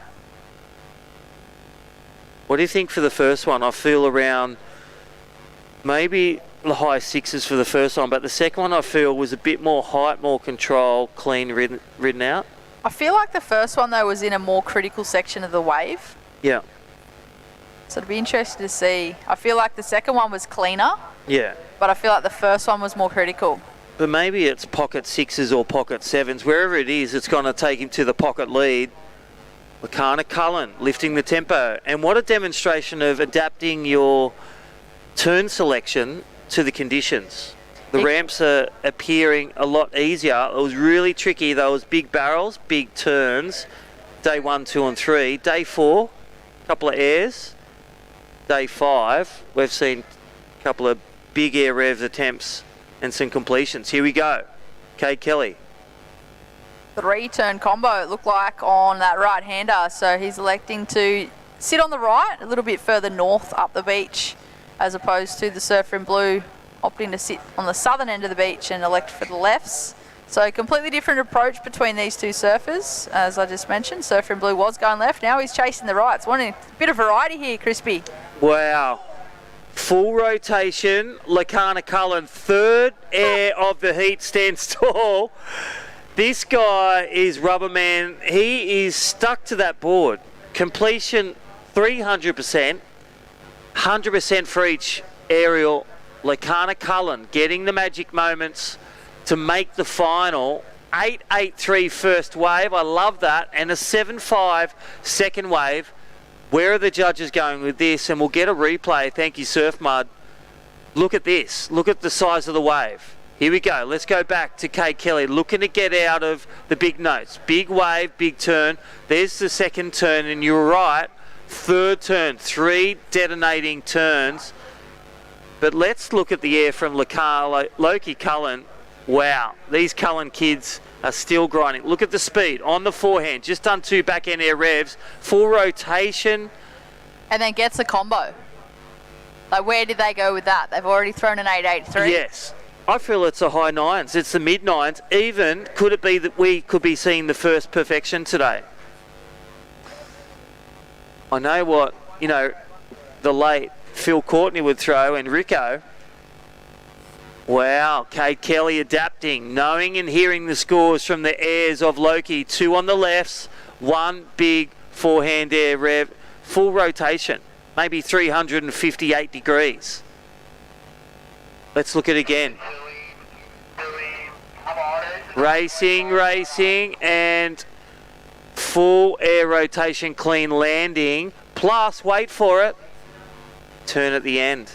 What do you think for the first one? I feel around maybe the high 6s for the first one, but the second one I feel was a bit more height, more control, clean ridden out. I feel like the first one though was in a more critical section of the wave. Yeah. So it'd be interesting to see. I feel like the second one was cleaner. Yeah. But I feel like the first one was more critical. But maybe it's pocket 6s or pocket 7s. Wherever it is, it's going to take him to the pocket lead. Lakana Cullen lifting the tempo. And what a demonstration of adapting your turn selection to the conditions. The ramps are appearing a lot easier. It was really tricky. There was big barrels, big turns. Day 1, 2 and 3. Day 4, a couple of airs. Day 5, we've seen a couple of big air rev attempts and some completions. Here we go. Cade Kelly. 3-turn combo, it looked like, on that right-hander. So he's electing to sit on the right, a little bit further north up the beach. as opposed to the surfer in blue opting to sit on the southern end of the beach and elect for the lefts. So completely different approach between these two surfers. As I just mentioned, surfer in blue was going left. Now he's chasing the rights. Wanting a bit of variety here, Crispy. Wow. Full rotation. Lakana Cullen, third air of the heat, stands tall. This guy is rubber man. He is stuck to that board. Completion 300%. 100% for each aerial. Lakana Cullen getting the magic moments to make the final. 8.83 first wave, I love that, and a 7.5 second wave. Where are the judges going with this? And we'll get a replay. Thank you, Surf Mud. Look at this. Look at the size of the wave. Here we go. Let's go back to Kate Kelly, looking to get out of the big notes. Big wave, big turn. There's the second turn, and you're right. Third turn, 3 detonating turns. But let's look at the air from Loki Cullen. Wow, these Cullen kids are still grinding. Look at the speed on the forehand, just done 2 back-end air revs, full rotation. And then gets a combo. Like, where did they go with that? They've already thrown an 8.83. Yes, I feel it's a high 9s. It's the mid 9s. Even, could it be that we could be seeing the first perfection today? I know what, the late Phil Courtney would throw, and Rico. Wow, Kate Kelly adapting, knowing and hearing the scores from the airs of Loki. 2 on the lefts, 1 big forehand air rev, full rotation, maybe 358 degrees. Let's look at it again. Racing, and full air rotation, clean landing, plus, wait for it, turn at the end.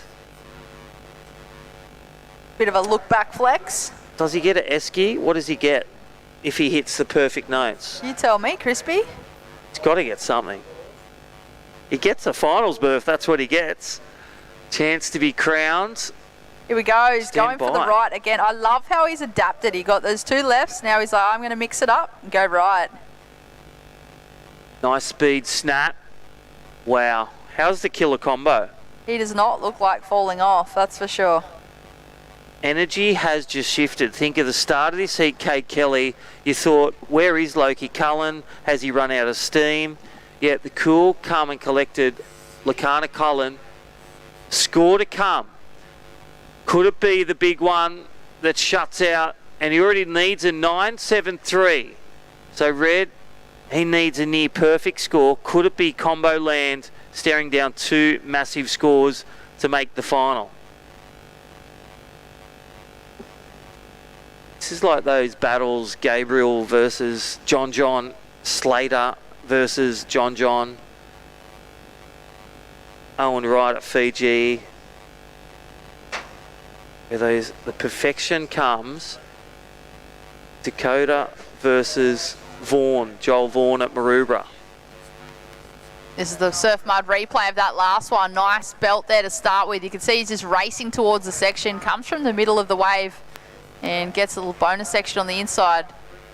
Bit of a look back flex. Does he get an esky? What does he get if he hits the perfect notes? You tell me, Crispy. He's got to get something. He gets a finals berth, that's what he gets. Chance to be crowned. Here we go, he's Stand going for the by. right again. I love how he's adapted. He got those 2 lefts. Now he's like, I'm going to mix it up and go right. Nice speed snap. Wow. How's the killer combo? He does not look like falling off, that's for sure. Energy has just shifted. Think of the start of this heat, Kate Kelly. You thought, where is Loki Cullen? Has he run out of steam? Yet the cool, calm and collected Lakana Cullen. Score to come. Could it be the big one that shuts out? And he already needs a 9.73. So Red, he needs a near perfect score. Could it be combo land, staring down 2 massive scores to make the final? This is like those battles, Gabriel versus John, Slater versus John, Owen Wright at Fiji. Where the perfection comes. Dakota versus Vaughan, Joel Vaughan at Maroubra. This is the Surf Mud replay of that last one. Nice belt there to start with. You can see he's just racing towards the section, comes from the middle of the wave and gets a little bonus section on the inside.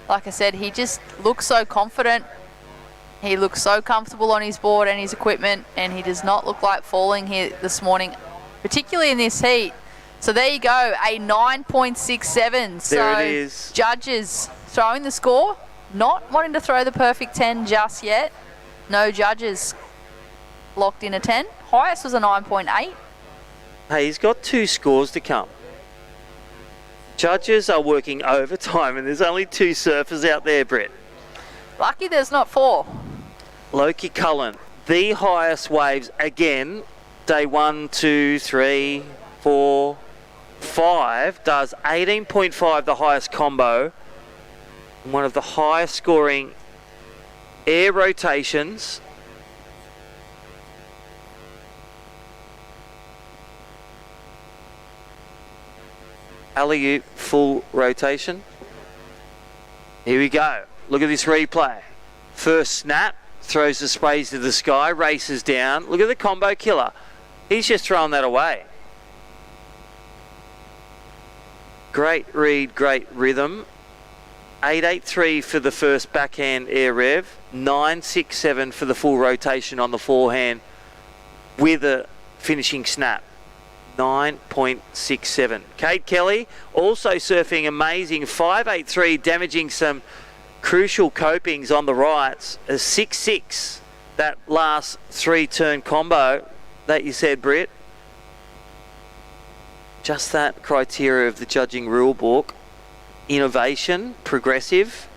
Like I said, he just looks so confident. He looks so comfortable on his board and his equipment, and he does not look like falling here this morning, particularly in this heat. So there you go, a 9.67. There it is. Judges throwing the score, not wanting to throw the perfect 10 just yet. No judges locked in a 10. Highest was a 9.8. Hey, he's got 2 scores to come. Judges are working overtime, and there's only 2 surfers out there, Brett. Lucky there's not 4. Loki Cullen, the highest waves again. Day 1, 2, 3, 4, 5. Does 18.5, the highest combo. And one of the highest scoring air rotations. Alley-oop, full rotation. Here we go. Look at this replay. First snap, throws the sprays to the sky, races down. Look at the combo killer. He's just throwing that away. Great read, great rhythm. 8.83 for the first backhand air rev. 9.67 for the full rotation on the forehand with a finishing snap. 9.67. Kate Kelly also surfing amazing 5.83, damaging some crucial copings on the rights. A 6.6, that last 3-turn combo that you said, Britt. Just that criteria of the judging rule book. Innovation, progressive.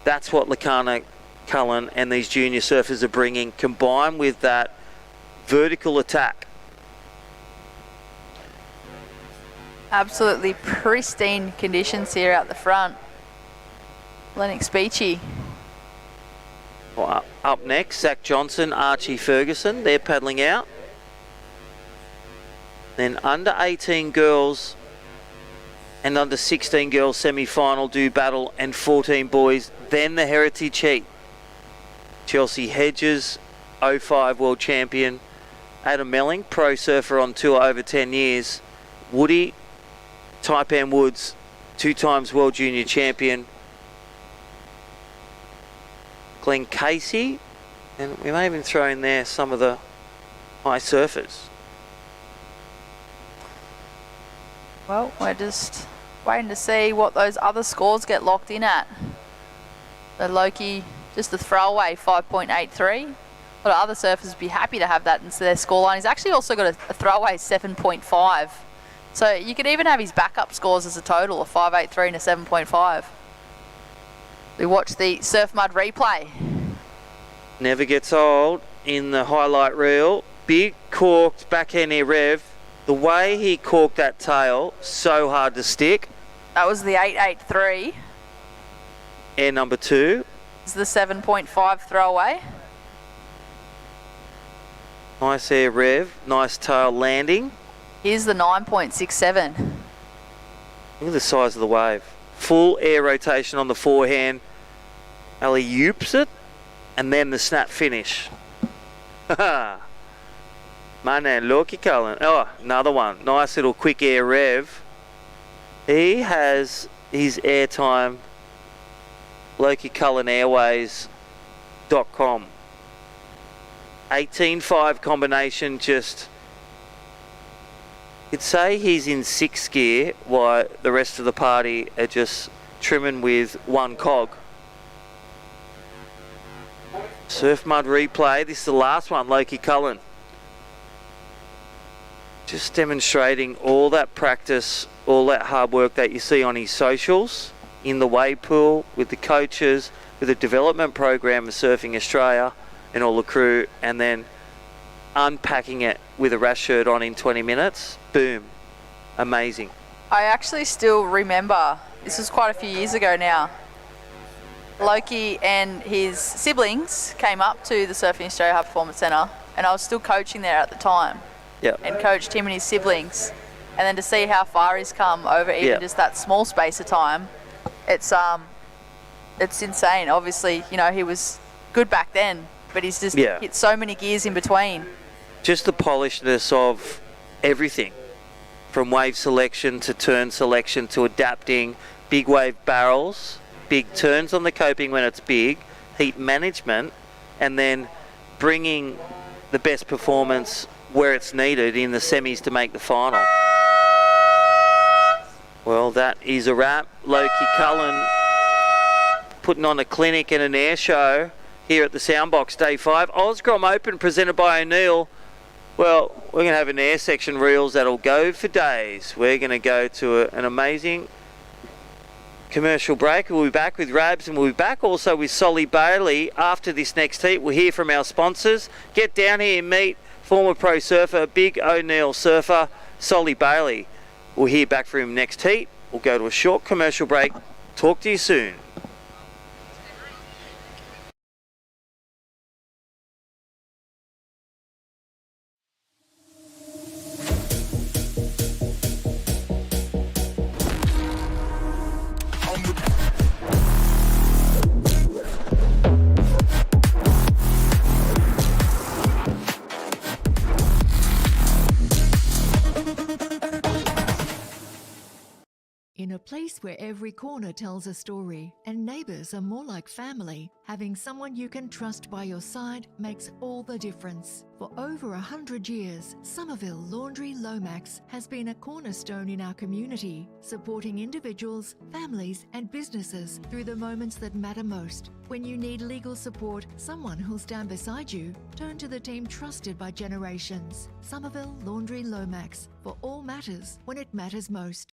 That's what Lakana Cullen and these junior surfers are bringing, combined with that vertical attack. Absolutely pristine conditions here out the front. Lennox Beachy. Well, up next, Zach Johnson, Archie Ferguson, they're paddling out. Then under 18 girls and under 16 girls semi-final do battle, and 14 boys, then the Heritage Heat. Chelsea Hedges, 05 world champion. Adam Melling, pro surfer on tour over 10 years. Woody, Taipan Woods, 2 times world junior champion. Glenn Casey, and we may even throw in there some of the high surfers. Well, we're just waiting to see what those other scores get locked in at. So Loki, just a throwaway 5.83. A lot of other surfers would be happy to have that into their scoreline. He's actually also got a throwaway 7.5. So you could even have his backup scores as a total of 5.83 and a 7.5. We watch the Surf Mud replay. Never gets old in the highlight reel. Big corked backhand air rev. The way he corked that tail, so hard to stick. That was the 8.83. Air number 2. It's the 7.5 throwaway. Nice air rev, nice tail landing. Here's the 9.67. Look at the size of the wave. Full air rotation on the forehand. Alley-oops it, and then the snap finish. My man, Loki Cullen. Oh, another one. Nice little quick air rev. He has his airtime, LokiCullenAirways.com. 18.5 combination, just... You'd say he's in 6th gear, while the rest of the party are just trimming with 1 cog. Surf Mud replay. This is the last one, Loki Cullen. Just demonstrating all that practice, all that hard work that you see on his socials, in the wave pool, with the coaches, with the development program of Surfing Australia and all the crew, and then unpacking it with a rash shirt on in 20 minutes. Boom. Amazing. I actually still remember, this was quite a few years ago now, Loki and his siblings came up to the Surfing Australia High Performance Centre, and I was still coaching there at the time. Yep. And coached him and his siblings, and then to see how far he's come over even just that small space of time, it's insane. Obviously, you know, he was good back then, but he's just hit so many gears in between. Just the polishedness of everything, from wave selection to turn selection to adapting, big wave barrels, big turns on the coping when it's big, heat management, and then bringing the best performance where it's needed in the semis to make the final. Well, that is a wrap. Loki Cullen putting on a clinic and an air show here at the Soundbox Day 5. Osgrom Open presented by O'Neill. Well, we're going to have an air section reels that'll go for days. We're going to go to an amazing commercial break. We'll be back with Rabs, and we'll be back also with Solly Bailey after this next heat. We'll hear from our sponsors. Get down here and meet former pro surfer, big O'Neill surfer, Solly Bailey. We'll hear back from him next heat. We'll go to a short commercial break. Talk to you soon. In a place where every corner tells a story and neighbours are more like family, having someone you can trust by your side makes all the difference. For over 100 years, Somerville Laundry Lomax has been a cornerstone in our community, supporting individuals, families and businesses through the moments that matter most. When you need legal support, someone who'll stand beside you, turn to the team trusted by generations. Somerville Laundry Lomax, for all matters when it matters most.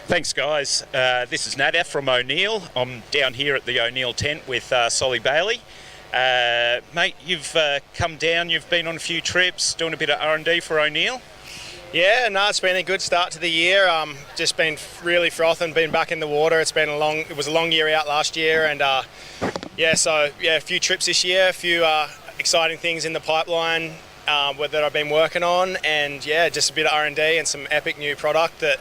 Thanks guys, this is Nadav from O'Neill. I'm down here at the O'Neill tent with Solly Bailey. Mate, you've come down, you've been on a few trips, doing a bit of R&D for O'Neill. Yeah, no, it's been a good start to the year. Just been really frothing, been back in the water. It was a long year out last year, and a few trips this year, a few exciting things in the pipeline that I've been working on, and yeah, just a bit of R&D and some epic new product that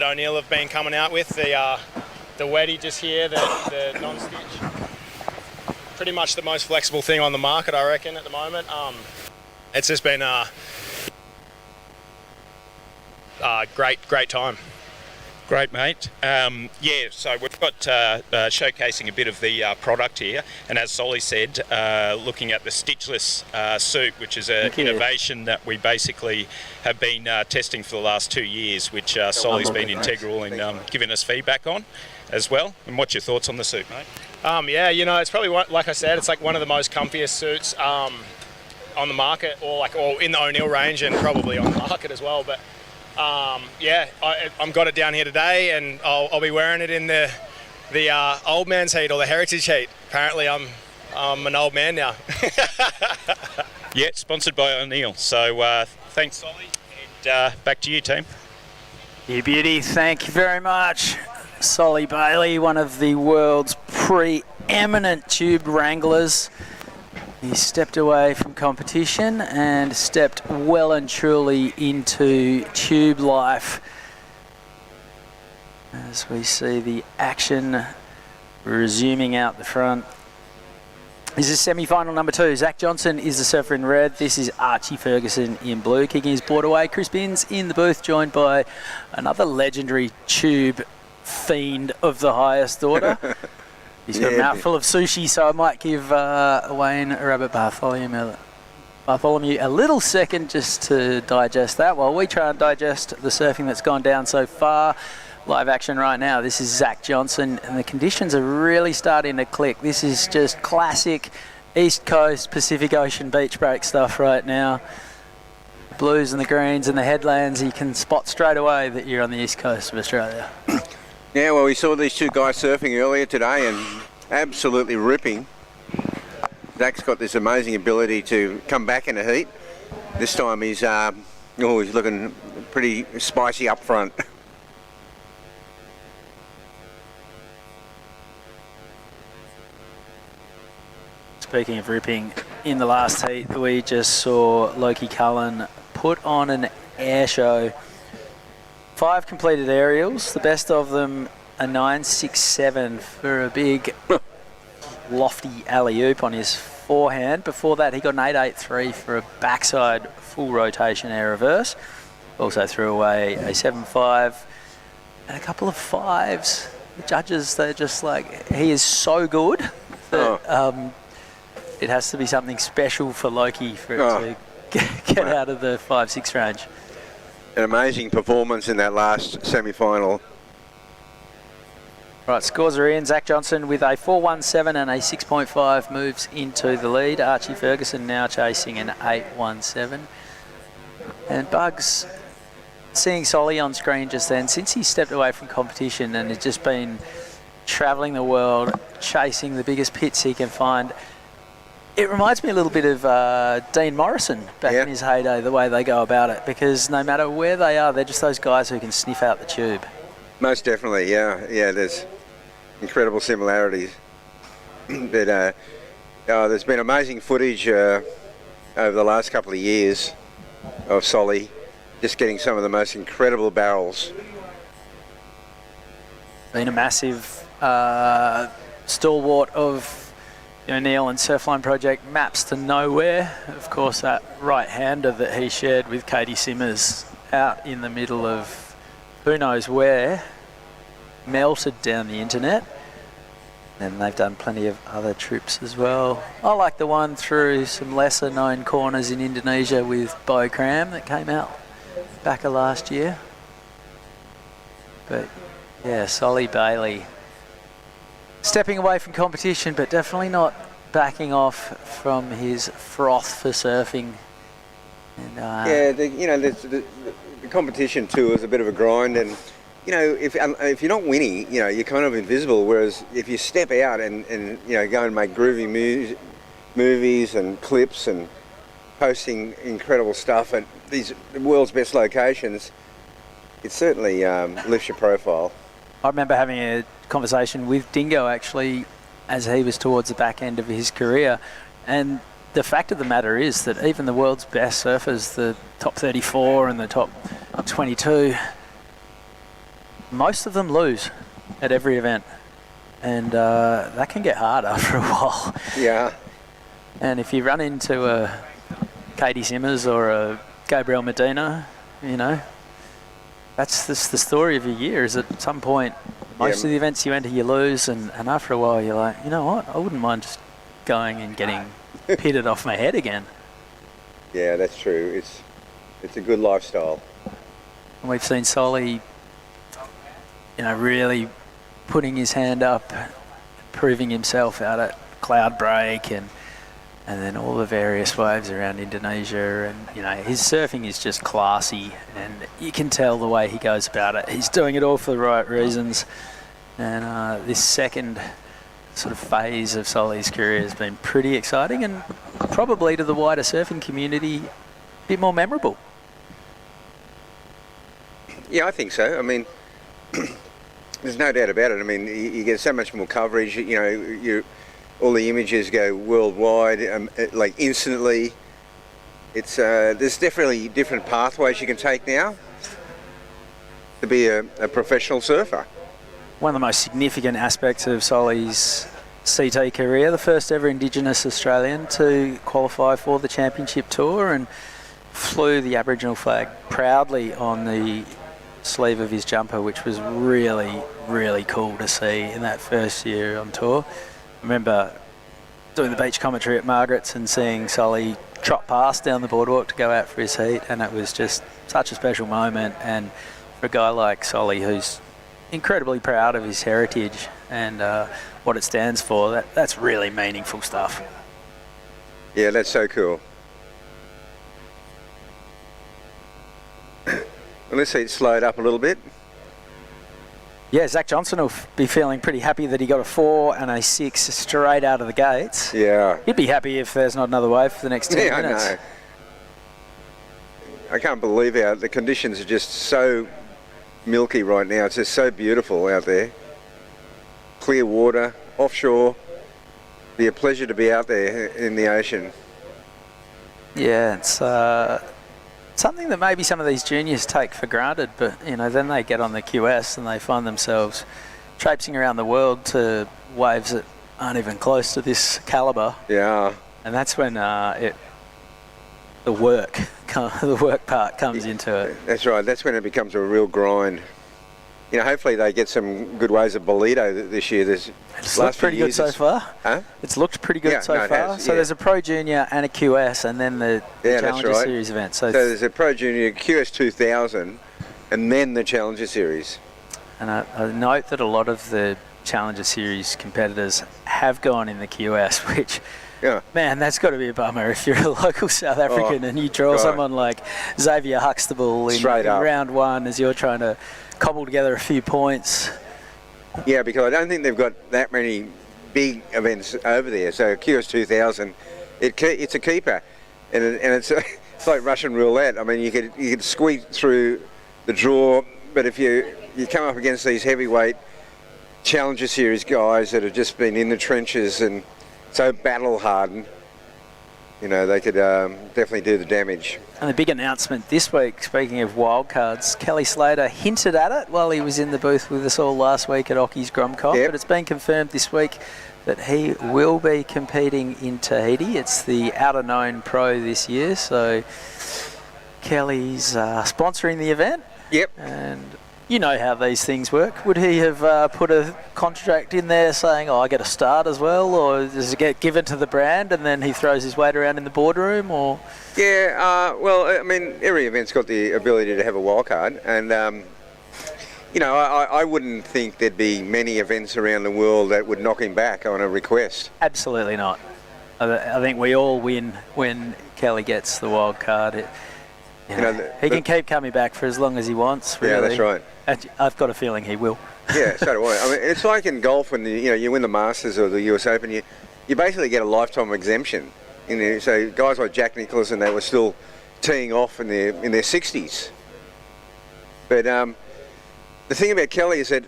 O'Neill have been coming out with. The Weddy just here, the non-stitch. Pretty much the most flexible thing on the market, I reckon, at the moment. It's just been a great time. Great, mate. So we've got showcasing a bit of the product here, and as Solly said, looking at the stitchless suit, which is an innovation that we basically have been testing for the last 2 years, which Solly's been integral in giving us feedback on as well. And what's your thoughts on the suit, mate? It's probably like I said, it's like one of the most comfiest suits on the market, or in the O'Neill range, and probably on the market as well. But I've got it down here today, and I'll be wearing it in the old man's heat, or the heritage heat. Apparently I'm an old man now. Yeah, sponsored by O'Neill. So thanks, Solly, and back to you, team. You beauty, thank you very much. Solly Bailey, one of the world's preeminent tube wranglers. He stepped away from competition and stepped well and truly into tube life. As we see the action resuming out the front. This is semi-final number 2. Zach Johnson is the surfer in red. This is Archie Ferguson in blue. Kicking his board away. Chris Binns in the booth, joined by another legendary tube fiend of the highest order. He's got a mouthful of sushi, so I might give Wayne Rabbit Bartholomew a little second just to digest that while we try and digest the surfing that's gone down so far. Live action right now. This is Zach Johnson, and the conditions are really starting to click. This is just classic East Coast Pacific Ocean beach break stuff right now. The blues and the greens and the headlands, you can spot straight away that you're on the east coast of Australia. Yeah, well, we saw these two guys surfing earlier today and absolutely ripping. Zach's got this amazing ability to come back in the heat. This time he's looking pretty spicy up front. Speaking of ripping, in the last heat we just saw Loki Cullen put on an air show. 5 completed aerials, the best of them a 9.67 for a big lofty alley-oop on his forehand. Before that, he got an 8.83 for a backside full rotation air reverse. Also threw away a 7.5 and a couple of 5s. The judges, they're just like, he is so good that it has to be something special for Loki for it to get out of the 5-6 range. An amazing performance in that last semi-final. Right, scores are in. Zach Johnson with a 4.17 and a 6.5 moves into the lead. Archie Ferguson now chasing an 8.17. And Bugs, seeing Solly on screen just then, since he stepped away from competition and has just been travelling the world, chasing the biggest pits he can find, it reminds me a little bit of Dean Morrison back in his heyday, the way they go about it, because no matter where they are, they're just those guys who can sniff out the tube. Most definitely, yeah. There's incredible similarities. But there's been amazing footage over the last couple of years of Solly just getting some of the most incredible barrels. Been a massive stalwart of the O'Neill and Surfline Project Maps to Nowhere. Of course, that right-hander that he shared with Katie Simmers out in the middle of who knows where, melted down the internet. And they've done plenty of other trips as well. I like the one through some lesser known corners in Indonesia with Bo Cram that came out back of last year. But yeah, Solly Bailey stepping away from competition, but definitely not backing off from his froth for surfing. And, the competition too is a bit of a grind, and if you're not winning, you're kind of invisible. Whereas if you step out and go and make groovy movies and clips and posting incredible stuff at these world's best locations, it certainly lifts your profile. I remember having a conversation with Dingo actually as he was towards the back end of his career, and the fact of the matter is that even the world's best surfers, the top 34 and the top 22, most of them lose at every event, and that can get hard after a while. Yeah. And if you run into a Katie Simmers or a Gabriel Medina, that's the story of your year, is at some point most of the events you enter you lose, and after a while you're like, you know what, I wouldn't mind just going and getting pitted off my head again. Yeah, that's true. It's a good lifestyle. And we've seen Solly really putting his hand up, proving himself out at Cloud Break and then all the various waves around Indonesia, and his surfing is just classy, and you can tell the way he goes about it. He's doing it all for the right reasons, and this second sort of phase of Solly's career has been pretty exciting, and probably to the wider surfing community a bit more memorable. Yeah, I think so. I mean, there's no doubt about it. I mean, you get so much more coverage. All the images go worldwide, like instantly. It's there's definitely different pathways you can take now to be a professional surfer. One of the most significant aspects of Solly's CT career, the first ever Indigenous Australian to qualify for the championship tour, and flew the Aboriginal flag proudly on the sleeve of his jumper, which was really, really cool to see in that first year on tour. I remember doing the beach commentary at Margaret's and seeing Solly trot past down the boardwalk to go out for his heat, and it was just such a special moment. And for a guy like Solly, who's incredibly proud of his heritage and what it stands for, that's really meaningful stuff. Yeah, that's so cool. Well, let's see it slowed up a little bit. Yeah, Zach Johnson will be feeling pretty happy that he got a 4 and a 6 straight out of the gates. Yeah. He'd be happy if there's not another wave for the next 10 minutes. I know. I can't believe how the conditions are just so milky right now. It's just so beautiful out there. Clear water, offshore. Be a pleasure to be out there in the ocean. Yeah, it's something that maybe some of these juniors take for granted, but then they get on the QS and they find themselves traipsing around the world to waves that aren't even close to this calibre. Yeah. And that's when the work part comes into it. That's right. That's when it becomes a real grind. You know, hopefully they get some good ways of Bolito this year. It's looked pretty good so far. Huh? It's looked pretty good so far. Has, so there's a Pro Junior and a QS, and then the Challenger Series event. So there's a Pro Junior QS 2000, and then the Challenger Series. And I note that a lot of the Challenger Series competitors have gone in the QS, which, man, that's got to be a bummer if you're a local South African and you draw someone like Xavier Huxtable in round one as you're trying to cobble together a few points. Yeah, because I don't think they've got that many big events over there. So QS 2000, it's a keeper, and it's like Russian roulette. I mean, you could squeak through the draw, but if you come up against these heavyweight Challenger Series guys that have just been in the trenches and so battle hardened, you know, they could definitely do the damage. And the big announcement this week, speaking of wildcards, Kelly Slater hinted at it while he was in the booth with us all last week at Ocky's Gromcom, but it's been confirmed this week that he will be competing in Tahiti. It's the outer known pro this year, so Kelly's sponsoring the event. Yep. And you know how these things work. Would he have put a contract in there saying, I get a start as well, or does it get given to the brand and then he throws his weight around in the boardroom, or? Yeah, well, I mean, every event's got the ability to have a wild card, and you know, I wouldn't think there'd be many events around the world that would knock him back on a request. Absolutely not. I think we all win when Kelly gets the wild card. He can keep coming back for as long as he wants, really. Yeah, that's right. I've got a feeling he will. Yeah, so do I. I mean, it's like in golf when you win the Masters or the US Open, you basically get a lifetime exemption. You know, so guys like Jack Nicklaus and they were still teeing off in their 60s. But the thing about Kelly is that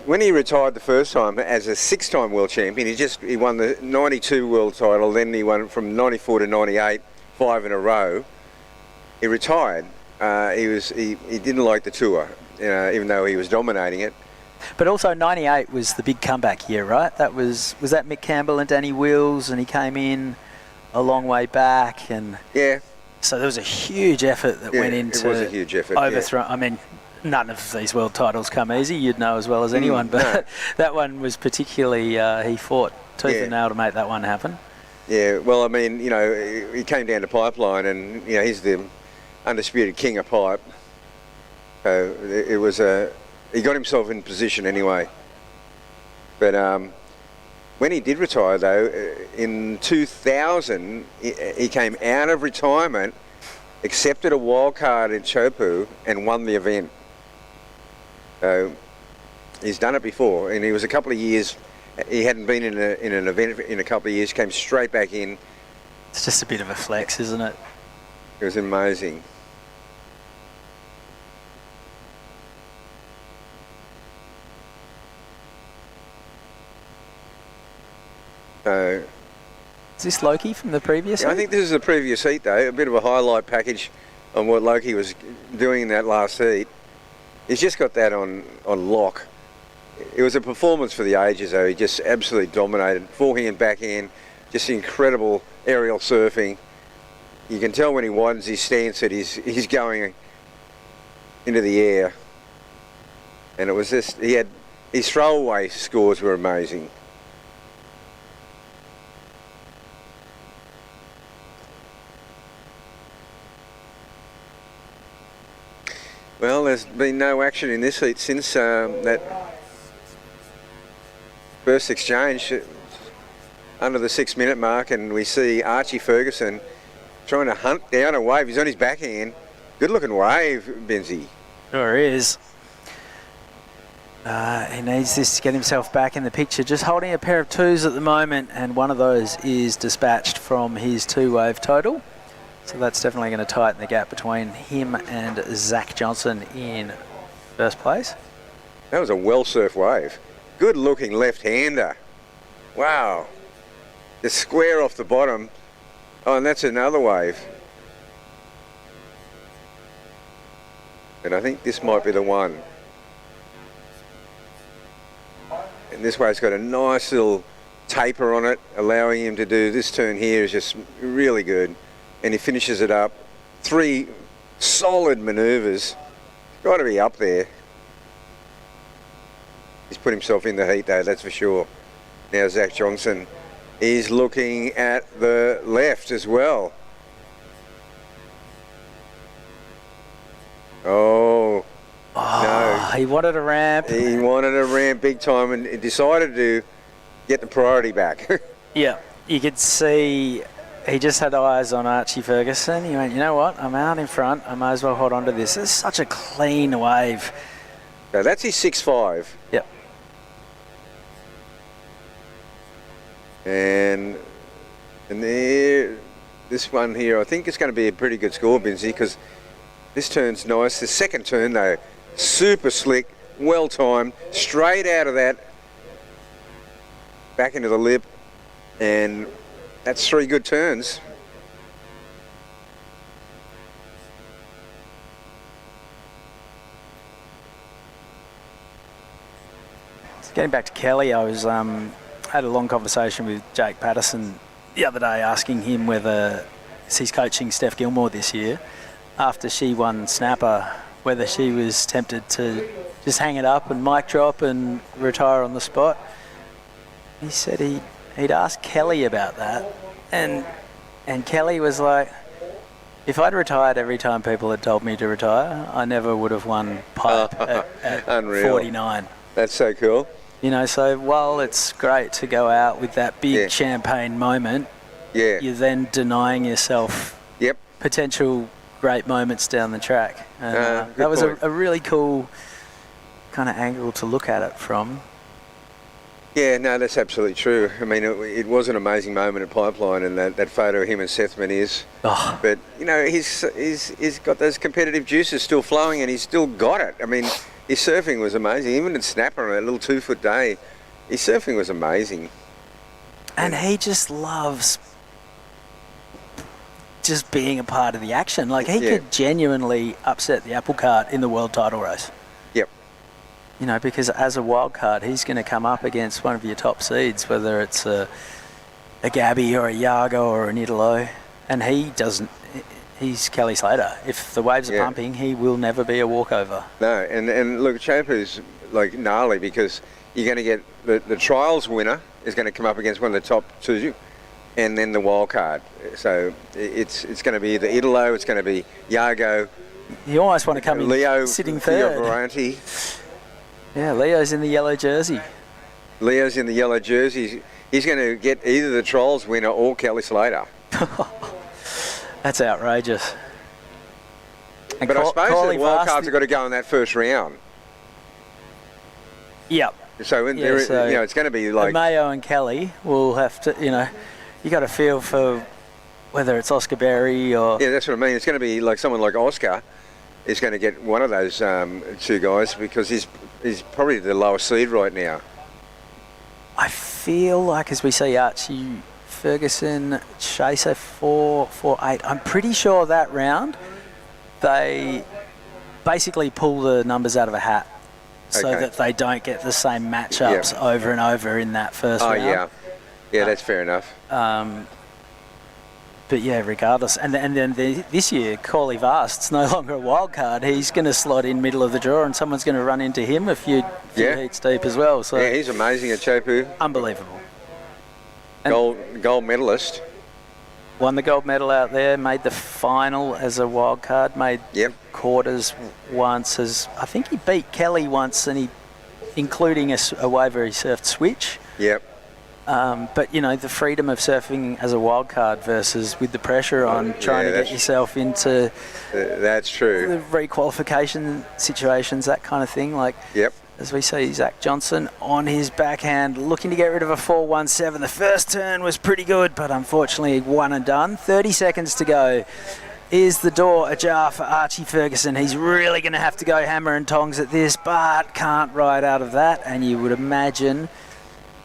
when he retired the first time as a 6-time world champion, he won the 92 world title, then he won from 94 to 98, 5 in a row. He retired. He didn't like the tour, even though he was dominating it. But also 98 was the big comeback year, right? That was that Mick Campbell and Danny Wills, and he came in a long way back, and so there was a huge effort that went into it was a huge effort, overthrow. I mean, none of these world titles come easy, you'd know as well as anyone, but that one was particularly, he fought tooth and nail to make that one happen. Yeah, well, I mean, he came down to Pipeline, and he's the undisputed king of pipe. So it was he got himself in position anyway. But when he did retire, though, in 2000, he came out of retirement, accepted a wild card in Chopu, and won the event. So he's done it before, and he was a couple of years. He hadn't been in an event in a couple of years. Came straight back in. It's just a bit of a flex, isn't it? It was amazing. So, is this Loki from the previous heat? I think this is the previous heat, though. A bit of a highlight package on what Loki was doing in that last heat. He's just got that on lock. It was a performance for the ages, though. He just absolutely dominated. Forehand, backhand, just incredible aerial surfing. You can tell when he widens his stance that he's going into the air. And it was just, his throwaway scores were amazing. Well, there's been no action in this heat since that first exchange under the 6-minute mark, and we see Archie Ferguson trying to hunt down a wave. He's on his backhand. Good looking wave, Benzie. Sure is. He needs this to get himself back in the picture. Just holding a pair of 2s at the moment, and one of those is dispatched from his 2-wave total. So that's definitely going to tighten the gap between him and Zach Johnson in first place. That was a well-surfed wave. Good-looking left-hander. Wow. Just square off the bottom. Oh, and that's another wave. And I think this might be the one. And this wave's got a nice little taper on it, allowing him to do this turn here is just really good. And he finishes it up. 3 solid manoeuvres. Got to be up there. He's put himself in the heat though, that's for sure. Now Zach Johnson is looking at the left as well. Oh, no. He wanted a ramp. He wanted a ramp big time and decided to get the priority back. Yeah, you could see he just had eyes on Archie Ferguson. He went, you know what, I'm out in front. I may as well hold on to this. It's such a clean wave. Now that's his 6.5. Yep. And there, this one here, I think it's going to be a pretty good score, Binsey, because this turn's nice. The second turn, though, super slick, well timed, straight out of that, back into the lip, and that's 3 good turns. Getting back to Kelly, I was had a long conversation with Jake Patterson the other day, asking him whether he's coaching Steph Gilmore this year after she won Snapper, whether she was tempted to just hang it up and mic drop and retire on the spot. He said he'd asked Kelly about that, and Kelly was like, if I'd retired every time people had told me to retire, I never would have won pipe at Unreal. 49. That's so cool. You know, so while it's great to go out with that big champagne moment, you're then denying yourself potential great moments down the track. And, that was a really cool kind of angle to look at it from. Yeah, no, that's absolutely true. I mean, it was an amazing moment at Pipeline, and that photo of him and Seth Meniz. Oh. But, you know, he's got those competitive juices still flowing, and he's still got it. I mean, his surfing was amazing. Even in Snapper on that little 2-foot day, his surfing was amazing. And he just loves just being a part of the action. Like, he could genuinely upset the apple cart in the world title race. Yep. You know, because as a wild card, he's going to come up against one of your top seeds, whether it's a Gabby or a Yago or an Italo. And he doesn't... He's Kelly Slater. If the waves are pumping, he will never be a walkover. No, and look, Champu's like gnarly because you're going to get the trials winner is going to come up against one of the top 2, and then the wild card. So it's going to be either Italo, it's going to be Yago. You almost want to come Leo, in sitting third. Yeah, Leo's in the yellow jersey. Leo's in the yellow jersey. He's going to get either the trials winner or Kelly Slater. That's outrageous. And but I suppose the wild cards have got to go in that first round. Yep. So, you know, it's going to be like... Mayo and Kelly will have to, you know, you got to feel for whether it's Oscar Berry or... Yeah, that's what I mean. It's going to be like someone like Oscar is going to get one of those 2 guys because he's probably the lowest seed right now. I feel like as we see Archie Ferguson chase a 4.48. I'm pretty sure that round they basically pull the numbers out of a hat so that they don't get the same matchups over and over in that first round. Yeah, that's fair enough. But yeah, regardless, and then this year, Corley Vast's no longer a wild card. He's going to slot in middle of the draw, and someone's going to run into him a few heats deep as well. So yeah, he's amazing at Chopu. Unbelievable. Gold medalist. Won the gold medal out there, made the final as a wild card, made quarters once. I think he beat Kelly once, and including a wave where he surfed switch. Yep. But, you know, the freedom of surfing as a wild card versus with the pressure on trying to get yourself into that's true. The requalification situations, that kind of thing. Like, as we see, Zach Johnson on his backhand looking to get rid of a 4.17. The first turn was pretty good, but unfortunately one and done. 30 seconds to go. Is the door ajar for Archie Ferguson? He's really going to have to go hammer and tongs at this, but can't ride out of that. And you would imagine...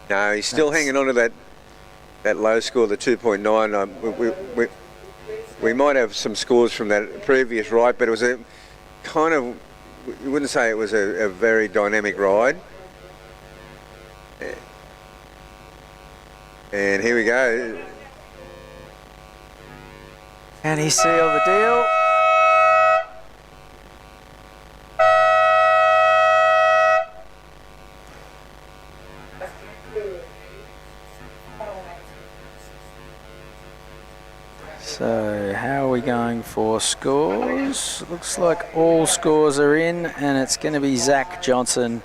No, he's still hanging on to that low score, the 2.9. We might have some scores from that previous ride, but it was a kind of, you wouldn't say it was a very dynamic ride. And here we go. Can he seal the deal? So how are we going for scores? Looks like all scores are in, and it's going to be Zach Johnson.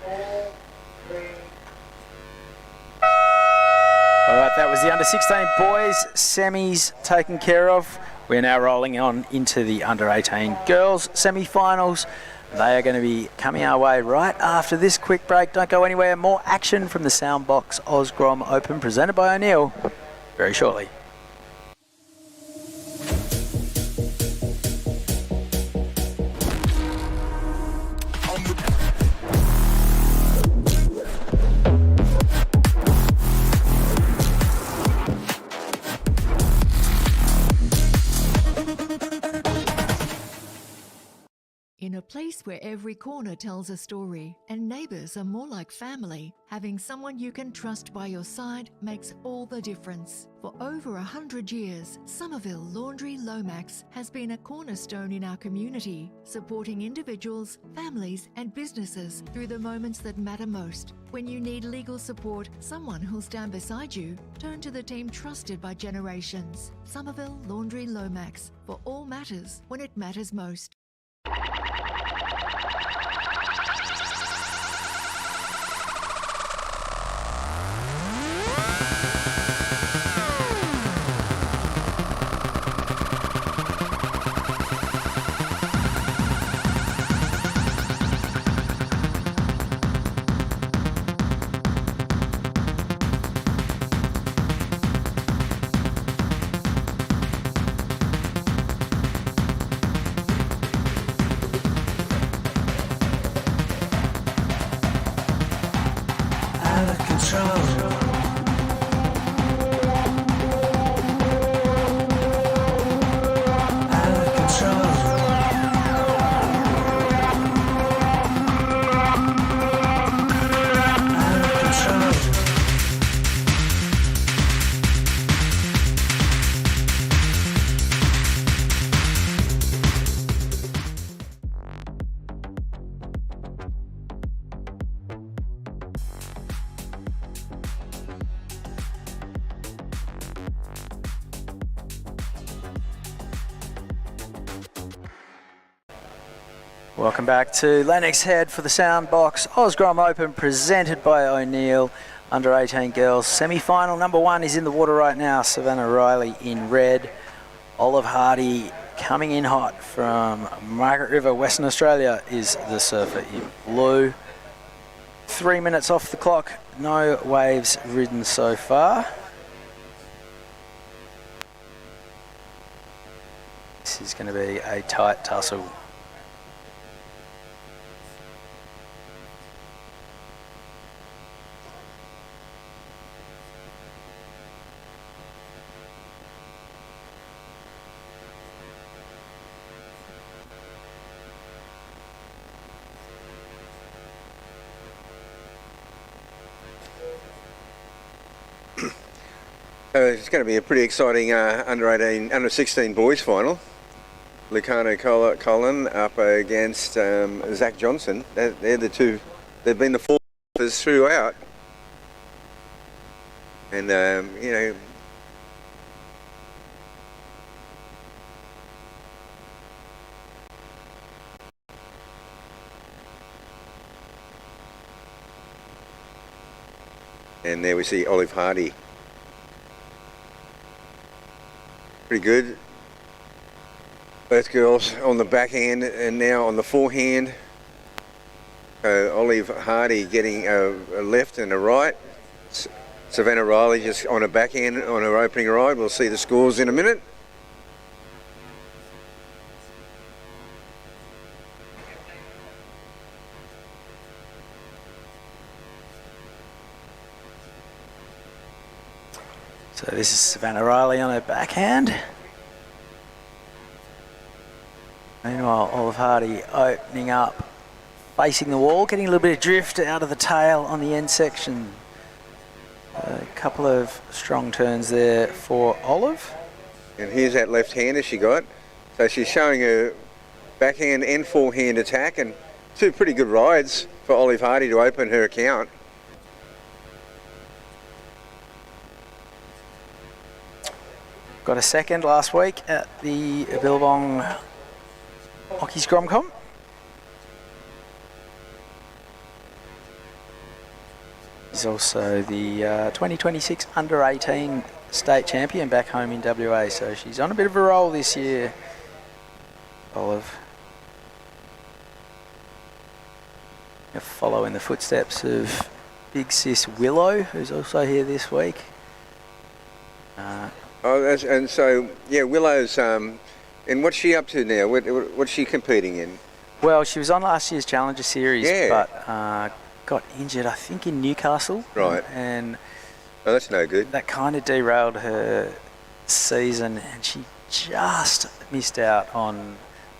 All right, that was the under-16 boys semis taken care of. We're now rolling on into the under-18 girls semi-finals. They are going to be coming our way right after this quick break. Don't go anywhere. More action from the Soundbox Osgrom Open presented by O'Neill very shortly. In a place where every corner tells a story and neighbours are more like family, having someone you can trust by your side makes all the difference. For over 100 years, Somerville Laundry Lomax has been a cornerstone in our community, supporting individuals, families and businesses through the moments that matter most. When you need legal support, someone who'll stand beside you, turn to the team trusted by generations. Somerville Laundry Lomax, for all matters when it matters most. Welcome back to Lennox Head for the Soundbox Osgrom Open presented by O'Neill. Under 18 girls semi-final number 1 is in the water right now. Savannah Riley in red. Olive Hardy coming in hot from Margaret River, Western Australia is the surfer in blue. 3 minutes off the clock. No waves ridden so far. This is going to be a tight tussle. It's going to be a pretty exciting under 16 boys final. Lucano Colin up against Zach Johnson. They're the two. They've been the fourthers throughout, and you know. And there we see Olive Hardy. Pretty good. Both girls on the backhand and now on the forehand. Olive Hardy getting a left and a right. Savannah Riley just on a backhand on her opening ride. We'll see the scores in a minute. So this is Savannah Riley on her backhand. Meanwhile, Olive Hardy opening up, facing the wall, getting a little bit of drift out of the tail on the end section. A couple of strong turns there for Olive. And here's that left-hander she got. So she's showing her backhand and forehand attack, and two pretty good rides for Olive Hardy to open her account. Got a second last week at the Billabong Hockey Scrum Comp. She's also the 2026 Under-18 state champion back home in WA, so she's on a bit of a roll this year, Olive. Follow in the footsteps of big sis Willow, who's also here this week. And so, yeah, Willow's, and what's she up to now? What's she competing in? Well, she was on last year's Challenger Series, Yeah. but got injured, I think, in Newcastle. Right. And oh, that's no good. that kind of derailed her season, and she just missed out on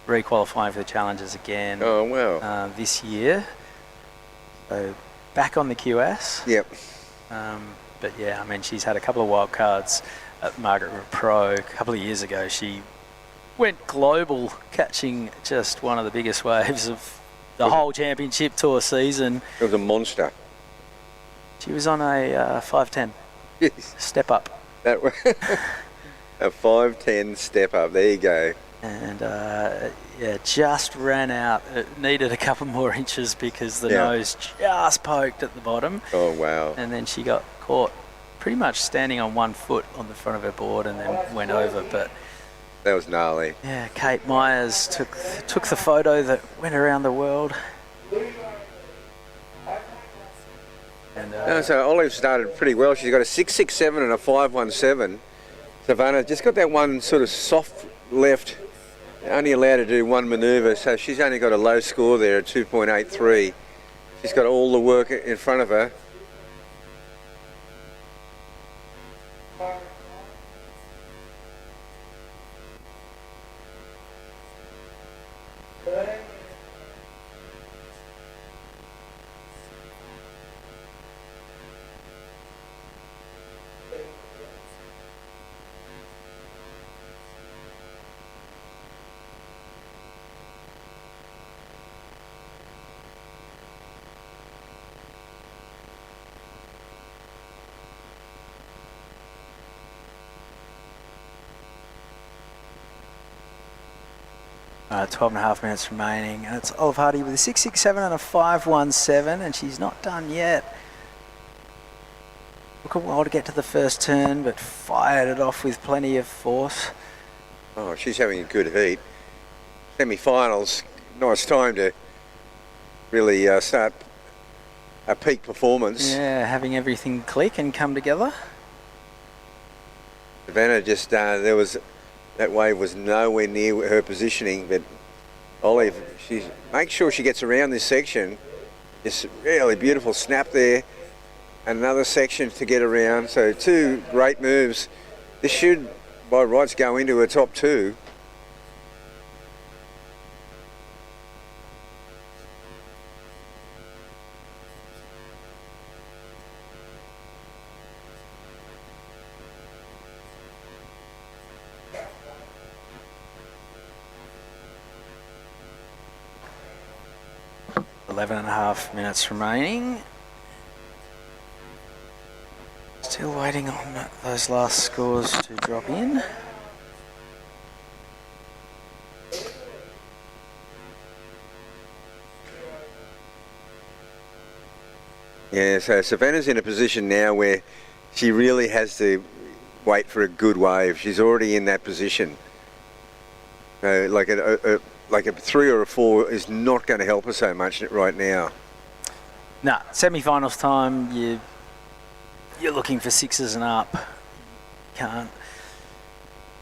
re-qualifying for the Challengers again. Oh, wow. This year. So back on the QS. Yep. But yeah, I mean, she's had a couple of wild cards at Margaret River Pro a couple of years ago. She went global, catching just one of the biggest waves of the whole championship tour season. It was a monster. She was on a 5'10". Yes. Step up. That was a 5'10" step up. There you go. And yeah, just ran out. It needed a couple more inches because the nose just poked at the bottom. Oh, wow. And then she got caught pretty much standing on one foot on the front of her board and then went over. But that was gnarly. yeah, Kate Myers took the photo that went around the world. And so Olive started pretty well. She's got a 6.67 and a 5.17. Savannah just got that one sort of soft left, only allowed to do one manoeuvre, so she's only got a low score there at 2.83. She's got all the work in front of her. All right, 12 and a half minutes remaining, and it's Olive Hardy with a 6.67 and a 5.17, and she's not done yet. Took a while to get to the first turn, but fired it off with plenty of force. Oh, she's having a good heat. Semi-finals, nice time to really start a peak performance. Yeah, having everything click and come together. Savannah just, that wave was nowhere near her positioning, but Olive, she makes sure she gets around this section. Just really beautiful snap there. Another section to get around. So two great moves. This should, by rights, go into her top two. Eleven and a half minutes remaining. Still waiting on those last scores to drop in. Yeah, so Savannah's in a position now where she really has to wait for a good wave. She's already in that position. Like a 3 or a 4 is not going to help her so much right now. Nah, semi-finals time, you're looking for sixes and up. Can't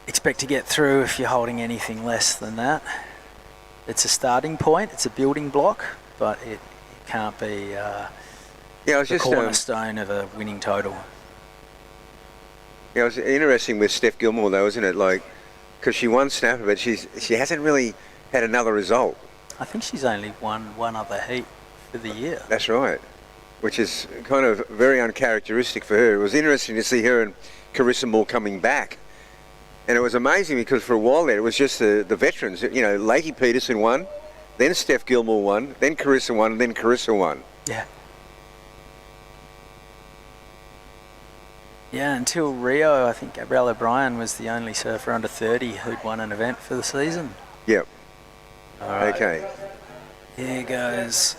expect to get through if you're holding anything less than that. It's a starting point, it's a building block, but it can't be the cornerstone of a winning total. Yeah, it was interesting with Steph Gilmore though, isn't it? Like, because she won Snapper, but she hasn't really had another result. I think she's only won one other heat for the year. That's right. which is kind of very uncharacteristic for her. It was interesting to see her and Carissa Moore coming back. And it was amazing because for a while there, it was just the veterans. You know, Lakey Peterson won, then Steph Gilmore won, then Carissa won, and then Carissa won. Yeah. Yeah, until Rio, I think Gabrielle O'Brien was the only surfer under 30 who'd won an event for the season. Yep. All right. Okay. Here goes.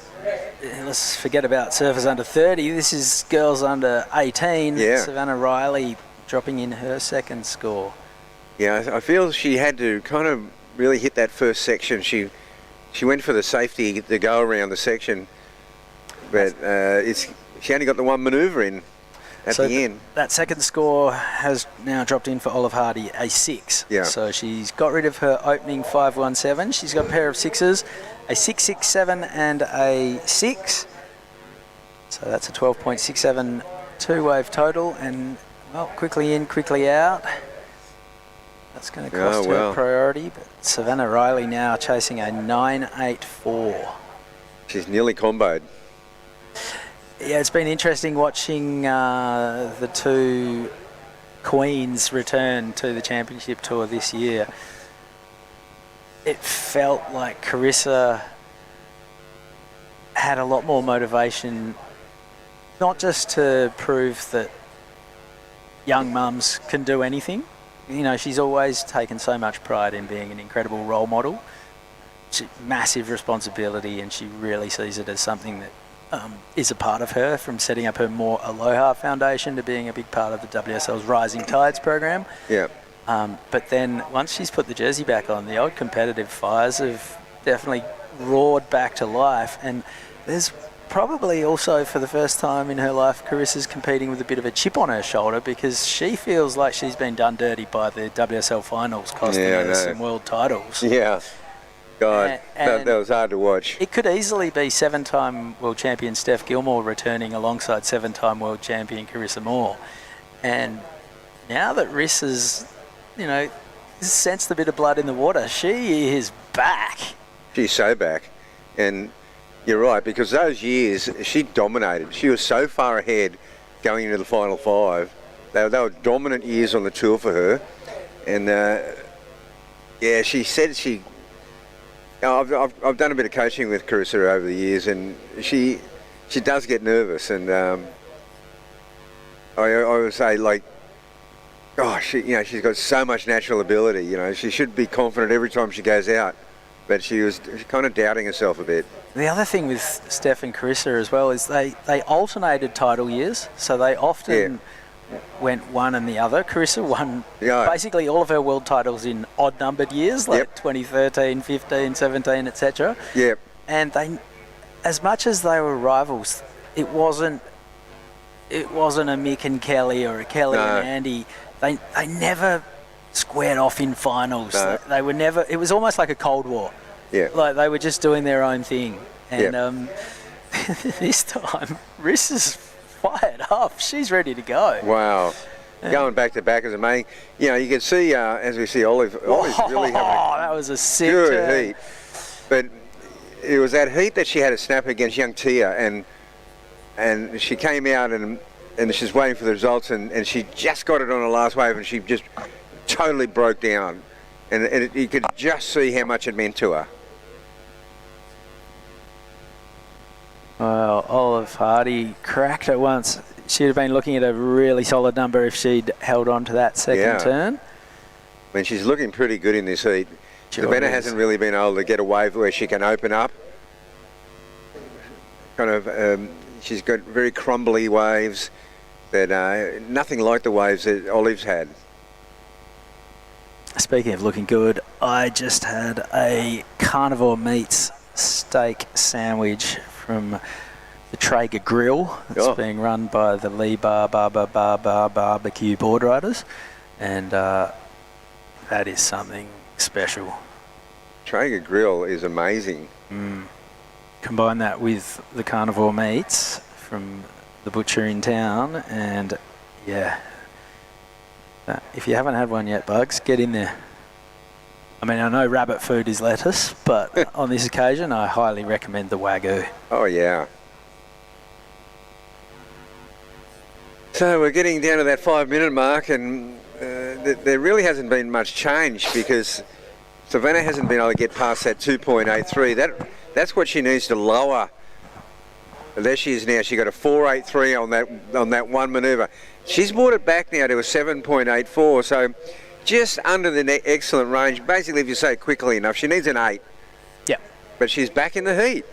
Let's forget about surfers under 30. This is girls under 18. Yeah. Savannah Riley dropping in her second score. Yeah, I feel she had to kind of really hit that first section. She went for the safety to go around the section, but she only got the one manoeuvre in at the end. That second score has now dropped in for Olive Hardy, a 6. Yeah. So she's got rid of her opening 517. She's got a pair of 6s, a 667 and a 6. So that's a 12.67 two-wave total, and well, quickly in, quickly out. That's going to cost her priority, but Savannah Riley now chasing a 9.84. She's nearly comboed. Yeah, it's been interesting watching the two queens return to the championship tour this year. It felt like Carissa had a lot more motivation, not just to prove that young mums can do anything. You know, she's always taken so much pride in being an incredible role model. Massive responsibility, and she really sees it as something that is a part of her, from setting up her More Aloha Foundation to being a big part of the WSL's Rising Tides program. Yeah. But then once she's put the jersey back on, the old competitive fires have definitely roared back to life. And there's probably also, for the first time in her life, Carissa's competing with a bit of a chip on her shoulder, because she feels like she's been done dirty by the WSL finals, costing her some world titles. Yeah. God, And that was hard to watch. It could easily be 7-time world champion Steph Gilmore returning alongside 7-time world champion Carissa Moore. And now that Riss has, sensed a bit of blood in the water, she is back. She's so back. And you're right, because those years, she dominated. She was so far ahead going into the final 5. They were dominant years on the tour for her. And, she said she... I've done a bit of coaching with Carissa over the years, and she does get nervous, and I would say, like, she's got so much natural ability. She should be confident every time she goes out, but she was kind of doubting herself a bit. The other thing with Steph and Carissa as well is they alternated title years, so they often went one and the other. Carissa won basically all of her world titles in odd numbered years, like 2013, 15, 17, etc. Yep. And they, as much as they were rivals, it wasn't a Mick and Kelly or a Kelly and Andy. They never squared off in finals. No. They were never. It was almost like a Cold War. Yeah. Like they were just doing their own thing. And this time, Riss is fired up. She's ready to go. Wow. Going back to back is amazing. You can see, as we see, Olive's really having that was a sick good turn. heat. But it was that heat that she had to snap against young Tia, and she came out and she's waiting for the results, and she just got it on the last wave, and she just totally broke down. And you could just see how much it meant to her. Well, Olive Hardy cracked it once. She'd have been looking at a really solid number if she'd held on to that second turn. I mean, she's looking pretty good in this heat. Savannah hasn't really been able to get a wave where she can open up. She's got very crumbly waves that nothing like the waves that Olive's had. Speaking of looking good, I just had a Carnivore Meats steak sandwich from the Traeger Grill. It's being run by the Lee Bar Barbecue board riders, and that is something special. Traeger Grill is amazing. Combine that with the Carnivore Meats from the butcher in town, and if you haven't had one yet, Bugs, get in there. I mean, I know rabbit food is lettuce, but on this occasion, I highly recommend the Wagyu. Oh, yeah. So we're getting down to that 5-minute mark, and there really hasn't been much change because Savannah hasn't been able to get past that 2.83. That's what she needs to lower. There she is now. She got a 4.83 on that one manoeuvre. She's brought it back now to a 7.84. So just under the excellent range. Basically, if you say it quickly enough, she needs an 8. Yep. But she's back in the heat.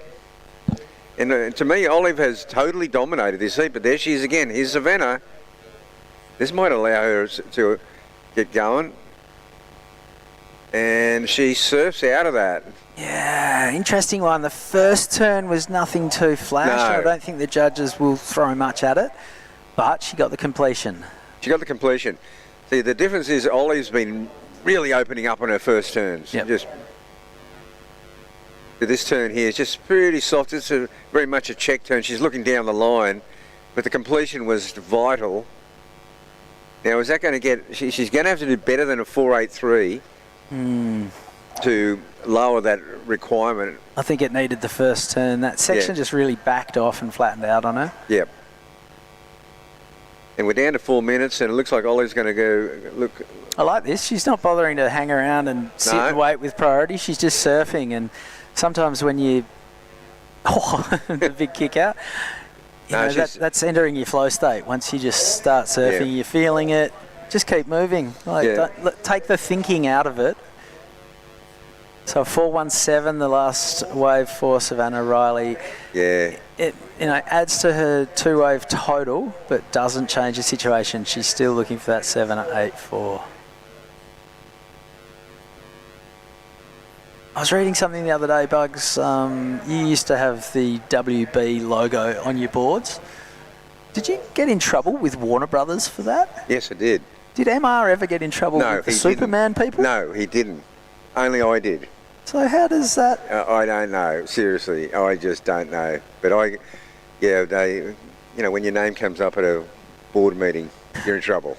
And to me, Olive has totally dominated this heat. But there she is again. Here's Savannah. This might allow her to get going. And she surfs out of that. Yeah, interesting one. The first turn was nothing too flash. No. I don't think the judges will throw much at it, but she got the completion. She got the completion. See, the difference is Ollie's been really opening up on her first turns. Yep. Just this turn here is just pretty soft. It's very much a check turn. She's looking down the line, but the completion was vital. Now, is that going to get... She's going to have to do better than a 4.83 to lower that requirement. I think it needed the first turn. That section just really backed off and flattened out on her. Yep. And we're down to 4 minutes, and it looks like Ollie's going to go... Look, I like this. She's not bothering to hang around and sit and wait with priority. She's just surfing, and sometimes when you... Oh, the big kick out. You know, that's entering your flow state. Once you just start surfing, you're feeling it. Just keep moving. Take the thinking out of it. So 4.17, the last wave for Savannah Riley. Yeah. It adds to her 2-wave total, but doesn't change the situation. She's still looking for that 7.84. I was reading something the other day, Bugs. You used to have the WB logo on your boards. Did you get in trouble with Warner Brothers for that? yes, I did. Did MR ever get in trouble with the Superman people? No, he didn't. Only I did. So how does that... I don't know. Seriously, I just don't know. But they, when your name comes up at a board meeting, you're in trouble.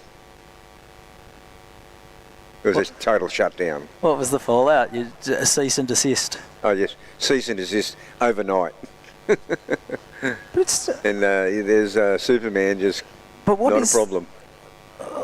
It was a total shutdown. What was the fallout? You cease and desist? Oh, yes. Cease and desist overnight. But it's, and there's Superman just not a problem.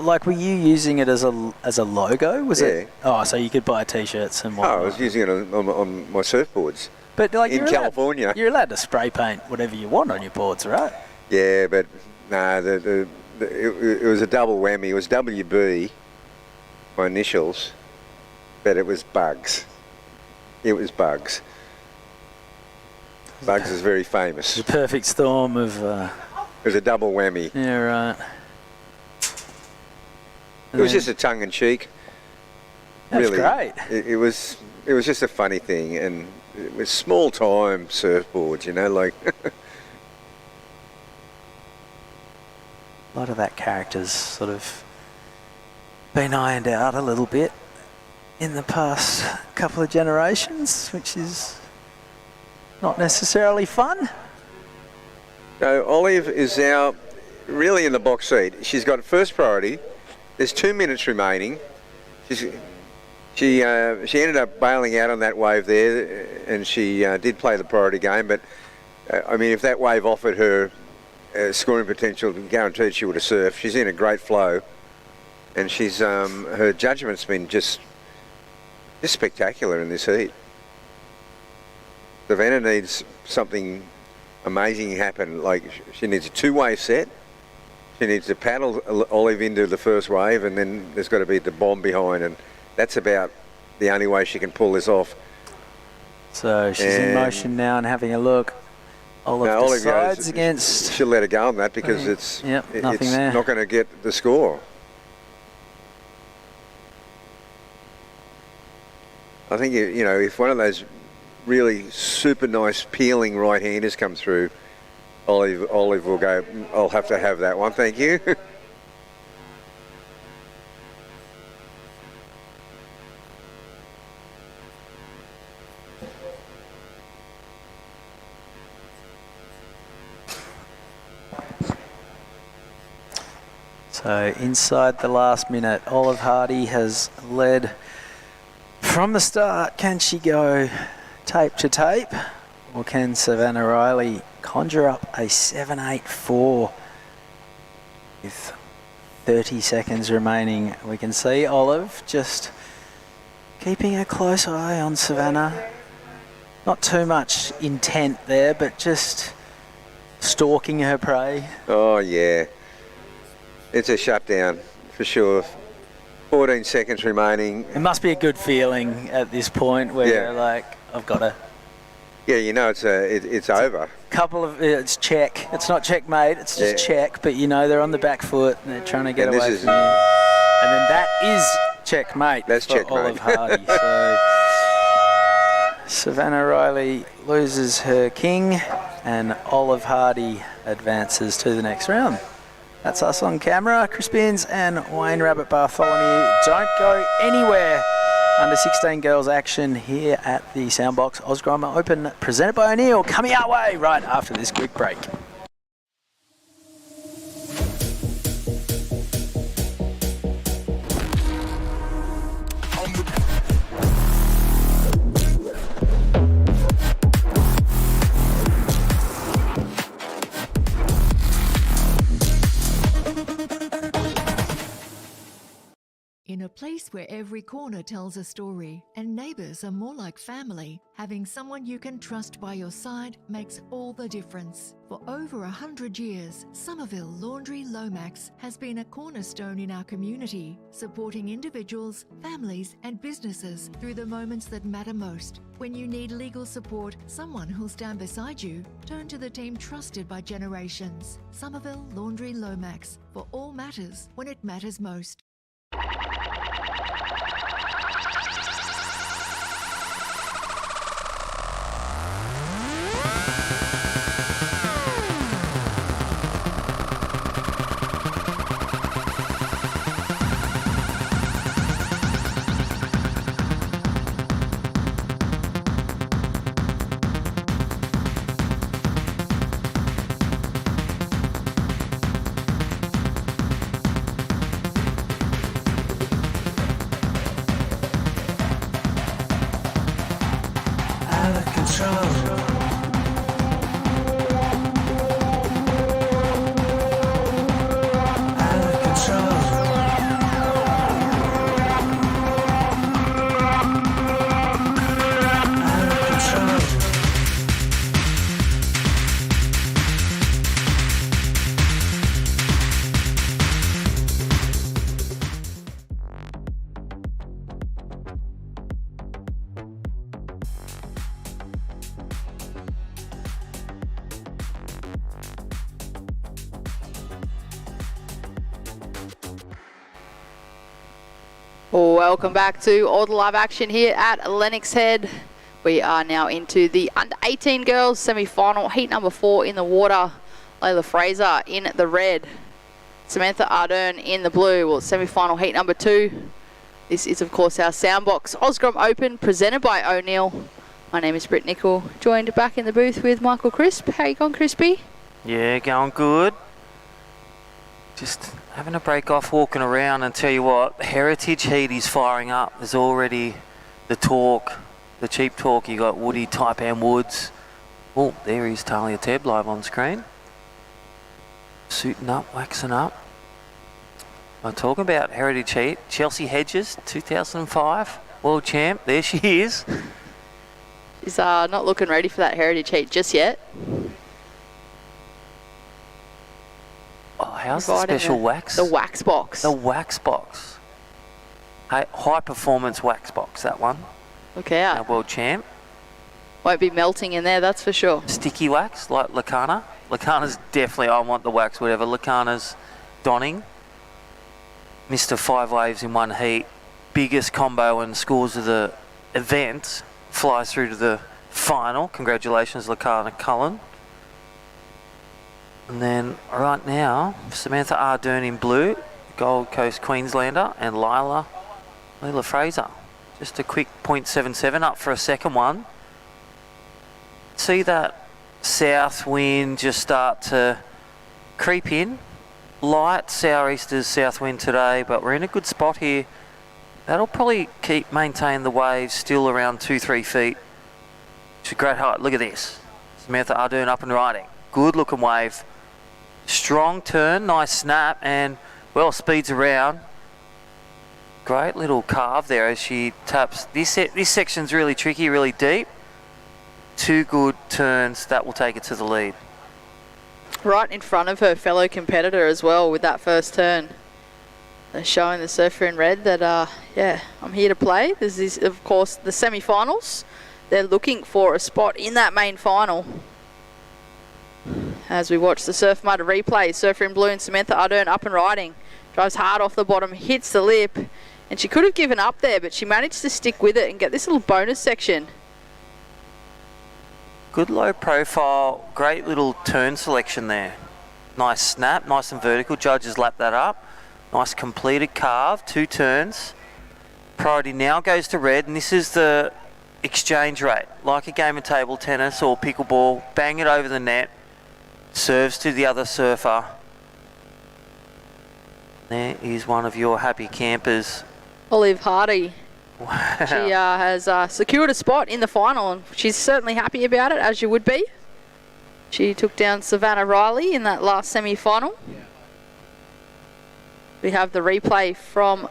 Like, were you using it as a logo? Was it? Oh, so you could buy T-shirts and whatnot. I was using it on my surfboards. But like in California, you're allowed to spray paint whatever you want on your boards, right? Yeah, but no, it was a double whammy. It was WB, my initials, but it was Bugs. It was Bugs. Bugs is very famous. The perfect storm of... It was a double whammy. Yeah, right. It was just a tongue-in-cheek. That's really, great. It was just a funny thing, and it was small-time surfboards, like... A lot of that character's sort of been ironed out a little bit in the past couple of generations, which is not necessarily fun. So Olive is now really in the box seat. She's got first priority. There's 2 minutes remaining. She ended up bailing out on that wave there, and she did play the priority game. But I mean, if that wave offered her scoring potential, guaranteed she would have surfed. She's in a great flow, and she's her judgment's been just spectacular in this heat. Savannah needs something amazing happen. Like, she needs a 2-wave set. She needs to paddle Olive into the first wave, and then there's got to be the bomb behind, and that's about the only way she can pull this off. So she's in motion now and having a look. Olive decides against... She'll let her go on that because it's not going to get the score. I think, if one of those really super nice peeling right-handers come through, Olive will go, I'll have to have that one, thank you. So inside the last minute, Olive Hardy has led from the start. Can she go tape to tape, or can Savannah Riley conjure up a 7.84? With 30 seconds remaining, we can see Olive just keeping a close eye on Savannah. Not too much intent there, but just stalking her prey. Oh, yeah. It's a shutdown, for sure. 14 seconds remaining. It must be a good feeling at this point where you're like, I've got to... Yeah, you know it's over. It's check. It's not checkmate, it's just check, but you know they're on the back foot and they're trying to get away from you. And then that is checkmate. That's for checkmate. Olive Hardy. So Savannah Riley loses her king and Olive Hardy advances to the next round. That's us on camera. Chris Binns and Wayne Rabbit Bartholomew. Don't go anywhere. Under 16 girls action here at the Soundbox Osgrom Open, presented by O'Neill, coming our way right after this quick break. In a place where every corner tells a story and neighbours are more like family, having someone you can trust by your side makes all the difference. For over 100 years, Somerville Laundry Lomax has been a cornerstone in our community, supporting individuals, families and businesses through the moments that matter most. When you need legal support, someone who'll stand beside you, turn to the team trusted by generations. Somerville Laundry Lomax, for all matters when it matters most. Welcome back to all the live action here at Lennox Head. We are now into the under 18 girls semi-final, heat number 4 in the water. Layla Fraser in the red, Samantha Ardern in the blue. Well, semi-final heat number 2. This is of course our Soundbox Osgrom Open, presented by O'Neill. My name is Britt Nicol, joined back in the booth with Michael Crisp. How you going, Crispy? Yeah, going good. Just having a break off, walking around, and tell you what, Heritage Heat is firing up. There's already the talk, the cheap talk. You got Woody, Taipan Woods. Oh, there is Talia Tebb live on screen. Suiting up, waxing up. I'm talking about Heritage Heat. Chelsea Hedges, 2005 world champ. There she is. She's not looking ready for that Heritage Heat just yet. Oh, how's the special wax? The wax box. The wax box. Hey, high performance wax box, that one. Look out. Our world champ. Won't be melting in there, that's for sure. Sticky wax, like Lacana. Lacana's definitely, I want the wax, whatever. Lacana's donning. Mr. 5 waves in one heat. Biggest combo and scores of the event. Flies through to the final. Congratulations, Lacana Cullen. And then right now, Samantha Ardern in blue, Gold Coast Queenslander, and Leila Fraser. Just a quick 0.77 up for a second one. See that south wind just start to creep in. Light southeasters, south wind today, but we're in a good spot here. That'll probably maintain the waves still around 2-3 feet. It's a great height. Look at this. Samantha Ardern up and riding. Good looking wave. Strong turn, nice snap, and well, speeds around. Great little carve there as she taps. This section's really tricky, really deep. 2 good turns, that will take it to the lead. Right in front of her fellow competitor as well with that first turn. They're showing the surfer in red that, yeah, I'm here to play. This is, of course, the semi-finals. They're looking for a spot in that main final. As we watch the Surf Mud replay, surfer in blue and Samantha Ardern up and riding. Drives hard off the bottom, hits the lip, and she could have given up there, but she managed to stick with it and get this little bonus section. Good low profile, great little turn selection there. Nice snap, nice and vertical. Judges lap that up. Nice completed carve, 2 turns. Priority now goes to red, and this is the exchange rate. Like a game of table tennis or pickleball, bang it over the net, serves to the other surfer. There is one of your happy campers. Olive Hardy. Wow. She has secured a spot in the final, and she's certainly happy about it, as you would be. She took down Savannah Riley in that last semi-final. We have the replay from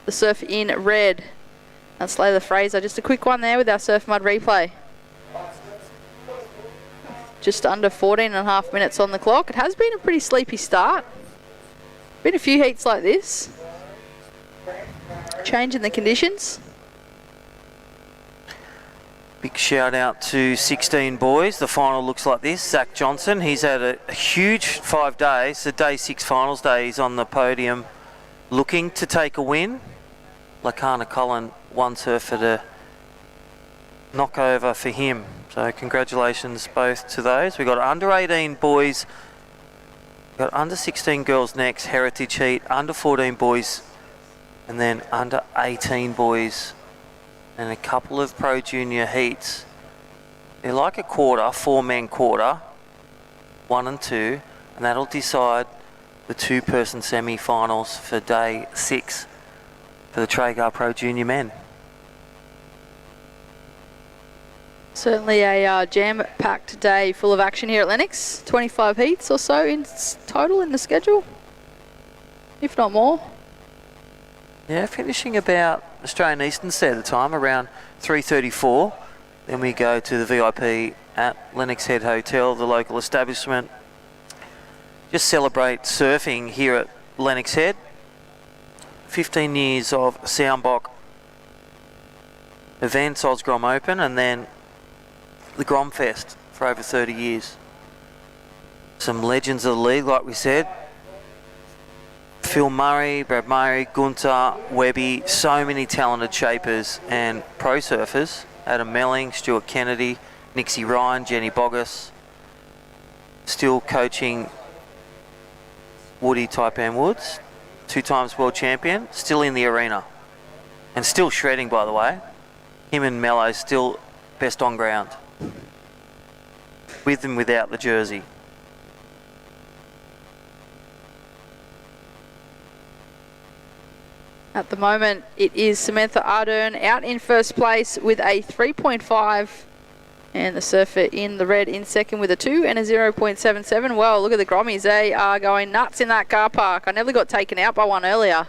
the surf in red. That's Layla Fraser. Just a quick one there with our Surf Mud replay. Just under 14.5 minutes on the clock. It has been a pretty sleepy start. Been a few heats like this. Change in the conditions. Big shout out to 16 boys. The final looks like this. Zach Johnson, he's had a huge 5 days. The day 6 finals day, he's on the podium looking to take a win. Lakana Cullen, one surfer to knock over for him. So congratulations both to those. We've got under 18 boys, got under 16 girls next, heritage heat, under 14 boys, and then under 18 boys. And a couple of Pro Junior heats. They're like a quarter, 4-man quarter, 1 and 2, and that'll decide the 2-person semi-finals for day 6 for the Traeger Pro Junior men. Certainly a jam-packed day full of action here at Lennox. 25 heats or so in total in the schedule, if not more. Yeah, finishing about Australian Eastern Standard Time, around 3:34. Then we go to the VIP at Lennox Head Hotel, the local establishment. Just celebrate surfing here at Lennox Head. 15 years of Soundbox events, Osgrom Open, and then the Grom Fest for over 30 years. Some legends of the league, like we said. Phil Murray, Brad Murray, Gunter, Webby, so many talented shapers and pro surfers. Adam Melling, Stuart Kennedy, Nixie Ryan, Jenny Boggess. Still coaching Woody Taipan Woods, 2 times world champion, still in the arena. And still shredding, by the way. Him and Mello still best on ground. With and without the jersey. At the moment, it is Samantha Ardern out in first place with a 3.5, and the surfer in the red in second with a 2 and a 0.77. Well, look at the Grommies. They are going nuts in that car park. I nearly got taken out by one earlier.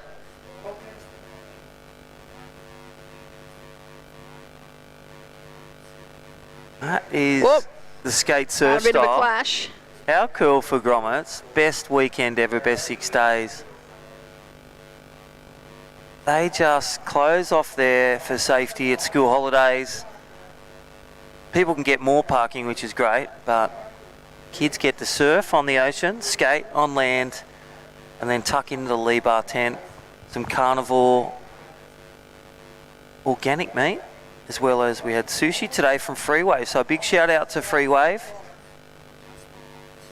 That is the skate surf A bit style. of a clash. How cool for Grommets. Best weekend ever, best 6 days. They just close off there for safety at school holidays. People can get more parking, which is great, but kids get to surf on the ocean, skate on land, and then tuck into the lee bar tent, some carnivore organic meat, as well as we had sushi today from Freewave. So a big shout out to Freewave,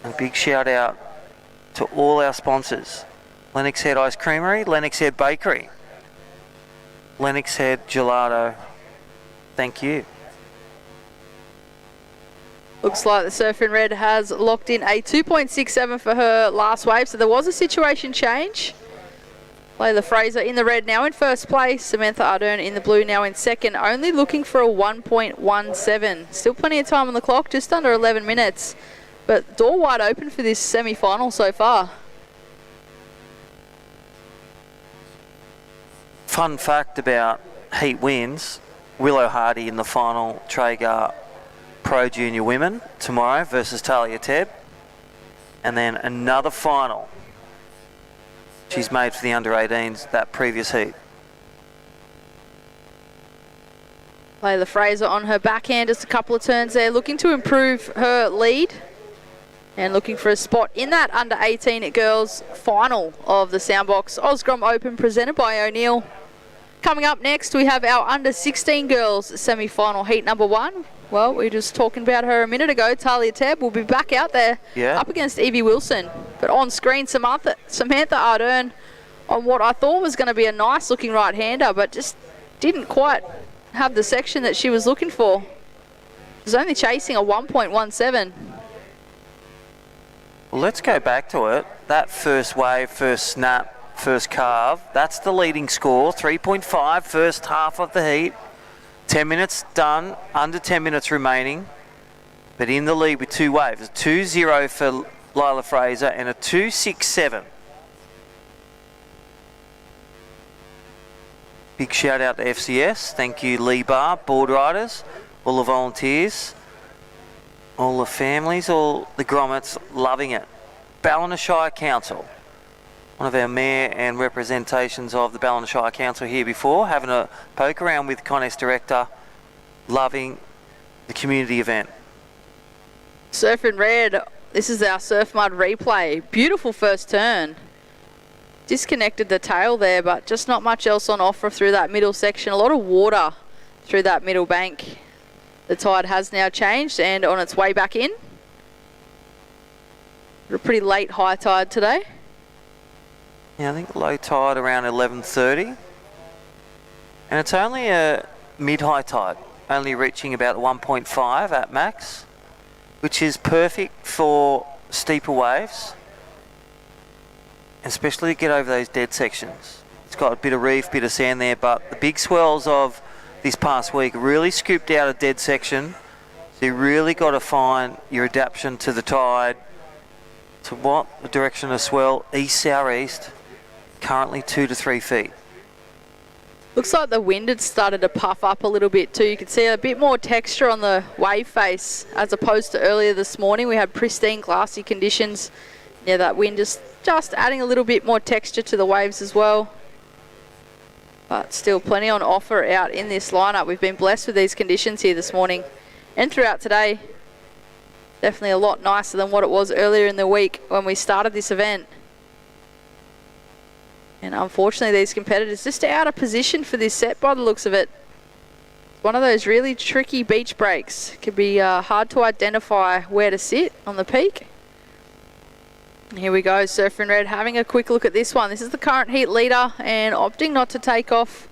and a big shout out to all our sponsors. Lennox Head Ice Creamery, Lennox Head Bakery, Lennox Head Gelato. Thank you. Looks like the surfer in red has locked in a 2.67 for her last wave, so there was a situation change. Layla Fraser in the red now in first place, Samantha Ardern in the blue now in second, only looking for a 1.17. Still plenty of time on the clock, just under 11 minutes. But door wide open for this semi-final so far. Fun fact about heat wins, Willow Hardy in the final Traeger Pro Junior Women tomorrow versus Talia Tebb. And then another final. She's made for the under-18s that previous heat. Layla Fraser on her backhand, just a couple of turns there, looking to improve her lead and looking for a spot in that under-18 girls final of the Soundbox Osgrom Open presented by O'Neill. Coming up next, we have our under-16 girls semi-final heat number 1. Well, we were just talking about her a minute ago. Talia Tebb will be back out there up against Evie Wilson. But on screen, Samantha Ardern on what I thought was going to be a nice-looking right-hander, but just didn't quite have the section that she was looking for. Was only chasing a 1.17. Well, let's go back to it. That first wave, first snap, first carve, that's the leading score. 3.5, first half of the heat. 10 minutes done, under 10 minutes remaining, but in the lead with 2 waves. A 2-0 for Lila Fraser and a 2-6-7. Big shout out to FCS. Thank you, Lee Barr, board riders, all the volunteers, all the families, all the grommets loving it. Ballina Shire Council, one of our mayor and representations of the Ballina Shire Council here before, having a poke around with contest director, loving the community event. Surf in red, this is our surf mud replay. Beautiful first turn. Disconnected the tail there, but just not much else on offer through that middle section. A lot of water through that middle bank. The tide has now changed and on its way back in. A pretty late high tide today. Yeah, I think low tide around 11:30. And it's only a mid-high tide, only reaching about 1.5 at max, which is perfect for steeper waves, especially to get over those dead sections. It's got a bit of reef, bit of sand there, but the big swells of this past week really scooped out a dead section. So you really got to find your adaptation to the tide, to what the direction of swell, east-southeast. Currently 2 to 3 feet. Looks like the wind had started to puff up a little bit too. You can see a bit more texture on the wave face as opposed to earlier this morning. We had pristine glassy conditions. Yeah, that wind just adding a little bit more texture to the waves as well. But still plenty on offer out in this lineup. We've been blessed with these conditions here this morning and throughout today. Definitely a lot nicer than what it was earlier in the week when we started this event. And unfortunately, these competitors just out of position for this set by the looks of it. One of those really tricky beach breaks. Can be hard to identify where to sit on the peak. And here we go, Surfer in Red having a quick look at this one. This is the current heat leader and opting not to take off.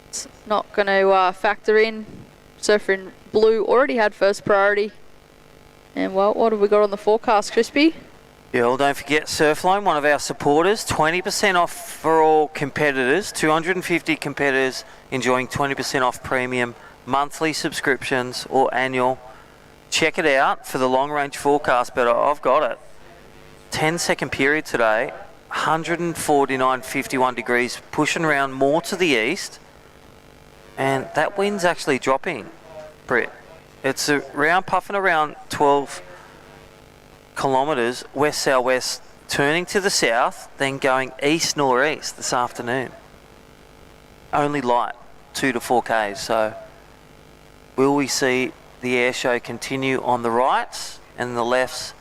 It's not going to factor in. Surfer in Blue already had first priority. And well, what have we got on the forecast, Crispy? Yeah, well, don't forget Surfline, one of our supporters, 20% off for all competitors, 250 competitors enjoying 20% off premium monthly subscriptions or annual. Check it out for the long range forecast, but I've got it. 10-second period today, 149.51 degrees, pushing around more to the east, and that wind's actually dropping, Britt. It's puffing around 12 kilometres west-southwest, turning to the south, then going east-northeast this afternoon. Only light, 2 to 4 k's. So will we see the air show continue on the rights and the lefts,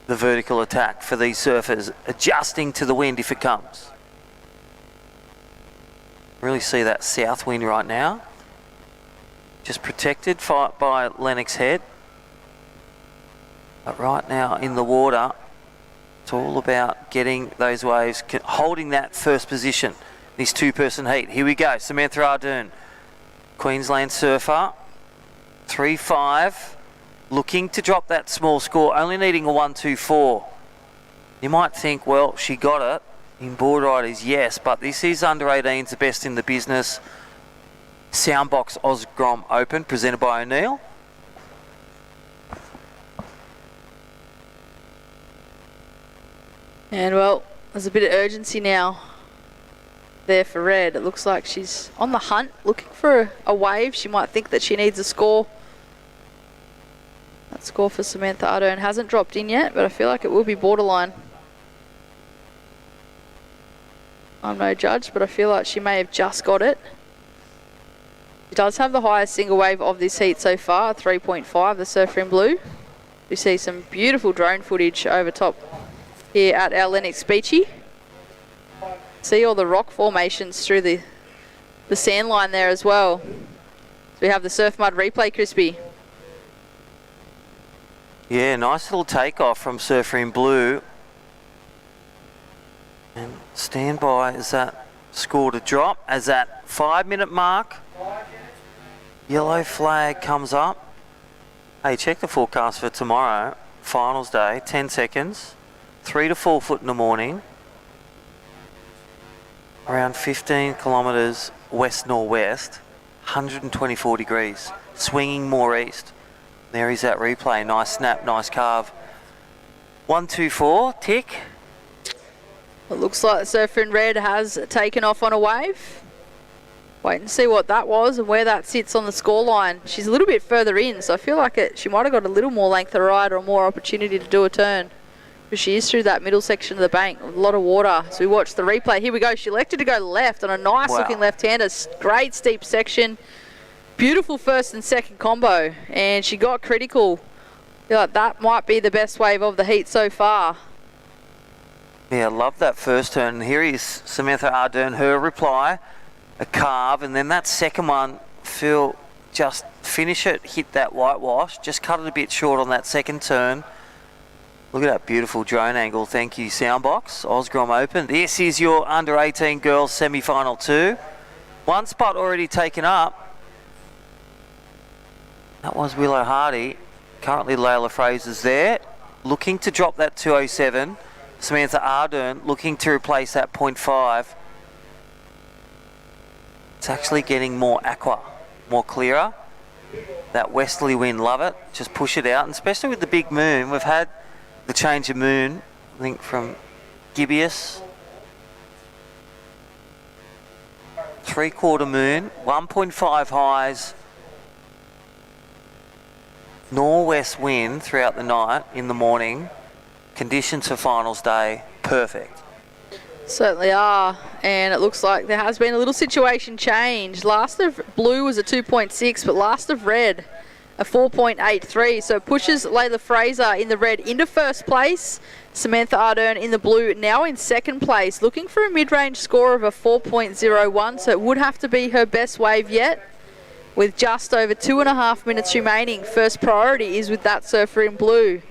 the vertical attack for these surfers, adjusting to the wind if it comes? Really see that south wind right now. Just protected by Lennox Head. But right now in the water, it's all about getting those waves, holding that first position, this two-person heat. Here we go, Samantha Ardern, Queensland surfer, 3.5, looking to drop that small score, only needing a 1.24. You might think, well, she got it in board riders, yes, but this is under 18s, the best in the business. Soundbox Osgrom Open, presented by O'Neill. And well, there's a bit of urgency now there for Red. It looks like she's on the hunt, looking for a wave. She might think that she needs a score. That score for Samantha Ardern hasn't dropped in yet, but I feel like it will be borderline. I'm no judge, but I feel like she may have just got it. She does have the highest single wave of this heat so far, 3.5, the Surfer in Blue. We see some beautiful drone footage over top here at our Lennox Beachy. See all the rock formations through the sand line there as well. So we have the surf mud replay, Crispy. Yeah, nice little takeoff from Surfer in Blue. And stand by as that score to drop, as that 5-minute mark. Yellow flag comes up. Hey, check the forecast for tomorrow, finals day, 10 seconds, 3 to 4 foot in the morning, around 15 kilometres west-northwest, 124 degrees, swinging more east. There is that replay, nice snap, nice carve. 124, tick. It looks like the Surfer in Red has taken off on a wave. Wait and see what that was and where that sits on the scoreline. She's a little bit further in, so I feel like she might have got a little more length of ride or more opportunity to do a turn. But she is through that middle section of the bank, a lot of water. So we watch the replay. Here we go. She elected to go left on a nice looking left-hander. Great steep section. Beautiful first and second combo. And she got critical. I feel like that might be the best wave of the heat so far. Yeah, I love that first turn. And here is Samantha Ardern, her reply. A carve, and then that second one, Phil, just finish it, hit that whitewash, just cut it a bit short on that second turn. Look at that beautiful drone angle. Thank you, Soundbox. Osgrom Open. This is your under-18 girls semi-final 2. One spot already taken up. That was Willow Hardy. Currently Layla Fraser's there, looking to drop that 207. Samantha Ardern looking to replace that 0.5. It's actually getting more aqua, more clearer. That westerly wind, love it. Just push it out, and especially with the big moon. We've had the change of moon, I think, from gibbous. 3/4 moon, 1.5 highs. Northwest wind throughout the night, in the morning. Conditions for finals day, perfect. Certainly are, and it looks like there has been a little situation change. Last of Blue was a 2.6, but last of Red a 4.83, so it pushes Layla Fraser in the red into first place. Samantha Ardern in the blue now in second place, looking for a mid-range score of a 4.01, so it would have to be her best wave yet. With just over 2.5 minutes remaining, first priority is with that Surfer in Blue.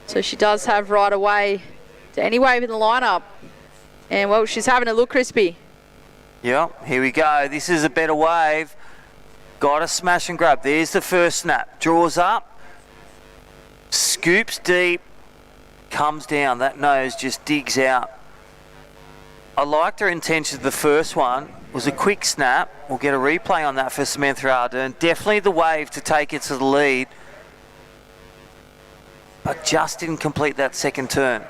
So she does have right away to any wave in the lineup. And well, she's having a look, Crispy. Yep, here we go. This is a better wave. Got to smash and grab. There's the first snap. Draws up. Scoops deep. Comes down. That nose just digs out. I liked her intention. The first one was a quick snap. We'll get a replay on that for Samantha Ardern. Definitely the wave to take it to the lead. But just didn't complete that second turn.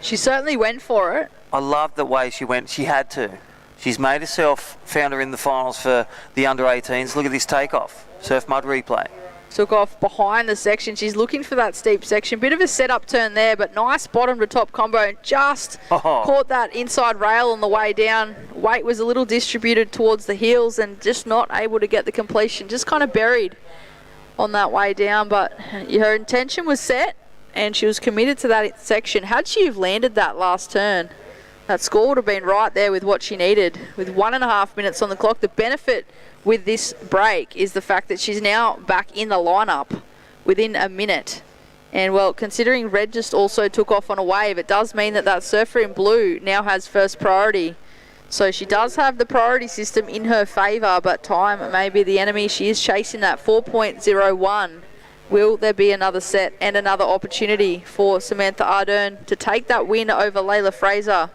She certainly went for it. I love the way she went. She had to. She's made herself, found her in the finals for the under-18s. Look at this takeoff. Surf mud replay. Took off behind the section. She's looking for that steep section. Bit of a setup turn there, but nice bottom to top combo. Just caught that inside rail on the way down. Weight was a little distributed towards the heels and just not able to get the completion. Just kind of buried on that way down, but her intention was set and she was committed to that section. Had she have landed that last turn, that score would have been right there with what she needed. With 1.5 minutes on the clock, the benefit with this break is the fact that she's now back in the lineup within a minute. And well, considering Red just also took off on a wave, it does mean that that Surfer in Blue now has first priority. So she does have the priority system in her favour, but time may be the enemy. She is chasing that 4.01. Will there be another set and another opportunity for Samantha Ardern to take that win over Layla Fraser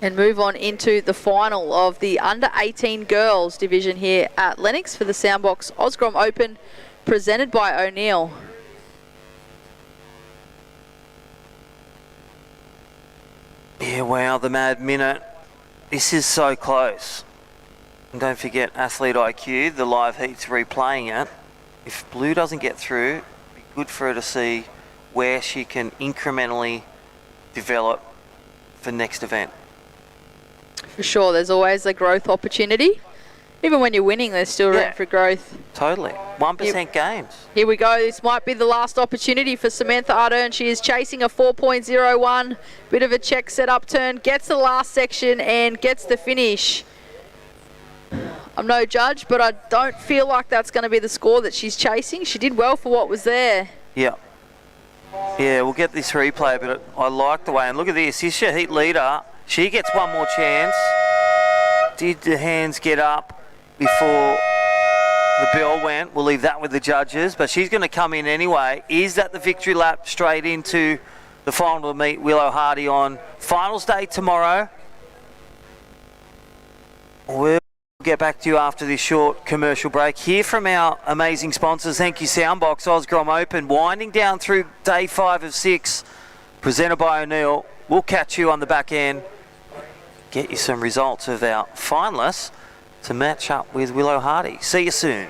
and move on into the final of the under-18 girls division here at Lennox for the Soundbox Osgrom Open, presented by O'Neill. Yeah, wow, the mad minute. This is so close. And don't forget Athlete IQ, the live heats replaying it. If Blue doesn't get through, it'd be good for her to see where she can incrementally develop for next event. For sure, there's always a growth opportunity. Even when you're winning, there's still room for growth. Totally. 1% games. Here we go. This might be the last opportunity for Samantha Ardern. She is chasing a 4.01. Bit of a check set up turn. Gets the last section and gets the finish. I'm no judge, but I don't feel like that's going to be the score that she's chasing. She did well for what was there. Yeah. Yeah, we'll get this replay, but I like the way. And look at this. This is your heat leader. She gets one more chance. Did the hands get up before the bell went? We'll leave that with the judges, but she's going to come in anyway. Is that the victory lap straight into the final to meet Willow Hardy on finals day tomorrow? We'll get back to you after this short commercial break. Hear from our amazing sponsors. Thank you, Soundbox, Osgrom Open, winding down through day 5 of 6, presented by O'Neill. We'll catch you on the back end, get you some results of our finalists to match up with Willow Hardy. See you soon.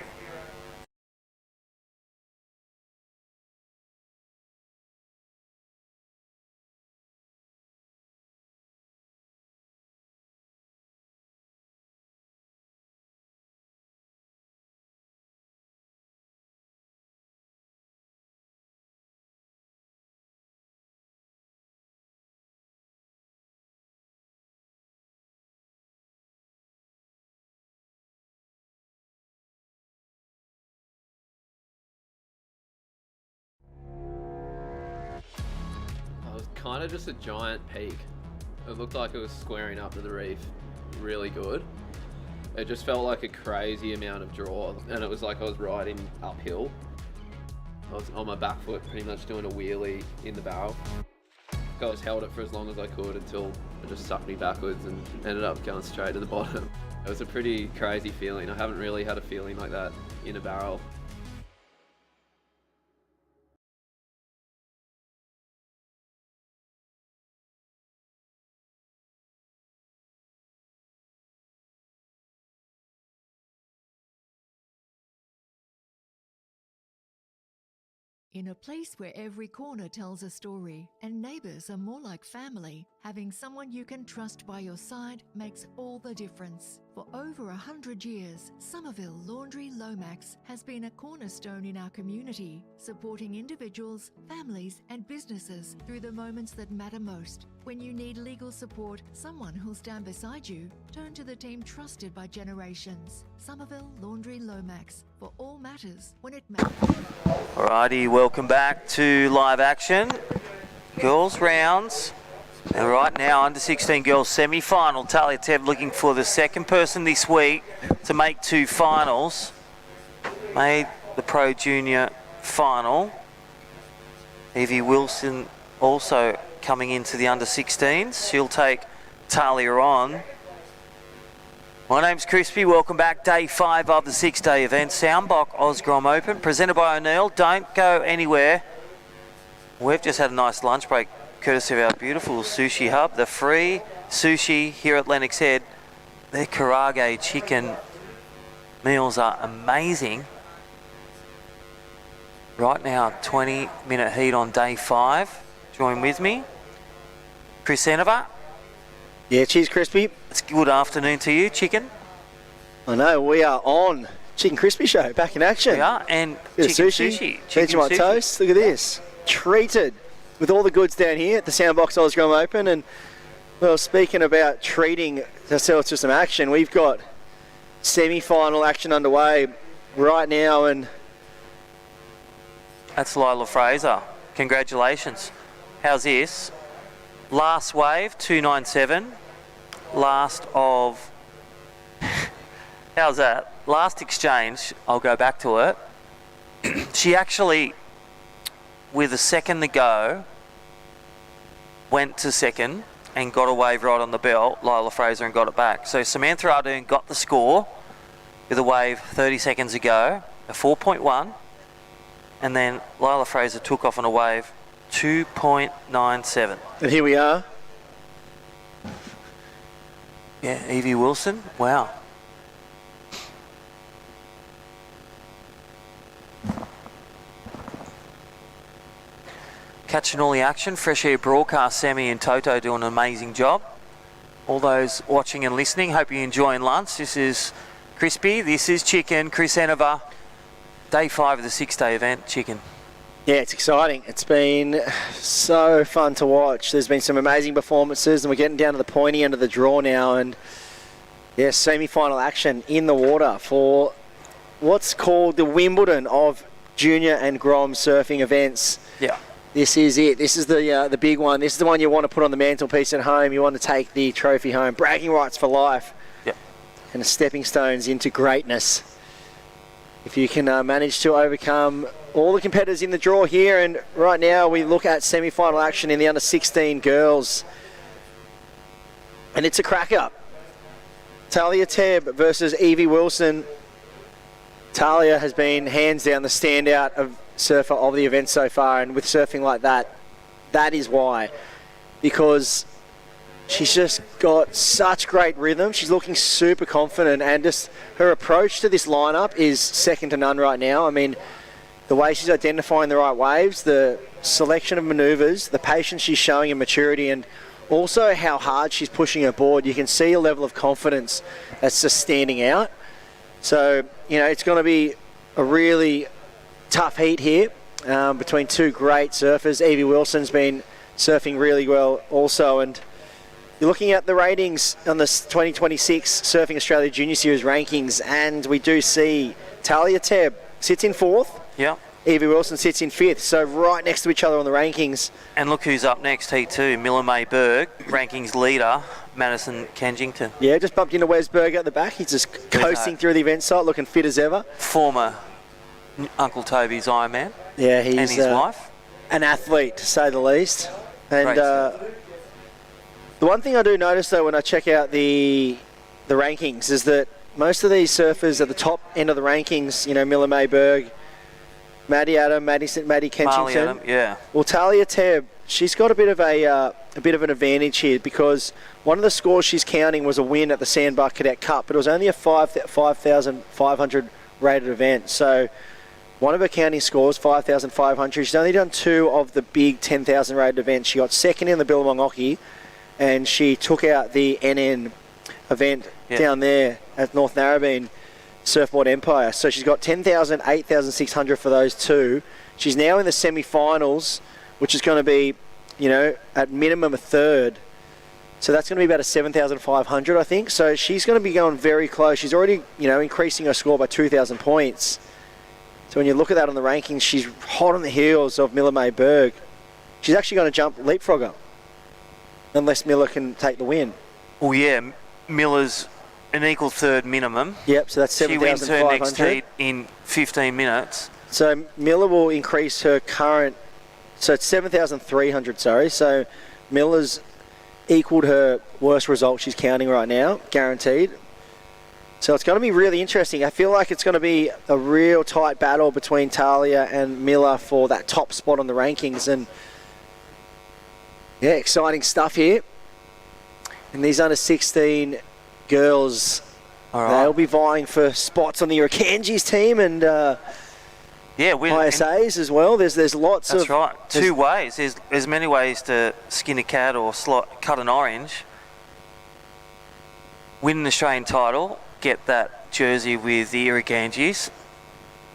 Kind of just a giant peak. It looked like it was squaring up to the reef really good. It just felt like a crazy amount of draw, and it was like I was riding uphill. I was on my back foot pretty much doing a wheelie in the barrel. I just held it for as long as I could until it just sucked me backwards and ended up going straight to the bottom. It was a pretty crazy feeling. I haven't really had a feeling like that in a barrel. In a place where every corner tells a story and neighbours are more like family, having someone you can trust by your side makes all the difference. For over 100 years, Somerville Laundry Lomax has been a cornerstone in our community, supporting individuals, families and businesses through the moments that matter most. When you need legal support, someone who'll stand beside you, turn to the team trusted by generations. Somerville Laundry Lomax, for all matters when it matters. Alrighty, welcome back to live action. Girls rounds. And right now, under 16 girls semi-final. Talia Tev looking for the second person this week to make 2 finals. Made the Pro Junior final. Evie Wilson also coming into the under 16s. She'll take Talia on. My name's Crispy. Welcome back. Day 5 of the 6-day event. Soundbox Osgrom Open, presented by O'Neill. Don't go anywhere. We've just had a nice lunch break, courtesy of our beautiful sushi hub. The free sushi here at Lennox Head. Their karage chicken meals are amazing. Right now, 20-minute heat on day 5. Join with me. Chris Enover. Yeah, cheers, Crispy. It's good afternoon to you, Chicken. I know, we are on Chicken Crispy Show, back in action. We are, and bit chicken of sushi. Vegemite sushi. toast, look at this. Treated with all the goods down here at the Soundbox Osgrom Open. And, well, speaking about treating ourselves to some action, we've got semi-final action underway right now. And that's Lila Fraser. Congratulations. How's this? Last wave, 297. Last of... How's that? Last exchange, I'll go back to it. She actually, with a second to go, went to second and got a wave right on the bell, Lila Fraser, and got it back. So Samantha Ardern got the score with a wave 30 seconds ago, a 4.1, and then Lila Fraser took off on a wave 2.97. And here we are, Yeah, Evie Wilson. Wow. Catching all the action. Fresh Air Broadcast, Sammy and Toto doing an amazing job. All those watching and listening, hope you're enjoying lunch. This is Crispy, this is Chicken, Chris Enover. Day 5 of the 6-day event, Chicken. Yeah, it's exciting. It's been so fun to watch. There's been some amazing performances, and we're getting down to the pointy end of the draw now. And yeah, semi-final action in the water for what's called the Wimbledon of junior and Grom surfing events. Yeah. This is it. This is the big one. This is the one you want to put on the mantelpiece at home. You want to take the trophy home. Bragging rights for life. Yep. And stepping stones into greatness. If you can manage to overcome all the competitors in the draw here, and right now we look at semi-final action in the under-16 girls. And it's a cracker. Talia Tebb versus Evie Wilson. Talia has been hands down the standout of surfer of the event so far, and with surfing like that, that is why. Because she's just got such great rhythm. She's looking super confident, and just her approach to this lineup is second to none right now. I mean, the way she's identifying the right waves, the selection of manoeuvres, the patience she's showing in maturity, and also how hard she's pushing her board. You can see a level of confidence that's just standing out. So, you know, it's going to be a really tough heat here between two great surfers. Evie Wilson's been surfing really well also, and you're looking at the ratings on the 2026 Surfing Australia Junior Series rankings, and we do see Talia Tebb sits in 4th. Yeah. Evie Wilson sits in 5th, so right next to each other on the rankings. And look who's up next, Heat 2, Miller May Berg, rankings leader, Madison Kensington. Yeah, just bumped into Wes Berger at the back. He's just coasting through the event site, looking fit as ever. Former Uncle Toby's Ironman. Yeah, he's and his wife. An athlete, to say the least. And the one thing I do notice, though, when I check out the rankings, is that most of these surfers at the top end of the rankings, you know, Miller May Berg, Maddie Adam, Maddie Kensington. Marley Adam, yeah. Well, Talia Tebb, she's got a bit of an advantage here, because one of the scores she's counting was a win at the Sandbar Cadet Cup, but it was only a 5,500 rated event. So one of her counting scores, 5,500. She's only done 2 of the big 10,000 rated events. She got second in the Billabong Hockey, and she took out the NN event down there at North Narrabeen Surfboard Empire. So she's got 10,000, 8,600 for those 2. She's now in the semi-finals, which is going to be, you know, at minimum a third. So that's going to be about a 7,500, I think. So she's going to be going very close. She's already, you know, increasing her score by 2,000 points. So when you look at that on the rankings, she's hot on the heels of Miller May Berg. She's actually going to jump leapfrog her, unless Miller can take the win. Well, yeah, Miller's an equal third minimum. Yep, so that's 7,500. She wins her next heat in 15 minutes. So Miller will increase her current, so it's 7,300, sorry. So Miller's equaled her worst result she's counting right now, guaranteed. So it's going to be really interesting. I feel like it's going to be a real tight battle between Talia and Miller for that top spot on the rankings. And yeah, exciting stuff here. And these under 16 girls, they'll be vying for spots on the Irakanji's team, and ISAs as well. There's lots of... That's right. 2 ways. There's many ways to skin a cat or cut an orange. Win an Australian title, get that jersey with the Irakanjis,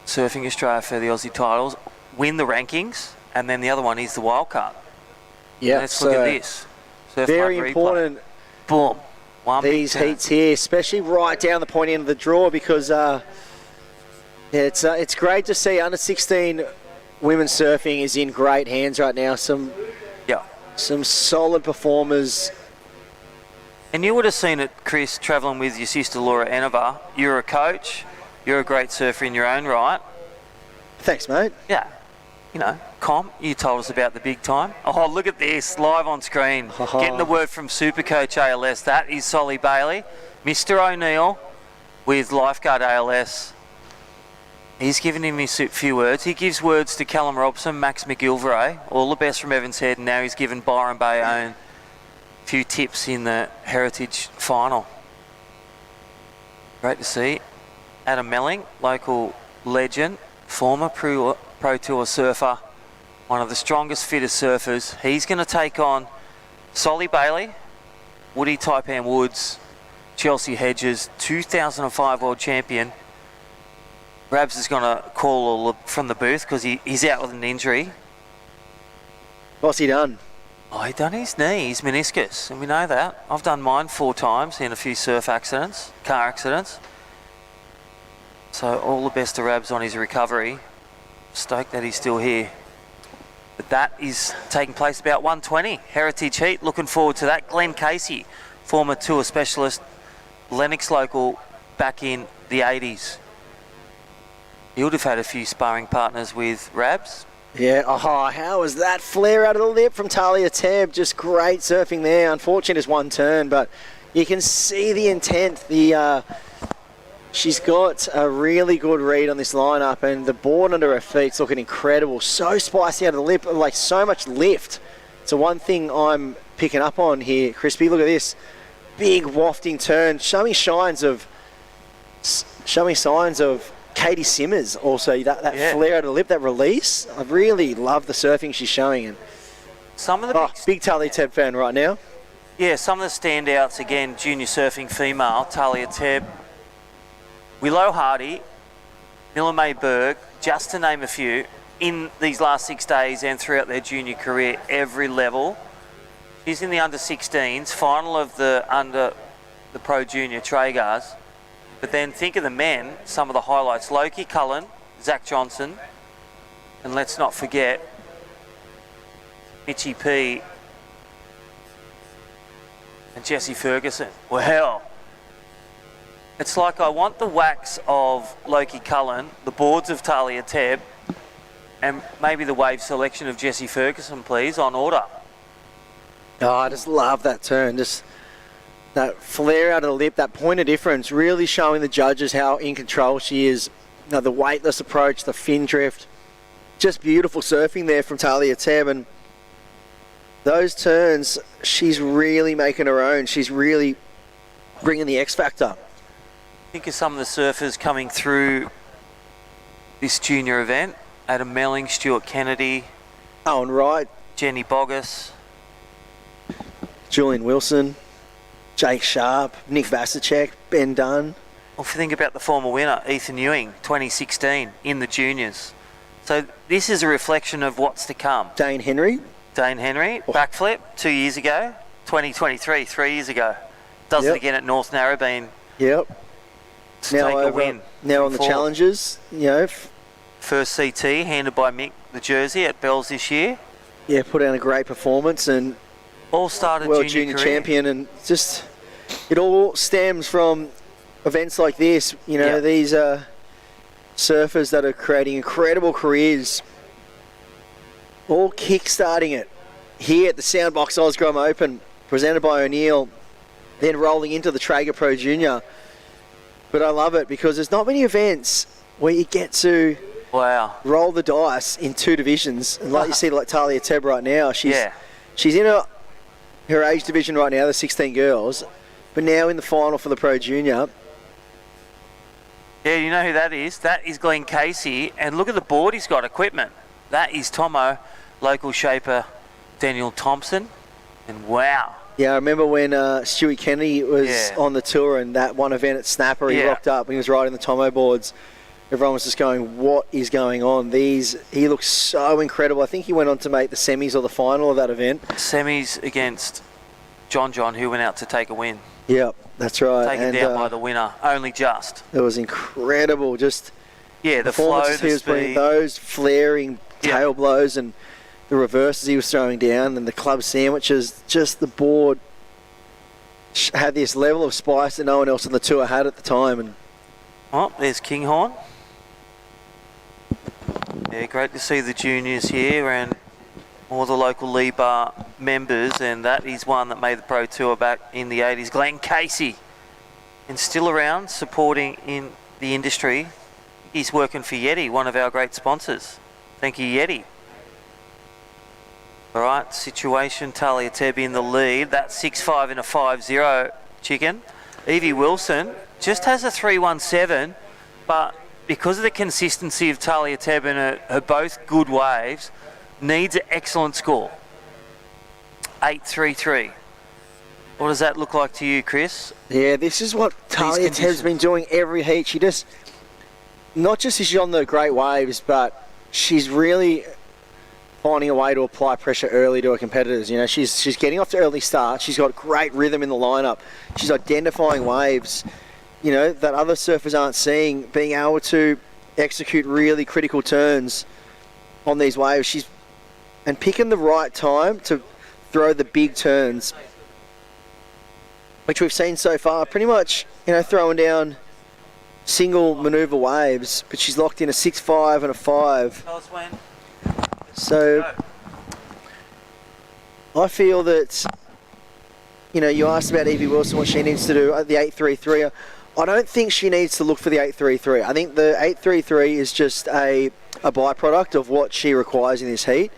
Surfing Australia for the Aussie titles, win the rankings, and then the other one is the wild card. Yeah, let's look at this. Surf very Mud important. Boom. These heats here, especially right down the point end of the draw, because it's great to see under 16 women's surfing is in great hands right now. Some solid performers. And you would have seen it, Chris, travelling with your sister Laura Enover. You're a coach. You're a great surfer in your own right. Thanks, mate. Yeah. You know, you told us about the big time. Oh, look at this, live on screen. Getting the word from Supercoach ALS. That is Solly Bailey. Mr. O'Neill with Lifeguard ALS. He's giving him a few words. He gives words to Callum Robson, Max McGilvray. All the best from Evans Head. And now he's given Byron Bayonne a few tips in the Heritage final. Great to see. Adam Melling, local legend, former Pro Tour surfer, one of the strongest, fittest surfers. He's going to take on Solly Bailey, Woody Taipan Woods, Chelsea Hedges, 2005 world champion. Rabs is going to call from the booth because he's out with an injury. What's he done? Oh, he done his knee, his meniscus, and we know that. I've done mine 4 times in a few surf accidents, car accidents. So all the best to Rabs on his recovery. Stoked that he's still here. But that is taking place about 1:20. Heritage Heat, looking forward to that. Glenn Casey, former tour specialist, Lennox local back in the 80s. He would have had a few sparring partners with Rabs. Yeah, how was that flare out of the lip from Talia Tebb? Just great surfing there. Unfortunate is one turn, but you can see the intent. She's got a really good read on this lineup, and the board under her feet's looking incredible. So spicy out of the lip, like so much lift. So one thing I'm picking up on here, Crispy, look at this. Big wafting turn, showing signs of Katie Simmers also, that flare out of the lip, that release. I really love the surfing she's showing. And some of the big Talia Tebb fan right now. Yeah, some of the standouts, again, junior surfing female, Talia Tebb, Willow Hardy, Miller May Berg, just to name a few, in these last 6 days and throughout their junior career, every level. She's in the under-16s, final of the Pro Junior Traegers. But then think of the men, some of the highlights. Loki Cullen, Zach Johnson, and let's not forget Mitchie P and Jesse Ferguson. Well, it's like I want the wax of Loki Cullen, the boards of Talia Tebb, and maybe the wave selection of Jesse Ferguson, please, on order. Oh, I just love that turn. Just that flare out of the lip, that point of difference, really showing the judges how in control she is. You know, the weightless approach, the fin drift. Just beautiful surfing there from Talia Tebb. And those turns, she's really making her own. She's really bringing the X factor. Think of some of the surfers coming through this junior event. Adam Melling, Stuart Kennedy, Owen Wright, Jenny Boggess, Julian Wilson, Jake Sharp, Nick Vasicek, Ben Dunn. Well, if you think about the former winner, Ethan Ewing, 2016, in the juniors. So this is a reflection of what's to come. Dane Henry, backflip 2 years ago. 2023, 3 years ago. Does it again at North Narrabeen. Yep. Now take a win. Now on the challenges, you know. First CT handed by Mick the jersey at Bells this year. Yeah, put out a great performance and all started world junior champion, and just it all stems from events like this. You know, these surfers that are creating incredible careers, all kick-starting it here at the Soundbox Osgrom Open, presented by O'Neill, then rolling into the Traeger Pro Junior. But I love it because there's not many events where you get to roll the dice in 2 divisions. And like you see, like Talia Tebb right now, she's in her age division right now, the 16 girls, but now in the final for the Pro Junior. Yeah, you know who that is? That is Glenn Casey. And look at the board he's got, equipment. That is Tomo, local shaper Daniel Thompson. And wow. Yeah, I remember when Stewie Kennedy was on the tour, and that one event at Snapper, he rocked up and he was riding the Tomo boards. Everyone was just going, what is going on? He looks so incredible. I think he went on to make the semis or the final of that event. Semis against John, who went out to take a win. Yep, that's right. Taken down by the winner, only just. It was incredible. Just the flow, the speed. Those flaring tail blows and the reverses he was throwing down, and the club sandwiches. Just the board had this level of spice that no one else on the tour had at the time. And there's Kinghorn. Yeah, great to see the juniors here and all the local Lee Bar members, and that is one that made the Pro Tour back in the 80s. Glenn Casey, and still around supporting in the industry. He's working for Yeti, one of our great sponsors. Thank you, Yeti. All right, situation, Talia Tebb in the lead. That's 6-5 in a 5-0 chicken. Evie Wilson, just has a 317, but because of the consistency of Talia Teb and her both good waves, needs an excellent score. 833. What does that look like to you, Chris? Yeah, this is what Talia Teb's been doing every heat. She just, not just is she on the great waves, but she's really finding a way to apply pressure early to her competitors. You know, she's getting off to early start. She's got great rhythm in the lineup. She's identifying waves, you know, that other surfers aren't seeing, being able to execute really critical turns on these waves. And picking the right time to throw the big turns, which we've seen so far, pretty much, you know, throwing down single manoeuvre waves, but she's locked in a 6-5 and a 5. Tell us when. So I feel that, you know, you asked about Evie Wilson, what she needs to do at the 833. I don't think she needs to look for the 833. I think the 833 is just a byproduct of what she requires in this heat.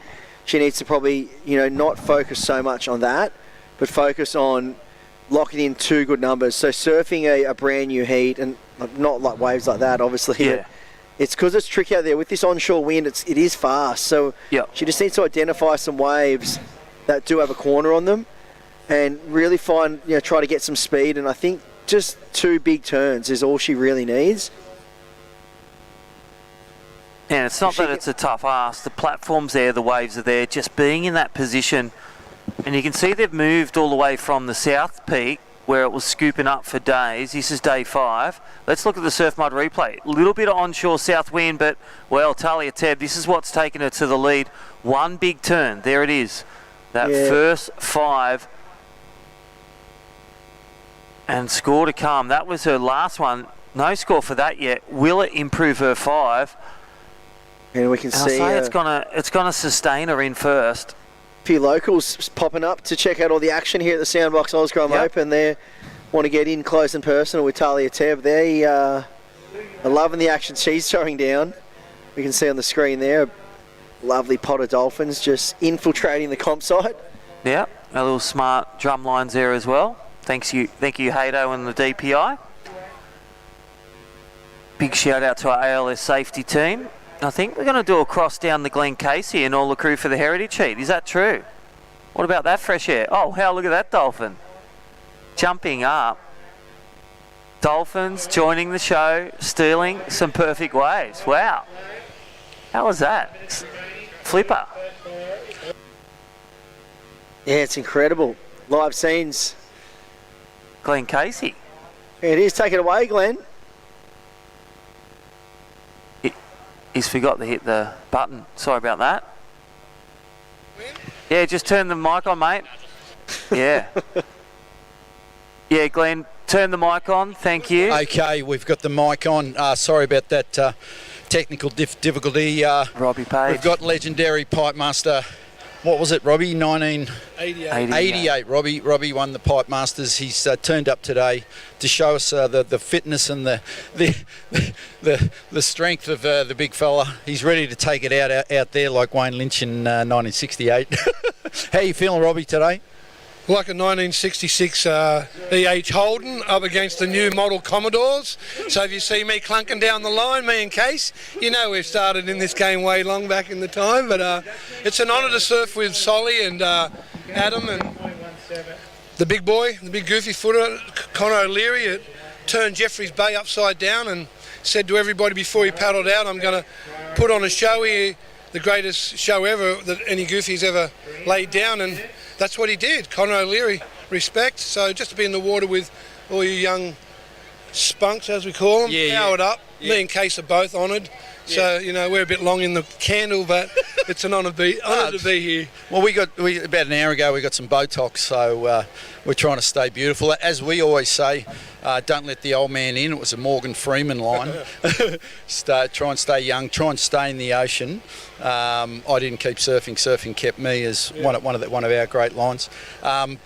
She needs to probably, you know, not focus so much on that, but focus on locking in 2 good numbers. So surfing a brand new heat, and not like waves like that, obviously. Yeah. It's because it's tricky out there with this onshore wind. It is fast, so she just needs to identify some waves that do have a corner on them, and really find, you know, try to get some speed. And I think just 2 big turns is all she really needs. And it's not that it's a tough ask. The platform's there, the waves are there. Just being in that position, and you can see they've moved all the way from the South Peak, where it was scooping up for days. This is day 5. Let's look at the Surf Mud replay. A little bit of onshore south wind, but, well, Talia Teb, this is what's taken her to the lead. 1 big turn. There it is. That first 5. And score to come. That was her last one. No score for that yet. Will it improve her 5? And we can see it's gonna sustain her in first. A few locals popping up to check out all the action here at the Soundbox Oscrom Open. They want to get in close and personal with Talia Teb. They are loving the action she's showing down. We can see on the screen there, lovely pot of dolphins just infiltrating the comp site. Yeah, a little smart drum lines there as well. Thank you, Haydo and the DPI. Big shout out to our ALS safety team. I think we're going to do a cross down the Glen Casey and all the crew for the Heritage Heat. Is that true? What about that fresh air? Oh, wow, look at that dolphin. Jumping up. Dolphins joining the show, stealing some perfect waves. Wow. How was that? Flipper. Yeah, it's incredible. Live scenes. Glen Casey. It is. Take it away, Glenn. He's forgot to hit the button. Sorry about that. Yeah, just turn the mic on, mate. Yeah. Yeah, Glenn, turn the mic on. Thank you. Okay, we've got the mic on. Sorry about that technical difficulty. Robbie Page. We've got legendary pipe master. What was it, Robbie? 1988. Robbie won the Pipe Masters. He's turned up today to show us the fitness and the strength of the big fella. He's ready to take it out there like Wayne Lynch in 1968. How you feeling, Robbie, today? Like a 1966 EH Holden up against the new model Commodores. So if you see me clunking down the line, me and Case, you know we've started in this game way long back in the time. But it's an honour to surf with Solly and Adam and the big boy, the big goofy footer, Conor O'Leary. It turned Jeffreys Bay upside down and said to everybody before he paddled out, I'm going to put on a show here, the greatest show ever that any goofy's ever laid down. And that's what he did. Conor O'Leary, respect. So just to be in the water with all you young spunks, as we call them, powered up. Yeah. Me and Case are both honoured. So, you know, we're a bit long in the candle, but it's an honour to be here. Well, about an hour ago, we got some Botox, so we're trying to stay beautiful. As we always say, don't let the old man in. It was a Morgan Freeman line. Try and stay young, try and stay in the ocean. I didn't keep surfing. Surfing kept me, as one of our great lines. I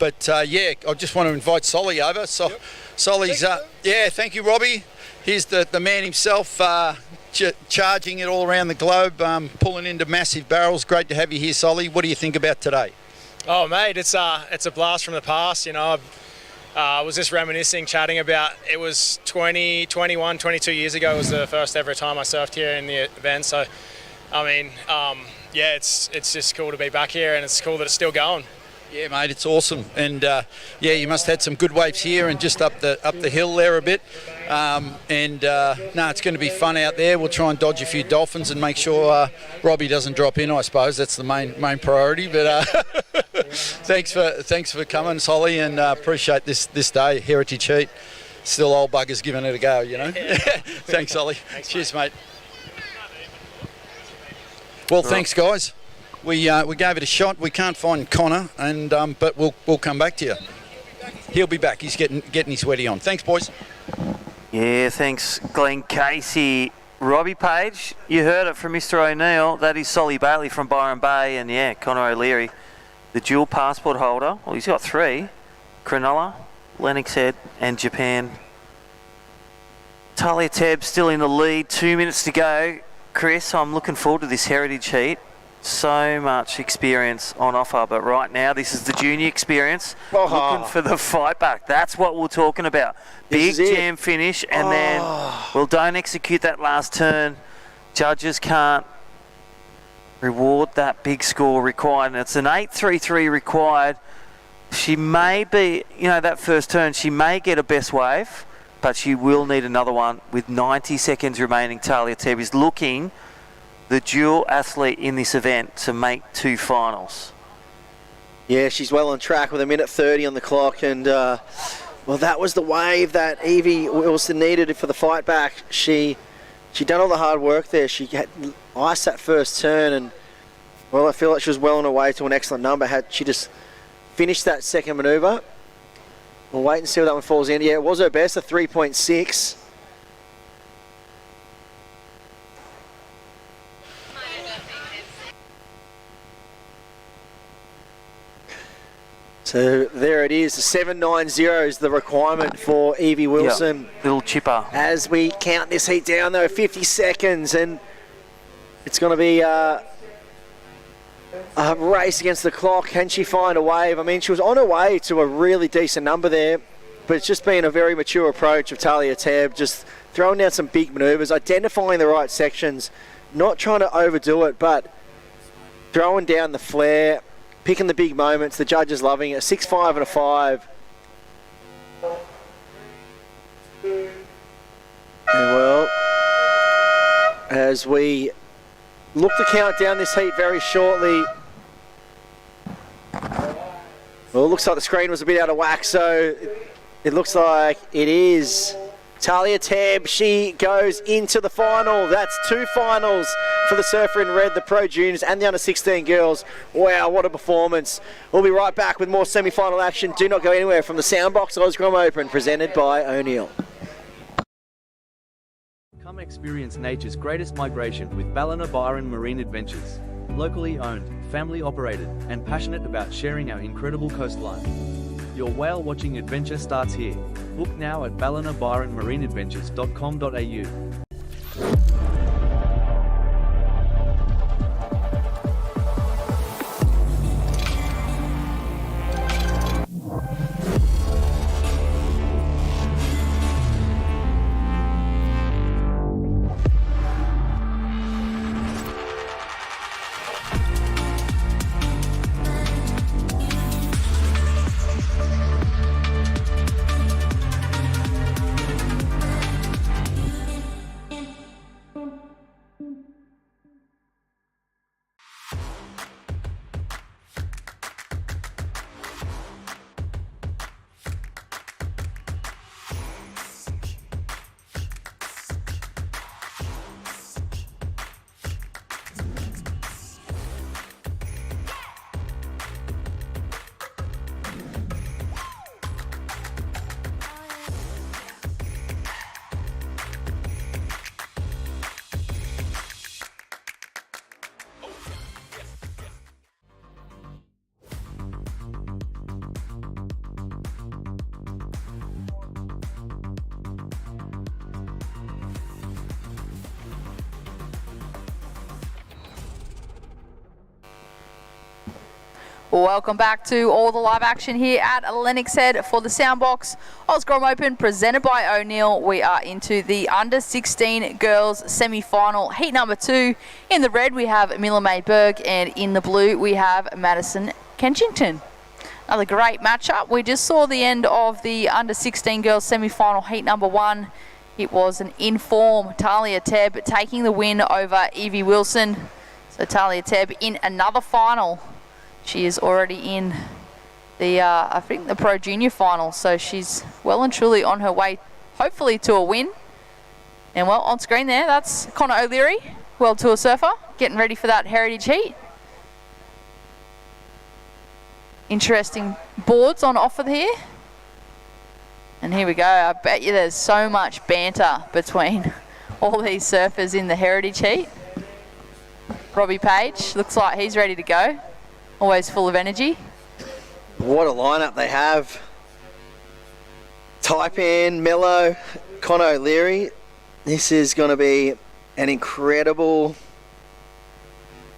just want to invite Solly over. Solly's, thank you, Robbie. Here's the man himself, charging it all around the globe, pulling into massive barrels. Great to have you here, Solly. What do you think about today? Oh, mate, it's a blast from the past. You know, was just reminiscing, chatting about, it was 21, 22 years ago was the first ever time I surfed here in the event. So, I mean, yeah, it's just cool to be back here, and it's cool that it's still going. Yeah, mate, it's awesome, and yeah, you must have had some good waves here and just up the hill there a bit. No, it's going to be fun out there. We'll try and dodge a few dolphins and make sure Robbie doesn't drop in. I suppose that's the main priority. But thanks for coming, Solly, and appreciate this day. Heritage Heat, still old buggers giving it a go, you know. Thanks, Solly. Cheers, mate. Well, thanks, guys. We gave it a shot. We can't find Connor, and but we'll come back to you. He'll be back. He's getting his sweaty on. Thanks, boys. Yeah, thanks, Glenn Casey. Robbie Page, you heard it from Mr. O'Neill. That is Solly Bailey from Byron Bay, and yeah, Connor O'Leary, the dual passport holder. Well, he's got 3. Cronulla, Lennox Head, and Japan. Talia Tebb still in the lead. 2 minutes to go. Chris, I'm looking forward to this Heritage Heat. So much experience on offer, but right now this is the junior experience. Looking for the fight back. That's what we're talking about. Big jam finish, and then, well, don't execute that last turn. Judges can't reward that big score required, and it's an 8.33 required. She may be, you know, that first turn, she may get a best wave, but she will need another one with 90 seconds remaining. Talia Tebb is looking the dual athlete in this event to make 2 finals. Yeah, she's well on track with 1:30 on the clock, and well, that was the wave that Evie Wilson needed for the fight back. She done all the hard work there. She had iced that first turn, and well, I feel like she was well on her way to an excellent number. Had she just finished that second manoeuvre, we'll wait and see what that one falls in. Yeah, it was her best, a 3.6. So there it is, 7.90 is the requirement for Evie Wilson. Yep. Little chipper. As we count this heat down though, 50 seconds, and it's going to be a race against the clock. Can she find a wave? I mean, she was on her way to a really decent number there, but it's just been a very mature approach of Talia Tebb, just throwing down some big manoeuvres, identifying the right sections, not trying to overdo it, but throwing down the flare, picking the big moments. The judges loving it. 6.5 and a 5. And well, as we look to count down this heat very shortly. Well, it looks like the screen was a bit out of whack, so it looks like it is Talia Tebb. She goes into the final. That's 2 finals for the surfer in red, the Pro Juniors and the under-16 girls. Wow, what a performance. We'll be right back with more semi-final action. Do not go anywhere from the Soundbox Osgrom Open, presented by O'Neill. Come experience nature's greatest migration with Ballina Byron Marine Adventures. Locally owned, family operated, and passionate about sharing our incredible coastline. Your whale watching adventure starts here. Book now at ballinabyronmarineadventures.com.au. Welcome back to all the live action here at Lennox Head for the Soundbox Osgrom Open presented by O'Neill. We are into the under 16 girls semi-final heat number 2. In the red we have Mila May Berg, and in the blue we have Madison Kensington. Another great matchup. We just saw the end of the under 16 girls semi-final heat number 1. It was an in-form Talia Tebb taking the win over Evie Wilson. So Talia Tebb in another final. She is already in the, I think, the Pro Junior final. So she's well and truly on her way, hopefully, to a win. And well, on screen there, that's Connor O'Leary, World Tour surfer, getting ready for that Heritage Heat. Interesting boards on offer here. And here we go. I bet you there's so much banter between all these surfers in the Heritage Heat. Robbie Page looks like he's ready to go. Always full of energy. What a lineup they have. Taipan, Mello, Connor O'Leary. This is going to be an incredible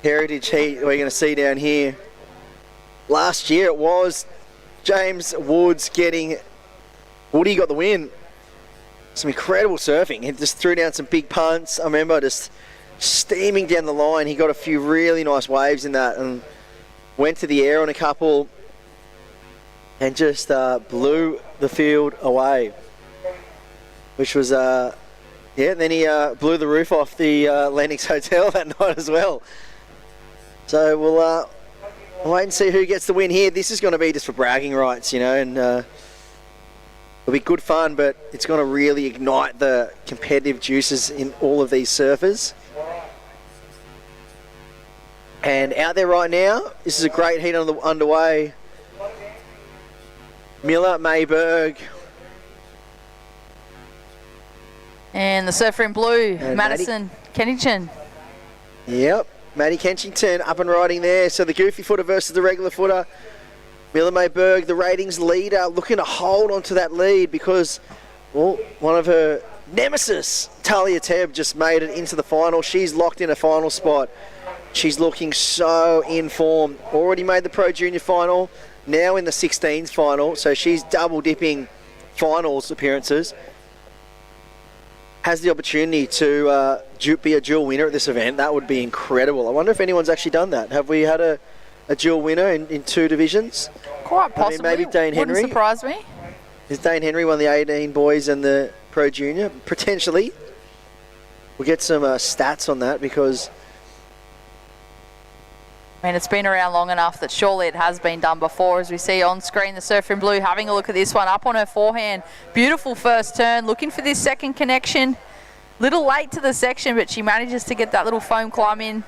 Heritage Heat we're going to see down here. Last year it was James Woods getting... Woody got the win. Some incredible surfing. He just threw down some big punts. I remember just steaming down the line. He got a few really nice waves in that and went to the air on a couple and just blew the field away, which was then he blew the roof off the Lennox Hotel that night as well. So we'll wait and see who gets the win here. This is going to be just for bragging rights, you know, and it'll be good fun, but it's going to really ignite the competitive juices in all of these surfers. And out there right now, this is a great heat underway. Miller, Mayberg. And the surfer in blue, And Madison Kensington. Yep, Maddie Kensington up and riding there. So the goofy footer versus the regular footer. Miller Mayberg, the ratings leader, looking to hold onto that lead because, well, one of her nemesis, Talia Tebb, just made it into the final. She's locked in a final spot. She's looking so in form. Already made the Pro Junior final, now in the 16s final. So she's double dipping finals appearances. Has the opportunity to be a dual winner at this event. That would be incredible. I wonder if anyone's actually done that. Have we had a dual winner in 2 divisions? Quite possibly. I mean, maybe Dane Henry. Wouldn't surprise me. Is Dane Henry won the 18 boys and the Pro Junior? Potentially. We'll get some stats on that because... I mean, it's been around long enough that surely it has been done before. As we see on screen, the surfer in blue having a look at this one, up on her forehand. Beautiful first turn, looking for this second connection. Little late to the section, but she manages to get that little foam climb in.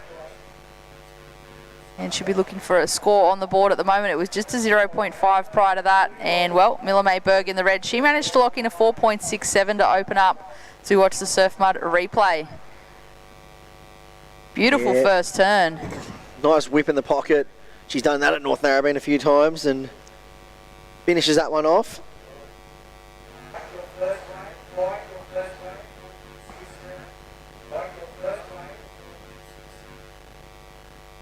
And she'll be looking for a score on the board at the moment. It was just a 0.5 prior to that. And, well, Miller Mayberg in the red. She managed to lock in a 4.67 to open up to watch the Surf Mud replay. Beautiful first turn. Nice whip in the pocket. She's done that at North Narrabeen a few times and finishes that one off.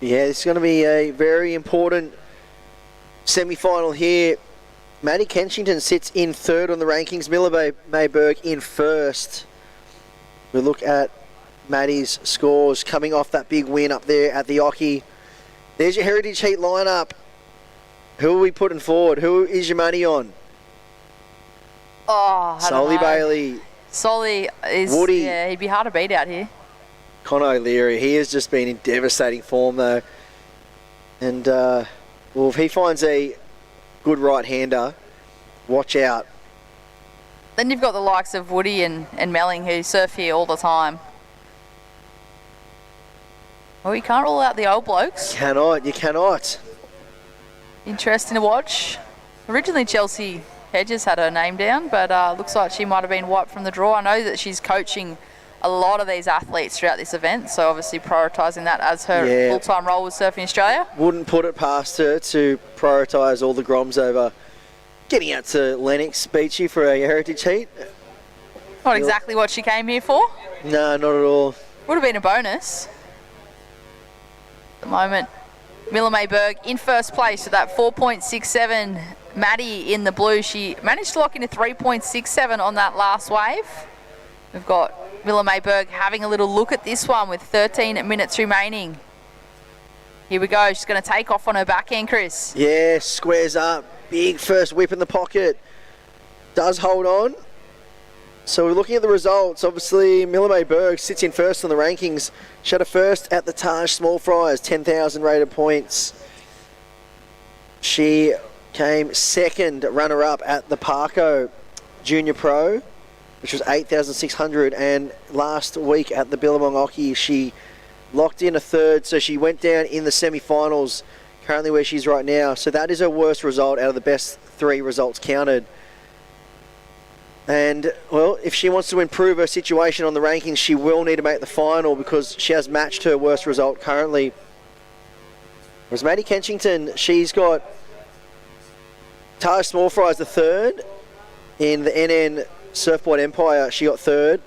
Yeah, it's going to be a very important semi-final here. Maddie Kensington sits in 3rd on the rankings. Miller Mayberg in 1st. We look at Maddie's scores coming off that big win up there at the Oki. There's your Heritage Heat lineup. Who are we putting forward? Who is your money on? Oh, I don't know. Bailey. Solly is, Woody. Yeah, he'd be hard to beat out here. Connor O'Leary. He has just been in devastating form though. And, well, if he finds a good right-hander, watch out. Then you've got the likes of Woody and Melling who surf here all the time. Well, you can't rule out the old blokes. You cannot. Interesting to watch. Originally Chelsea Hedges had her name down, but looks like she might have been wiped from the draw. I know that she's coaching a lot of these athletes throughout this event, so obviously prioritising that as her full-time role with Surfing Australia. Wouldn't put it past her to prioritise all the Groms over getting out to Lennox Beachy for a Heritage Heat. Not exactly what she came here for. No, not at all. Would have been a bonus. At the moment, Miller Mayberg in first place with that 4.67. Maddie in the blue, she managed to lock in a 3.67 on that last wave. We've got Miller Mayberg having a little look at this one with 13 minutes remaining. Here we go, she's going to take off on her backhand, Chris. Yeah, squares up. Big first whip in the pocket. Does hold on. So we're looking at the results. Obviously, Miller Mayberg sits in first on the rankings. She had a first at the Taj Small Fries, 10,000 rated points. She came second runner-up at the Parco Junior Pro, which was 8,600. And last week at the Billabong Oki, she locked in a third. So she went down in the semi-finals, currently where she's right now. So that is her worst result out of the best 3 results counted. And, well, if she wants to improve her situation on the rankings, she will need to make the final because she has matched her worst result currently. Whereas Maddie Kenchington, she's got Taj Small Fries the third. In the NN Surfboard Empire, she got third.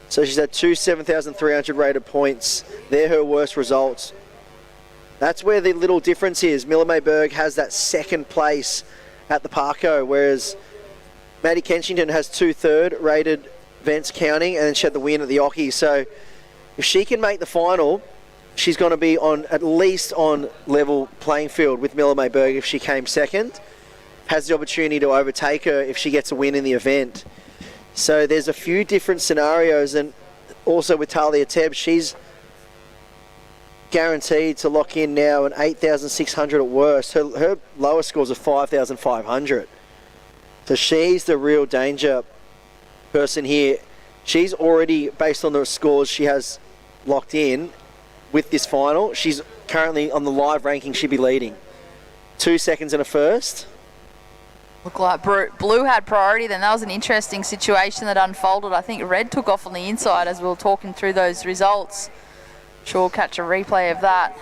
So she's had 2 7,300 rated points. They're her worst results. That's where the little difference is. Miller Mayberg has that second place at the Parco, whereas Maddie Kenchington has 2 third rated events counting, and then she had the win at the Oki. So if she can make the final, she's going to be on at least on level playing field with Miller Mayberg if she came second. Has the opportunity to overtake her if she gets a win in the event. So there's a few different scenarios, and also with Talia Tebb, she's guaranteed to lock in now an 8,600 at worst. Her lowest scores are 5,500. So she's the real danger person here. She's already, based on the scores she has locked in with this final, she's currently on the live ranking, she'd be leading. 2 seconds and a first. Look like Blue had priority then. That was an interesting situation that unfolded. I think Red took off on the inside as we were talking through those results. Sure, we'll catch a replay of that.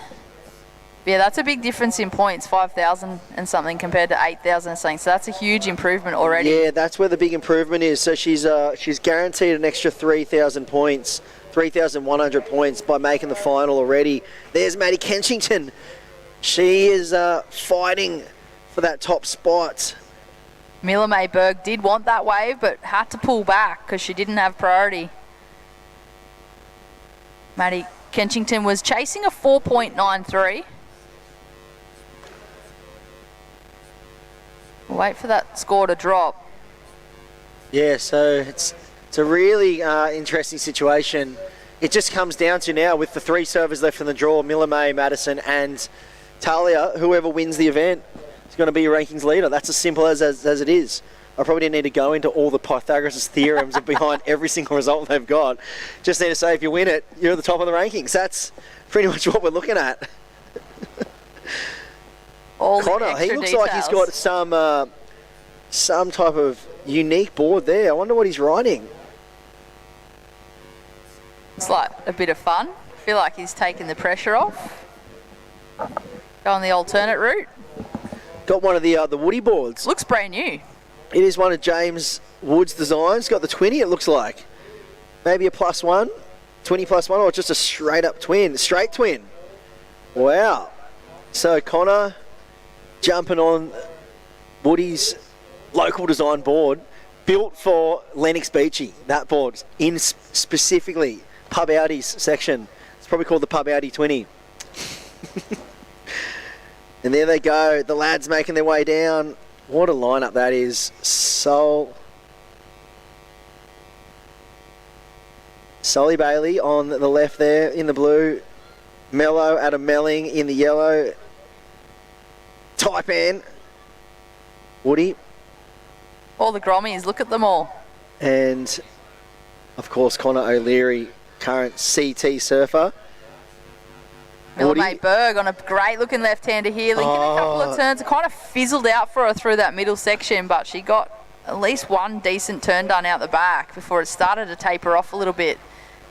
Yeah, that's a big difference in points, 5,000 and something compared to 8,000 and something. So that's a huge improvement already. Yeah, that's where the big improvement is. So she's guaranteed an extra 3,000 points, 3,100 points by making the final already. There's Maddie Kenchington. She is fighting for that top spot. Miller Mayberg did want that wave, but had to pull back because she didn't have priority. Maddie Kenchington was chasing a 4.93. We'll wait for that score to drop. Yeah, so it's a really interesting situation. It just comes down to now with the 3 servers left in the draw, Miller May, Madison and Talia, whoever wins the event is going to be your rankings leader. That's as simple as it is. I probably didn't need to go into all the Pythagoras' theorems behind every single result they've got. Just need to say if you win it, you're at the top of the rankings. That's pretty much what we're looking at. Connor, he looks like he's got some type of unique board there. I wonder what he's riding. It's like a bit of fun. I feel like he's taking the pressure off. Go on the alternate route. Got one of the Woody boards. Looks brand new. It is one of James Wood's designs. Got the 20, it looks like. Maybe a +1, 20 +1, or just a straight up twin, straight twin. Wow. So Connor jumping on Woody's local design board, built for Lennox Beachy. That board in specifically Pub Audi's section. It's probably called the Pub Audi 20. And there they go, the lads making their way down. What a lineup that is. Sully Bailey on the left there in the blue. Mello, Adam Melling in the yellow. Taipan. Woody. All the Grommies, look at them all. And, of course, Connor O'Leary, current CT surfer. Miller Mayberg on a great looking left-hander here, linking a couple of turns. It kind of fizzled out for her through that middle section, but she got at least one decent turn done out the back before it started to taper off a little bit.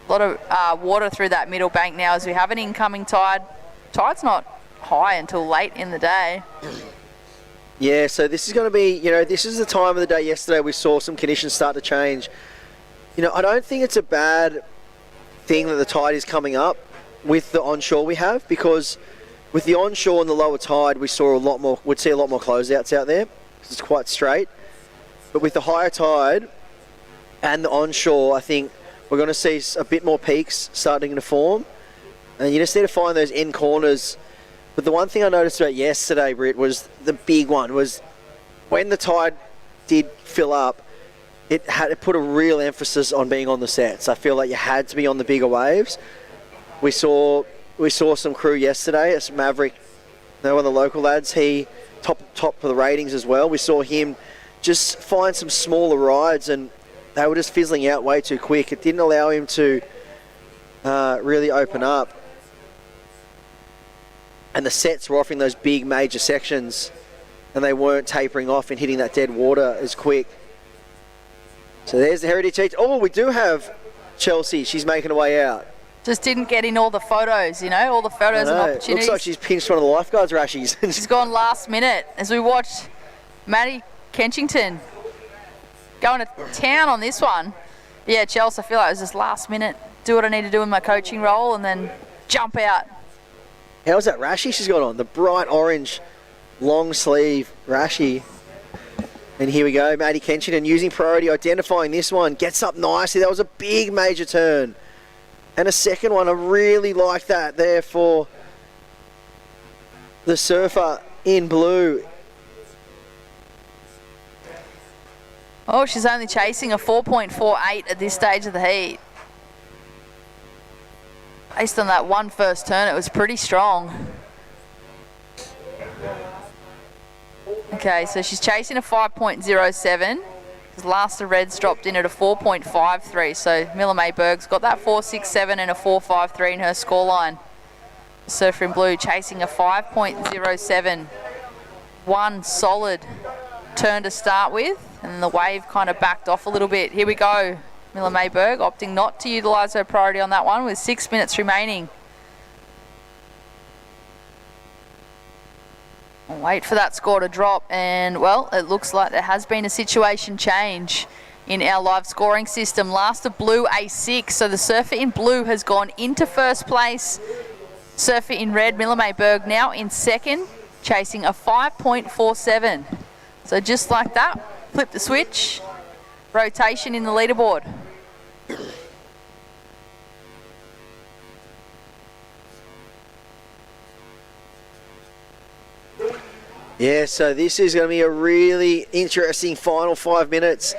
A lot of water through that middle bank now as we have an incoming tide. Tide's not high until late in the day. Yeah, so this is going to be, this is the time of the day yesterday we saw some conditions start to change. I don't think it's a bad thing that the tide is coming up with the onshore we have, because With the onshore and the lower tide, we'd see a lot more closeouts out there because it's quite straight. But with the higher tide and the onshore, I think we're going to see a bit more peaks starting to form. And you just need to find those end corners. But the one thing I noticed about yesterday, Britt, was the big one was when the tide did fill up, it put a real emphasis on being on the sets. I feel like you had to be on the bigger waves. We saw some crew yesterday. It's Maverick, one of the local lads. He top for the ratings as well. We saw him just find some smaller rides, and they were just fizzling out way too quick. It didn't allow him to really open up. And the sets were offering those big major sections, and they weren't tapering off and hitting that dead water as quick. So there's the Heritage Heat. Oh, we do have Chelsea. She's making her way out. Just didn't get in all the photos, all the photos and opportunities. Looks like she's pinched one of the lifeguards' rashies. She's gone last minute as we watched Maddie Kenchington going to town on this one. Yeah, Chelsea, I feel like it was just last minute. Do what I need to do in my coaching role and then jump out. How's that rashi she's got on? The bright orange long sleeve rashi. And here we go, Maddie Kenchington using priority, identifying this one. Gets up nicely. That was a big major turn. And a second one, I really like that there for the surfer in blue. Oh, she's only chasing a 4.48 at this stage of the heat. Based on that one first turn, it was pretty strong. Okay, so she's chasing a 5.07. Last the Reds dropped in at a 4.53, so Miller Mayberg's got that 4.67 and a 4.53 in her scoreline. Surfer in blue chasing a 5.07. One solid turn to start with, and the wave kind of backed off a little bit. Here we go. Miller Mayberg opting not to utilise her priority on that one with 6 minutes remaining. I'll wait for that score to drop, and well, it looks like there has been a situation change in our live scoring system. Last of blue A6, so the surfer in blue has gone into first place. Surfer in red, Miller Mayberg, now in second, chasing a 5.47. So just like that, flip the switch, rotation in the leaderboard. Yeah, so this is going to be a really interesting final 5 minutes.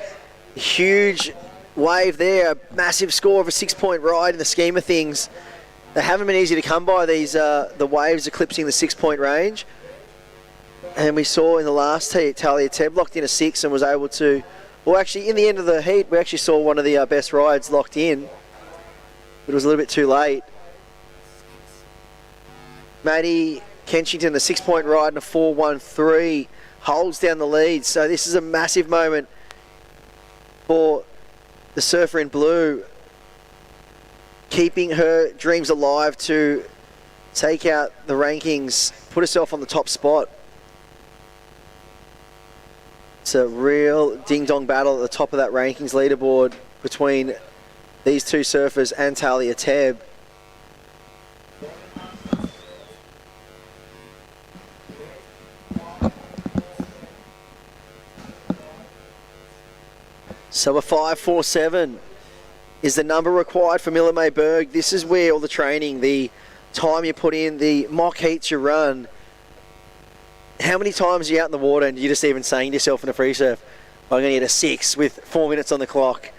Huge wave there, a massive score of a 6-point ride in the scheme of things. They haven't been easy to come by, these the waves eclipsing the 6-point range. And we saw in the last heat, Talia Tebb locked in a 6 and was able to, well actually in the end of the heat, we actually saw one of the best rides locked in. But it was a little bit too late. Maddie Kenchington, the 6-point ride and a 4.13, holds down the lead. So this is a massive moment for the surfer in blue, keeping her dreams alive to take out the rankings, put herself on the top spot. It's a real ding-dong battle at the top of that rankings leaderboard between these two surfers and Talia Tebb. So a 5.47 is the number required for Miller Mayberg. This is where all the training, the time you put in, the mock heats you run. How many times are you out in the water and you're just even saying to yourself in a free surf, I'm going to get a 6 with 4 minutes on the clock.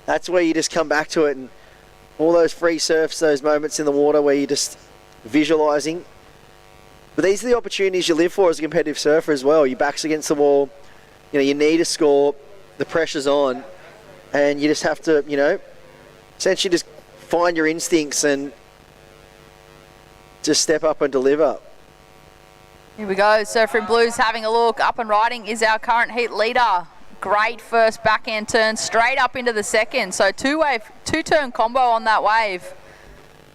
That's where you just come back to it, and all those free surfs, those moments in the water where you're just visualising. But these are the opportunities you live for as a competitive surfer as well. Your back's against the wall, you need a score, the pressure's on, and you just have to, essentially just find your instincts and just step up and deliver. Here we go, Surfer in Blue's having a look. Up and riding is our current heat leader. Great first backhand turn straight up into the second. So two-turn combo on that wave.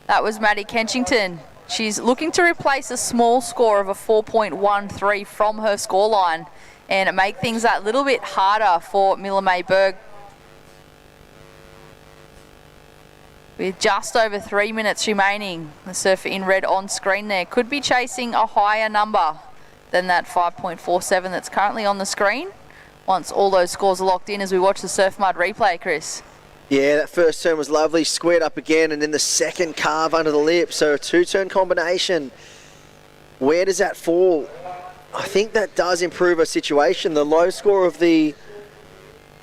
That was Maddie Kenchington. She's looking to replace a small score of a 4.13 from her scoreline and make things that little bit harder for Miller Mayberg. with just over 3 minutes remaining. The surfer in red on screen there could be chasing a higher number than that 5.47 that's currently on the screen once all those scores are locked in as we watch the surf mud replay, Chris. Yeah, that first turn was lovely, squared up again, and then the second carve under the lip, so a two-turn combination. Where does that fall? I think that does improve her situation. The low score of the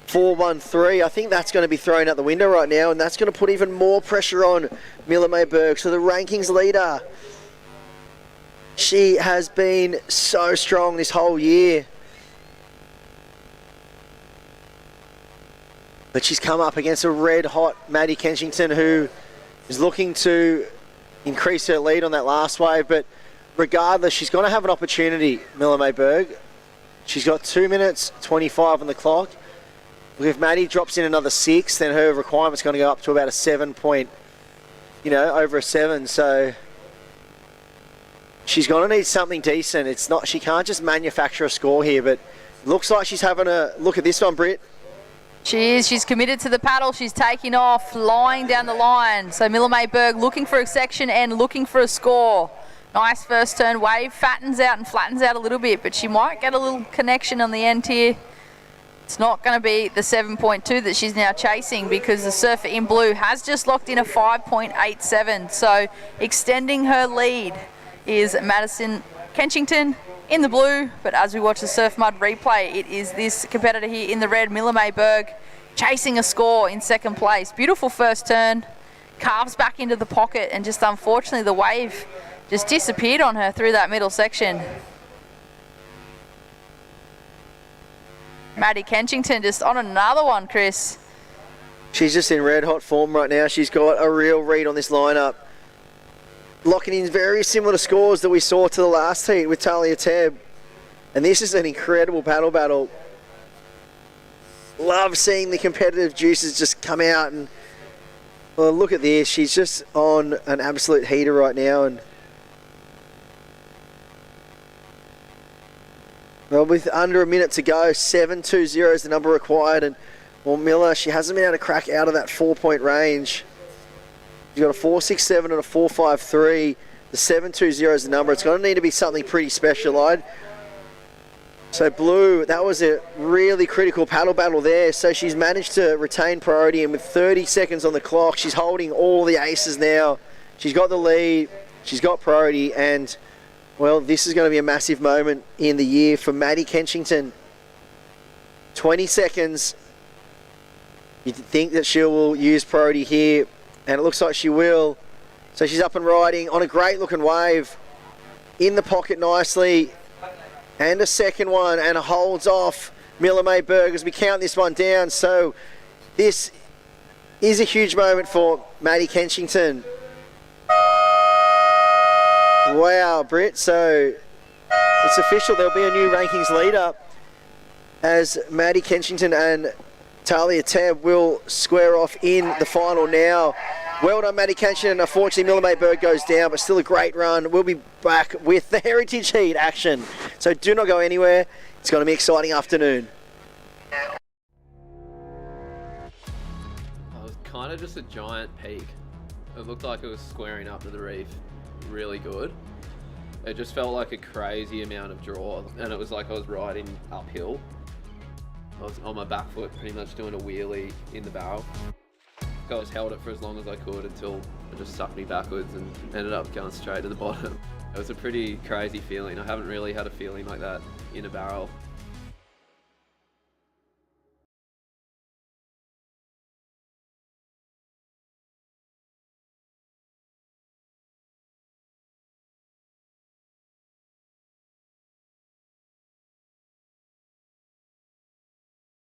4.13, I think that's going to be thrown out the window right now, and that's going to put even more pressure on Miller Mayberg. So the rankings leader, she has been so strong this whole year. But she's come up against a red-hot Maddie Kensington, who is looking to increase her lead on that last wave. But regardless, she's going to have an opportunity, Miller Mayberg. She's got 2 minutes 25 on the clock. If Maddie drops in another 6, then her requirement's going to go up to about a 7 point, over a 7. So she's going to need something decent. It's not, she can't just manufacture a score here, but it looks like she's having a look at this one, Britt. She is. She's committed to the paddle. She's taking off, lying down the line. So Miller Mayberg looking for a section and looking for a score. Nice first turn wave. Fattens out and flattens out a little bit, but she might get a little connection on the end here. It's not going to be the 7.2 that she's now chasing because the surfer in blue has just locked in a 5.87. So extending her lead is Madison Kensington in the blue, but as we watch the surf mud replay, it is this competitor here in the red, Miller Mayberg, chasing a score in second place. Beautiful first turn, carves back into the pocket, and just unfortunately the wave just disappeared on her through that middle section. Maddie Kensington just on another one, Chris. She's just in red hot form right now. She's got a real read on this lineup. Locking in very similar to scores that we saw to the last heat with Talia Tebb. And this is an incredible paddle battle. Love seeing the competitive juices just come out. And well, look at this. She's just on an absolute heater right now. And well, with under a minute to go, 7.20 is the number required. And well, Miller, she hasn't been able to crack out of that 4-point range. She's got a 4.67 and a 4.53. The 7.20 is the number. It's going to need to be something pretty special. So blue, that was a really critical paddle battle there. So she's managed to retain priority, and with 30 seconds on the clock, she's holding all the aces now. She's got the lead, she's got priority, and well, this is going to be a massive moment in the year for Maddie Kensington. 20 seconds. You'd think that she will use priority here, and it looks like she will. So she's up and riding on a great looking wave. In the pocket nicely. And a second one, and holds off Miller Mayberg as we count this one down. So this is a huge moment for Maddie Kensington. Wow, Britt. So it's official. There'll be a new rankings leader as Maddie Kensington and Talia Tebb will square off in the final now. Well done, Maddie Kensington. Unfortunately, Miller Mayberg goes down, but still a great run. We'll be back with the Heritage Heat action. So do not go anywhere. It's going to be an exciting afternoon. It was kind of just a giant peak. It looked like it was squaring up to the reef really good. It just felt like a crazy amount of draw, and it was like I was riding uphill. I was on my back foot pretty much doing a wheelie in the barrel. I just held it for as long as I could until it just sucked me backwards and ended up going straight to the bottom. It was a pretty crazy feeling. I haven't really had a feeling like that in a barrel.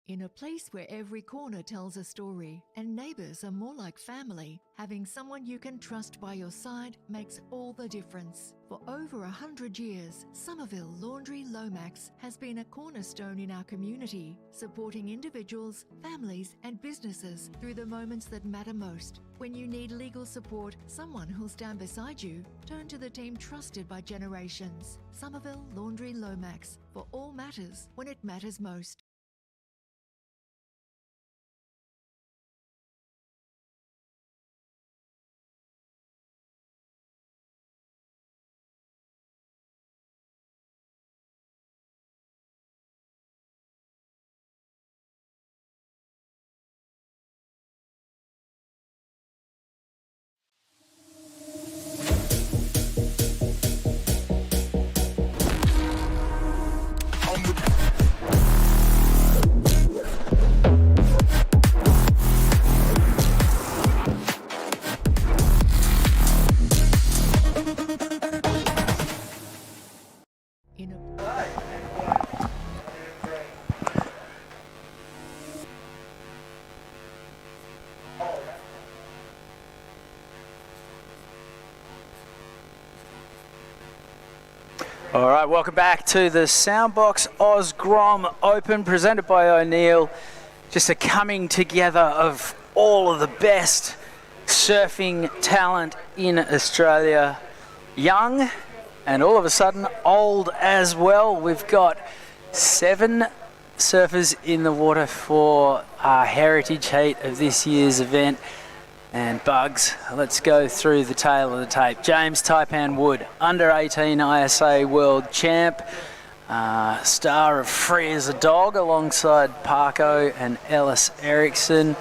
In a place where every corner tells a story and neighbours are more like family, having someone you can trust by your side makes all the difference. For over 100 years, Somerville Laundry Lomax has been a cornerstone in our community, supporting individuals, families and businesses through the moments that matter most. When you need legal support, someone who'll stand beside you, turn to the team trusted by generations. Somerville Laundry Lomax, for all matters when it matters most. All right, welcome back to the Soundbox Osgrom Open, presented by O'Neill. Just a coming together of all of the best surfing talent in Australia. Young and all of a sudden old as well. We've got 7 surfers in the water for our heritage heat of this year's event. And Bugs, let's go through the tail of the tape. James Taipan Wood, under 18 ISA world champ, star of Free as a Dog alongside Parko and Ellis Eriksson.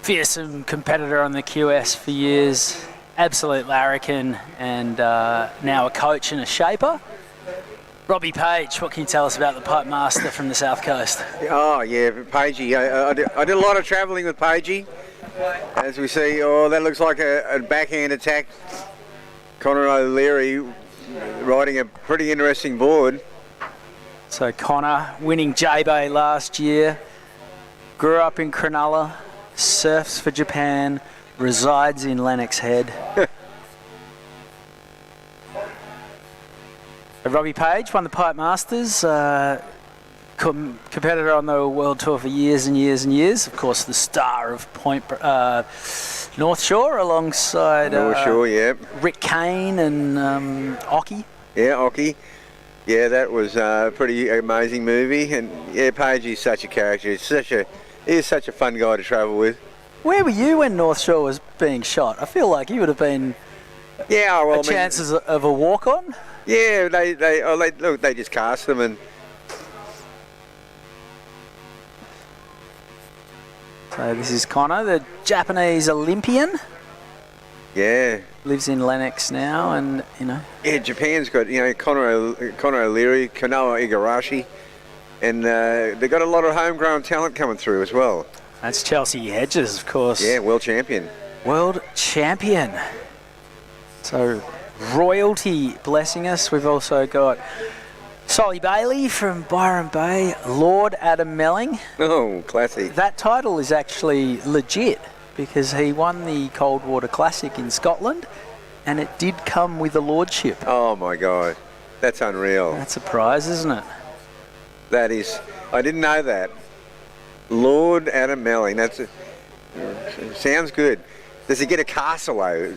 Fearsome competitor on the QS for years, absolute larrikin, and now a coach and a shaper. Robbie Page, what can you tell us about the pipe master from the South Coast? Oh yeah, Pagey. I did a lot of travelling with Pagey. As we see, that looks like a backhand attack. Connor O'Leary riding a pretty interesting board. So Connor winning J-Bay last year, grew up in Cronulla, surfs for Japan, resides in Lennox Head. Robbie Page won the Pipe Masters, competitor on the World Tour for years and years and years. Of course, the star of North Shore alongside North Shore, yeah. Rick Kane and Ockie. Yeah, Ockie. Yeah, that was a pretty amazing movie. And yeah, Page is such a character. He is such a fun guy to travel with. Where were you when North Shore was being shot? I feel like you would have been chances of a walk-on. Yeah, they just cast them and. So this is Connor, the Japanese Olympian. Yeah. Lives in Lennox now, and Yeah, Japan's got Connor O'Leary, Kanoa Igarashi, and they've got a lot of homegrown talent coming through as well. That's Chelsea Hedges, of course. Yeah, world champion. World champion. So royalty blessing us. We've also got Solly Bailey from Byron Bay, Lord Adam Melling. Oh, classic. That title is actually legit because he won the Coldwater Classic in Scotland and it did come with a lordship. Oh my God, that's unreal. That's a prize, isn't it? That is. I didn't know that. Lord Adam Melling, sounds good. Does he get a castaway?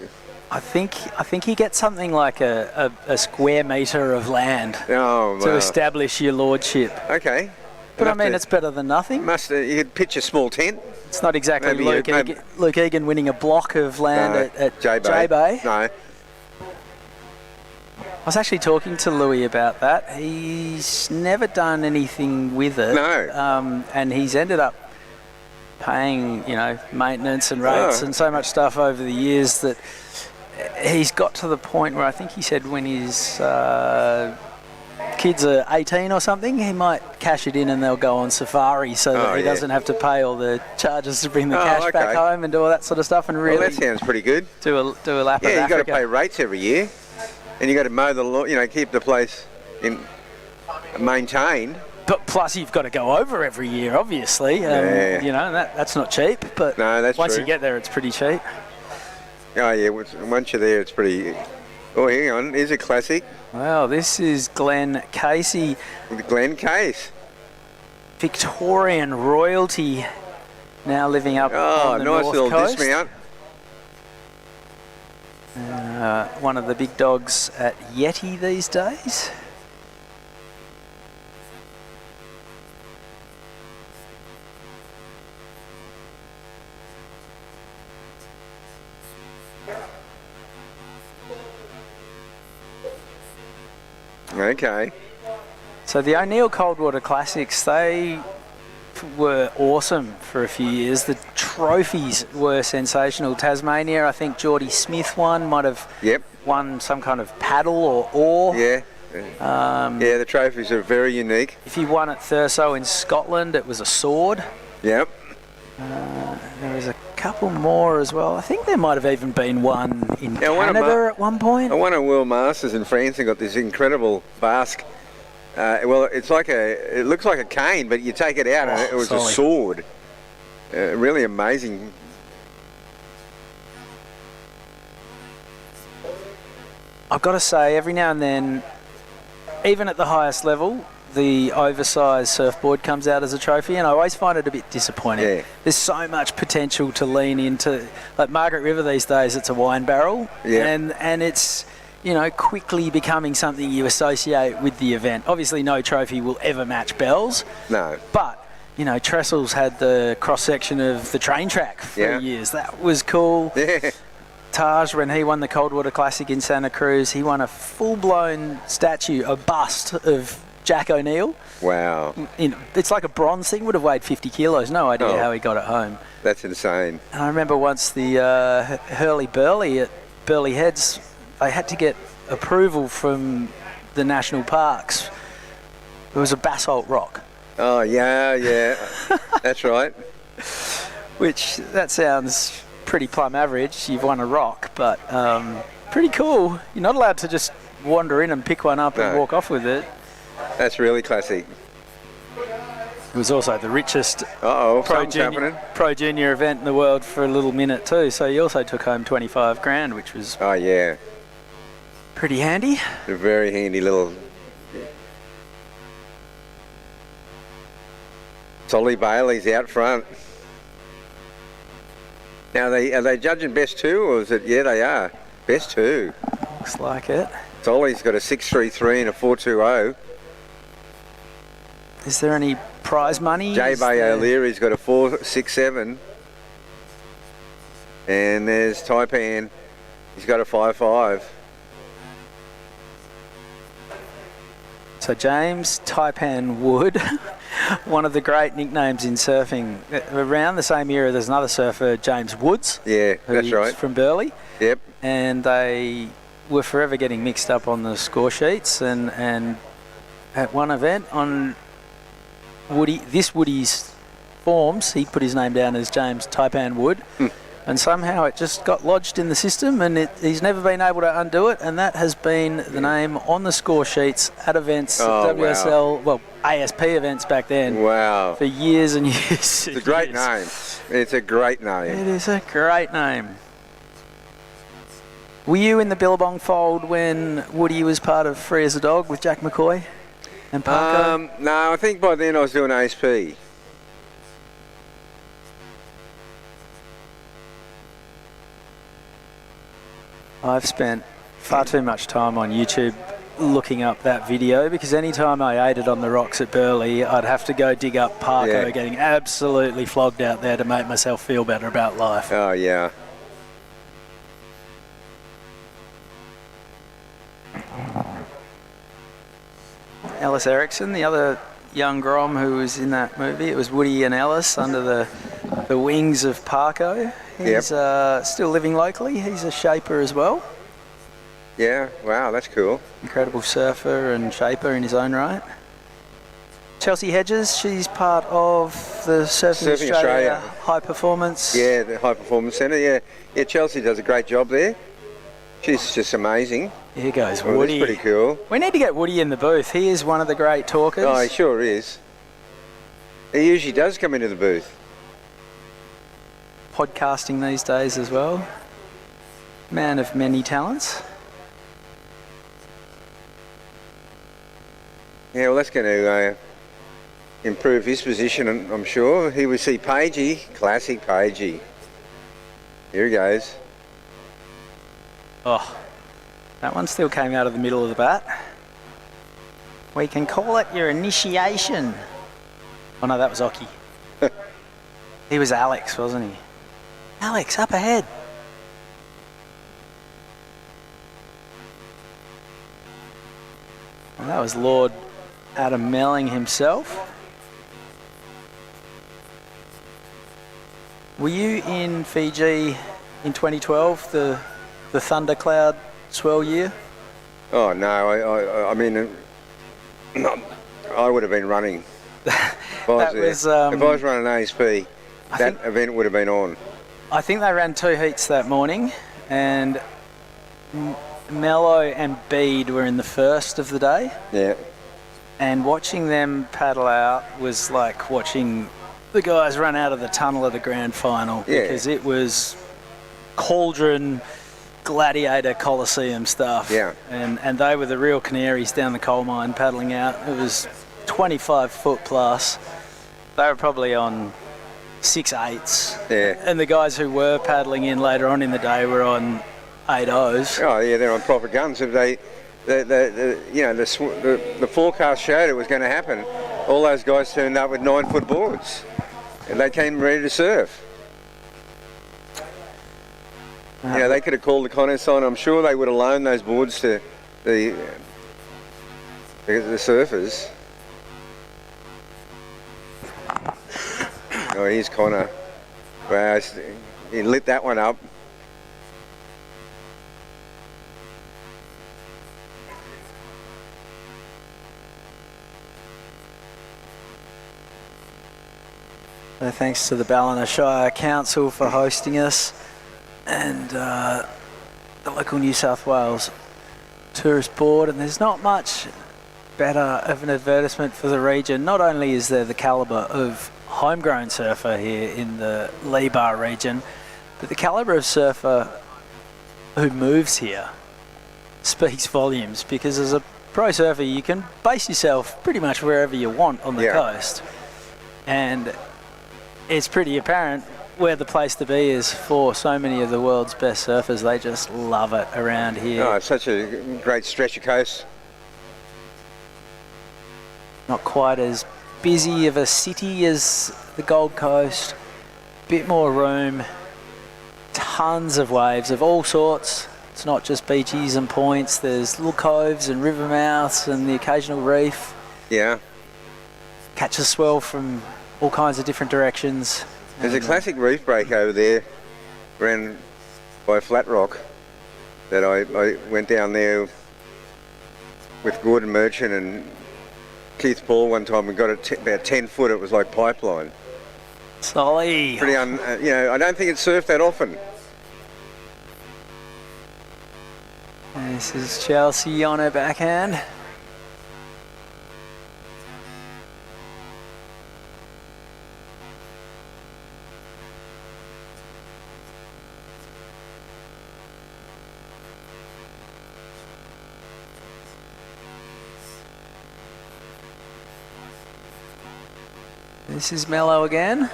I think he gets something like a square metre of land to establish your lordship. Okay. But I mean, it's better than nothing. You could pitch a small tent. It's not exactly Luke Egan winning a block of land at J-Bay. No. I was actually talking to Louis about that. He's never done anything with it. No. And he's ended up paying, maintenance and rates and so much stuff over the years that he's got to the point where I think he said when his kids are 18 or something, he might cash it in and they'll go on safari so that he doesn't have to pay all the charges to bring the cash back home and do all that sort of stuff. And really, that sounds pretty good. Do a lap of Africa. Yeah, you've got to pay rates every year, and you've got to mow the lawn, keep the place maintained. But plus, you've got to go over every year, obviously. That's not cheap. But no, that's once true. you get there, it's pretty cheap. Oh yeah, once you're there, it's pretty. Oh, hang on, here's a classic. Wow, this is Glenn Casey. Glenn Case. Victorian royalty, now living up on the North Coast. Oh, nice little dismount. One of the big dogs at Yeti these days. Okay. So the O'Neill Coldwater Classics, they were awesome for a few years. The trophies were sensational. Tasmania, I think Geordie Smith won, might have won some kind of paddle or oar. Yeah. The trophies are very unique. If you won at Thurso in Scotland, it was a sword. Yep. There was a couple more as well. I think there might have even been one in Canada at one point. I won a World Masters in France and got this incredible Basque. It looks like a cane, but you take it out and it was a sword. Really amazing. I've got to say, every now and then, even at the highest level, the oversized surfboard comes out as a trophy, and I always find it a bit disappointing. Yeah. There's so much potential to lean into. Like Margaret River these days, it's a wine barrel, Yeah. and it's, you know, quickly becoming something you associate with the event. Obviously, no trophy will ever match Bell's, No. but you know, Trestles had the cross section of the train track for Yeah. years. That was cool. Yeah. Taj, when he won the Coldwater Classic in Santa Cruz, he won a full-blown statue, a bust of Jack O'Neill. Wow. It's like a bronze thing, would have weighed 50 kilos. No idea Oh. how he got it home. That's insane. And I remember once the Hurley-Burley at Burley Heads, they had to get approval from the national parks. It was a basalt rock. Oh, yeah. That's right. Which, that sounds pretty plumb average. You've won a rock, but pretty cool. You're not allowed to just wander in and pick one up and No. walk off with it. That's really classic. It was also the richest Uh-oh, Pro something's happening. Junior event in the world for a little minute too. So you also took home 25 grand, which was Oh, yeah. pretty handy. A very handy little... Solly Bailey's out front. Now, are they judging best two, or is it... Yeah, they are. Best two. Looks like it. Solly's got a 6.33 and a 4.20. Is there any prize money? J. Is Bay there- O'Leary's got a 4.67. And there's Taipan. He's got a 5.5. So James Taipan Wood, one of the great nicknames in surfing. Around the same era, there's another surfer, James Woods. Yeah, that's who's right. From Burleigh. Yep. And they were forever getting mixed up on the score sheets. And at one event on Woody's forms, he put his name down as James Taipan Wood. And somehow it just got lodged in the system, and he's never been able to undo it, and that has been the name on the score sheets at events, Oh, WSL, well, ASP events back then. Wow. For years and years. It's a great name. It's a great name. It is a great name. Were you in the Billabong fold when Woody was part of Free as a Dog with Jack McCoy and Parker? No, I think by then I was doing ASP. I've spent far too much time on YouTube looking up that video, because anytime I ate it on the rocks at Burleigh, I'd have to go dig up Parker getting absolutely flogged out there to make myself feel better about life. Oh, yeah. Ellis Erickson, the other young Grom who was in that movie. It was Woody and Ellis under the wings of Parko. He's still living locally. He's a shaper as well. Yeah, wow, that's cool. Incredible surfer and shaper in his own right. Chelsea Hedges, she's part of the Surfing Australia High Performance. Yeah, the High Performance Centre, yeah. Chelsea does a great job there. She's just amazing. Here goes Well, Woody. that's pretty cool. We need to get Woody in the booth. He is one of the great talkers. Oh, he sure is. He usually does come into the booth. Podcasting these days as well. Man of many talents. Yeah, well, that's going to improve his position, I'm sure. Here we see Pagey, classic Pagey. Here he goes. Oh, that one still came out of the middle of the bat. We can call it your initiation. Oh no, that was Oki. He was Alex, wasn't he? Alex, up ahead. And that was Lord Adam Melling himself. Were you in Fiji in 2012, the thundercloud swell year? Oh, no, I mean, I would have been running. If I was running ASP, that event would have been on. I think they ran 2 heats that morning, and Mello and Bede were in the first of the day. Yeah. And watching them paddle out was like watching the guys run out of the tunnel at the grand final, because it was cauldron, gladiator Coliseum stuff. Yeah. And they were the real canaries down the coal mine paddling out. It was 25 foot plus. They were probably on 6/8s. Yeah. And the guys who were paddling in later on in the day were on 8/0s. Oh yeah, they're on proper guns. If the forecast showed it was going to happen, all those guys turned up with 9-foot boards, and they came ready to surf. They could have called the contest on. I'm sure they would have loaned those boards to the surfers. Oh, here's Connor. Wow, he lit that one up. So thanks to the Ballina Shire Council for hosting us, and the local New South Wales Tourist Board. And there's not much better of an advertisement for the region. Not only is there the calibre of homegrown surfer here in the Lee Bar region, but the calibre of surfer who moves here speaks volumes, because as a pro surfer you can base yourself pretty much wherever you want on the coast, and it's pretty apparent where the place to be is for so many of the world's best surfers. They just love it around here. Oh, it's such a great stretch of coast. Not quite as busy of a city as the Gold Coast. Bit more room. Tons of waves of all sorts. It's not just beaches and points. There's little coves and river mouths and the occasional reef. Yeah. Catch a swell from all kinds of different directions. There's a classic reef break over there around by Flat Rock that I went down there with Gordon Merchant and Keith Paul one time. We got it about 10 foot. It was like pipeline. Solly. Pretty I don't think it's surfed that often. And this is Chelsea on her backhand. This is Mello again.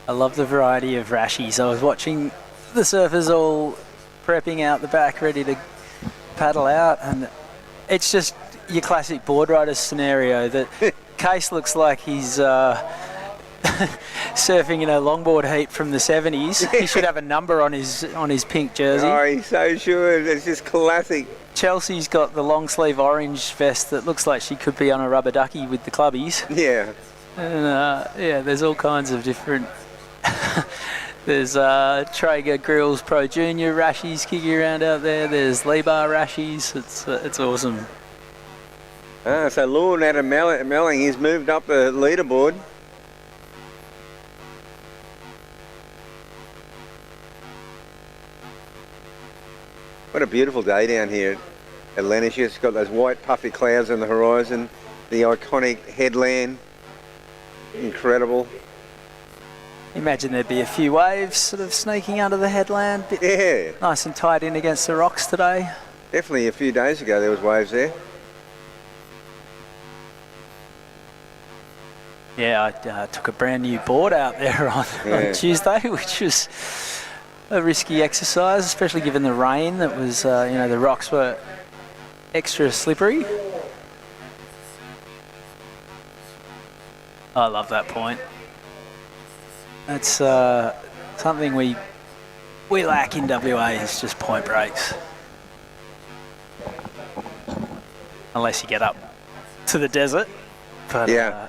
I love the variety of rashies. I was watching the surfers all prepping out the back, ready to paddle out, and it's just your classic board rider scenario. That Case looks like he's surfing in a longboard heat from the 70s. He should have a number on his pink jersey. Oh, he's so sure. It's just classic. Chelsea's got the long sleeve orange vest that looks like she could be on a rubber ducky with the clubbies. Yeah. And there's all kinds of different. There's Traeger Grills Pro Junior rashies kicking around out there. There's Lee Bar rashies. It's awesome. So Lord Adam Melling, he's moved up the leaderboard. What a beautiful day down here at Lennox. It's got those white puffy clouds on the horizon, the iconic headland, incredible. Imagine there'd be a few waves sort of sneaking under the headland. Yeah. Nice and tight in against the rocks today. Definitely a few days ago there was waves there. Yeah, I took a brand new board out there on Tuesday, which was a risky exercise, especially given the rain that was, the rocks were extra slippery. I love that point. That's something we lack in WA, is just point breaks. Unless you get up to the desert. But yeah.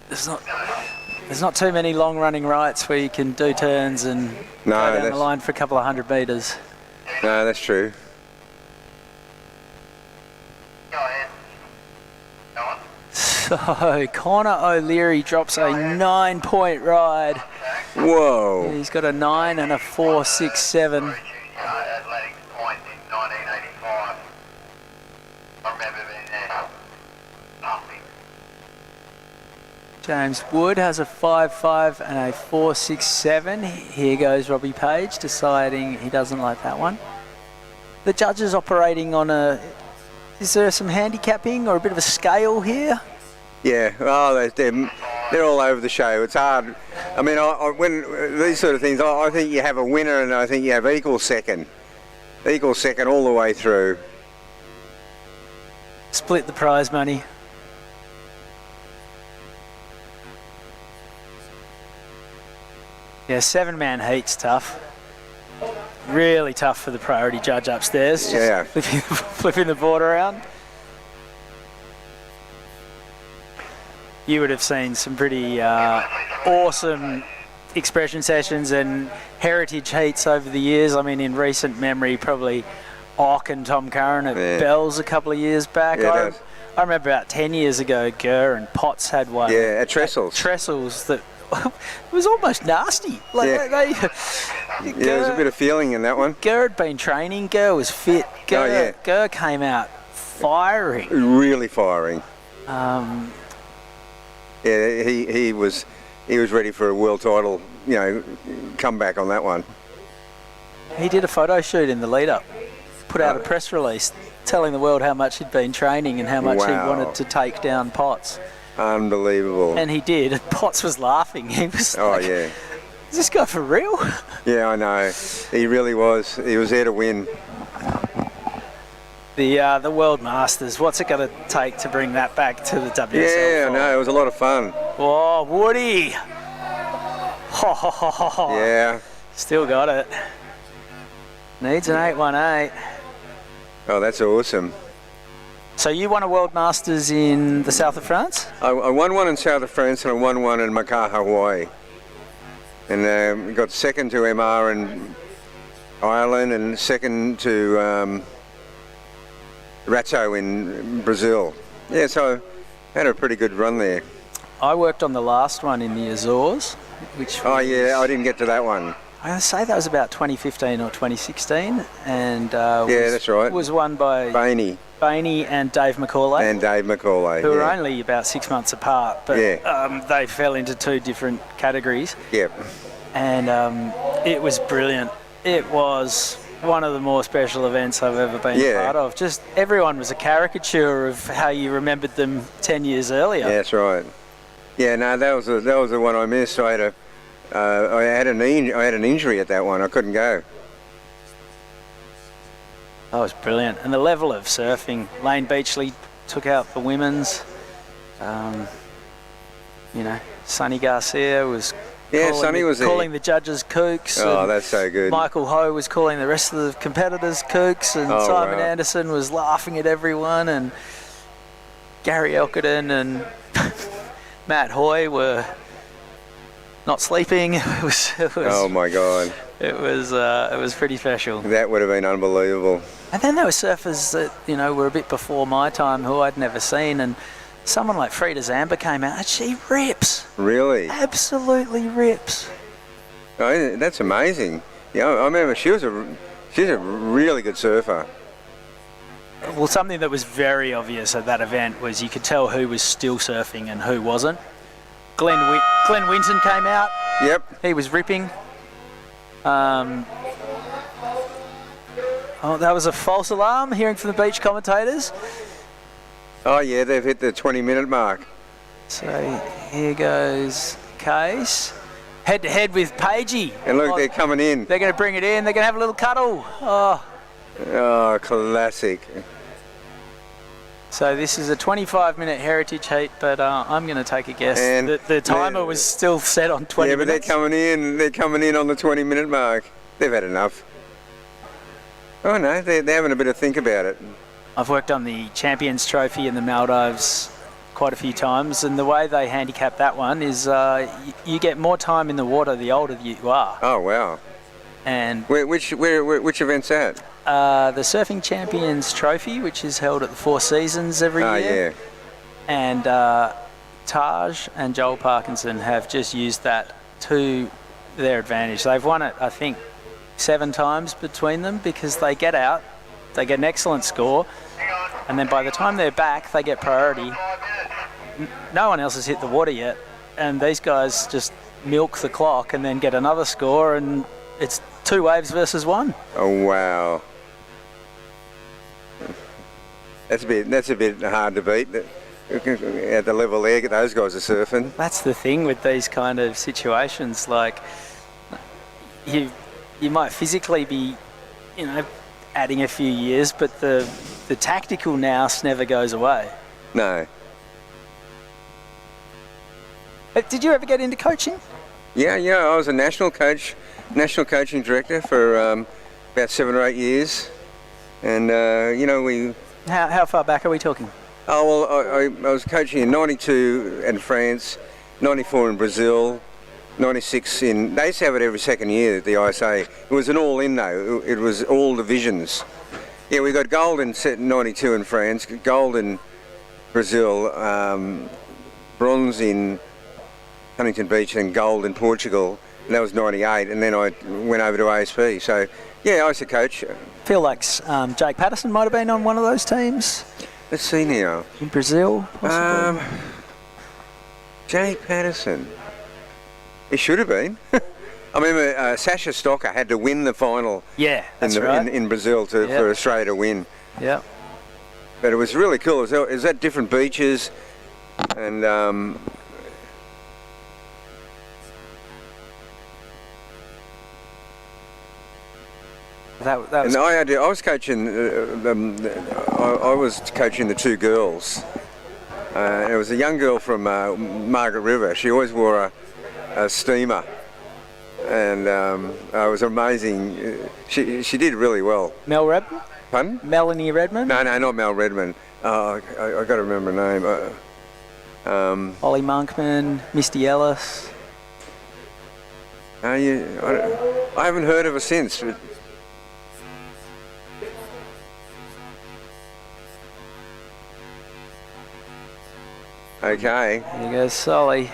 There's not too many long running rights where you can do turns and go down the line for a couple of 100 metres. No, that's true. So Connor O'Leary drops a 9-point ride. Whoa. He's got a 9 and a 4.67. James Wood has a 5.5 and a 4.67. Here goes Robbie Page deciding he doesn't like that one. The judges operating on a... Is there some handicapping or a bit of a scale here? Yeah, oh, they're all over the show. It's hard. I mean, when these sort of things, I think you have a winner and I think you have equal second all the way through. Split the prize money. Yeah, 7-man heat's tough. Really tough for the priority judge upstairs. Just yeah. Flipping the board around. You would have seen some pretty awesome expression sessions and heritage heats over the years. I mean, in recent memory, probably Ock and Tom Curran at Bell's a couple of years back. Yeah, I remember about 10 years ago, Gurr and Potts had one. Yeah, at Trestles. Trestles that it was almost nasty. Like yeah, there was a bit of feeling in that one. Gurr had been training. Gurr was fit. Gurr came out firing. Really firing. Yeah, he was ready for a world title, you know, comeback on that one. He did a photo shoot in the lead up, put out a press release telling the world how much he'd been training and how much he wanted to take down Potts. Unbelievable. And he did. And Potts was laughing. He was like, yeah. Is this guy for real? Yeah, I know. He really was. He was there to win. The World Masters, what's it going to take to bring that back to the WSL? Yeah, I know. It was a lot of fun. Oh, Woody. Yeah. Still got it. Needs an 818. Oh, that's awesome. So you won a World Masters in the south of France? I won one in south of France and I won one in Macau, Hawaii. And got second to MR in Ireland and second to Ratto in Brazil. Yeah, so I had a pretty good run there. I worked on the last one in the Azores, which Oh yeah, I didn't get to that one. I say that was about 2015 or 2016, and yeah, that's right. Was won by Bainey and Dave McCauley. Who were only about 6 months apart, but they fell into two different categories. Yep. And it was brilliant. It was one of the more special events I've ever been part of. Just everyone was a caricature of how you remembered them 10 years earlier. Yeah, that's right. Yeah, no, that was the one I missed. I had an injury at that one. I couldn't go. That was brilliant. And the level of surfing, Lane Beachley took out the women's. Sonny Garcia was calling the judges kooks. Oh, that's so good. Michael Ho was calling the rest of the competitors kooks, and Simon Anderson was laughing at everyone, and Gary Elkerton and Matt Hoy were not sleeping. It was oh my God. It was pretty special. That would have been unbelievable. And then there were surfers that, were a bit before my time who I'd never seen, and someone like Frida Zamba came out and she rips. Really? Absolutely rips. Oh, that's amazing. Yeah, I remember she's a really good surfer. Well, something that was very obvious at that event was you could tell who was still surfing and who wasn't. Glenn Winton came out. Yep. He was ripping. That was a false alarm, hearing from the beach commentators. Oh yeah, they've hit the 20-minute mark. So here goes Case. Head to head with Pagey. And look, they're coming in. They're going to bring it in. They're going to have a little cuddle. Oh, classic. So this is a 25-minute heritage heat, but I'm going to take a guess that the timer was still set on 20 minutes. Yeah, but they're coming in on the 20-minute mark. They've had enough. Oh no, they're having a bit of think about it. I've worked on the Champions Trophy in the Maldives quite a few times, and the way they handicap that one is you get more time in the water the older you are. Oh wow! And which event's that? The Surfing Champions Trophy, which is held at the Four Seasons every year. Oh yeah. And Taj and Joel Parkinson have just used that to their advantage. They've won it, I think, 7 times between them, because they get out, they get an excellent score, and then by the time they're back, they get priority. No one else has hit the water yet, and these guys just milk the clock and then get another score, and it's 2 waves versus 1. Oh wow, that's a bit hard to beat. At the level there, those guys are surfing. That's the thing with these kind of situations. Like you might physically be, adding a few years, but the tactical nous never goes away. No. Did you ever get into coaching? Yeah. I was a national coaching director for about 7 or 8 years, and we. How far back are we talking? Oh well, I was coaching in '92 in France, '94 in Brazil, '96 in. They used to have it every second year, the ISA. It was an all-in though. It was all divisions. Yeah, we got gold in '92 in France, gold in Brazil, bronze in Huntington Beach, and gold in Portugal. And that was '98, and then I went over to ASP. So yeah, I used to coach. Feel like Jake Patterson might have been on one of those teams. Let's see now. In Brazil, possibly? Jake Patterson. He should have been. I remember Sasha Stocker had to win the final. Yeah, that's right. In Brazil for Australia to win. Yeah. But it was really cool. It was at different beaches, and That was. And I was coaching. I was coaching the 2 girls. It was a young girl from Margaret River. She always wore a steamer, and it was amazing. She did really well. Mel Redmond? Pardon? Melanie Redmond? No, not Mel Redmond. I got to remember her name. Ollie Monkman, Misty Ellis. I haven't heard of her since. Okay. There goes Solly.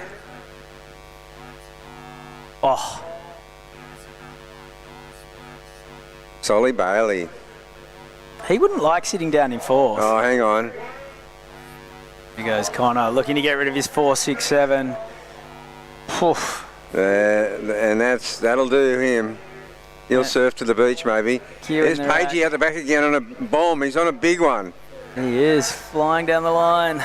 Oh. Solly Bailey. He wouldn't like sitting down in 4th. Oh, hang on. Here goes Connor, looking to get rid of his 4.67. Poof. And that'll do him. He'll surf to the beach maybe. There's Pagey out the back again on a bomb. He's on a big one. He is flying down the line.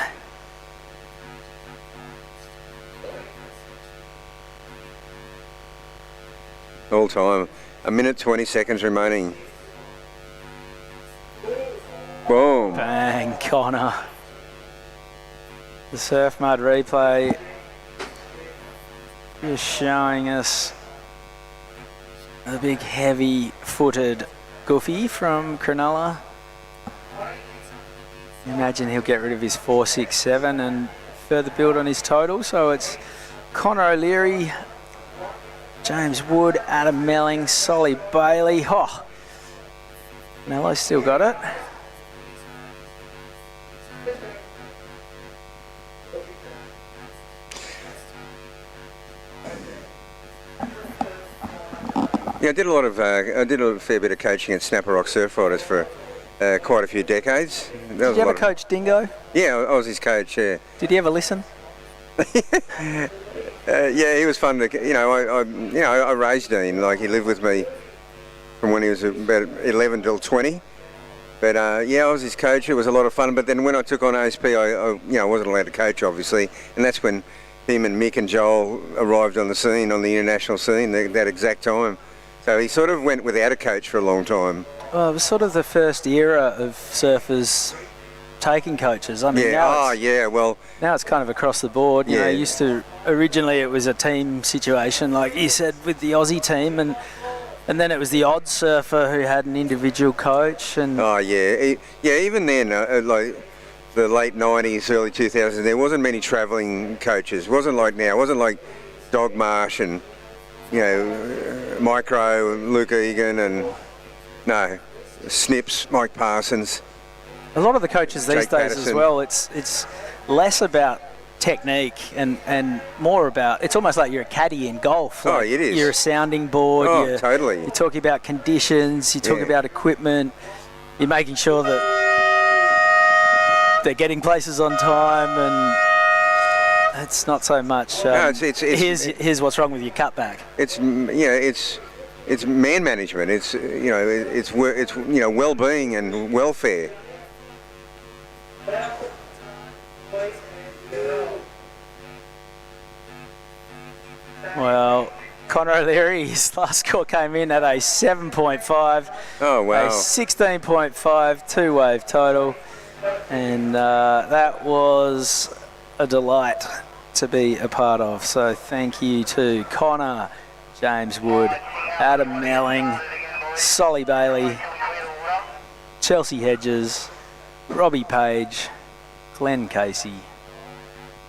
All time. 1 minute 20 seconds remaining. Boom. Bang, Connor. The Surf Mud replay is showing us the big heavy-footed Goofy from Cronulla. Imagine he'll get rid of his 4.67 and further build on his total. So it's Connor O'Leary, James Wood, Adam Melling, Solly Bailey. Oh, Mello's still got it. Yeah, I did a fair bit of coaching at Snapper Rock Surf Riders for quite a few decades. Did you ever coach Dingo? Yeah, I was his coach. Yeah. Did he ever listen? Yeah, he was fun to. I raised him. Like he lived with me from when he was about 11 till 20. But yeah, I was his coach. It was a lot of fun. But then when I took on ASP, I wasn't allowed to coach, obviously, and that's when him and Mick and Joel arrived on the scene, on the international scene, that exact time. So he sort of went without a coach for a long time. Well, it was sort of the first era of surfers taking coaches. I mean, well, now it's kind of across the board. You know, originally it was a team situation, like you said, with the Aussie team, and then it was the odd surfer who had an individual coach. And even then, like the late 90s, early 2000s, there wasn't many travelling coaches. It wasn't like now. It wasn't like Dog Marsh and Micro and Luke Egan and Snips, Mike Parsons. A lot of the coaches these Jake days Patterson. as well, it's less about technique and more about, it's almost like you're a caddy in golf. Like it is. You're a sounding board. Oh, totally. You're talking about conditions, you're talking about equipment, you're making sure that they're getting places on time, and it's not so much. No, here's what's wrong with your cutback. It's man management. It's well-being and welfare. Well, Connor O'Leary, his last score came in at a 7.5. Oh, wow. A 16.5 two-wave total. And that was a delight to be a part of. So thank you to Connor, James Wood, Adam Melling, Solly Bailey, Chelsea Hedges, Robbie Page, Glenn Casey.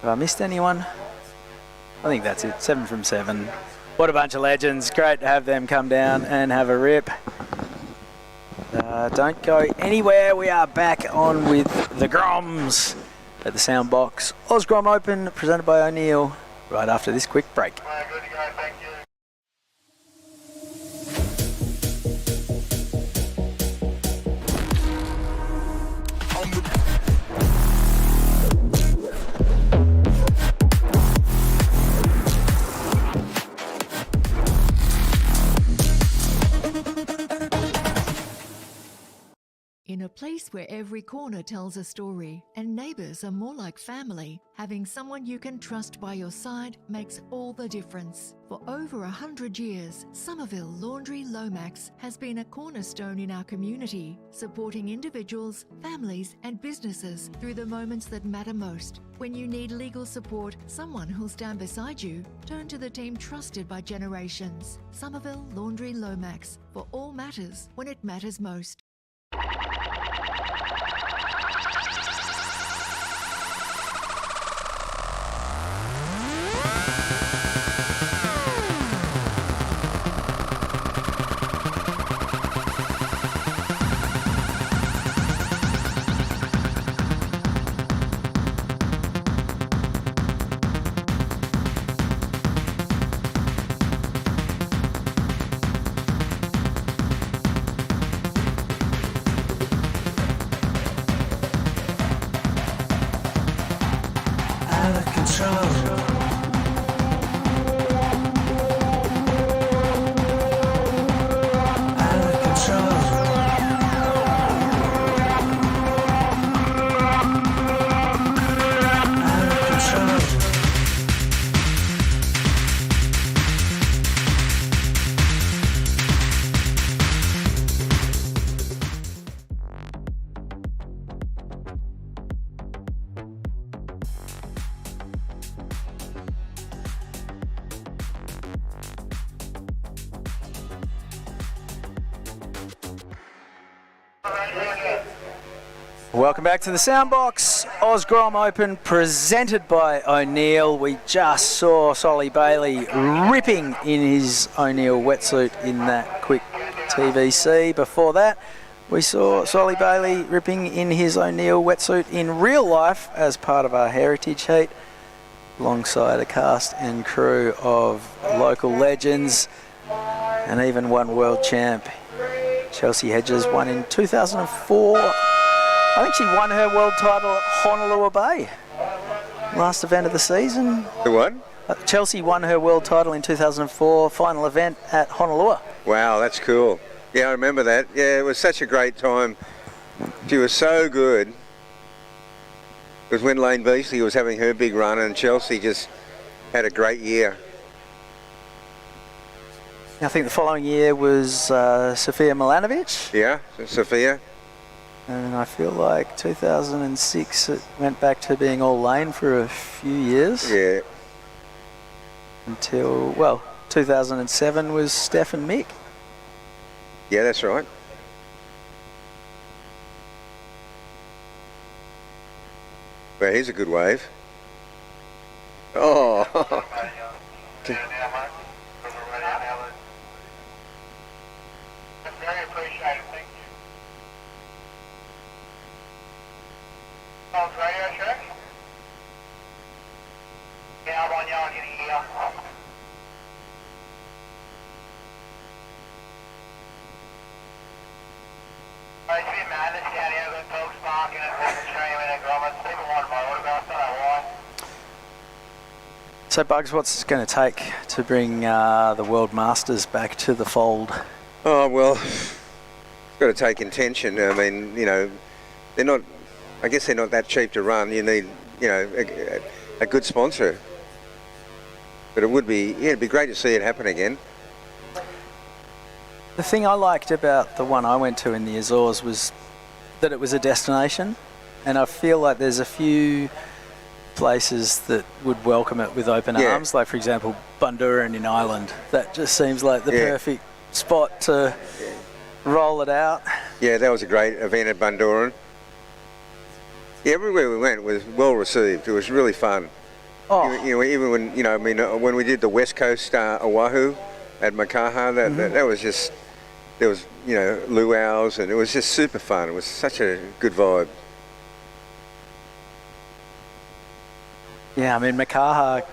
Have I missed anyone? I think that's it. 7 from 7. What a bunch of legends. Great to have them come down and have a rip. Don't go anywhere. We are back on with the Groms at the Soundbox Osgrom Open, presented by O'Neill, right after this quick break. In a place where every corner tells a story and neighbours are more like family, having someone you can trust by your side makes all the difference. For over 100 years, Somerville Laundry Lomax has been a cornerstone in our community, supporting individuals, families and businesses through the moments that matter most. When you need legal support, someone who'll stand beside you, turn to the team trusted by generations. Somerville Laundry Lomax, for all matters when it matters most. Welcome back to the Soundbox Osgrom Open, presented by O'Neill. We just saw Solly Bailey ripping in his O'Neill wetsuit in that quick TVC. Before that, we saw Solly Bailey ripping in his O'Neill wetsuit in real life as part of our heritage heat, alongside a cast and crew of local legends and even one world champ. Chelsea Hedges won in 2004. I think she won her world title at Honolulu Bay, last event of the season. The what? Chelsea won her world title in 2004, final event at Honolulu. Wow, that's cool. Yeah, I remember that. Yeah, it was such a great time. She was so good. It was when Lane Beasley was having her big run and Chelsea just had a great year. I think the following year was Sofia Milanovic. Yeah, Sofia. And I feel like 2006 it went back to being all Lane for a few years. Yeah. Until, well, 2007 was Steph and Mick. Yeah, that's right. Well, here's a good wave. Oh. So, Bugs, what's it going to take to bring the World Masters back to the fold? Oh, well, it's got to take intention. I mean, you know, they're not, I guess they're not that cheap to run. You need, you know, a good sponsor. But it would be, yeah, it'd be great to see it happen again. The thing I liked about the one I went to in the Azores was that it was a destination, and I feel like there's a few places that would welcome it with open arms, like for example Bundoran in Ireland. That just seems like the perfect spot to roll it out. Yeah, that was a great event at Bundoran. Yeah, everywhere we went was well received. It was really fun. Oh. You know, even when, you know, I mean, when we did the West Coast Oahu at Makaha, that was just, there was, you know, luau's, and it was just super fun. It was such a good vibe. Yeah, I mean, Makaha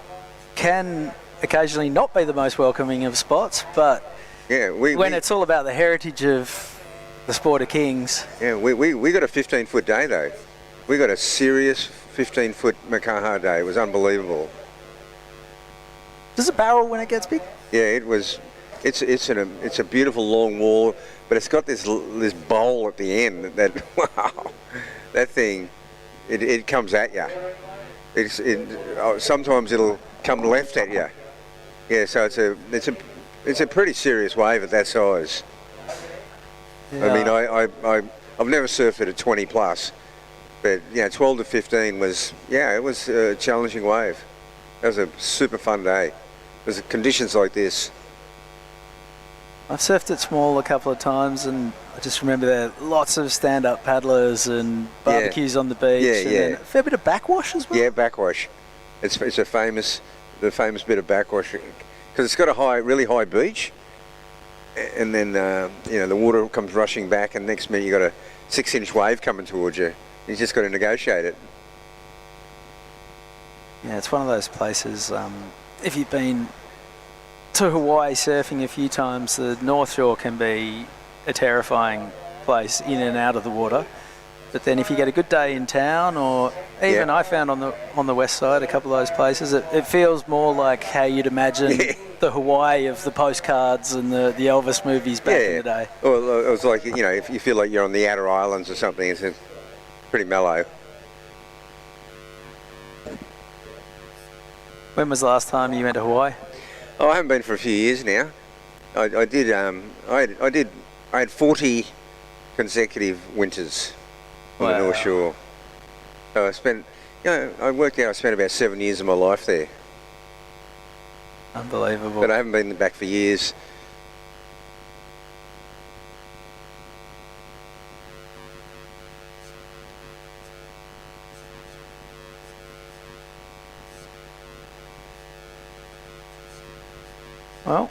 can occasionally not be the most welcoming of spots, but when it's all about the heritage of the sport of kings. Yeah, we got a 15-foot day though. We got a serious 15-foot Makaha day. It was unbelievable. Does it barrel when it gets big? Yeah, it was. It's a beautiful long wall, but it's got this bowl at the end. That wow, that thing, it comes at you. Sometimes it'll come left at you. Yeah, so it's a pretty serious wave at that size. Yeah. I mean, I've never surfed at a 20 plus, but yeah, 12 to 15 was, yeah, it was a challenging wave. That was a super fun day. It was conditions like this. I've surfed it small a couple of times, and I just remember there are lots of stand-up paddlers and barbecues on the beach. Yeah, and then a fair bit of backwash as well. Yeah, backwash. It's the famous bit of backwash because it's got a really high beach, and then you know, the water comes rushing back, and next minute you got a 6-inch wave coming towards you. You just got to negotiate it. Yeah, it's one of those places. If you've been to Hawaii surfing a few times, the North Shore can be a terrifying place in and out of the water. But then if you get a good day in town, or even I found on the west side a couple of those places, it feels more like how you'd imagine the Hawaii of the postcards and the Elvis movies back in the day. Well, it was like, you know, if you feel like you're on the outer islands or something, it's pretty mellow. When was the last time you went to Hawaii? Oh, I haven't been for a few years now. I had 40 consecutive winters on the North Shore. So I worked out I spent about 7 years of my life there. Unbelievable. But I haven't been back for years. Well,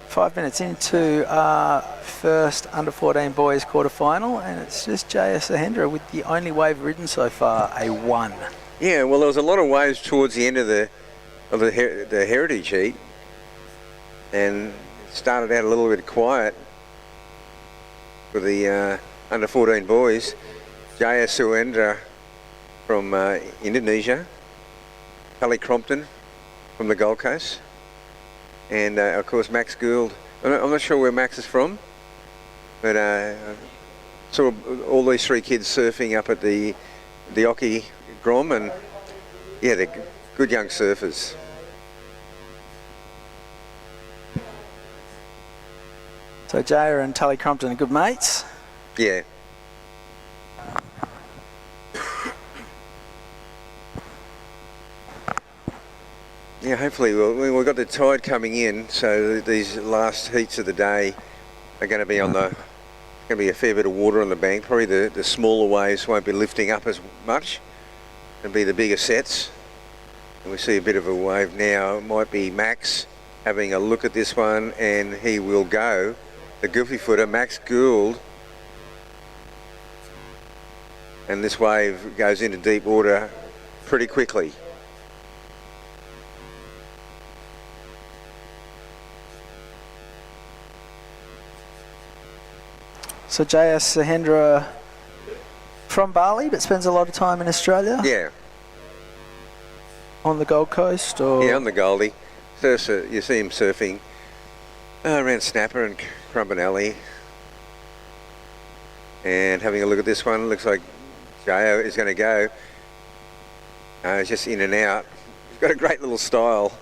5 minutes into our first under-14 boys quarter-final, and it's just J.S. Ahendra with the only wave ridden so far, a 1. Yeah, well, there was a lot of waves towards the end of the heritage heat, and it started out a little bit quiet for the under-14 boys. J.S. Ahendra from Indonesia, Kelly Crompton from the Gold Coast, and of course Max Gould. I'm not sure where Max is from, but I saw all these three kids surfing up at the Oki Grom, and yeah, they're good young surfers. So Jaya and Tully Crompton are good mates? Yeah. Yeah, hopefully we've got the tide coming in, so these last heats of the day are going to be on the. Going to be a fair bit of water on the bank. Probably the smaller waves won't be lifting up as much. It'll be the bigger sets. And we see a bit of a wave now. It might be Max having a look at this one, and he will go. The goofy footer, Max Gould. And this wave goes into deep water pretty quickly. So J.S. Sahendra from Bali, but spends a lot of time in Australia. Yeah. On the Gold Coast, or Yeah, on the Goldie. You see him surfing around Snapper and Crumbanelli. And having a look at this one, looks like Jo is going to go. He's just in and out. He's got a great little style.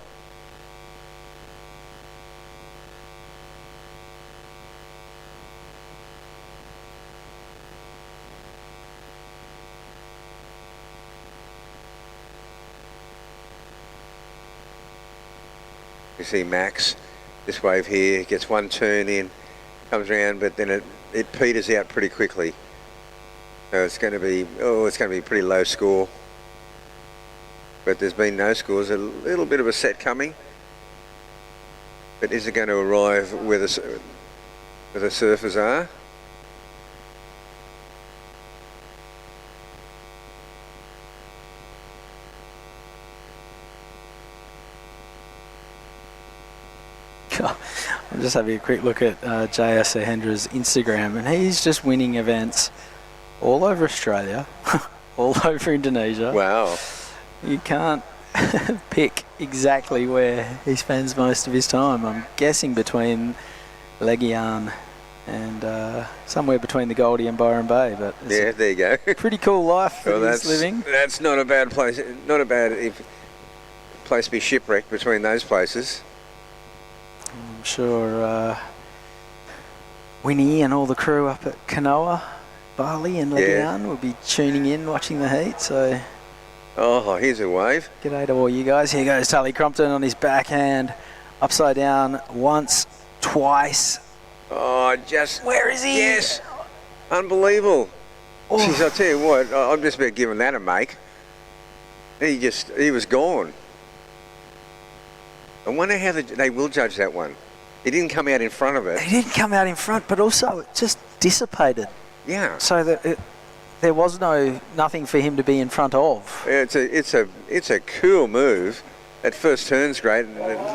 You see Max, this wave here, gets one turn in, comes around, but then it peters out pretty quickly. So it's going to be, it's going to be a pretty low score. But there's been no scores, a little bit of a set coming. But is it going to arrive where the surfers are? I'm just having a quick look at J.S. Sahendra's Instagram, and he's just winning events all over Australia, all over Indonesia. Wow. You can't pick exactly where he spends most of his time. I'm guessing between Legian and somewhere between the Goldie and Byron Bay. But yeah, there you go. Pretty cool life that he's living. That's not a bad place. Not a bad place to be shipwrecked between those places. I'm sure Winnie and all the crew up at Kanoa, Bali and Legian will be tuning in, watching the heat. So, oh, here's a wave. G'day to all you guys. Here goes Tully Crompton on his backhand, upside down once, twice. Oh, just where is he? Yes, unbelievable. Oh. Jeez, I'll tell you what, I'm just about giving that a make. He was gone. I wonder how they will judge that one. He didn't come out in front of it. He didn't come out in front, but also it just dissipated. Yeah. So that there was nothing for him to be in front of. It's a cool move. That first turn's great.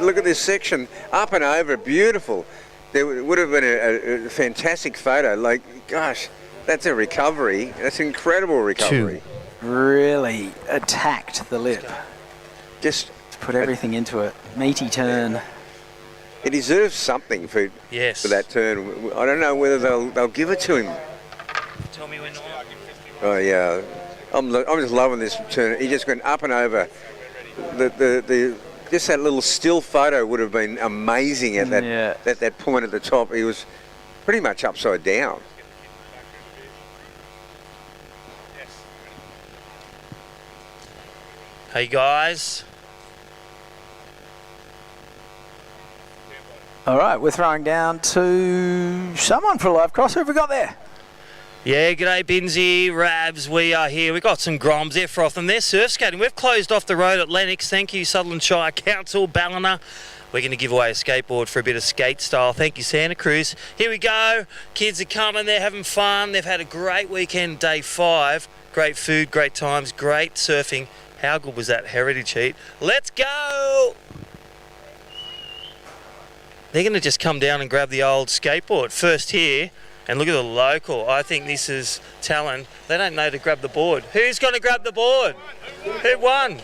Look at this section, up and over, beautiful. There would have been a fantastic photo. Like, gosh, that's a recovery. That's incredible recovery. Really attacked the lip. Just put everything into it. Meaty turn. He deserves something for that turn. I don't know whether they'll give it to him. Tell me when not. Oh yeah, I'm just loving this turn. He just went up and over. Just that little still photo would have been amazing at that point at the top. He was pretty much upside down. Hey guys. All right, we're throwing down to someone for a live cross. Who have we got there? Yeah, g'day Binsy, Rabs, we are here. We've got some Groms there for off and they're surf skating. We've closed off the road at Lennox. Thank you, Sutherland Shire Council, Ballina. We're going to give away a skateboard for a bit of skate style. Thank you, Santa Cruz. Here we go. Kids are coming, they're having fun. They've had a great weekend, day 5. Great food, great times, great surfing. How good was that heritage heat? Let's go! They're going to just come down and grab the old skateboard. First here, and look at the local. I think this is talent. They don't know to grab the board. Who's going to grab the board? Who won?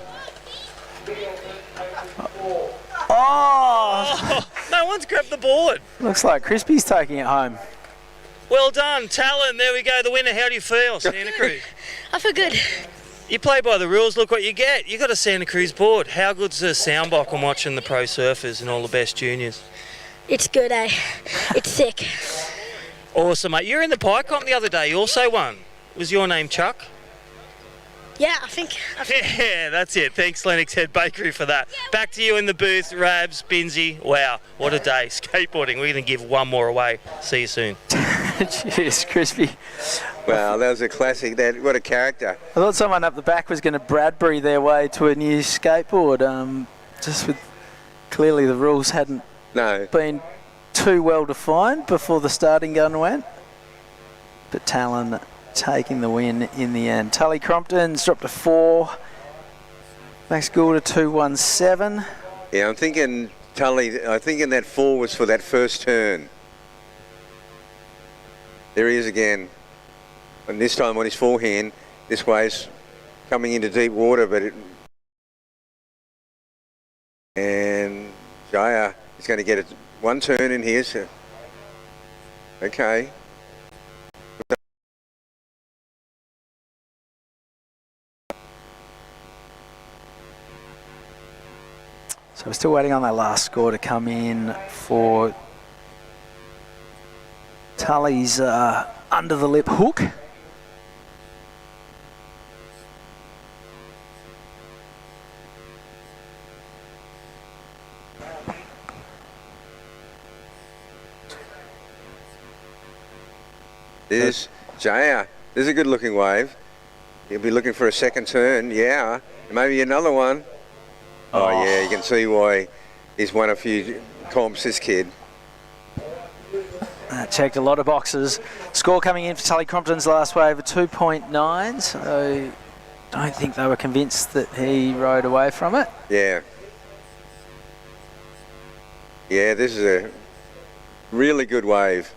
Oh! No one's grabbed the board. Looks like Crispy's taking it home. Well done, Talon. There we go, the winner. How do you feel, Santa Cruz? I feel good. You play by the rules, look what you get. You got a Santa Cruz board. How good's the sound box on watching the pro surfers and all the best juniors? It's good, eh? It's sick. Awesome, mate. You were in the pie comp the other day. You also won. Was your name Chuck? Yeah, I think. Yeah, that's it. Thanks, Lennox Head Bakery, for that. Back to you in the booth, Rabs, Binsy. Wow, what a day. Skateboarding. We're going to give one more away. See you soon. Cheers, Crispy. Wow, that was a classic. What a character. I thought someone up the back was going to Bradbury their way to a new skateboard. Just with clearly the rules hadn't been too well defined before the starting gun went. But Talon taking the win in the end. Tully Crompton's dropped to 4. Max Gould to 217. Yeah, I'm thinking that 4 was for that first turn. There he is again. and this time on his forehand. This wave's coming into deep water, but and Jaya is going to get one turn in here. So, okay. So we're still waiting on that last score to come in for Tully's under the lip hook. There's Jaya. There's a good looking wave. He'll be looking for a second turn. Yeah. Maybe another one. Oh, yeah, you can see why he's won a few comps, this kid. Checked a lot of boxes. Score coming in for Tully Crompton's last wave of 2.9, so don't think they were convinced that he rode away from it. Yeah. Yeah, this is a really good wave.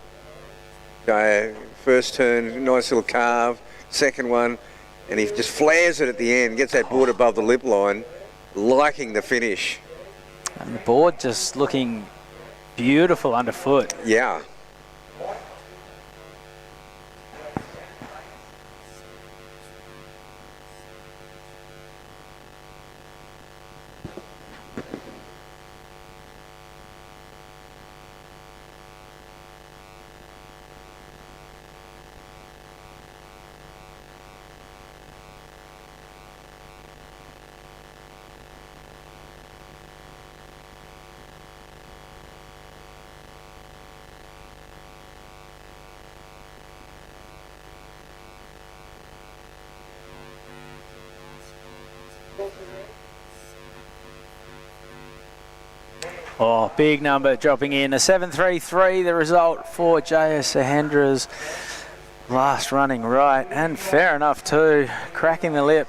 First turn, nice little carve. Second one, and he just flares it at the end, gets that board above the lip line. Liking the finish. And the board just looking beautiful underfoot. Yeah. Oh, big number dropping in. A 7.33, the result for J.S. Sahendra's last running right. And fair enough too. Cracking the lip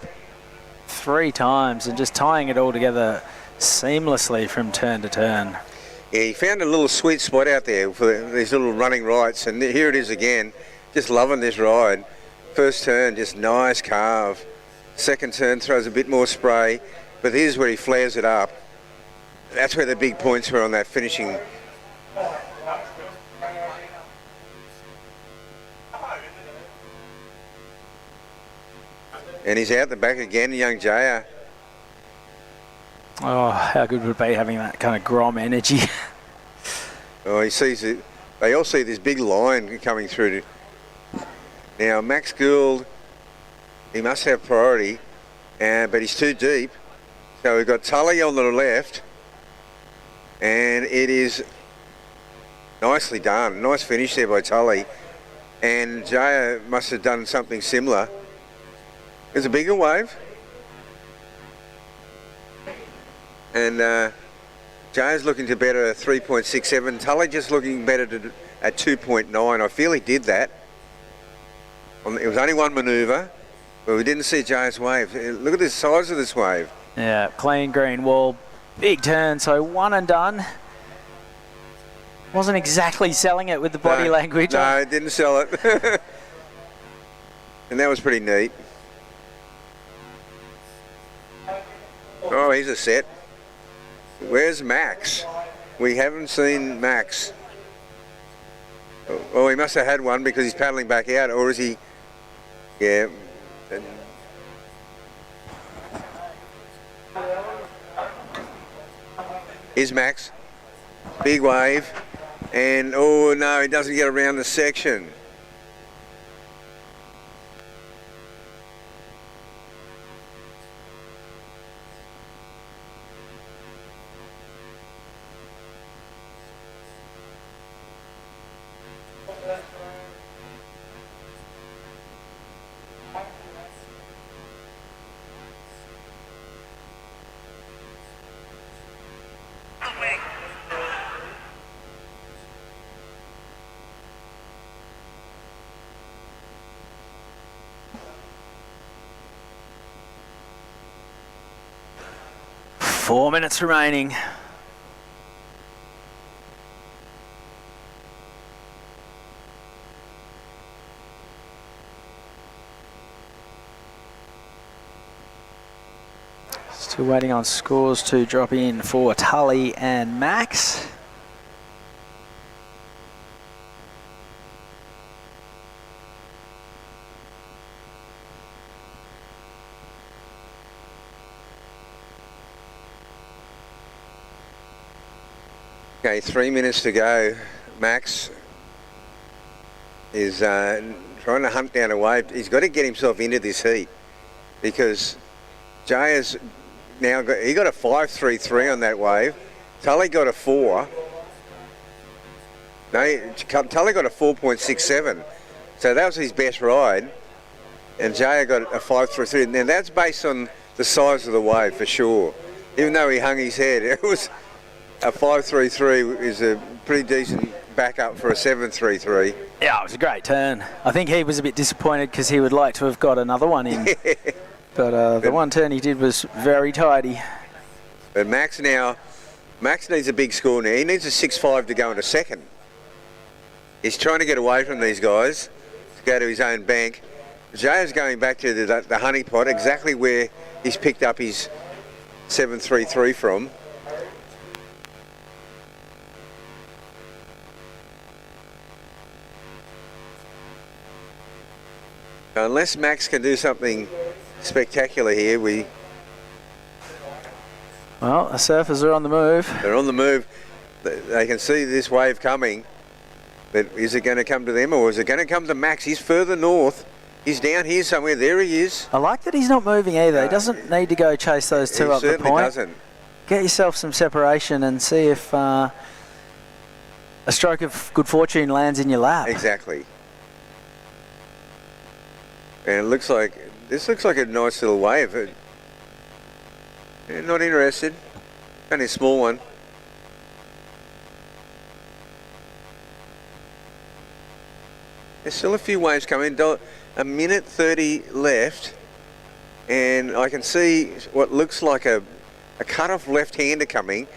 3 times and just tying it all together seamlessly from turn to turn. Yeah, he found a little sweet spot out there for these little running rights, and here it is again. Just loving this ride. First turn, just nice carve. Second turn throws a bit more spray, but here's where he flares it up. That's where the big points were on that finishing. And he's out the back again, young Jaya. Oh, how good would it be having that kind of Grom energy? Oh, he sees it. They all see this big line coming through. Now, Max Gould, he must have priority, but he's too deep. So we've got Tully on the left. And it is nicely done. Nice finish there by Tully. And Jaya must have done something similar. There's a bigger wave. And Jaya's looking to better 3.67. Tully just looking better at 2.9. I feel he did that. It was only one manoeuvre, but we didn't see Jaya's wave. Look at the size of this wave. Yeah, clean green wall. Big turn, so one and done. Wasn't exactly selling it with the body language. No, didn't sell it. And that was pretty neat. Oh, he's a set. Where's Max? We haven't seen Max. Oh, he must have had one because he's paddling back out, or is he? Yeah. Here's Max. Big wave. And, oh no, he doesn't get around the section. Four minutes remaining. Still waiting on scores to drop in for Tully and Max. Okay, 3 minutes to go. Max is trying to hunt down a wave. He's got to get himself into this heat because Jay has now got, he got a 5.33 on that wave. Tully got a 4. No, Tully got a 4.67. So that was his best ride. And Jay got a 5.33. Now that's based on the size of the wave for sure. Even though he hung his head, it was a 5.33 is a pretty decent backup for a 7.33. Yeah, it was a great turn. I think he was a bit disappointed because he would like to have got another one in. But the one turn he did was very tidy. But Max needs a big score now. He needs a 6.5 to go into second. He's trying to get away from these guys to go to his own bank. Jay is going back to the honey pot, exactly where he's picked up his 7.33 from. Unless Max can do something spectacular here, Well, the surfers are on the move. They're on the move. They can see this wave coming. But is it going to come to them or is it going to come to Max? He's further north. He's down here somewhere. There he is. I like that he's not moving either. He doesn't need to go chase those two up the point. He certainly doesn't. Get yourself some separation and see if a stroke of good fortune lands in your lap. Exactly. And this looks like a nice little wave. Not interested. Only a small one. There's still a few waves coming. A minute 30 left, and I can see what looks like a cut-off left-hander coming.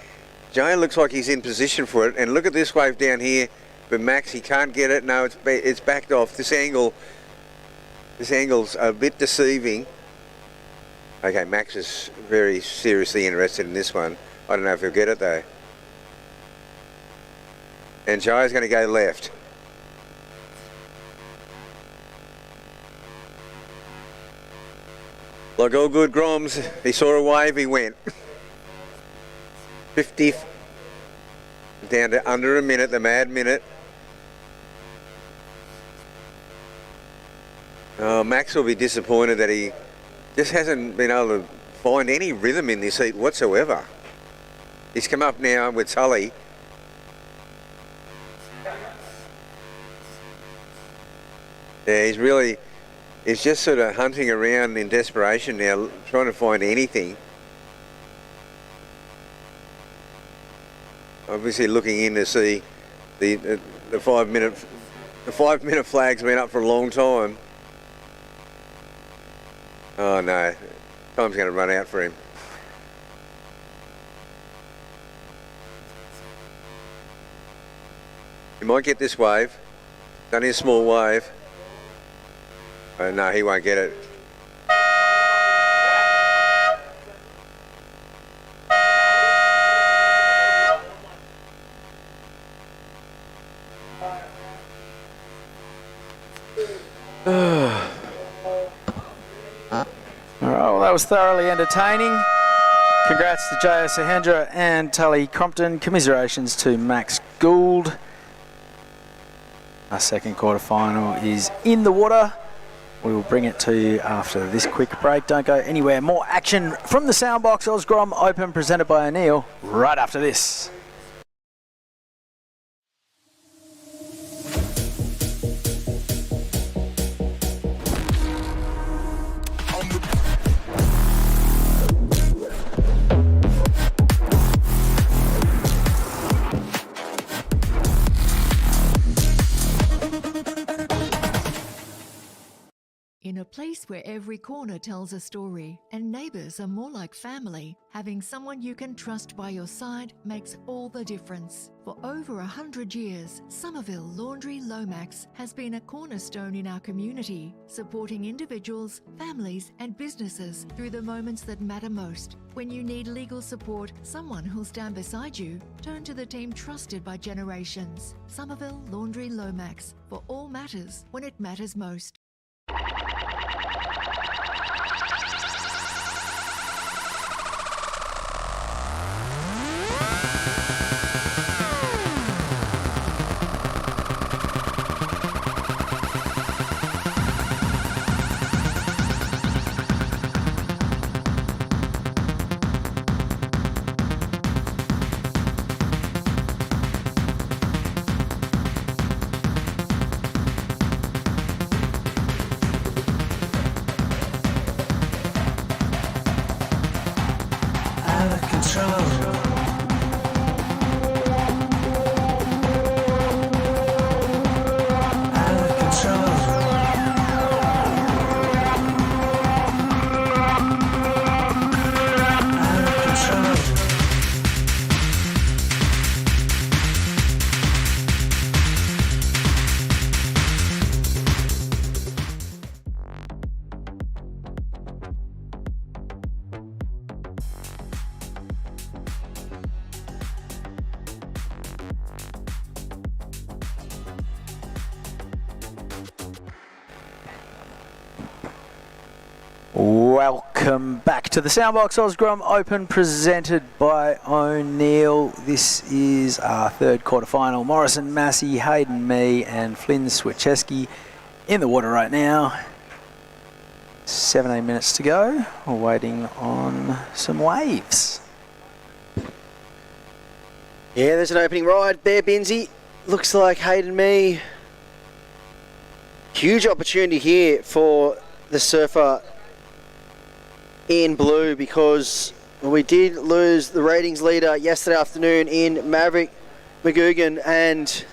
Jay looks like he's in position for it, and look at this wave down here. But Max, he can't get it. No, it's backed off. This angle's a bit deceiving. Okay, Max is very seriously interested in this one. I don't know if he'll get it though. And Jai's going to go left. Like all good Groms, he saw a wave, he went. 50 down to under a minute, the mad minute. Oh, Max will be disappointed that he just hasn't been able to find any rhythm in this heat whatsoever. He's come up now with Tully. Yeah, he's just sort of hunting around in desperation now, trying to find anything. Obviously looking in to see the 5 minute flag's been up for a long time. Oh no, time's going to run out for him. He might get this wave. It's only a small wave. Oh, no, he won't get it. Well, that was thoroughly entertaining. Congrats to J.S. Sahendra and Tully Crompton. Commiserations to Max Gould. Our second quarter final is in the water. We will bring it to you after this quick break. Don't go anywhere. More action from the Soundbox Osgrom Open presented by O'Neill right after this. In a place where where every corner tells a story and neighbours are more like family. Having someone you can trust by your side makes all the difference. For over 100 years, Somerville Laundry Lomax has been a cornerstone in our community, supporting individuals, families and businesses through the moments that matter most. When you need legal support, someone who'll stand beside you, turn to the team trusted by generations. Somerville Laundry Lomax, for all matters when it matters most. Welcome back to the Soundbox Osgrom Open presented by O'Neill. This is our third quarterfinal. Morrison, Massey, Hayden, me and Flynn Swicheski in the water right now. 17 minutes to go. We're waiting on some waves. Yeah, there's an opening ride there, Binsey. Looks like Hayden, me. Huge opportunity here for the surfer in blue, because we did lose the ratings leader yesterday afternoon in Maverick McGugan, and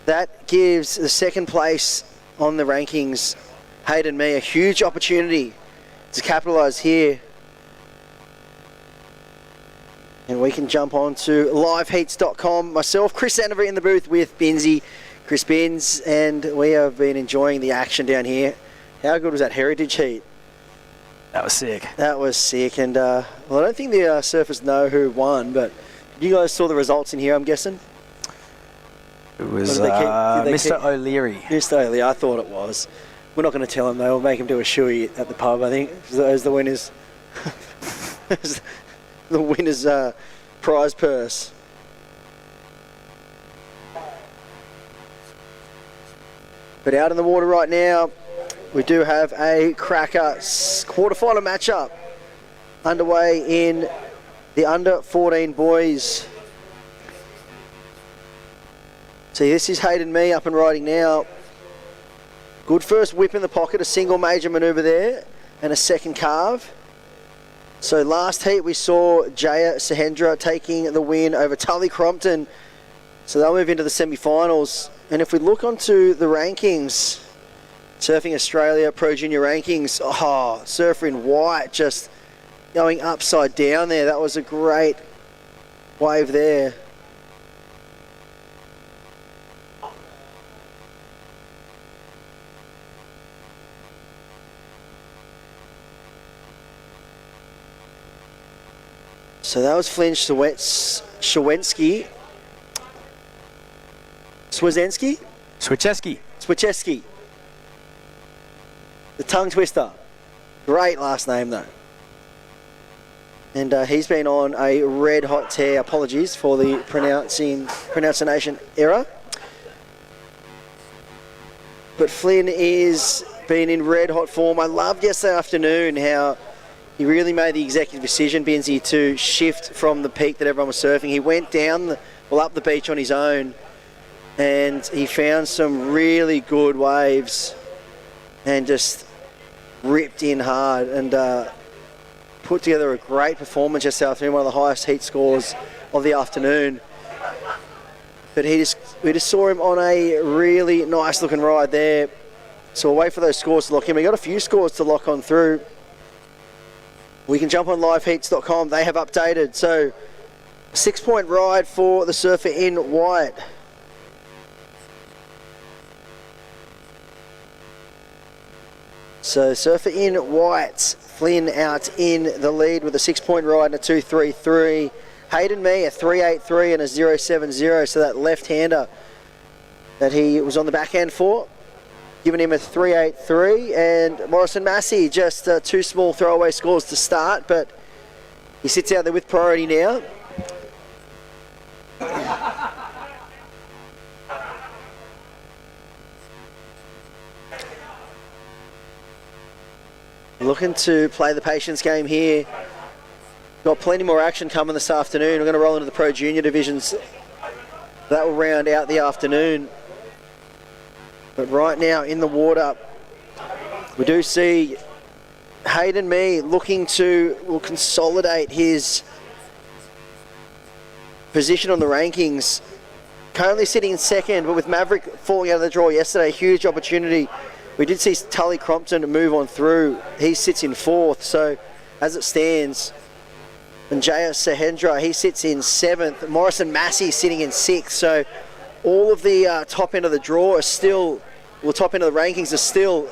that gives the second place on the rankings, Hayden Me, a huge opportunity to capitalise here. And we can jump on to liveheats.com. Myself, Chris Sandover in the booth with Binsey, Chris Bins, and we have been enjoying the action down here. How good was that heritage heat? That was sick. That was sick, and well, I don't think the surfers know who won, but you guys saw the results in here, I'm guessing? It was Mr. O'Leary. Mr. O'Leary, I thought it was. We're not going to tell him, though. We'll make him do a shoey at the pub, I think, as the winners. The winner's prize purse. But out in the water right now, we do have a cracker quarterfinal matchup underway in the under 14 boys. See, this is Hayden Me up and riding now. Good first whip in the pocket, a single major manoeuvre there, and a second carve. So last heat we saw Jaya Sahendra taking the win over Tully Crompton. So they'll move into the semi-finals. And if we look onto the rankings, Surfing Australia Pro Junior rankings, oh, surfer in white just going upside down there. That was a great wave there. So that was Flynn Swicheski. The tongue twister. Great last name though. And he's been on a red hot tear. Apologies for the pronunciation error. But Flynn is been in red hot form. I loved yesterday afternoon how he really made the executive decision, Binsey, to shift from the peak that everyone was surfing. He went down, up the beach on his own, and he found some really good waves and just ripped in hard and put together a great performance yesterday afternoon, one of the highest heat scores of the afternoon. But we just saw him on a really nice looking ride there So we'll wait for those scores to lock in. We got a few scores to lock on through. We can jump on liveheats.com. They have updated. So 6-point ride for the surfer in white. So surfer in white, Flynn out in the lead with a 6-point ride and a 2.33. Hayden Mee a 3.83 and a 0.70. So that left-hander that he was on the backhand for, giving him a 3.83. And Morrison Massey just 2 small throwaway scores to start, but he sits out there with priority now. Looking to play the patience game here. Got plenty more action coming this afternoon. We're going to roll into the Pro Junior divisions. That will round out the afternoon. But right now in the water, we do see Hayden Mee looking to consolidate his position on the rankings. Currently sitting in second, but with Maverick falling out of the draw yesterday, huge opportunity. We did see Tully Crompton move on through. He sits in fourth, so as it stands, and Jaya Sahendra, he sits in seventh. Morrison Massey sitting in sixth, so all of the top end of the draw are still, well, top end of the rankings are still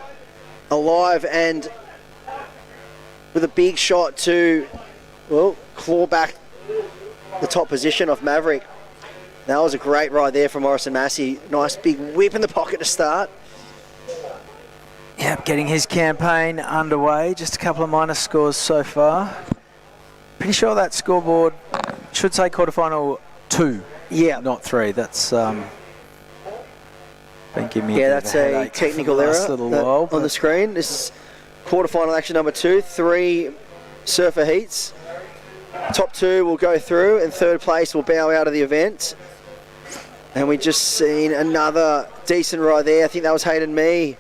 alive, and with a big shot to, well, claw back the top position of Maverick. That was a great ride there from Morrison Massey. Nice big whip in the pocket to start. Yep, getting his campaign underway. Just a couple of minor scores so far. Pretty sure that scoreboard should say quarterfinal 2. Yeah. Not 3. That's been giving me that's a technical error while, on the screen. This is quarterfinal action number 2. 3 surfer heats. Top 2 will go through, and third place will bow out of the event. And we just seen another decent ride there. I think that was Hayden Mee.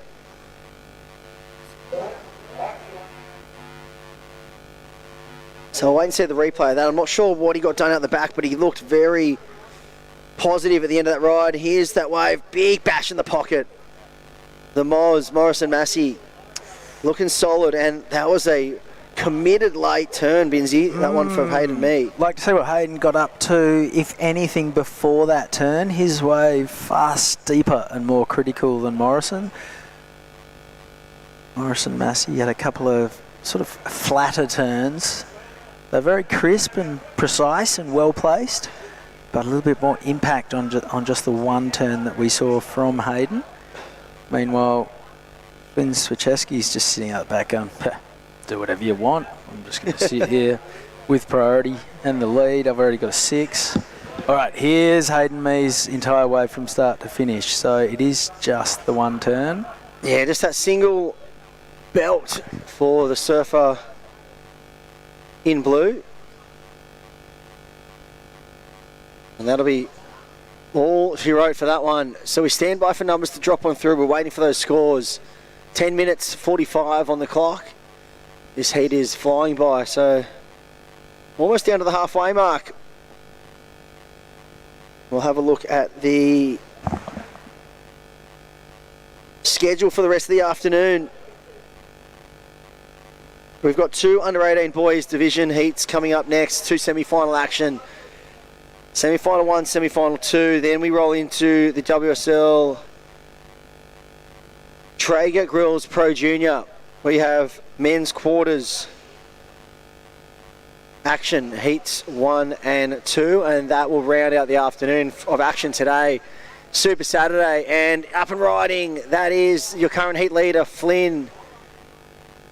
So I'll wait and see the replay of that. I'm not sure what he got done out the back, but he looked very positive at the end of that ride. Here's that wave. Big bash in the pocket. The Morrison Massey, looking solid. And that was a committed late turn, Binzi. That one from Hayden Mee. Like to see what Hayden got up to, if anything, before that turn. His wave far steeper and more critical than Morrison. Morrison Massey had a couple of sort of flatter turns. They're very crisp and precise and well placed, but a little bit more impact on just the one turn that we saw from Hayden. Meanwhile, Ben Swieczewski's just sitting out the back going, do whatever you want. I'm just going to sit here with priority and the lead. I've already got a 6. All right, here's Hayden Mee's entire wave from start to finish. So it is just the one turn. Yeah, just that single belt for the surfer in blue. And that'll be all she wrote for that one. So we stand by for numbers to drop on through. We're waiting for those scores. 10 minutes 45 on the clock. This heat is flying by, so almost down to the halfway mark. We'll have a look at the schedule for the rest of the afternoon. We've got 2 under-18 boys division heats coming up next, 2 semi-final action. Semi-final 1, semi-final 2. Then we roll into the WSL Traeger Grills Pro Junior. We have men's quarters action, heats 1 and 2, and that will round out the afternoon of action today. Super Saturday, and up and riding, that is your current heat leader, Flynn,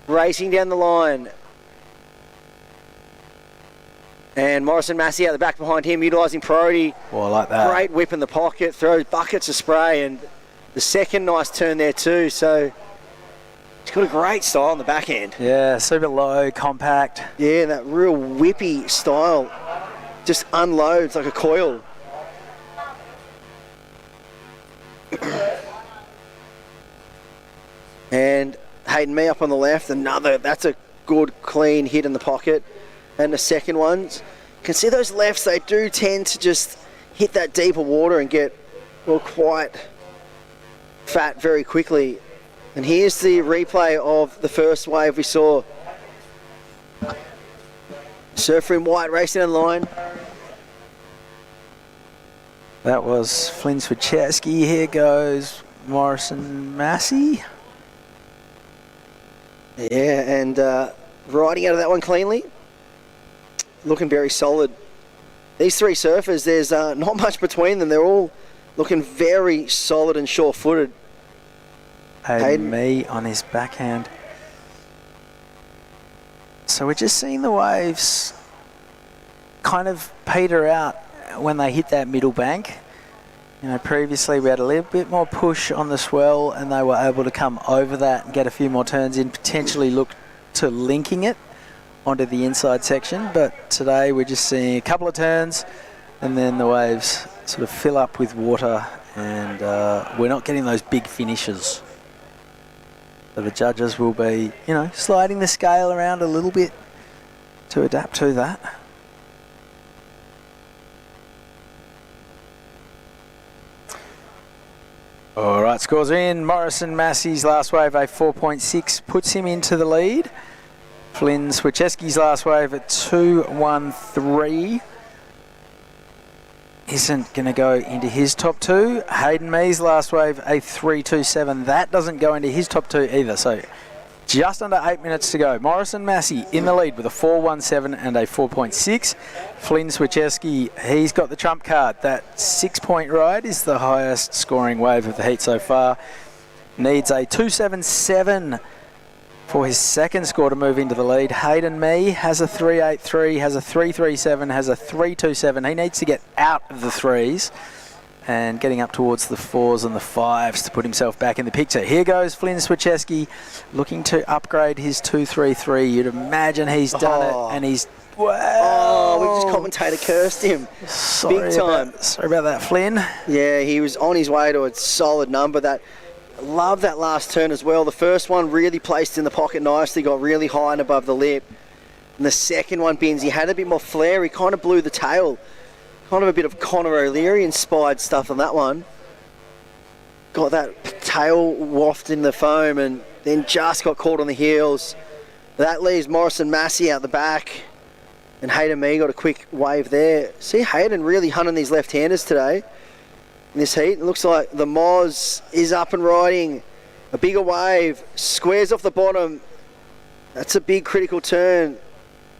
racing down the line. And Morrison Massey out the back behind him, utilising priority. Oh, I like that. Great whip in the pocket, throws buckets of spray, and the second nice turn there too. So he's got a great style on the back end. Yeah, super low, compact. Yeah, and that real whippy style just unloads like a coil. And Hayden Mee up on the left, that's a good clean hit in the pocket. And the second one, you can see those lefts, they do tend to just hit that deeper water and get, well, quite fat very quickly. And here's the replay of the first wave we saw. Surfer in white racing down the line. That was Flynn Swieczewski. Here goes Morrison Massey. Yeah, and riding out of that one cleanly. Looking very solid. These three surfers, there's not much between them. They're all looking very solid and sure-footed. Hayden Mee on his backhand. So we're just seeing the waves kind of peter out when they hit that middle bank. You know, previously we had a little bit more push on the swell and they were able to come over that and get a few more turns in, potentially look to linking it onto the inside section. But today we're just seeing a couple of turns and then the waves sort of fill up with water and we're not getting those big finishes. So the judges will be, you know, sliding the scale around a little bit to adapt to that. All right, scores are in. Morrison Massey's last wave, a 4.6, puts him into the lead. Flynn Swieczewski's last wave at 2.13 isn't going to go into his top two. Hayden Mee's last wave, a 3.27. That doesn't go into his top two either. So just under 8 minutes to go. Morrison Massey in the lead with a 4.17 and a 4.6. Flynn Swieczewski, he's got the trump card. That 6-point ride is the highest scoring wave of the heat so far. Needs a 2.77 for his second score to move into the lead. Hayden Mee has a 3.83, has a 3.37, has a 3.27. He needs to get out of the threes and getting up towards the 4s and the 5s to put himself back in the picture. Here goes Flynn Swieczewski looking to upgrade his 2.33. You'd imagine he's done it, and he's... Wow. Oh, we just commentator cursed him. Big time. Sorry about that, Flynn. Yeah, he was on his way to a solid number. Love that last turn as well. The first one really placed in the pocket nicely, got really high and above the lip. And the second one, Bins, he had a bit more flair. He kind of blew the tail. Kind of a bit of Conor O'Leary inspired stuff on that one. Got that tail waft in the foam and then just got caught on the heels. That leaves Morrison Massey out the back. And Hayden Mee got a quick wave there. See Hayden really hunting these left-handers today. In this heat, it looks like the Moz is up and riding. A bigger wave, squares off the bottom. That's a big critical turn.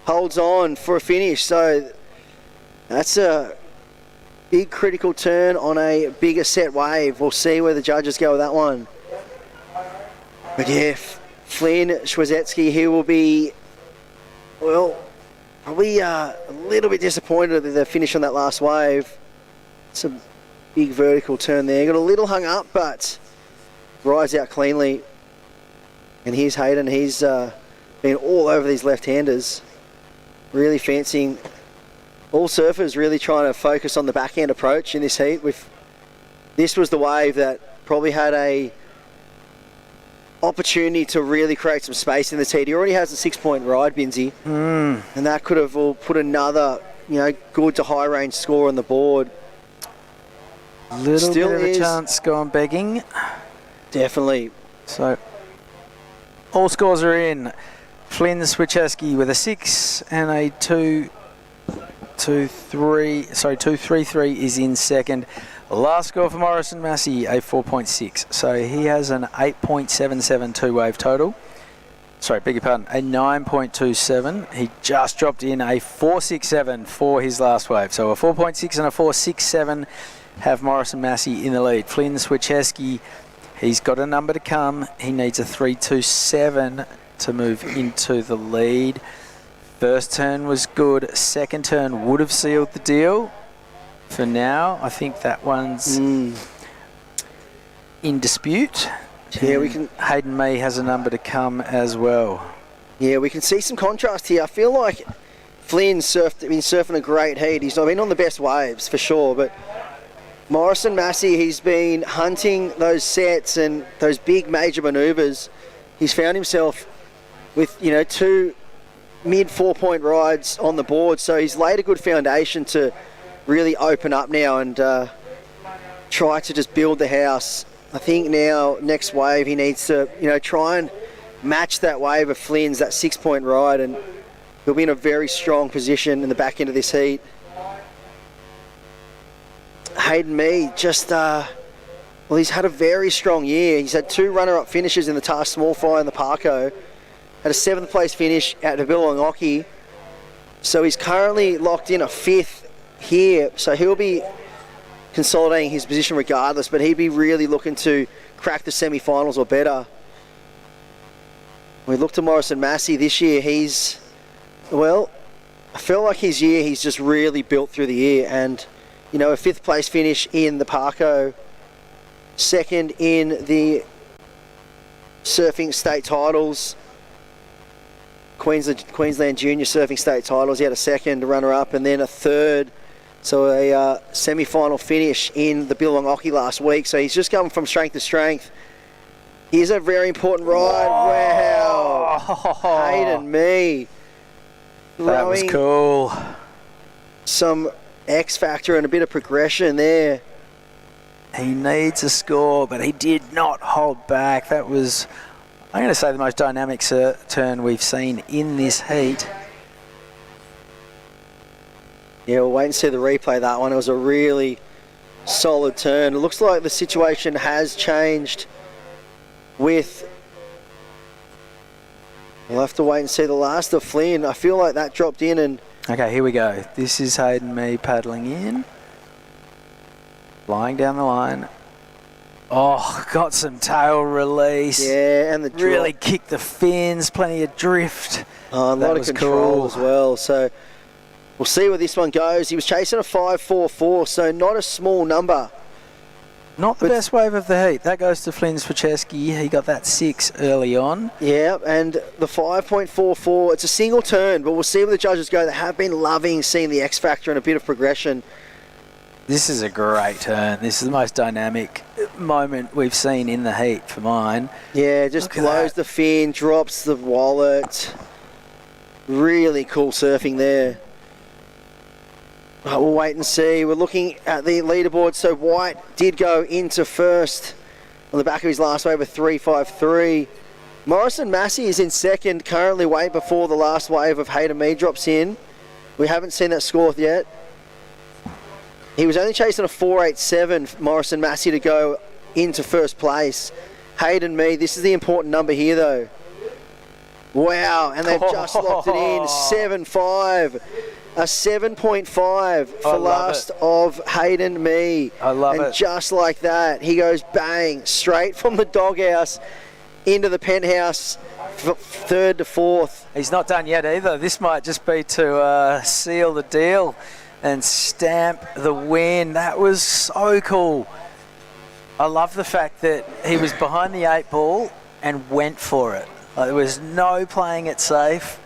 Holds on for a finish. So that's a big critical turn on a bigger set wave. We'll see where the judges go with that one. But yeah, Flynn Swieczewski, he will be, well, probably a little bit disappointed with the finish on that last wave. It's a big vertical turn there. Got a little hung up, but rides out cleanly. And here's Hayden. He's been all over these left-handers. Really fancying all surfers, really trying to focus on the backhand approach in this heat. This was the wave that probably had a opportunity to really create some space in this heat. He already has a 6-point ride, Binsey. And that could have put another, good to high range score on the board. Little bit of a chance gone begging. Definitely. So all scores are in. Flynn Swieczewski with a 6 and a 2.33 is in second. Last score for Morrison Massey, a 4.6. So he has an 8.77 two-wave total. Sorry, beg your pardon, a 9.27. He just dropped in a 4.67 for his last wave. So a 4.6 and a 4.67 have Morrison Massey in the lead. Flynn Swieczewski, he's got a number to come. He needs a 3.27 to move into the lead. First turn was good. Second turn would have sealed the deal. For now, I think that one's in dispute. Yeah, we can. Hayden Mee has a number to come as well. Yeah, we can see some contrast here. I feel like Flynn's been surfing a great heat. He's not been on the best waves for sure, but Morrison Massey, he's been hunting those sets and those big major manoeuvres. He's found himself with, two mid 4-point rides on the board. So he's laid a good foundation to really open up now and try to just build the house I think now, next wave, he needs to, try and match that wave of Flynn's, that 6-point ride, and he'll be in a very strong position in the back end of this heat. Hayden Mee just, he's had a very strong year. He's had 2 runner-up finishes in the Task Small Fry and the Parko. Had a 7th place finish at the Billabong Occy. So he's currently locked in a 5th here. So he'll be consolidating his position regardless, but he'd be really looking to crack the semi-finals or better. We look to Morrison Massey this year. I feel like his year, he's just really built through the year, and a 5th place finish in the Parko, 2nd in the surfing state titles, Queensland Junior surfing state titles. He had a 2nd runner-up and then a 3rd. So a semi-final finish in the Billabong Occy last week. So he's just coming from strength to strength. Here's a very important ride. Wow. Hayden Mee. That was cool. Some X factor and a bit of progression there. He needs a score, but he did not hold back. That was, I'm going to say, the most dynamic turn we've seen in this heat. Yeah, we'll wait and see the replay of that one. It was a really solid turn. It looks like the situation has changed with... We'll have to wait and see the last of Flynn. I feel like that dropped in and... Okay, here we go. This is Hayden Mee paddling in. Flying down the line. Oh, got some tail release. Yeah, and the drop. Really kicked the fins, plenty of drift. Oh, a lot of control as well. So we'll see where this one goes. He was chasing a 5.44, so not a small number. Not the best wave of the heat. That goes to Flynn Swieczewski. He got that 6 early on. Yeah, and the 5.44, it's a single turn, but we'll see where the judges go. They have been loving seeing the X factor and a bit of progression. This is a great turn. This is the most dynamic moment we've seen in the heat for mine. Yeah, just blows the fin, drops the wallet. Really cool surfing there. We'll wait and see. We're looking at the leaderboard. So White did go into first on the back of his last wave of 3.53. Morrison Massey is in second, currently waiting before the last wave of Hayden Mee drops in. We haven't seen that score yet. He was only chasing a 4.87, Morrison Massey, to go into first place. Hayden Mee, this is the important number here though. Wow, and they've just locked it in, 7.5. A 7.5 for last of Hayden Mee. I love it. And just like that, he goes bang, straight from the doghouse into the penthouse, 3rd to 4th. He's not done yet either. This might just be to seal the deal and stamp the win. That was so cool. I love the fact that he was behind the 8 ball and went for it. Like, there was no playing it safe.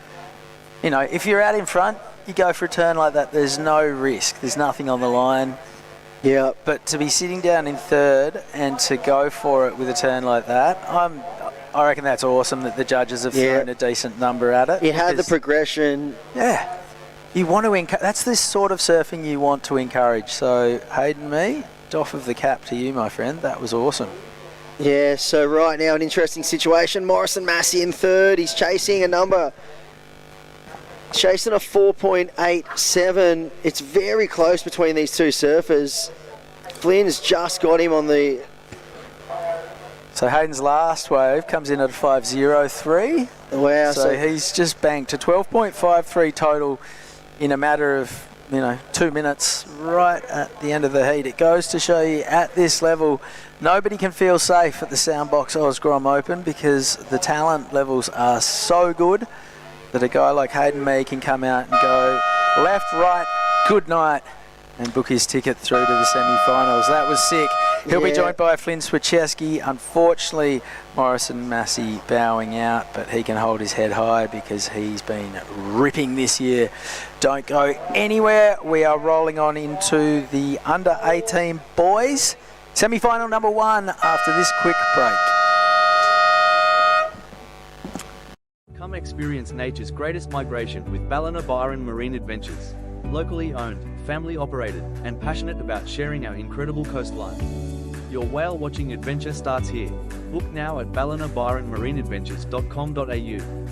You know, if you're out in front, you go for a turn like that, there's no risk. There's nothing on the line. Yeah. But to be sitting down in 3rd and to go for it with a turn like that, I reckon that's awesome that the judges have thrown a decent number at it. It had the progression. Yeah. You want to that's the sort of surfing you want to encourage. So Hayden Mee, doff of the cap to you, my friend. That was awesome. Yeah, so right now an interesting situation. Morrison Massey in 3rd. He's chasing a number. Chasing a 4.87. It's very close between these two surfers. Flynn's just got him on the... So Hayden's last wave comes in at a 5.03. Wow. So he's just banked to 12.53 total in a matter of, 2 minutes right at the end of the heat. It goes to show you at this level, nobody can feel safe at the Soundbox Osgrom Open because the talent levels are so good that a guy like Hayden Mee can come out and go left, right, good night, and book his ticket through to the semi-finals. That was sick. He'll be joined by Flynn Swieczewski. Unfortunately, Morrison Massey bowing out, but he can hold his head high because he's been ripping this year. Don't go anywhere. We are rolling on into the under-18 boys. Semi-final number 1 after this quick break. Come experience nature's greatest migration with Ballina Byron Marine Adventures. Locally owned, family operated, and passionate about sharing our incredible coastline. Your whale watching adventure starts here. Book now at ballinabyronmarineadventures.com.au.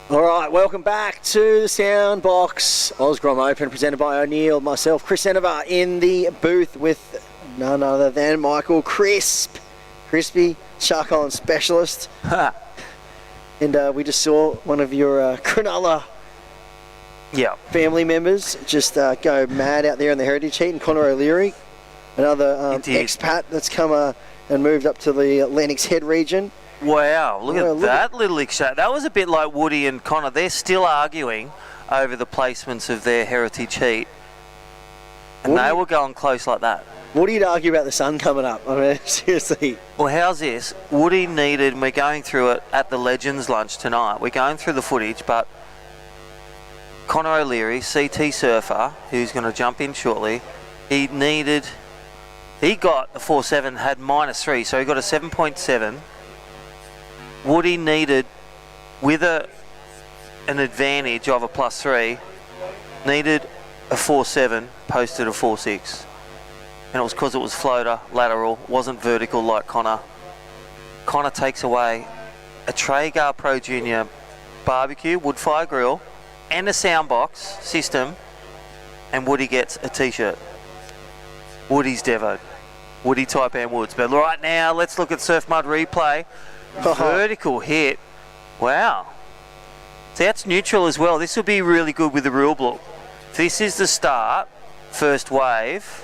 All right, welcome back to the Soundbox Osgrom Open, presented by O'Neill. Myself, Chris Enever, in the booth with none other than Michael Crispy, Shark Island specialist. And we just saw one of your Cronulla family members just go mad out there in the Heritage Heat, and Connor O'Leary, another expat that's come and moved up to the Lennox Head region. Wow, look at that little exchange. That was a bit like Woody and Connor. They're still arguing over the placements of their Heritage Heat. And they were going close like that. What do you argue about the sun coming up? I mean, seriously. Well, how's this? Woody needed, we're going through it at the Legends lunch tonight. We're going through the footage, but Connor O'Leary, CT surfer, who's going to jump in shortly, he got a 4.7, had -3, so he got a 7.7. Woody needed, with an advantage of a +3, needed a 4.7, posted a 4.6. And it was because it was floater, lateral, wasn't vertical like Connor. Connor takes away a Traeger Pro Junior barbecue, wood fire grill, and a soundbox system, and Woody gets a t-shirt. Woody's devoed. Woody Taipan Woods. But right now, let's look at Surf Mud replay. Vertical hit. Wow. So that's neutral as well. This will be really good with the rule book. This is the start. First wave.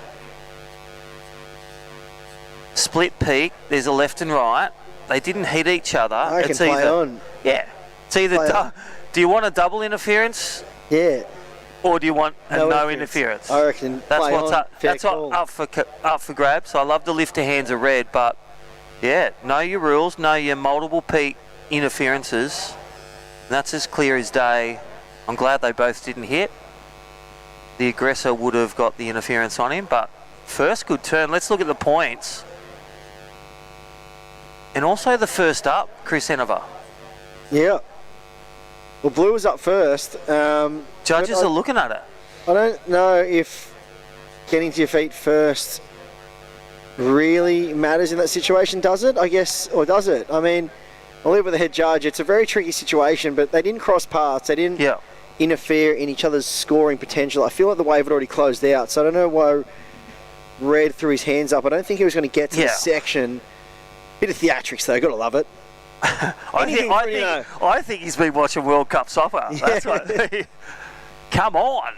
Split peak. There's a left and right. They didn't hit each other. I can play on. Yeah. It's either do you want a double interference? Yeah. Or do you want no interference? I reckon that's play what's on, up. That's up for grabs. I love the lift to hands are red, but yeah, know your rules, know your multiple peak interferences. That's as clear as day. I'm glad they both didn't hit. The aggressor would have got the interference on him, but first good turn. Let's look at the points. And also the first up, Chris Enever. Yeah. Well, Blue was up first. Judges are looking at it. I don't know if getting to your feet first really matters in that situation, does it? I guess, or does it? I mean, I'll leave it with the head judge. It's a very tricky situation, but they didn't cross paths. They didn't interfere in each other's scoring potential. I feel like the wave had already closed out, so I don't know why Red threw his hands up. I don't think he was going to get to the section. Bit of theatrics, though. Got to love it. I think he's been watching World Cup soccer. That's what. Come on.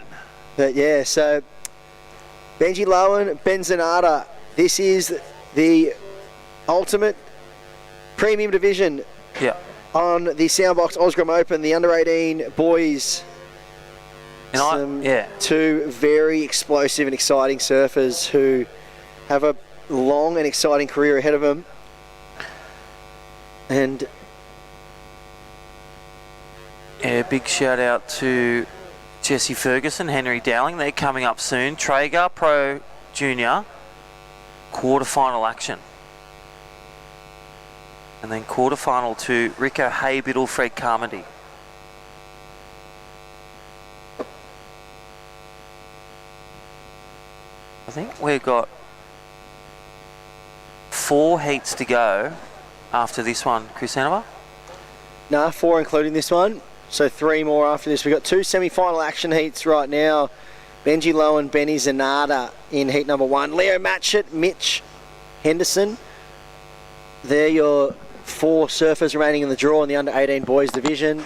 But yeah, so Benji Lowen, Benzonata. This is the ultimate premium division on the Soundbox Osgrom Open, the under-18 boys. And two very explosive and exciting surfers who have a long and exciting career ahead of them. And big shout out to Jesse Ferguson, Henry Dowling. They're coming up soon. Traeger Pro Junior quarterfinal action. And then quarterfinal to Rico Haybiddle, Fred Carmody. think we've got 4 heats to go after this one, Chris Hanover. Nah, 4 including this one. So 3 more after this. We've got 2 semi-final action heats right now. Benji Lowen, Benny Zanata in heat number 1. Leo Matchett, Mitch Henderson. They're your 4 surfers remaining in the draw in the under-18 boys division.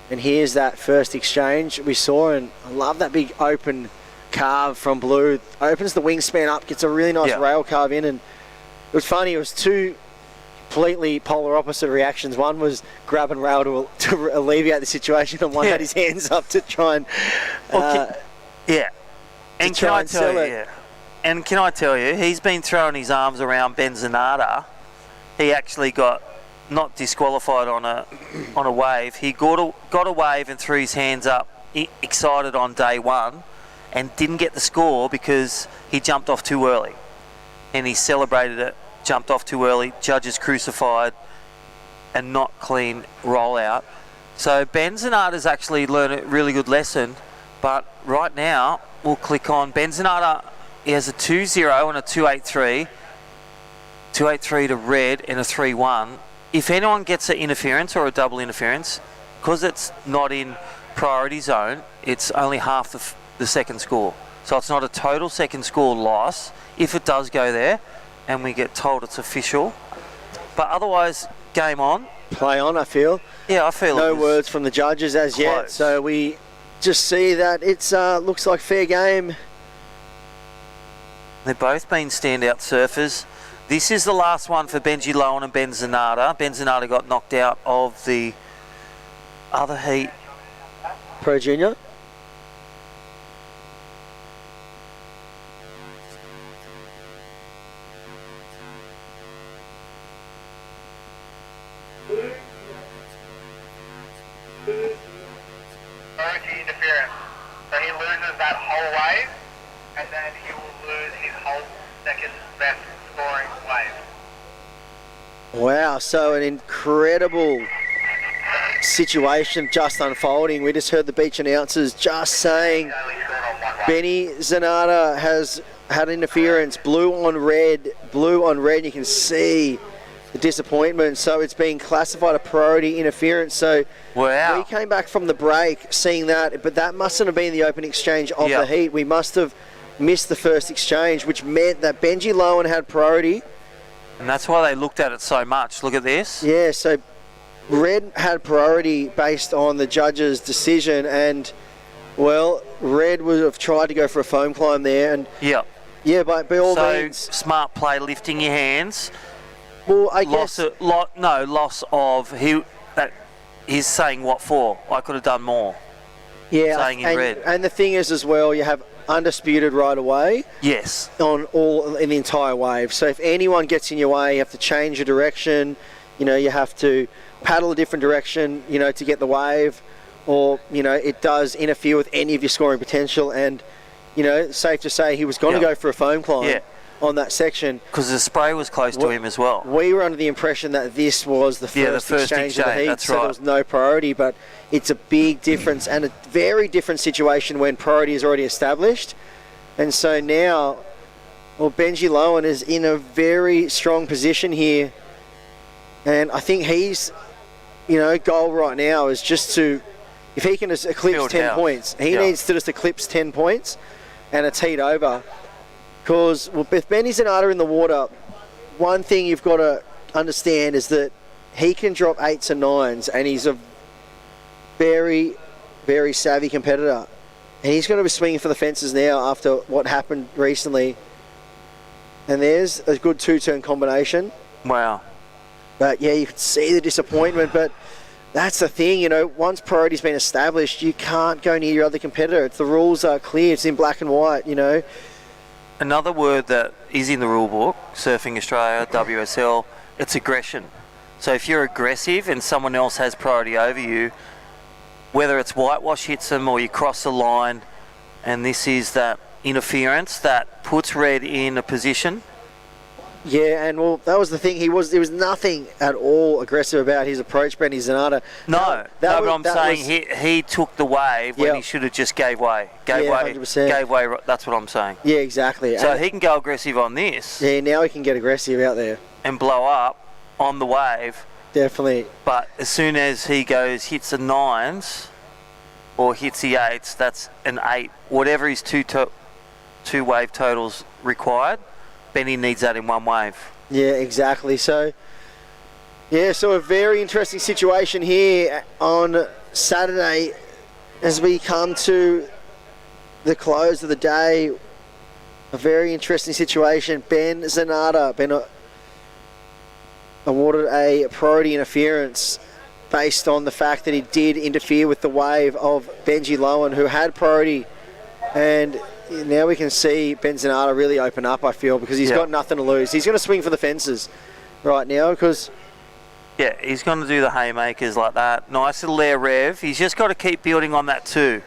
And here's that first exchange we saw, and I love that big open carve from Blue. Opens the wingspan up, gets a really nice rail carve in, and it was funny. It was 2 completely polar opposite reactions. One was grab and rail to alleviate the situation, and one had his hands up to try and And can I tell you? And can I tell you, he's been throwing his arms around Ben Zanata. He actually got not disqualified on a wave. He got a wave and threw his hands up, excited on day 1, and didn't get the score because he jumped off too early. And he celebrated it, jumped off too early, judges crucified, and not clean rollout. So Ben Zanata's actually learned a really good lesson, but right now we'll click on Ben Zanata. He has a 2-0 and a 2-8-3. 2-8-3 to Red and a 3-1. If anyone gets an interference or a double interference, because it's not in priority zone, it's only half the second score. So it's not a total second score loss if it does go there and we get told it's official. But otherwise, game on. Play on, I feel. Yeah, I feel no words from the judges as yet. So we just see that it's looks like fair game. They've both been standout surfers. This is the last one for Benji Lowen and Ben Zanata. Ben Zanata got knocked out of the other heat. Pro Junior. Interference. So he loses that whole wave, and then he will lose his whole second best scoring wave. Wow, so an incredible situation just unfolding. We just heard the beach announcers just saying Benny Zanata has had interference. Blue on red. You can see the disappointment. So it's being classified a priority interference. So we came back from the break seeing that, but that mustn't have been the open exchange of the heat. We must have missed the first exchange, which meant that Benji Lowen had priority. And that's why they looked at it so much. Look at this. Yeah, so Red had priority based on the judge's decision, and well, Red would have tried to go for a foam climb there, and but by all means, smart play, lifting your hands. Well, I guess loss of he's saying what for? I could have done more. Yeah, saying in red. And the thing is as well, you have undisputed right away. Yes. In the entire wave. So if anyone gets in your way, you have to change your direction. You know, you have to paddle a different direction, you know, to get the wave, or, you know, it does interfere with any of your scoring potential. And, you know, safe to say he was going to go for a foam climb on that section. Because the spray was close to him as well. We were under the impression that this was the first exchange of the heat, that's so there was no priority, but it's a big difference and a very different situation when priority is already established. And so now, well, Benji Lowen is in a very strong position here, and I think he's, you know, goal right now is just to, if he can just eclipse 10 points, he needs to just eclipse 10 points and it's heat over. Because with Benny Zanata in the water, one thing you've got to understand is that he can drop 8s and 9s, and he's a very, very savvy competitor. And he's going to be swinging for the fences now after what happened recently. And there's a good 2-turn combination. Wow. But yeah, you could see the disappointment, but that's the thing, you know, once priority's been established, you can't go near your other competitor. The rules are clear, it's in black and white, you know. Another word that is in the rule book, Surfing Australia, WSL, it's aggression. So if you're aggressive and someone else has priority over you, whether it's whitewash hits them or you cross the line, and this is that interference that puts red in a position Yeah, and well, that was the thing. There was nothing at all aggressive about his approach, Benny Zanata. No, but I'm saying he took the wave when he should have just gave way. Gave way. 100%. Gave way. That's what I'm saying. Yeah, exactly. So and he can go aggressive on this. Yeah, now he can get aggressive out there and blow up on the wave. Definitely. But as soon as he hits the 9s or hits the 8s, that's an 8. Whatever his two wave totals required, Benny needs that in one wave. Yeah, exactly. So, so a very interesting situation here on Saturday as we come to the close of the day. A very interesting situation. Ben Zanata been awarded a priority interference based on the fact that he did interfere with the wave of Benji Lowen, who had priority. And now we can see Ben Zanata really open up, I feel, because he's got nothing to lose. He's going to swing for the fences right now because... Yeah, he's going to do the haymakers like that. Nice little air rev. He's just got to keep building on that too.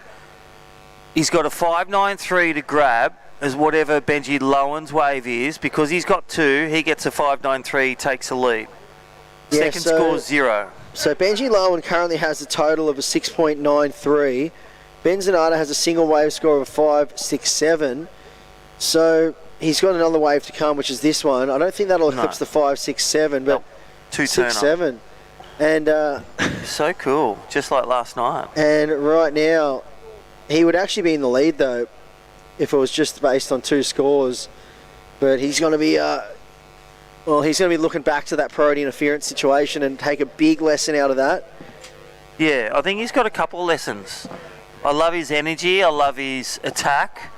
He's got a 5.93 to grab as whatever Benji Lowen's wave is. Because he's got 2, he gets a 5.93, takes the lead. Second score 0. So Benji Lowen currently has a total of a 6.93. Ben Zanata has a single wave score of a 5.67. So he's got another wave to come, which is this one. I don't think that'll eclipse the 5.67, but 6.7. And so cool, just like last night. And right now, he would actually be in the lead though, if it was just based on 2 scores. But he's going to be, he's going to be looking back to that priority interference situation and take a big lesson out of that. Yeah, I think he's got a couple of lessons. I love his energy, I love his attack,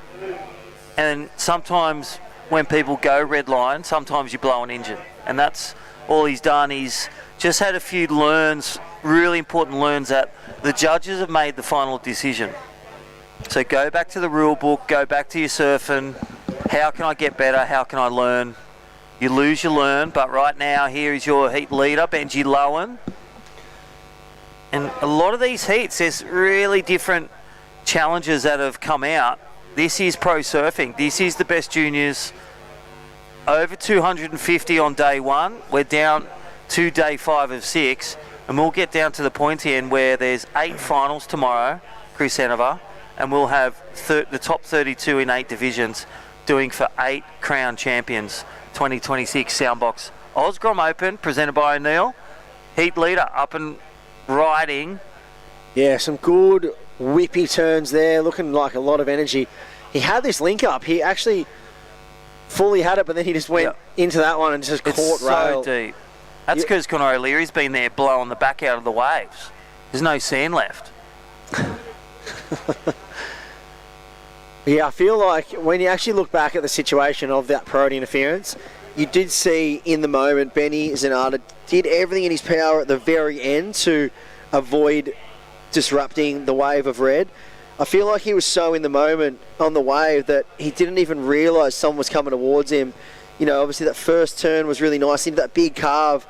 and sometimes when people go red line, sometimes you blow an engine, and that's all he's done. He's just had a few learns, really important learns that the judges have made the final decision. So go back to the rule book, go back to your surfing, how can I get better, how can I learn? You lose, you learn, but right now here is your heat leader, Benji Lowen. And a lot of these heats, there's really different challenges that have come out. This is pro surfing. This is the best juniors. Over 250 on day 1. We're down to day 5 of 6. And we'll get down to the pointy end where there's 8 finals tomorrow, Chris Enover. And we'll have the top 32 in 8 divisions doing for 8 crown champions. 2026 Soundbox Osgrom Open presented by O'Neill. Heat leader up and riding. Yeah, some good whippy turns there, looking like a lot of energy. He had this link up. He actually fully had it, but then he just went into that one and just caught rail. So deep. That's because Conor O'Leary's been there blowing the back out of the waves. There's no sand left. Yeah, I feel like when you actually look back at the situation of that priority interference, you did see in the moment Benny Zanata did everything in his power at the very end to avoid disrupting the wave of red. I feel like he was so in the moment on the wave that he didn't even realise someone was coming towards him. You know, obviously that first turn was really nice into that big carve,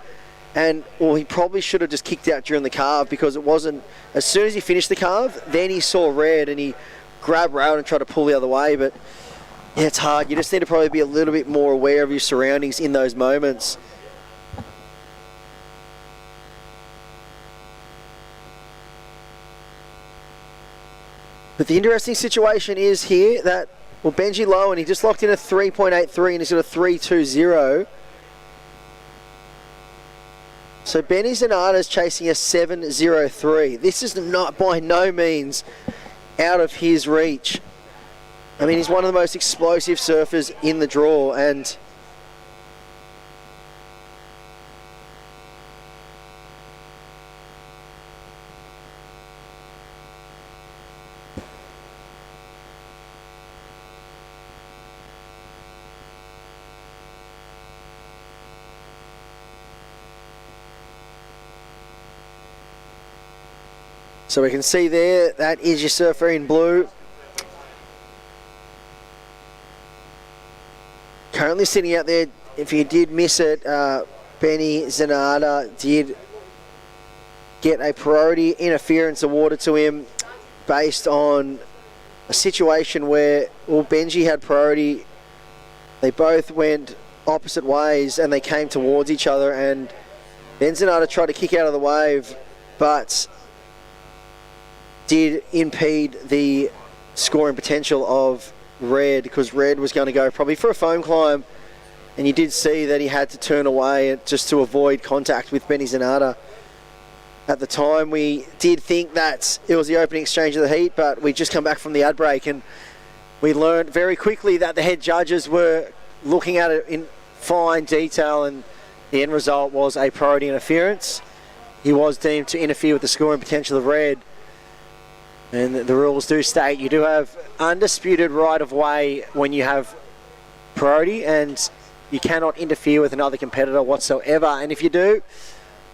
and he probably should have just kicked out during the carve, because it wasn't, as soon as he finished the carve, then he saw red and he grabbed rail and tried to pull the other way. But yeah, it's hard. You just need to probably be a little bit more aware of your surroundings in those moments. But the interesting situation is here that, Benji Lowen, he just locked in a 3.83 and he's got a 3.20. So Benny Zanata's chasing a 7.03. This is not by no means out of his reach. I mean, he's one of the most explosive surfers in the draw, and so we can see there, that is your surfer in blue. Currently sitting out there, if you did miss it, Benny Zanata did get a priority interference awarded to him based on a situation where, Benji had priority. They both went opposite ways, and they came towards each other, and Benzonata tried to kick out of the wave, but did impede the scoring potential of Red, because Red was going to go probably for a foam climb, and you did see that he had to turn away just to avoid contact with Benny Zanata. At the time, we did think that it was the opening exchange of the heat, but we just come back from the ad break, and we learned very quickly that the head judges were looking at it in fine detail, and the end result was a priority interference. He was deemed to interfere with the scoring potential of Red. And the rules do state you do have undisputed right of way when you have priority, and you cannot interfere with another competitor whatsoever. And if you do,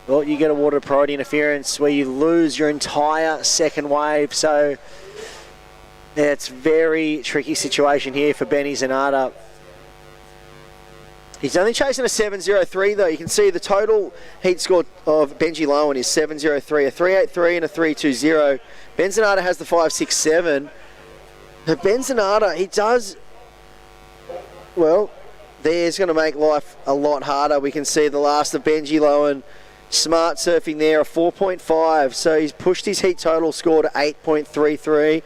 well, you get awarded priority interference where you lose your entire second wave. So yeah, it's a very tricky situation here for Benny Zanata. He's only chasing a 7.03 though. You can see the total heat score of Benji Lowen is 7.03, a 3.83 and a 3.20. Benzonata has the 5.67. But Benzonata, he does, well, there's going to make life a lot harder. We can see the last of Benji Lowen. Smart surfing there, a 4.5. So he's pushed his heat total score to 8.33.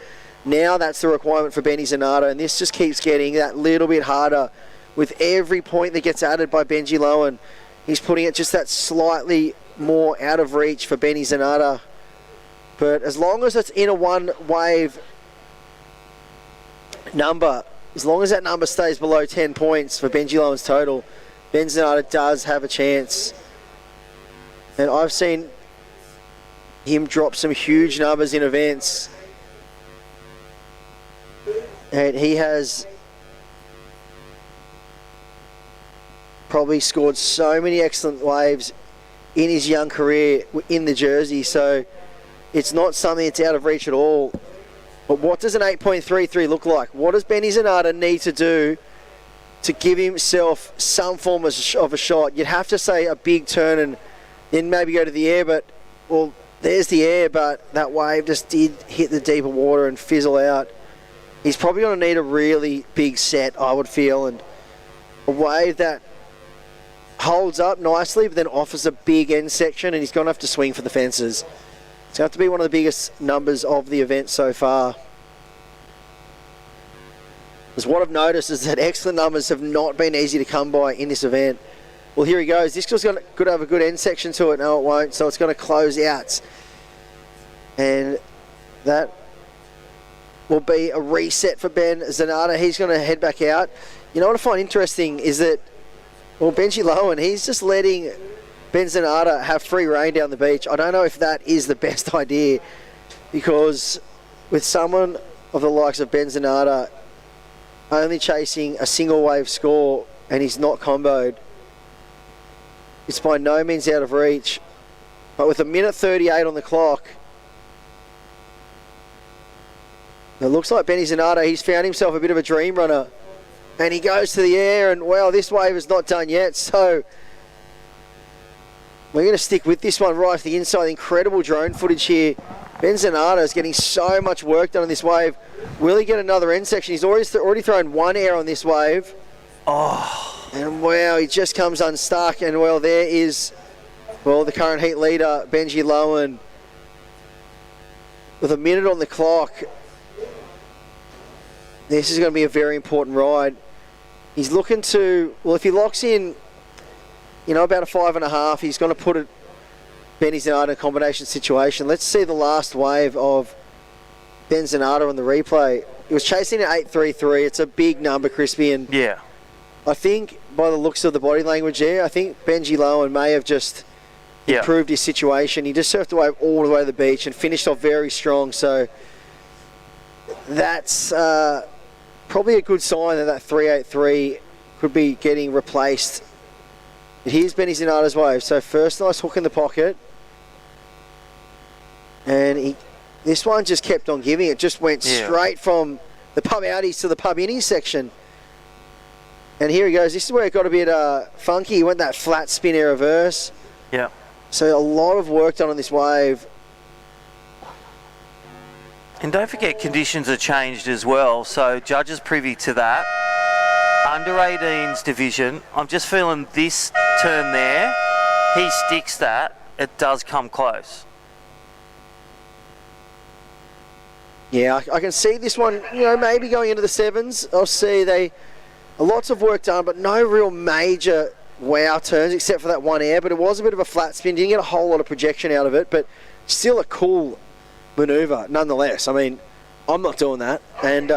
Now that's the requirement for Benny Zanata, and this just keeps getting that little bit harder with every point that gets added by Benji Lowen. He's putting it just that slightly more out of reach for Benny Zanata. But as long as it's in a one wave number, as long as that number stays below 10 points for Benji Lowen's total, Ben Zanata does have a chance. And I've seen him drop some huge numbers in events. And he has probably scored so many excellent waves in his young career in the jersey, so it's not something that's out of reach at all. But what does an 8.33 look like? What does Benny Zanata need to do to give himself some form of a shot? You'd have to say a big turn and then maybe go to the air, but, well, there's the air, but that wave just did hit the deeper water and fizzle out. He's probably going to need a really big set, I would feel, and a wave that holds up nicely but then offers a big end section, and he's going to have to swing for the fences. It's going to have to be one of the biggest numbers of the event so far. Because what I've noticed is that excellent numbers have not been easy to come by in this event. Well, here he goes. This could have a good end section to it. No, it won't. So it's going to close out. And that will be a reset for Ben Zanata. He's going to head back out. You know what I find interesting is that, well, Benji Lowen, he's just letting Ben Zanata have free rein down the beach. I don't know if that is the best idea, because with someone of the likes of Ben Zanata only chasing a single wave score and he's not comboed, it's by no means out of reach. But with a minute 38 on the clock, it looks like Benny Zanata, he's found himself a bit of a dream runner. And he goes to the air, and well, this wave is not done yet, so we're going to stick with this one right to the inside. Incredible drone footage here. Ben Zanata is getting so much work done on this wave. Will he get another end section? He's already thrown one air on this wave. Oh, and wow, he just comes unstuck, and well, there is, well, the current heat leader, Benji Lowen, with a minute on the clock. This is going to be a very important ride. He's looking to, well, if he locks in, you know, about a 5.5, he's going to put it, Benny Zanata in a combination situation. Let's see the last wave of Ben Zanata on the replay. He was chasing at 8.33. It's a big number, Crispy, and yeah, I think by the looks of the body language there, I think Benji Lowen may have just improved his situation. He just surfed the wave all the way to the beach and finished off very strong. So that's probably a good sign that 3.83 could be getting replaced. But here's Benny Zanata's wave. So first nice hook in the pocket. And this one just kept on giving. It just went straight from the pub outies to the pub innies section. And here he goes. This is where it got a bit funky. He went that flat spin air reverse. Yeah. So a lot of work done on this wave. And don't forget, conditions are changed as well, so judges privy to that under 18s division, I'm just feeling this turn there, he sticks that, it does come close. Yeah, I can see this one, maybe going into the 7s. I'll see lots of work done, but no real major wow turns except for that one air, but it was a bit of a flat spin. Didn't get a whole lot of projection out of it, but still a cool manoeuvre nonetheless. I mean, I'm not doing that. And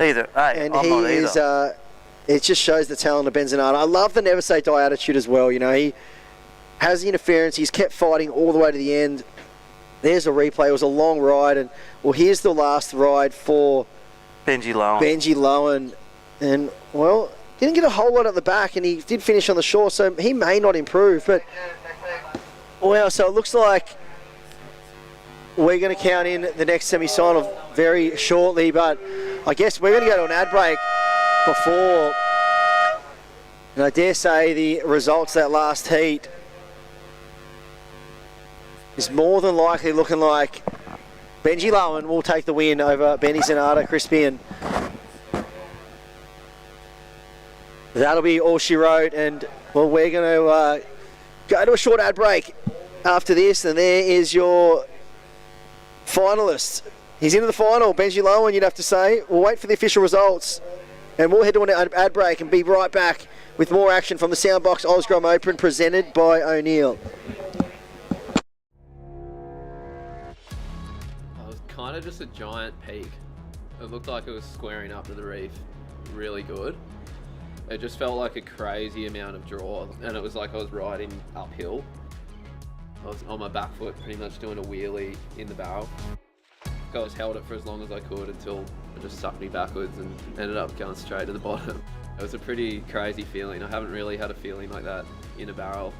either. Hey, and I'm he not is, either. It just shows the talent of Benzinato. I love the never say die attitude as well. He has the interference. He's kept fighting all the way to the end. There's a replay. It was a long ride, and here's the last ride for Benji Lowen. And didn't get a whole lot at the back, and he did finish on the shore, so he may not improve. But so it looks like we're going to count in the next semi-final very shortly. But I guess we're going to go to an ad break before, and I dare say the results of that last heat is more than likely looking like Benji Lowen will take the win over Benny Zanata, Crispy, and that'll be all she wrote. And we're going to go to a short ad break after this, and there is your finalist. He's into the final, Benji Lowen, you'd have to say. We'll wait for the official results, and we'll head to an ad break and be right back with more action from the Soundbox Osgrom Open presented by O'Neill. Kind of just a giant peak. It looked like it was squaring up to the reef really good. It just felt like a crazy amount of draw, and it was like I was riding uphill. I was on my back foot pretty much doing a wheelie in the barrel. I just held it for as long as I could until it just sucked me backwards and ended up going straight to the bottom. It was a pretty crazy feeling. I haven't really had a feeling like that in a barrel.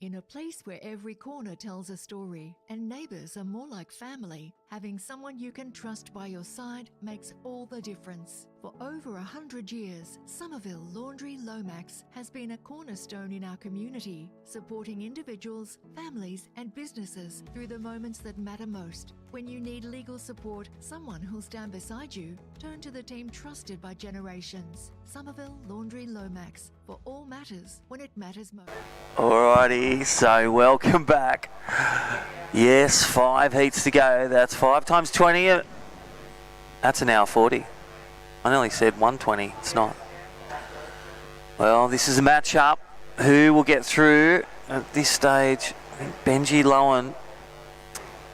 In a place where every corner tells a story and neighbours are more like family, having someone you can trust by your side makes all the difference. For over 100 years, Somerville Laundry Lomax has been a cornerstone in our community, supporting individuals, families and businesses through the moments that matter most. When you need legal support, someone who'll stand beside you, turn to the team trusted by generations. Somerville Laundry Lomax, for all matters when it matters most. Alrighty, so welcome back. Yes, 5 heats to go. That's 5 times 20. That's an hour 40. I nearly said 120. It's not. Well, this is a match-up. Who will get through at this stage? I think Benji Lowen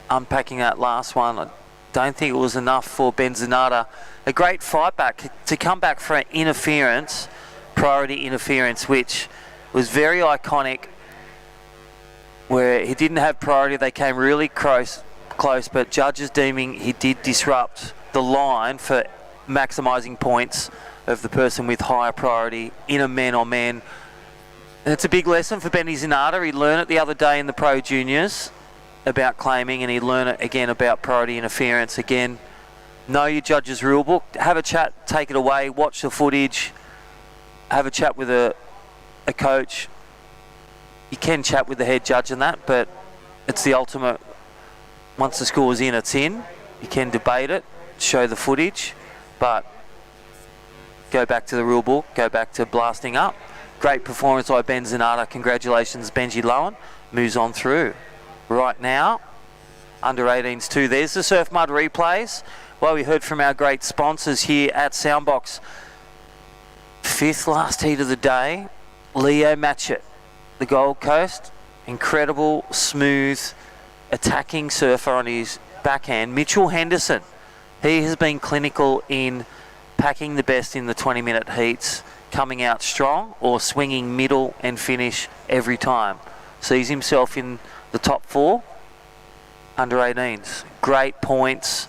unpacking that last one. I don't think it was enough for Benzinato. A great fight back to come back for an interference, priority interference, which was very iconic, where he didn't have priority. They came really close, but judges deeming he did disrupt the line for maximising points of the person with higher priority in a man-on-man. And it's a big lesson for Benny Zanata. He learned it the other day in the Pro Juniors about claiming, and he learned it again about priority interference. Again, know your judge's rule book, have a chat, take it away, watch the footage, have a chat with a coach. You can chat with the head judge and that, but it's the ultimate. Once the score's in, it's in. You can debate it, show the footage, but go back to the rule book, go back to blasting up. Great performance by Benzinato. Congratulations, Benji Lowen. Moves on through. Right now, under 18s too. There's the Surf Mud replays. Well, we heard from our great sponsors here at Soundbox. 5th last heat of the day, Leo Matchett, the Gold Coast. Incredible, smooth, attacking surfer on his backhand. Mitchell Henderson, he has been clinical in packing the best in the 20-minute heats, coming out strong or swinging middle and finish every time. Sees himself in the top 4 under 18s. Great points,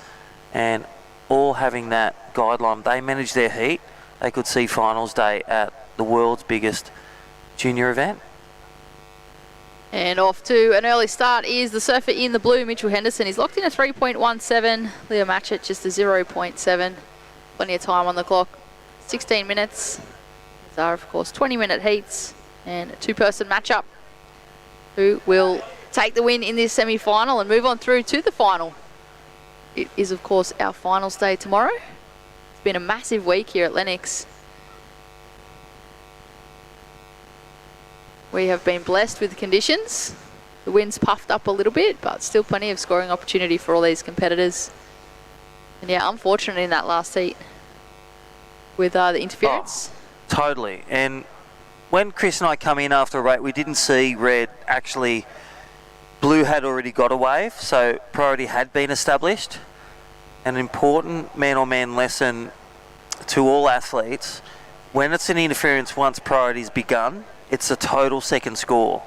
and all having that guideline. They manage their heat. They could see finals day at the world's biggest junior event. And off to an early start is the surfer in the blue, Mitchell Henderson. He's locked in a 3.17. Leo Matchett just a 0.7. Plenty of time on the clock. 16 minutes. These are, of course, 20-minute heats and a two-person matchup. Who will take the win in this semi-final and move on through to the final? It is, of course, our finals day tomorrow. It's been a massive week here at Lennox. We have been blessed with the conditions. The wind's puffed up a little bit, but still plenty of scoring opportunity for all these competitors. And yeah, unfortunate in that last heat with the interference. Oh, totally. And when Chris and I come in after a rate, we didn't see red actually. Blue had already got a wave, so priority had been established. An important man-on-man lesson to all athletes: when it's an interference once priority's begun, it's a total second score.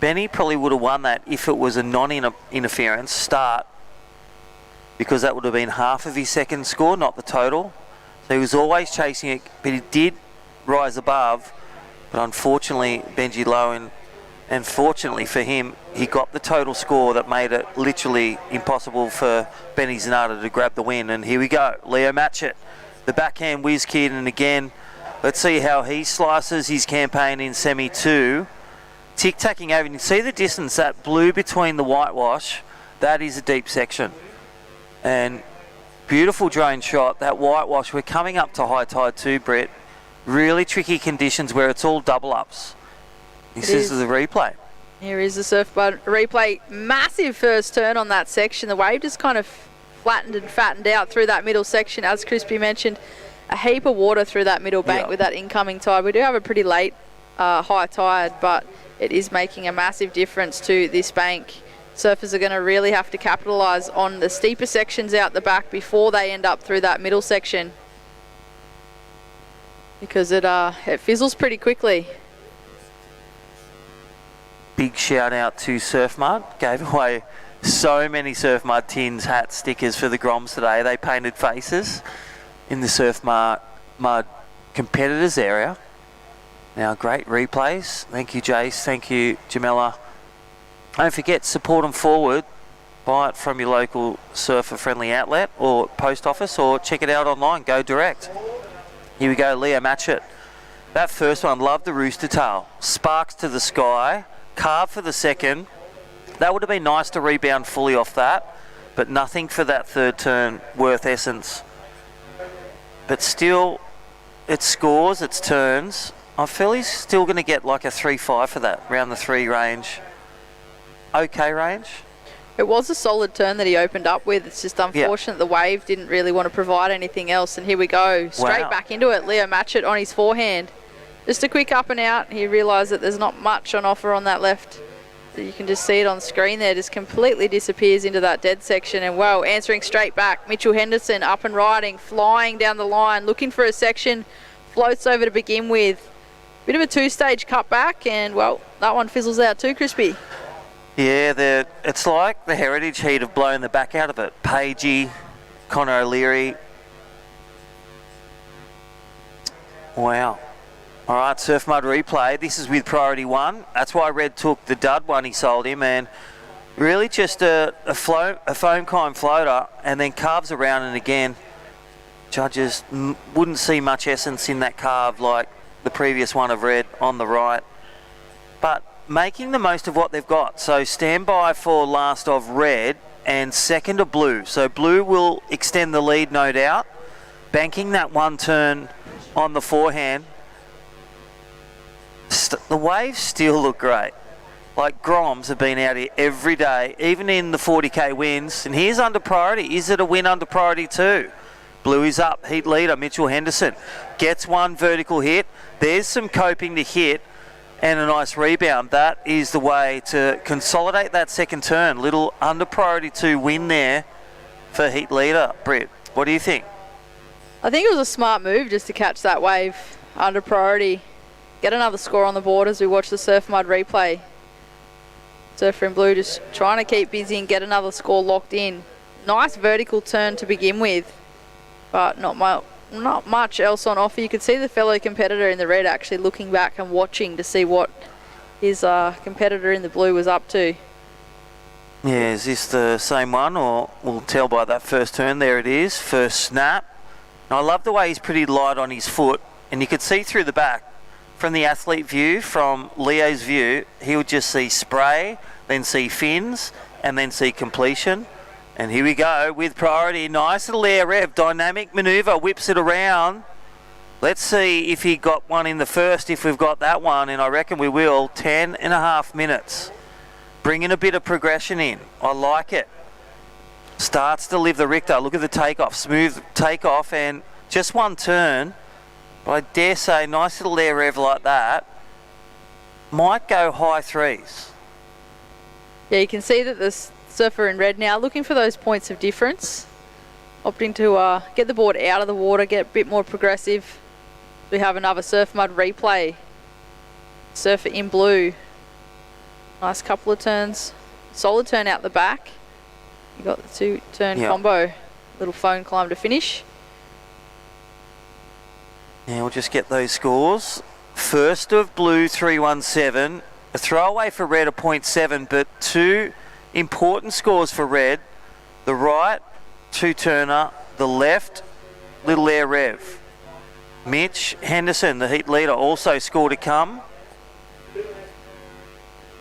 Benny probably would have won that if it was a non-interference start, because that would have been half of his second score, not the total. So he was always chasing it, but he did rise above. But unfortunately, Benji Lowe, and fortunately for him, he got the total score that made it literally impossible for Benny Zanata to grab the win. And here we go, Leo Matchett, the backhand whiz kid, and again, let's see how he slices his campaign in semi-2. Tic-tacking over, you can see the distance, that blue between the whitewash, that is a deep section. And beautiful drone shot, that whitewash, we're coming up to high tide too, Brett. Really tricky conditions where it's all double ups. This is the replay. Here is the surfboard replay. Massive first turn on that section. The wave just kind of flattened and fattened out through that middle section. As Crispy mentioned, a heap of water through that middle bank with that incoming tide. We do have a pretty late high tide, but it is making a massive difference to this bank. Surfers are going to really have to capitalise on the steeper sections out the back before they end up through that middle section, because it fizzles pretty quickly. Big shout out to Surf Mud. Gave away so many Surf Mud tins, hats, stickers for the Groms today. They painted faces in the Surf Mud competitors area. Now, great replays. Thank you, Jace. Thank you, Jamela. Don't forget, support them forward. Buy it from your local surfer-friendly outlet or post office, or check it out online. Go direct. Here we go, Leo Matchett. That first one, love the rooster tail. Sparks to the sky. Carve for the second. That would have been nice to rebound fully off that, but nothing for that third turn worth essence. But still, it scores, it's turns. I feel he's still going to get like a 3-5 for that, around the 3 range. Okay range. It was a solid turn that he opened up with. It's just unfortunate the wave didn't really want to provide anything else. And here we go, straight back into it. Leo Matchett on his forehand. Just a quick up and out. He realised that there's not much on offer on that left. So you can just see it on screen there. Just completely disappears into that dead section. And well, answering straight back. Mitchell Henderson up and riding, flying down the line, looking for a section. Floats over to begin with. Bit of a 2-stage cutback, and well, that one fizzles out too, Crispy. Yeah, it's like the Heritage Heat have blown the back out of it. Pagey, Connor O'Leary. Wow. All right, Surf Mud replay. This is with priority 1. That's why Red took the dud one he sold him, and really just a foam kind floater, and then carves around, and again, judges wouldn't see much essence in that carve like the previous one of Red on the right. But making the most of what they've got. So stand by for last of Red and second of Blue. So Blue will extend the lead, no doubt. Banking that one turn on the forehand. The waves still look great. Like Groms have been out here every day, even in the 40k wins. And here's under priority. Is it a win under priority 2? Blue is up. Heat leader, Mitchell Henderson. Gets one vertical hit. There's some coping to hit and a nice rebound. That is the way to consolidate that second turn. Little under priority 2 win there for heat leader. Britt, what do you think? I think it was a smart move just to catch that wave under priority. Get another score on the board as we watch the Surf Mud replay. Surfer in blue just trying to keep busy and get another score locked in. Nice vertical turn to begin with, but not much else on offer. You could see the fellow competitor in the red actually looking back and watching to see what his competitor in the blue was up to. Yeah, is this the same one, or we'll tell by that first turn? There it is, first snap. And I love the way he's pretty light on his foot, and you could see through the back. From the athlete view, from Leo's view, he would just see spray, then see fins, and then see completion. And here we go with priority. Nice little air rev, dynamic manoeuvre, whips it around. Let's see if he got one in the first, if we've got that one, and I reckon we will. 10.5 minutes. Bringing a bit of progression in. I like it. Starts to live the Richter. Look at the takeoff. Smooth takeoff and just one turn. But I dare say, nice little air rev like that might go high threes. Yeah, you can see that the surfer in red now looking for those points of difference. Opting to get the board out of the water, get a bit more progressive. We have another surf mud replay. Surfer in blue. Nice couple of turns. Solid turn out the back. You got the 2-turn combo. Little phone climb to finish. Now we'll just get those scores. First of blue 317, a throwaway for red a 0.7, but two important scores for red. The right 2-turner, the left little air rev. Mitch Henderson, the heat leader, also scored a come.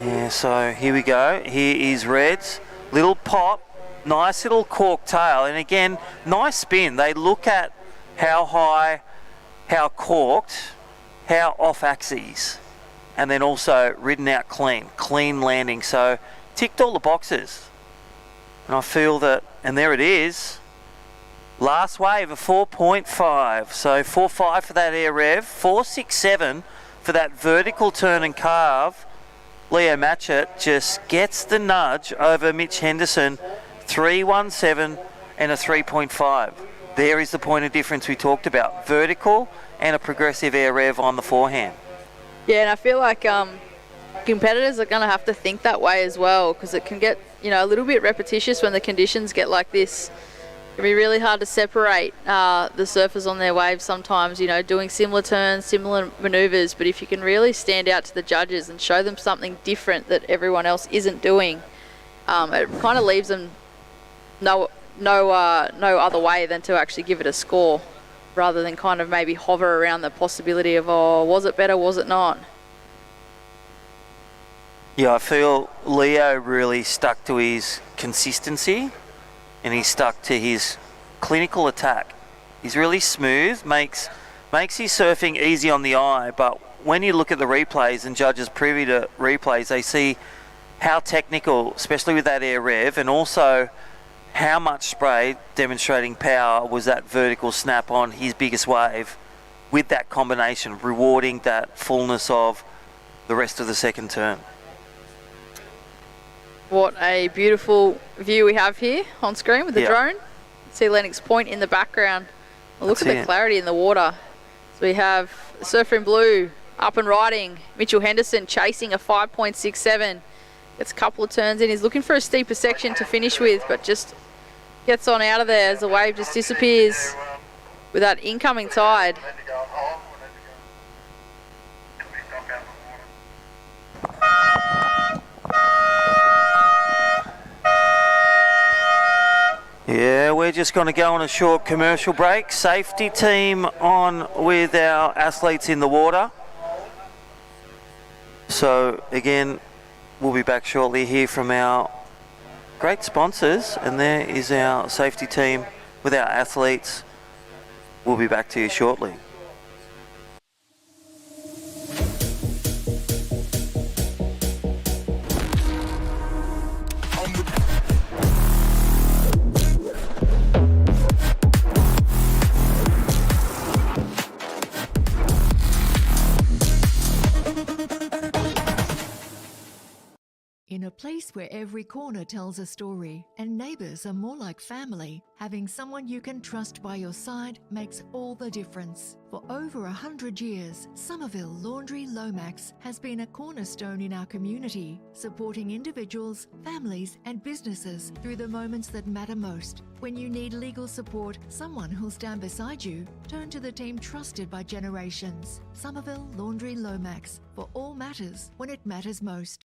Yeah, so here we go. Here is reds. Little pop, nice little cork tail, and again, nice spin. They look at how high, how corked, how off axes, and then also ridden out clean landing. So ticked all the boxes. And I feel that, and there it is. Last wave, a 4.5. So 4.5 for that air rev, 4.67 for that vertical turn and carve. Leo Matchett just gets the nudge over Mitch Henderson, 3.17 and a 3.5. There is the point of difference we talked about. Vertical and a progressive air rev on the forehand. Yeah, and I feel like competitors are going to have to think that way as well, because it can get, a little bit repetitious when the conditions get like this. It can be really hard to separate the surfers on their waves sometimes, doing similar turns, similar manoeuvres, but if you can really stand out to the judges and show them something different that everyone else isn't doing, it kind of leaves them no other way than to actually give it a score, rather than kind of maybe hover around the possibility of, was it better, was it not? Yeah, I feel Leo really stuck to his consistency and he stuck to his clinical attack. He's really smooth, makes his surfing easy on the eye, but when you look at the replays and judges privy to replays, they see how technical, especially with that air rev, and also how much spray demonstrating power was that vertical snap on his biggest wave with that combination, rewarding that fullness of the rest of the second turn. What a beautiful view we have here on screen with the drone. See Lennox Point in the background. Look at the clarity in the water. So we have Surfer in Blue up and riding. Mitchell Henderson chasing a 5.67. Gets a couple of turns in. He's looking for a steeper section to finish with, but just gets on out of there as the wave just disappears with that incoming tide. Yeah, we're just going to go on a short commercial break. Safety team on with our athletes in the water. So again, we'll be back shortly here from our great sponsors, and there is our safety team with our athletes. We'll be back to you shortly. In a place where every corner tells a story and neighbours are more like family, having someone you can trust by your side makes all the difference. For over 100 years, Somerville Laundry Lomax has been a cornerstone in our community, supporting individuals, families and businesses through the moments that matter most. When you need legal support, someone who'll stand beside you, turn to the team trusted by generations. Somerville Laundry Lomax, for all matters when it matters most.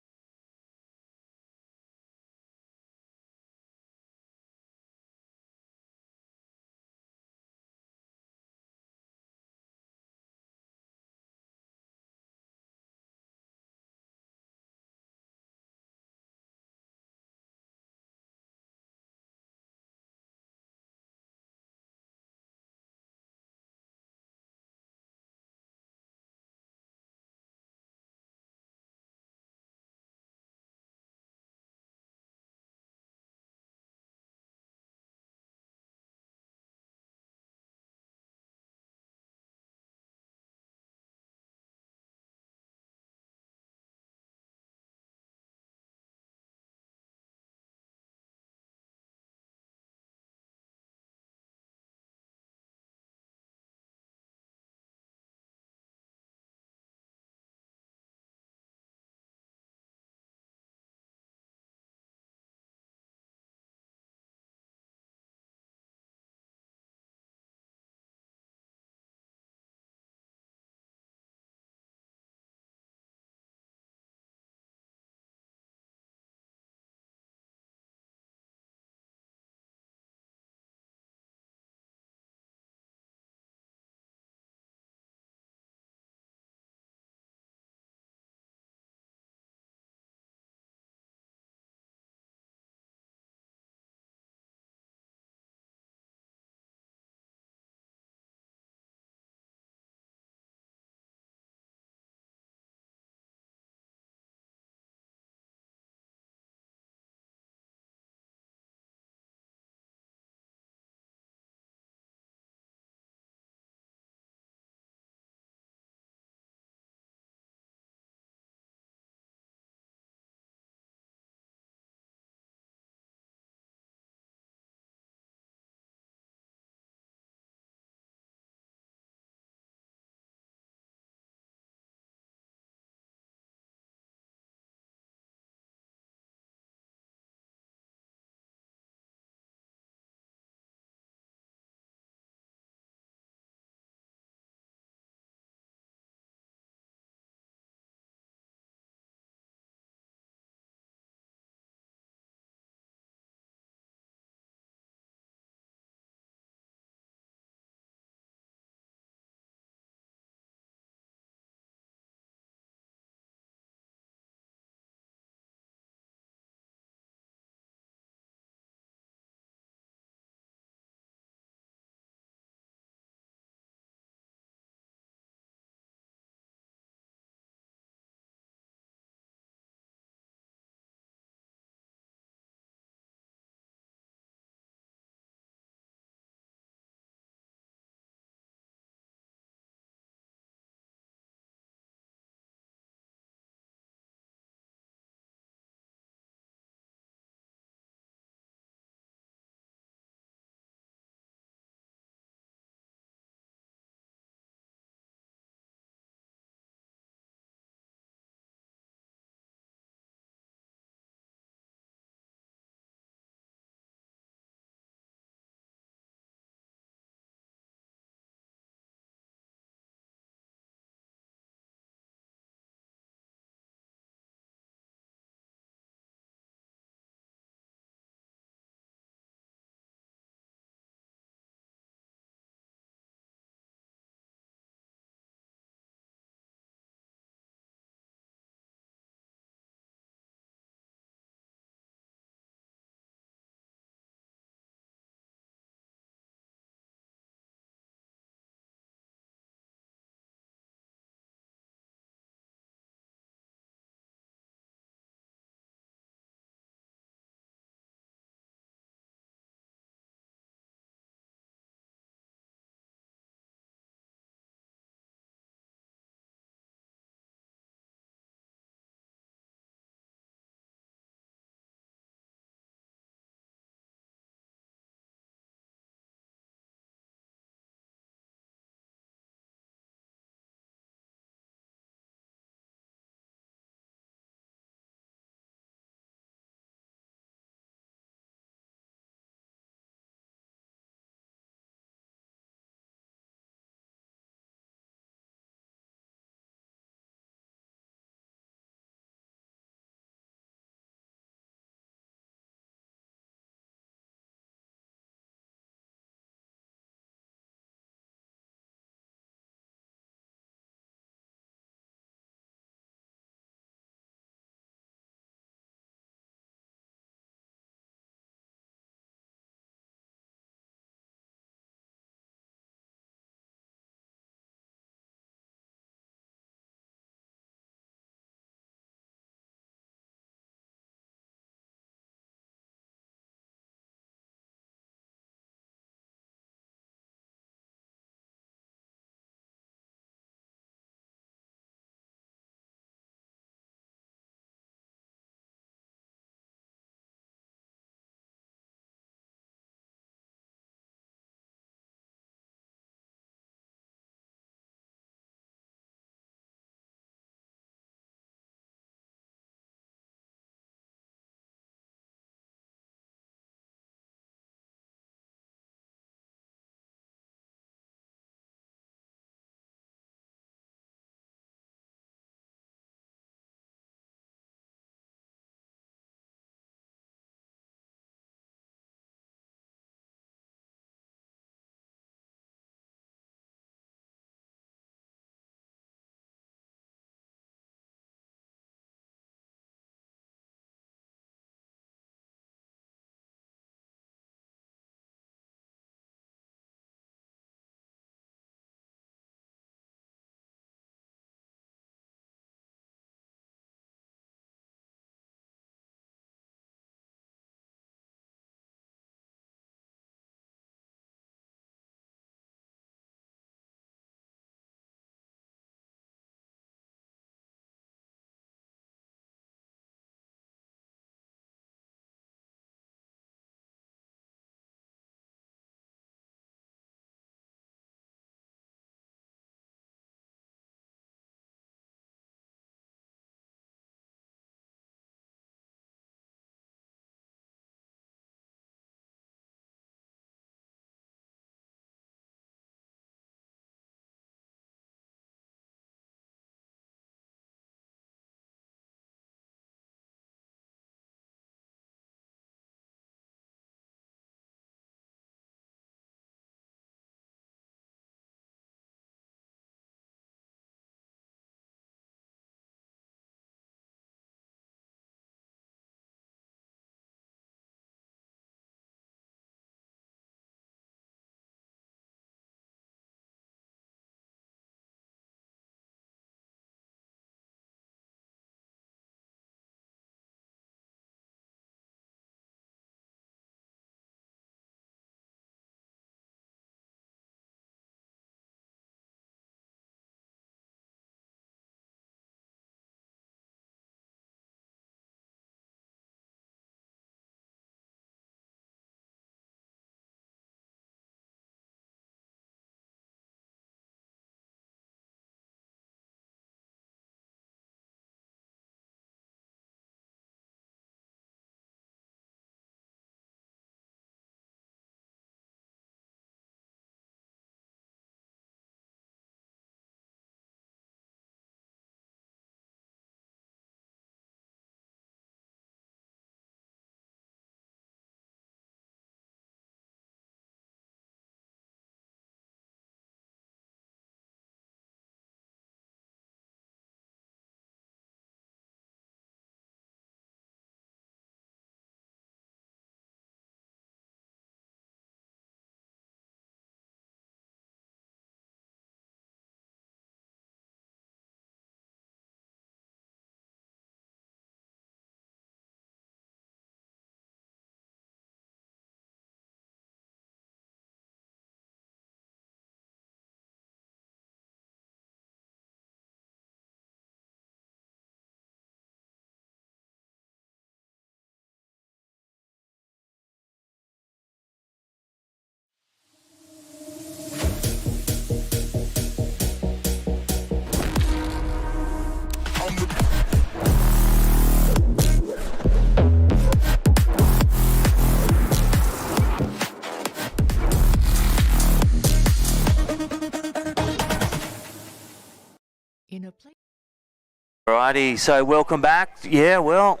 Alrighty, so welcome back. Yeah, well,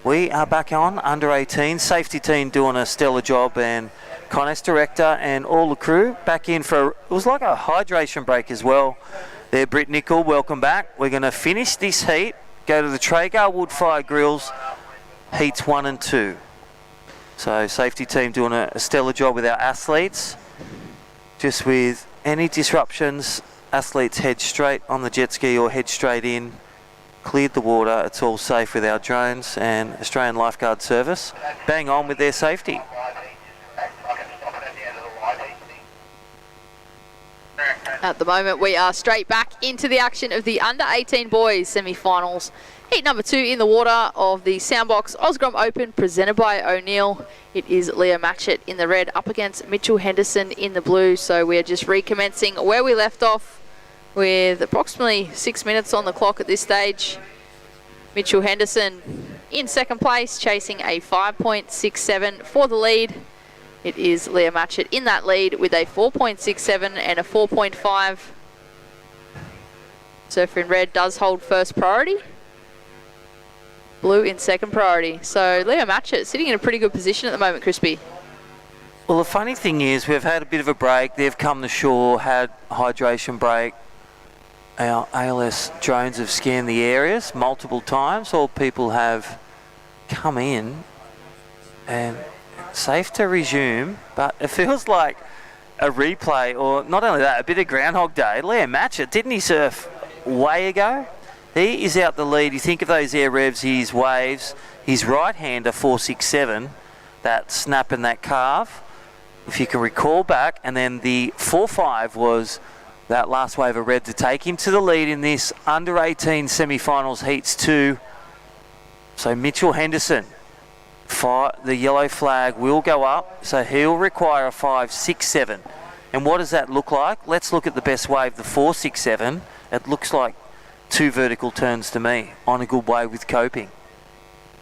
we are back on under 18. Safety team doing a stellar job, and Contest director and all the crew back in for, it was like a hydration break as well. There, Britt Nicol, welcome back. We're going to finish this heat, go to the Traeger Wood-Fire Grills, heats 1 and 2. So safety team doing a stellar job with our athletes. Just with any disruptions, athletes head straight on the jet ski or head straight in, cleared the water, it's all safe with our drones and Australian Lifeguard Service. Bang on with their safety. At the moment, we are straight back into the action of the under-18 boys semi-finals. Heat number 2 in the water of the Soundbox Osgrom Open, presented by O'Neill. It is Leo Matchett in the red up against Mitchell Henderson in the blue. So we are just recommencing where we left off with approximately 6 minutes on the clock at this stage. Mitchell Henderson in second place, chasing a 5.67 for the lead. It is Leo Matchett in that lead with a 4.67 and a 4.5. Surfer in red does hold first priority. Blue in second priority. So Leo Matchett sitting in a pretty good position at the moment, Crispy. Well, the funny thing is we've had a bit of a break. They've come to shore, had a hydration break. Our ALS drones have scanned the areas multiple times. All people have come in and safe to resume, but it feels like a replay, or not only that, a bit of Groundhog Day. Leo Matchett, didn't he surf way ago? He is out the lead. You think of those air revs, his waves, his right-hander 467, that snap and that carve, if you can recall back, and then the 4.5 was that last wave of red to take him to the lead in this under-18 semi-finals heats 2. So Mitchell Henderson, the yellow flag will go up, so he'll require a 5.67. And what does that look like? Let's look at the best wave, the 4.67. It looks like 2 vertical turns to me on a good wave with coping.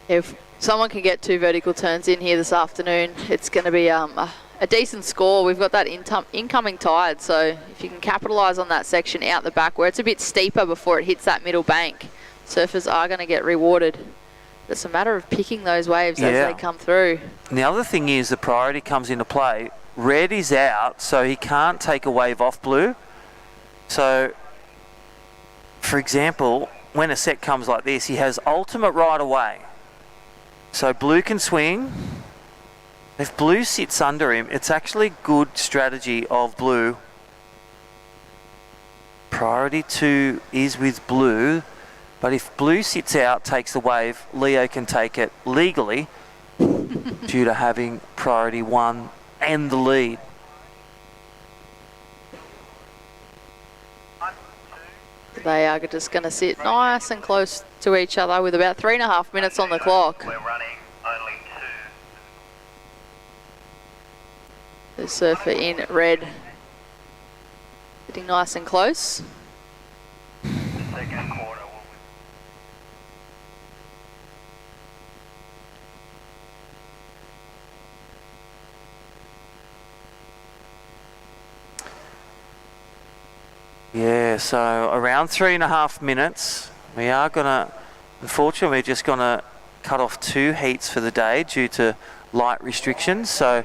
If someone can get 2 vertical turns in here this afternoon, it's going to be a decent score. We've got that incoming tide, so if you can capitalise on that section out the back where it's a bit steeper before it hits that middle bank, surfers are going to get rewarded. It's a matter of picking those waves as they come through. And the other thing is the priority comes into play. Red is out, so he can't take a wave off blue. So, for example, when a set comes like this, he has ultimate right away. So blue can swing. If blue sits under him, it's actually good strategy of blue. Priority 2 is with blue. But if blue sits out, takes the wave, Leo can take it legally due to having priority 1 and the lead. They are just going to sit nice and close to each other with about 3.5 minutes on the clock. We're running only 2. The surfer in red sitting nice and close. Second quarter. Yeah, so around 3.5 minutes. We are going to, unfortunately, we're just going to cut off 2 heats for the day due to light restrictions. So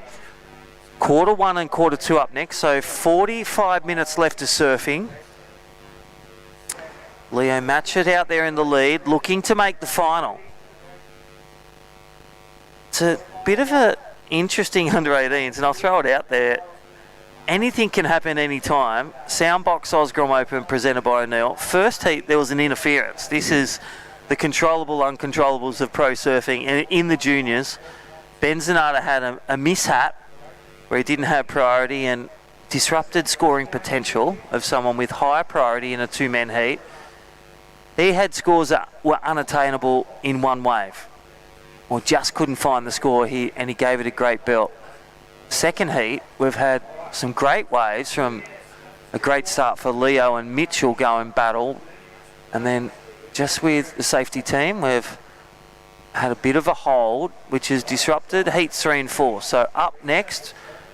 quarter 1 and quarter 2 up next. So 45 minutes left of surfing. Leo Matchett out there in the lead, looking to make the final. It's a bit of a interesting under-18s, and I'll throw it out there. Anything can happen anytime. Soundbox Osgrom Open presented by O'Neill. First heat, there was an interference. This is the controllable uncontrollables of pro surfing. And in the juniors, Ben Zanata had a mishap where he didn't have priority and disrupted scoring potential of someone with higher priority in a 2-man heat. He had scores that were unattainable in one wave, or just couldn't find the score, and he gave it a great belt. Second heat, we've had some great waves from a great start for Leo and Mitchell going battle, and then just with the safety team we've had a bit of a hold which has disrupted heats 3 and 4. So up next,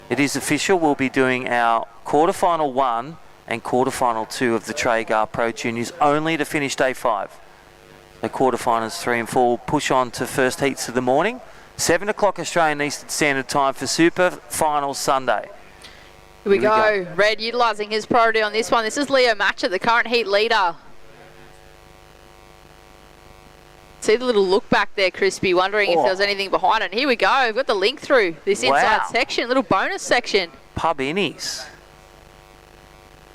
it is official, we'll be doing our quarterfinal 1 and quarterfinal 2 of the Traeger Pro Juniors only to finish day 5. The quarterfinals 3 and 4 will push on to first heats of the morning. 7 o'clock Australian Eastern Standard Time for Super Finals Sunday. Here we go. Red utilising his priority on this one. This is Leo Matchett, the current heat leader. See the little look back there, Crispy, wondering if there was anything behind it. And here we go. We've got the link through this inside section, little bonus section. Pub innies.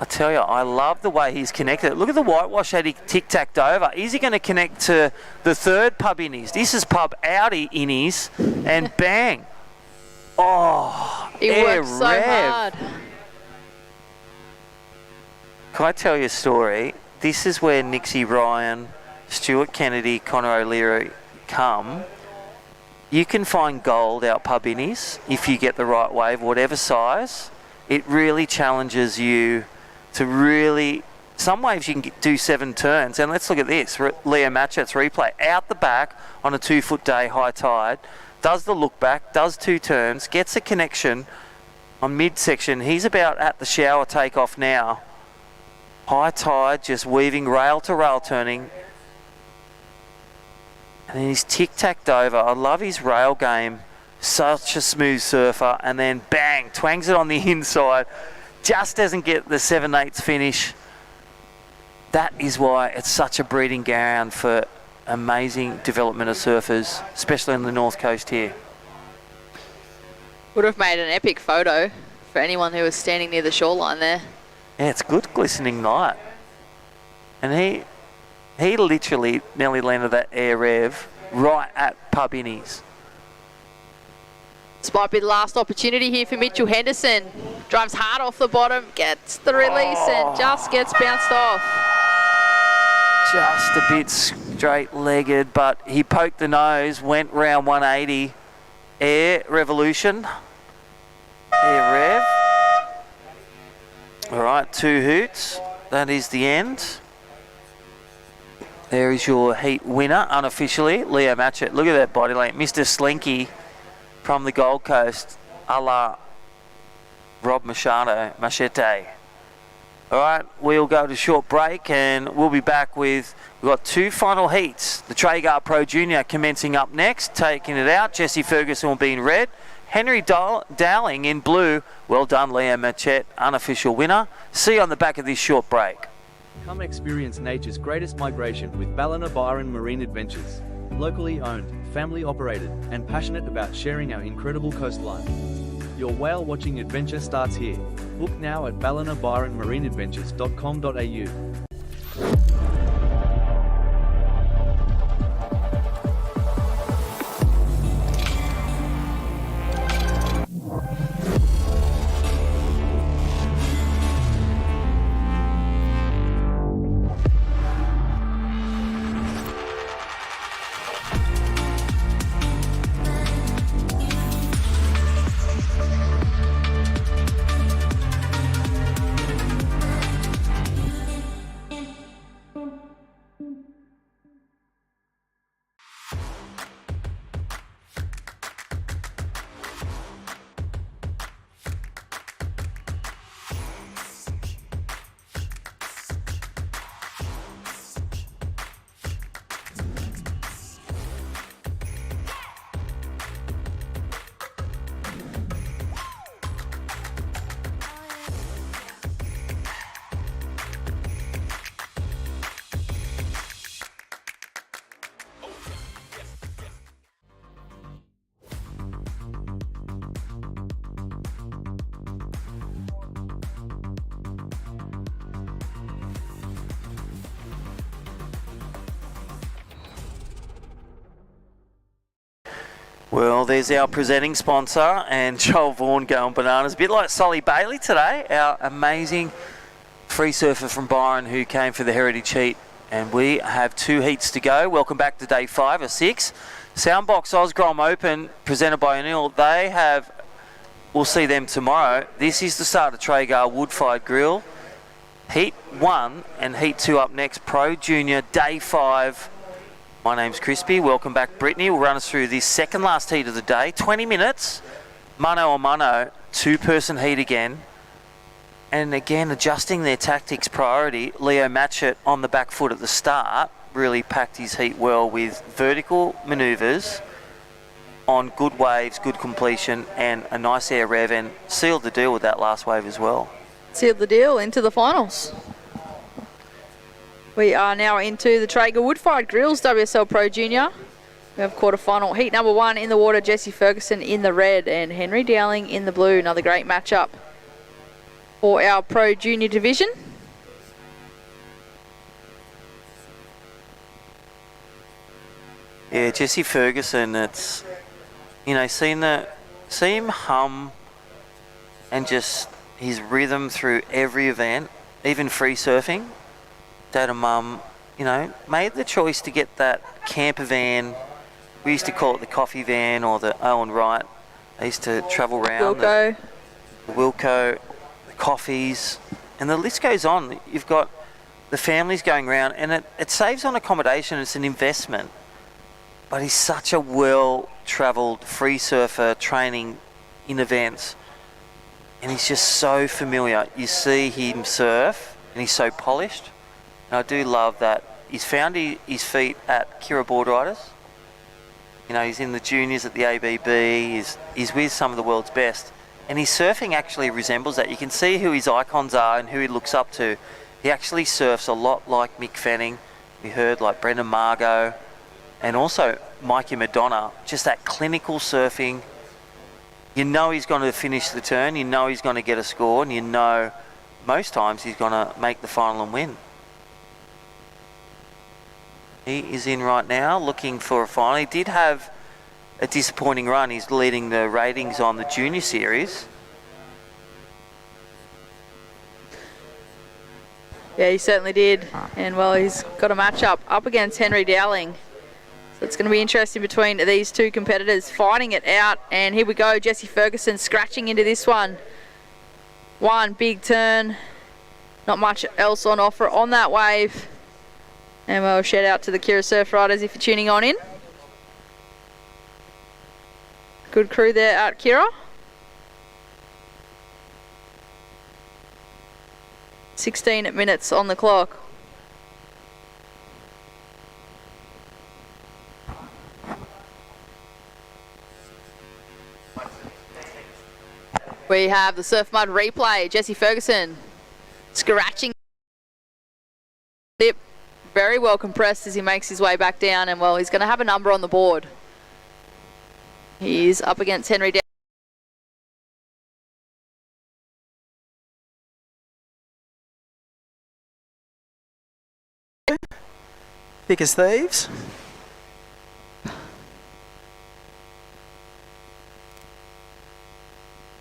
I tell you, I love the way he's connected. Look at the whitewash that he tic-tacked over. Is he going to connect to the third pub innies? This is pub outie innies, and bang. Oh, he worked so hard. Can I tell you a story? This is where Nixie Ryan, Stuart Kennedy, Connor O'Leary come. You can find gold out pub innies if you get the right wave, whatever size. It really challenges you to really... Some waves you can do 7 turns, and let's look at this. Leo Matchett's replay. Out the back on a 2-foot day, high tide, does the look back, does 2 turns, gets a connection on midsection. He's about at the shower takeoff now. High tide, just weaving rail to rail turning. And then he's tic-tacked over. I love his rail game. Such a smooth surfer. And then bang, twangs it on the inside. Just doesn't get the 7/8 finish. That is why it's such a breeding ground for amazing development of surfers, especially on the north coast here. Would have made an epic photo for anyone who was standing near the shoreline there. Yeah, it's good glistening night. And he literally nearly landed that air rev right at pub innies. This might be the last opportunity here for Mitchell Henderson. Drives hard off the bottom, gets the release and just gets bounced off. Just a bit straight-legged, but he poked the nose, went round 180. Air revolution. Air rev. All right, 2 hoots. That is the end. There is your heat winner, unofficially, Leo Matchett. Look at that body length. Mr. Slinky from the Gold Coast, a la Rob Machete. All right, we'll go to short break and we'll be back with, we've got 2 final heats. The Traeger Pro Junior commencing up next, taking it out. Jesse Ferguson will be in red. Henry Dowling in blue. Well done, Leo Matchett, unofficial winner. See you on the back of this short break. Come experience nature's greatest migration with Ballina Byron Marine Adventures. Locally owned, family operated, and passionate about sharing our incredible coastline. Your whale watching adventure starts here. Book now at ballinabyronmarineadventures.com.au. Well, there's our presenting sponsor and Joel Vaughan going bananas. A bit like Solly Bailey today, our amazing free surfer from Byron who came for the Heritage Heat. And we have 2 heats to go. Welcome back to day 5 or 6. Soundbox Osgrom Open, presented by O'Neill. We'll see them tomorrow. This is the start of Traeger Wood-Fired Grill. Heat 1 and Heat 2 up next. Pro Junior, day 5. My name's Crispy. Welcome back, Brittany. We'll run us through this second last heat of the day. 20 minutes, mano a mano, 2-person heat again. And again, adjusting their tactics priority. Leo Matchett on the back foot at the start. really packed his heat well with vertical manoeuvres on good waves, good completion, and a nice air rev, and sealed the deal with that last wave as well. Sealed the deal into the finals. We are now into the Traeger Wood-Fired Grills WSL Pro Junior. We have quarterfinal heat number 1 in the water. Jesse Ferguson in the red and Henry Dowling in the blue. Another great matchup for our Pro Junior division. Yeah, Jesse Ferguson, it's, you know, see him hum and just his rhythm through every event, even free surfing. Dad and Mum, you know, made the choice to get that camper van. We used to call it the coffee van or the Owen Wright. They used to travel around. Wilco. The Wilco, the coffees, and the list goes on. You've got the families going around, and it saves on accommodation. It's an investment. But he's such a well-travelled free surfer training in events. And he's just so familiar. You see him surf, and he's so polished. And I do love that. He's found his feet at Kira Board Riders. You know, he's in the juniors at the ABB. He's with some of the world's best. And his surfing actually resembles that. You can see who his icons are and who he looks up to. He actually surfs a lot like Mick Fanning. We heard like Brendan Margot. And also Mikey Madonna, just that clinical surfing. You know he's going to finish the turn, you know he's going to get a score, and you know most times he's going to make the final and win. He is in right now looking for a final. He did have a disappointing run. He's leading the ratings on the junior series. Yeah, he certainly did. And well, he's got a matchup up against Henry Dowling. So it's going to be interesting between these two competitors fighting it out. And here we go, Jesse Ferguson scratching into this one. One big turn. Not much else on offer on that wave. And well, shout out to the Kira Surf Riders if you're tuning on in. Good crew there at Kira. 16 minutes on the clock. We have the Surf Mud replay. Jesse Ferguson scratching lip, very well compressed as he makes his way back down, and well, he's going to have a number on the board. He's up against Henry Dowling. Thick as thieves.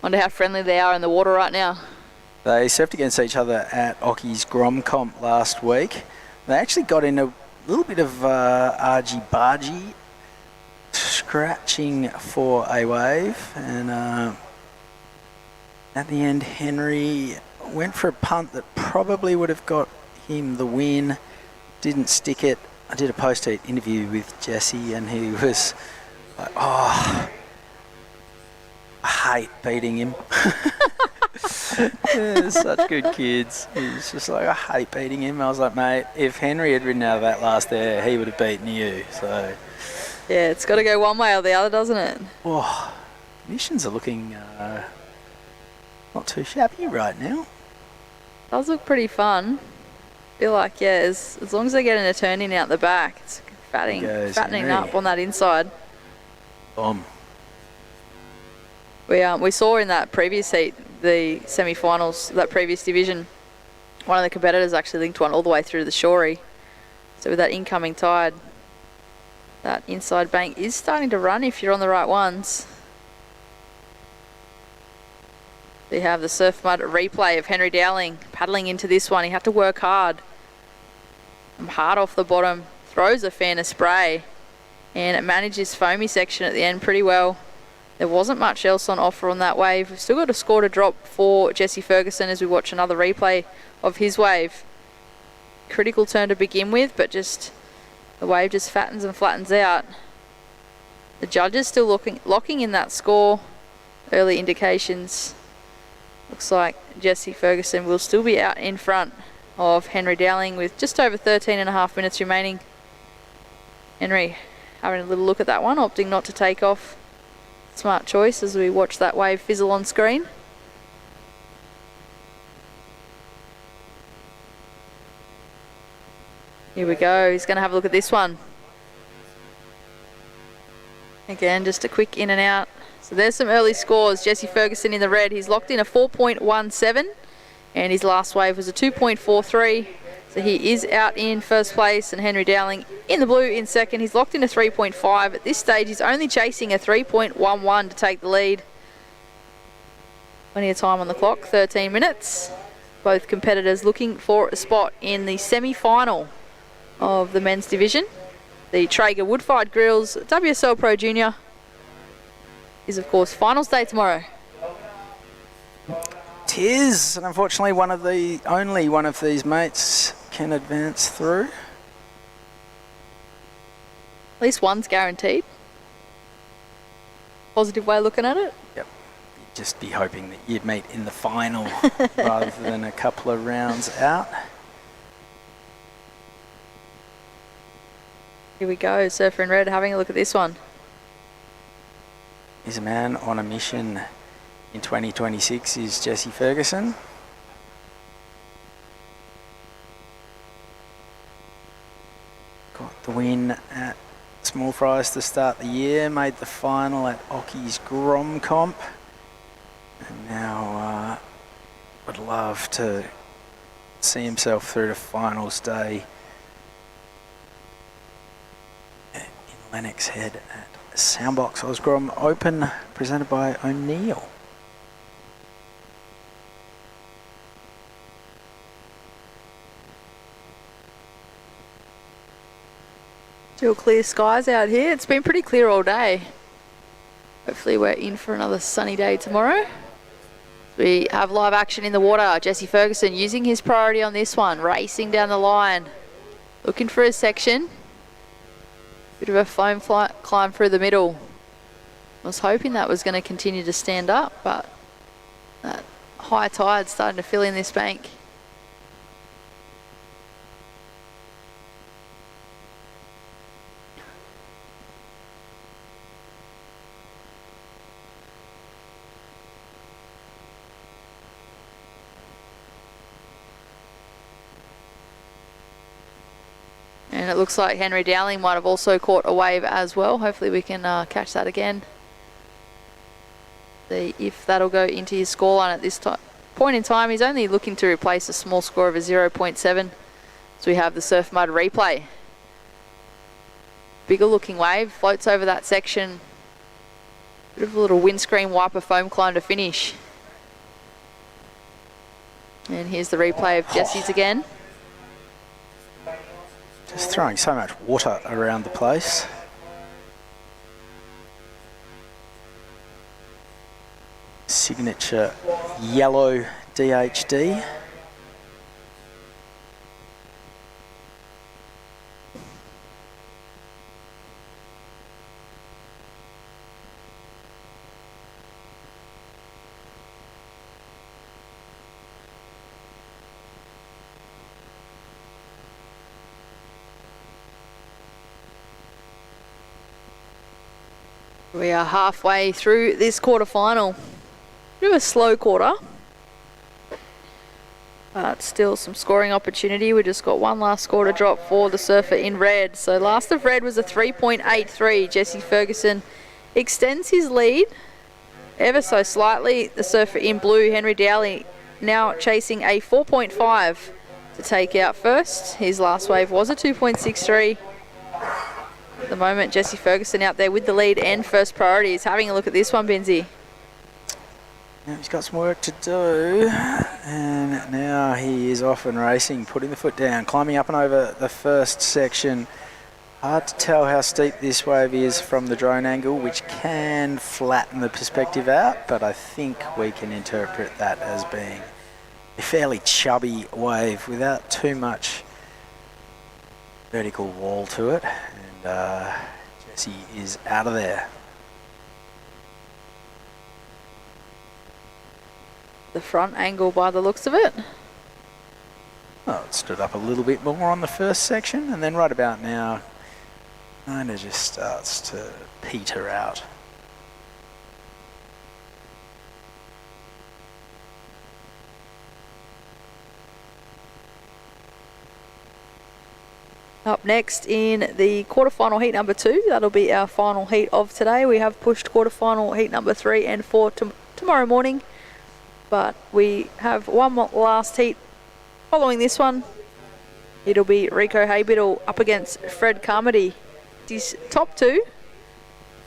Wonder how friendly they are in the water right now. They surfed against each other at Ocky's Grom Comp last week. They actually got in a little bit of argy-bargy, scratching for a wave, and at the end Henry went for a punt that probably would have got him the win, didn't stick it. I did a post-heat interview with Jesse and he was like, oh, I hate beating him. Yeah, such good kids. He's just like, I hate beating him. I was like, mate, if Henry had ridden out of that last air, he would have beaten you. So yeah, it's got to go one way or the other, doesn't it? Oh, conditions are looking not too shabby right now. Does look pretty fun. Feel like, yeah, as long as they're getting a turn in out the back, it's fattening up on that inside. Bomb. We saw in that previous heat, the semi-finals, that previous division, one of the competitors actually linked one all the way through the shorey. So with that incoming tide, that inside bank is starting to run if you're on the right ones. We have the Surf Mud replay of Henry Dowling paddling into this one. He had to work hard. Hard off the bottom, throws a fan of spray, and it manages foamy section at the end pretty well. There wasn't much else on offer on that wave. We've still got a score to drop for Jesse Ferguson as we watch another replay of his wave. Critical turn to begin with, but just the wave just fattens and flattens out. The judges still locking in that score. Early indications. Looks like Jesse Ferguson will still be out in front of Henry Dowling with just over 13.5 minutes remaining Henry having a little look at that one, opting not to take off. Smart choice as we watch that wave fizzle on screen. Here we go, he's going to have a look at this one. Again, just a quick in and out. So there's some early scores. Jesse Ferguson in the red, he's locked in a 4.17 and his last wave was a 2.43. So he is out in first place, and Henry Dowling in the blue in second. He's locked in a 3.5. At this stage, he's only chasing a 3.11 to take the lead. Plenty of time on the clock, 13 minutes. Both competitors looking for a spot in the semi-final of the men's division. The Traeger wood-fired grills WSL Pro Junior is, of course, finals day tomorrow. Tis, and unfortunately only one of these mates can advance through. At least one's guaranteed. Positive way of looking at it. Yep. You'd just be hoping that you'd meet in the final rather than a couple of rounds out. Here we go, Surfer in red having a look at this one. He's a man on a mission in 2026 is Jesse Ferguson. Got the win at Small Fries to start the year, made the final at Ocky's Grom Comp, and now would love to see himself through to finals day in Lennox Head at Soundbox Osgrom Open, presented by O'Neill. Still clear skies out here. It's been pretty clear all day. Hopefully we're in for another sunny day tomorrow. We have live action in the water. Jesse Ferguson using his priority on this one, racing down the line, looking for a section. Bit of a foam climb through the middle. I was hoping that was going to continue to stand up, but that high tide's starting to fill in this bank. And it looks like Henry Dowling might have also caught a wave as well. Hopefully we can catch that again. See if that'll go into his scoreline at this point in time. He's only looking to replace a small score of a 0.7. So we have the Surf Mud replay. Bigger looking wave, floats over that section. Bit of a little windscreen wiper foam climb to finish. And here's the replay of Jesse's again. Just throwing so much water around the place. Signature yellow DHD. We are halfway through this quarterfinal. Bit of a slow quarter, but still some scoring opportunity. We just got one last score to drop for the Surfer in red. So last of red was a 3.83. Jesse Ferguson extends his lead ever so slightly. The Surfer in blue, Henry Dowling, now chasing a 4.5 to take out first. His last wave was a 2.63. At the moment, Jesse Ferguson out there with the lead and first priority. He's having a look at this one, Benzie. Now he's got some work to do, and now he is off and racing, putting the foot down, climbing up and over the first section. Hard to tell how steep this wave is from the drone angle, which can flatten the perspective out, but I think we can interpret that as being a fairly chubby wave without too much vertical wall to it. And Jesse is out of there. The front angle by the looks of it. Oh, it stood up a little bit more on the first section, and then right about now kind of just starts to peter out. Up next in the quarterfinal heat number 2, that'll be our final heat of today. We have pushed quarterfinal heat number 3 and 4 tomorrow morning, but we have one more last heat following this one. It'll be Rico Haybiddle up against Fred Carmody. He's top 2.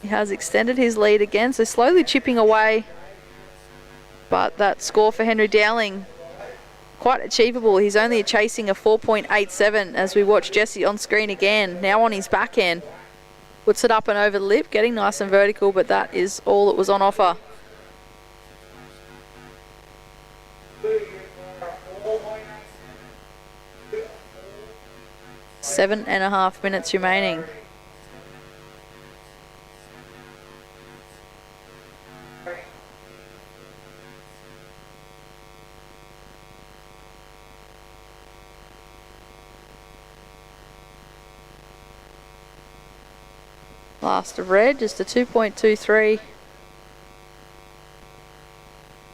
He has extended his lead again, so slowly chipping away, but that score for Henry Dowling quite achievable. He's only chasing a 4.87 as we watch Jesse on screen again, now on his backhand. Puts it up and over the lip, getting nice and vertical, but that is all that was on offer. Seven and a half minutes remaining. Last of red, just a 2.23.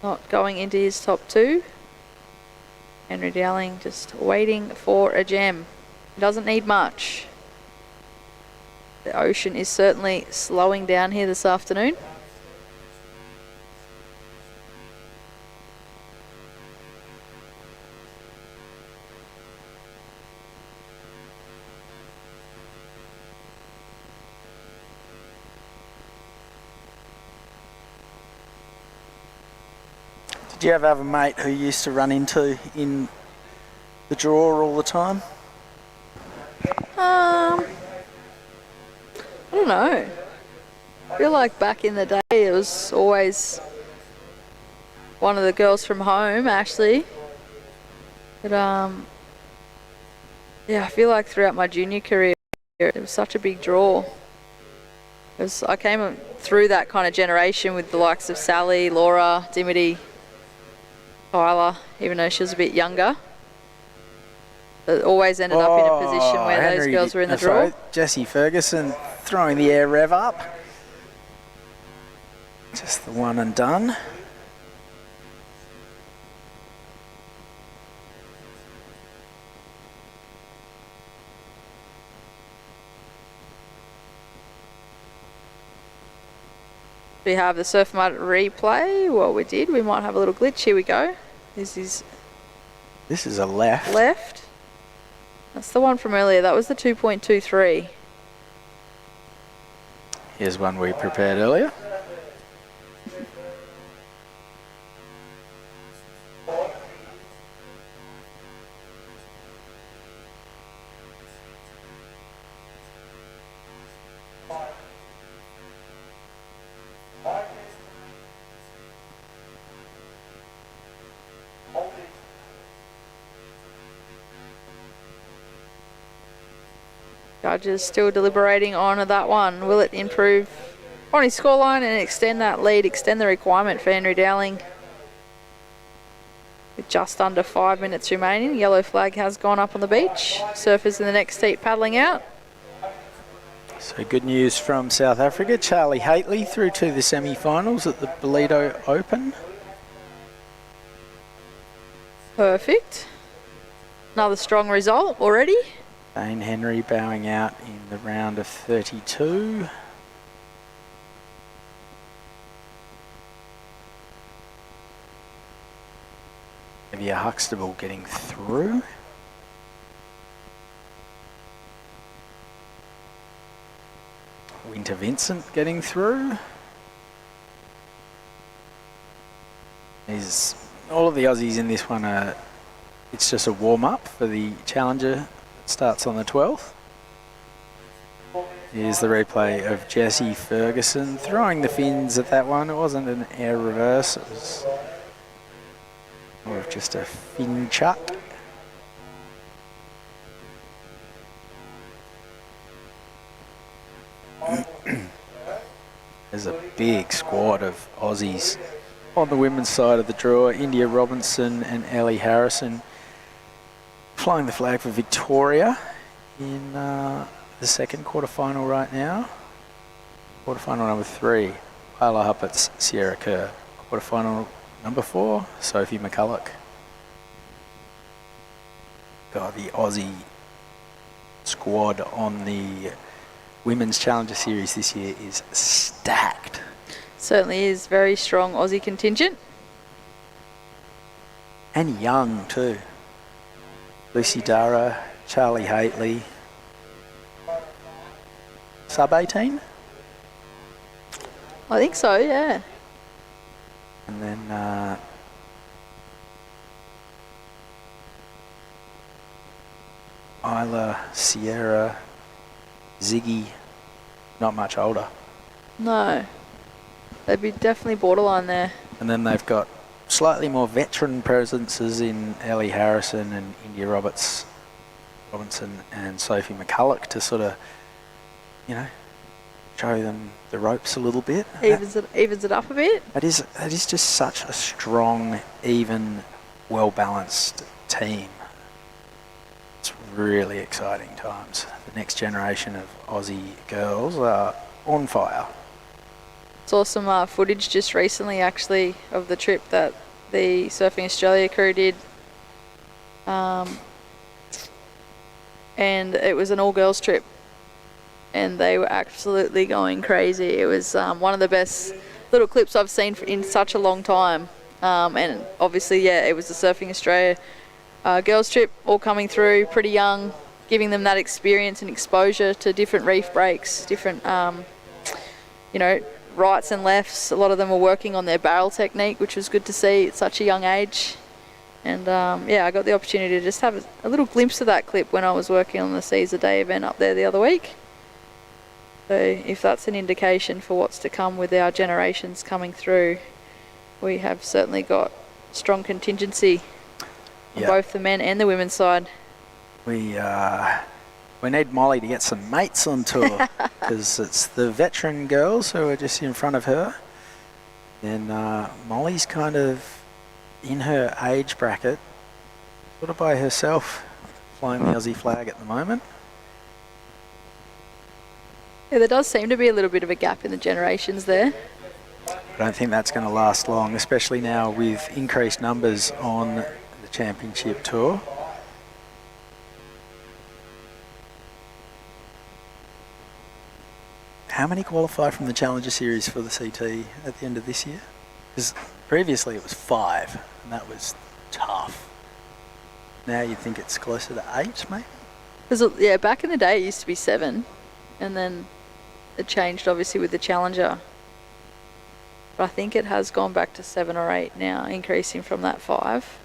Not going into his top 2. Henry Dowling just waiting for a gem. Doesn't need much. The ocean is certainly slowing down here this afternoon. Did you ever have a mate who you used to run into in the draw all the time? I don't know. I feel like back in the day it was always one of the girls from home, Ashley. But yeah, I feel like throughout my junior career it was such a big draw. I came through that kind of generation with the likes of Sally, Laura, Dimity, Tyler, even though she was a bit younger. But always ended up in a position where those girls were in the draw. Jessie Ferguson throwing the air rev up. Just the one and done. We have the surf mud replay. Well, we did. We might have a little glitch. Here we go. This is a left. Left. That's the one from earlier. That was the 2.23. Here's one we prepared earlier. Judges still deliberating on that one. Will it improve on his scoreline and extend that lead, extend the requirement for Henry Dowling? With just under 5 minutes remaining, yellow flag has gone up on the beach. Surfers in the next heat paddling out. So good news from South Africa. Charlie Haitley through to the semi-finals at the Ballito Open. Perfect. Another strong result already. Dane Henry bowing out in the round of 32. Olivia Huxtable getting through. Winter Vincent getting through. All of the Aussies in this one are, it's just a warm-up for the Challenger. Starts on the 12th. Here's the replay of Jessie Ferguson throwing the fins at that one. It wasn't an air reverse, it was more of just a fin chuck. There's a big squad of Aussies on the women's side of the draw. India Robinson and Ellie Harrison flying the flag for Victoria in the second quarterfinal right now. Quarterfinal number 3, Isla Huppert's Sierra Kerr. Quarterfinal number 4, Sophie McCulloch. God, the Aussie squad on the Women's Challenger Series this year is stacked. Certainly is. Very strong Aussie contingent. And young too. Lucy Dara, Charlie Haitley. Sub 18? I think so, yeah. And then Isla, Sierra, Ziggy, not much older. No. They'd be definitely borderline there. And then they've got slightly more veteran presences in Ellie Harrison and India Robinson and Sophie McCulloch to sort of, you know, show them the ropes a little bit. Evens it up a bit. That is just such a strong, even, well-balanced team. It's really exciting times. The next generation of Aussie girls are on fire. Saw some footage just recently, actually, of the trip that the Surfing Australia crew did. And it was an all-girls trip. And they were absolutely going crazy. It was one of the best little clips I've seen in such a long time. And obviously, yeah, it was the Surfing Australia girls trip, all coming through pretty young, giving them that experience and exposure to different reef breaks, different, you know, rights and lefts. A lot of them were working on their barrel technique, which was good to see at such a young age. And yeah, I got the opportunity to just have a little glimpse of that clip when I was working on the Caesar Day event up there the other week. So if that's an indication for what's to come with our generations coming through, we have certainly got strong contingency on both the men and the women's side. We need Molly to get some mates on tour because it's the veteran girls who are just in front of her. And Molly's kind of in her age bracket, sort of by herself, flying the Aussie flag at the moment. Yeah, there does seem to be a little bit of a gap in the generations there. I don't think that's going to last long, especially now with increased numbers on the championship tour. How many qualify from the Challenger Series for the CT at the end of this year? Because previously it was 5, and that was tough. Now you think it's closer to 8, maybe? Because, yeah, back in the day it used to be 7, and then it changed obviously with the Challenger. But I think it has gone back to 7 or 8 now, increasing from that 5.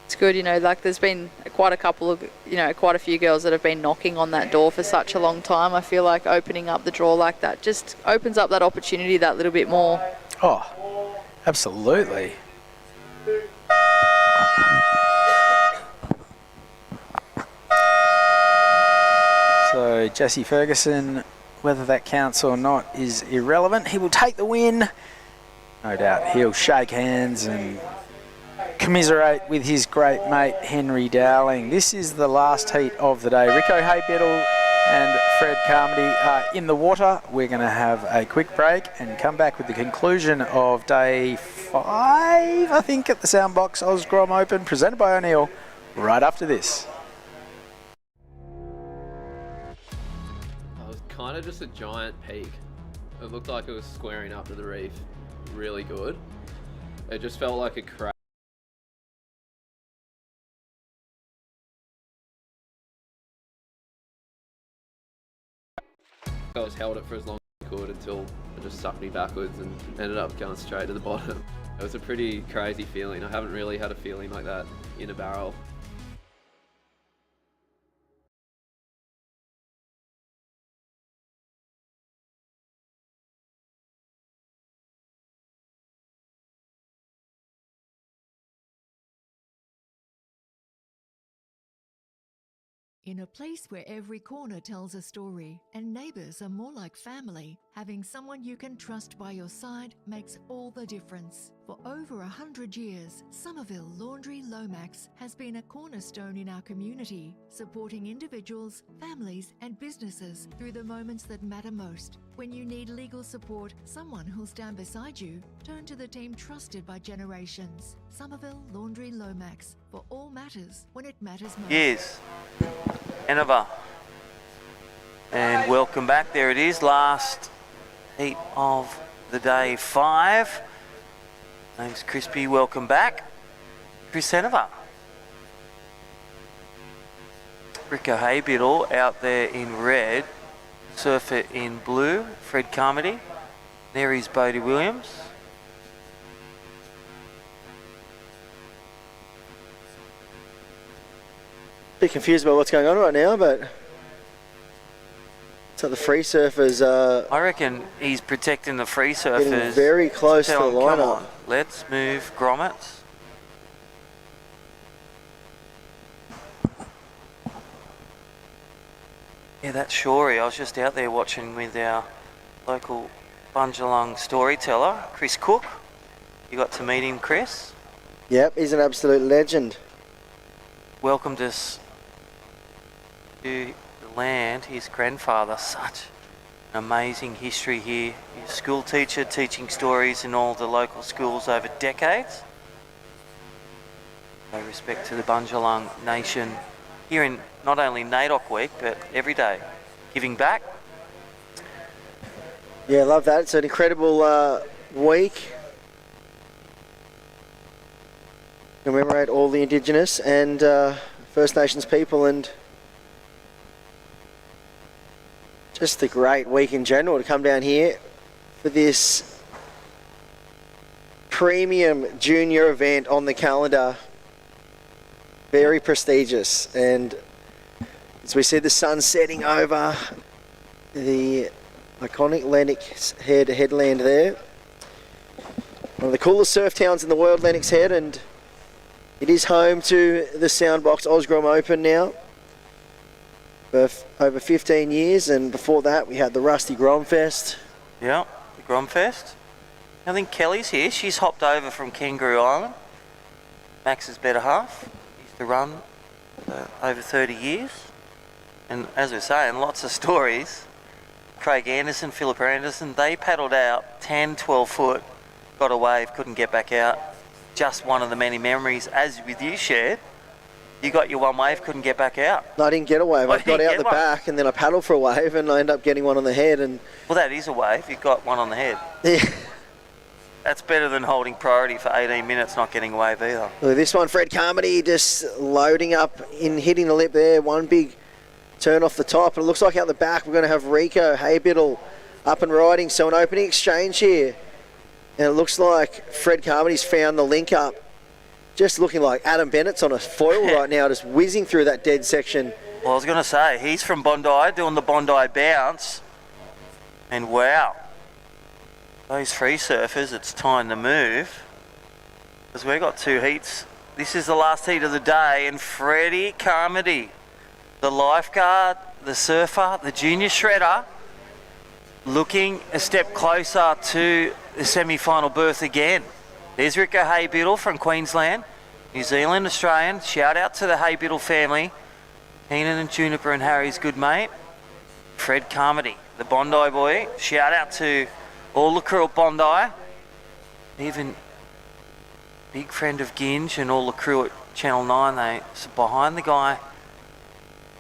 It's good, you know, like there's been quite a few girls that have been knocking on that door for such a long time. I feel like opening up the draw like that just opens up that opportunity that little bit more. Oh, absolutely. So Jesse Ferguson, whether that counts or not is irrelevant. He will take the win. No doubt he'll shake hands and commiserate with his great mate Henry Dowling. This is the last heat of the day. Rico Haybiddle and Fred Carmody are in the water. We're going to have a quick break and come back with the conclusion of day 5, I think, at the Soundbox Osgrom Open, presented by O'Neill, right after this. It was kind of just a giant peak. It looked like it was squaring up to the reef really good. It just felt like a crash. I was held it for as long as I could until it just sucked me backwards and ended up going straight to the bottom. It was a pretty crazy feeling. I haven't really had a feeling like that in a barrel. In a place where every corner tells a story and neighbours are more like family, having someone you can trust by your side makes all the difference. For over 100 years, Somerville Laundry Lomax has been a cornerstone in our community, supporting individuals, families and businesses through the moments that matter most. When you need legal support, someone who'll stand beside you, turn to the team trusted by generations. Somerville Laundry Lomax, for all matters when it matters most. Yes. Enova. And welcome back. There it is. Last heat of the day 5. Name's Crispy. Welcome back. Chris Enova. Rico Haybiddle out there in red. Surfer in blue. Fred Carmody. There is Bodie Williams. Bit confused about what's going on right now, but so the free surfers are. I reckon he's protecting the free surfers. Getting very close to the Come lineup. on, let's move grommets. Yeah, that's Shorey. I was just out there watching with our local Bunjalung storyteller, Chris Cook. You got to meet him, Chris? Yep, he's an absolute legend. Welcomed us to the land. His grandfather, such an amazing history here. He's a school teacher, teaching stories in all the local schools over decades. Pay respect to the Bunjalung Nation here in not only NAIDOC week, but every day. Giving back. Yeah, love that. It's an incredible week. Commemorate all the Indigenous and First Nations people, and just a great week in general to come down here for this premium junior event on the calendar. Very prestigious, and as we see the sun setting over the iconic Lennox Head headland there. One of the coolest surf towns in the world, Lennox Head, and it is home to the Soundbox Osgrom Open now for over 15 years, and before that we had the Rusty Gromfest. Yeah, the Gromfest. I think Kelly's here. She's hopped over from Kangaroo Island. Max's better half. Used to run over 30 years. And as we're saying, lots of stories. Craig Anderson, Philippa Anderson, they paddled out 10, 12 foot, got a wave, couldn't get back out. Just one of the many memories, as with you shared. You got your one wave, couldn't get back out. No, I didn't get a wave. I got out the back and then I paddled for a wave and I ended up getting one on the head. And well, that is a wave. You got one on the head. Yeah. That's better than holding priority for 18 minutes, not getting a wave either. Well, this one, Fred Carmody just loading up in hitting the lip there. One big turn off the top. And it looks like out the back we're going to have Rico Haybiddle up and riding. So an opening exchange here. And it looks like Fred Carmody's found the link up. Just looking like Adam Bennett's on a foil right now, just whizzing through that dead section. Well, I was going to say, he's from Bondi, doing the Bondi bounce. And wow, those free surfers, it's time to move. Because we've got 2 heats. This is the last heat of the day, and Freddie Carmody, the lifeguard, the surfer, the junior shredder, looking a step closer to the semi-final berth again. There's Rico Haybiddle from Queensland, New Zealand, Australian. Shout out to the Haybiddle family. Keenan and Juniper and Harry's good mate. Fred Carmody, the Bondi boy. Shout out to all the crew at Bondi. Even big friend of Ginge and all the crew at Channel 9. They behind the guy,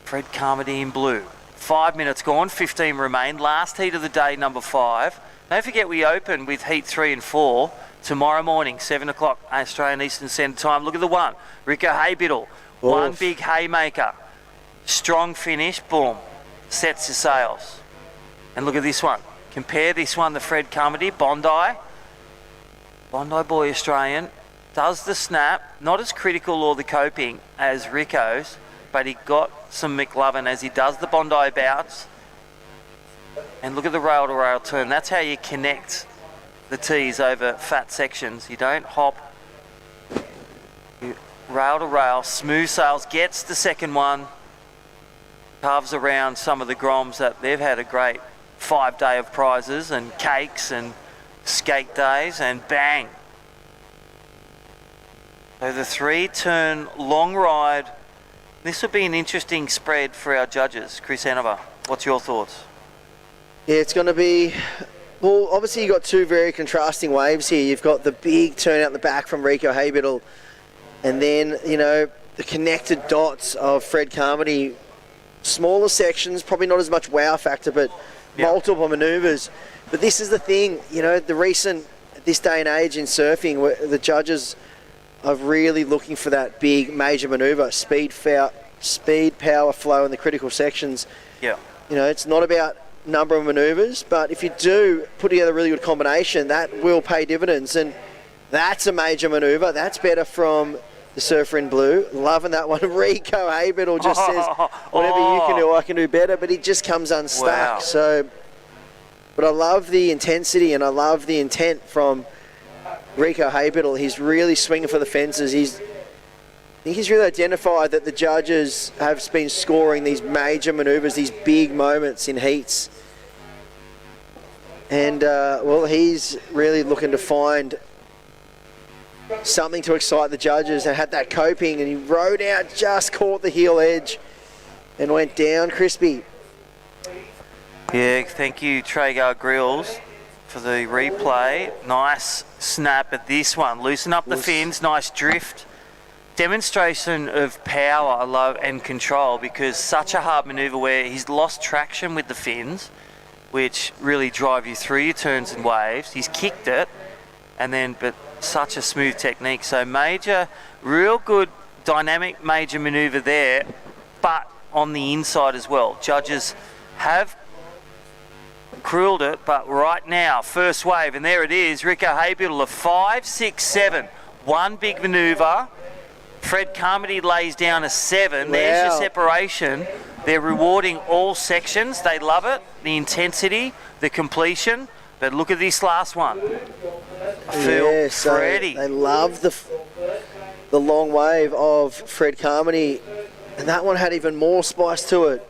Fred Carmody in blue. 5 minutes gone, 15 remain. Last heat of the day, number 5. Don't forget we open with heat 3 and 4 tomorrow morning, 7 o'clock Australian Eastern Standard Time. Look at the one, Rico Haybiddle. One big haymaker. Strong finish, boom. Sets the sails. And look at this one. Compare this one to Fred Carmody, Bondi. Bondi boy Australian. Does the snap, not as critical or the coping as Rico's, but he got some McLovin as he does the Bondi bouts. And look at the rail-to-rail turn. That's how you connect the tees over fat sections. You don't hop. You rail-to-rail, smooth sails, gets the second one. carves around some of the Groms that they've had a great 5 day of prizes and cakes and skate days, and bang. So the 3-turn long ride. This would be an interesting spread for our judges. Chris Hanover, what's your thoughts? Yeah, it's going to be... Well, obviously you've got two very contrasting waves here. You've got the big turn out the back from Rico Haybiddle, and then, you know, the connected dots of Fred Carmody. Smaller sections, probably not as much wow factor, but multiple manoeuvres. But this is the thing, you know, the recent, this day and age in surfing, where the judges are really looking for that big major manoeuvre, speed, power, flow in the critical sections. Yeah. You know, it's not about number of manoeuvres, but if you do put together a really good combination, that will pay dividends. And that's a major manoeuvre. That's better from the surfer in blue. Loving that one. Rico Haybiddle just says, whatever you can do, I can do better, but he just comes unstuck. Wow. So, but I love the intensity and I love the intent from Rico Haybiddle. He's really swinging for the fences. I think he's really identified that the judges have been scoring these major manoeuvres, these big moments in heats. And, well, he's really looking to find something to excite the judges, and had that coping, and he rode out, just caught the heel edge and went down crispy. Yeah, thank you, Traeger Grills, for the replay. Nice snap at this one. Loosen up the fins, nice drift. Demonstration of power, I love, and control, because such a hard manoeuvre where he's lost traction with the fins, which really drive you through your turns and waves. He's kicked it, and then, but such a smooth technique. So major, real good dynamic major manoeuvre there, but on the inside as well. Judges have cruelled it, but right now, first wave, and there it is, Rico Haybiddle, a 5, 6, 7. One big manoeuvre. Fred Carmody lays down a 7. Wow. There's your separation. They're rewarding all sections. They love it, the intensity, the completion. But look at this last one. Yeah, so Freddie. They love the long wave of Fred Carmody, and that one had even more spice to it.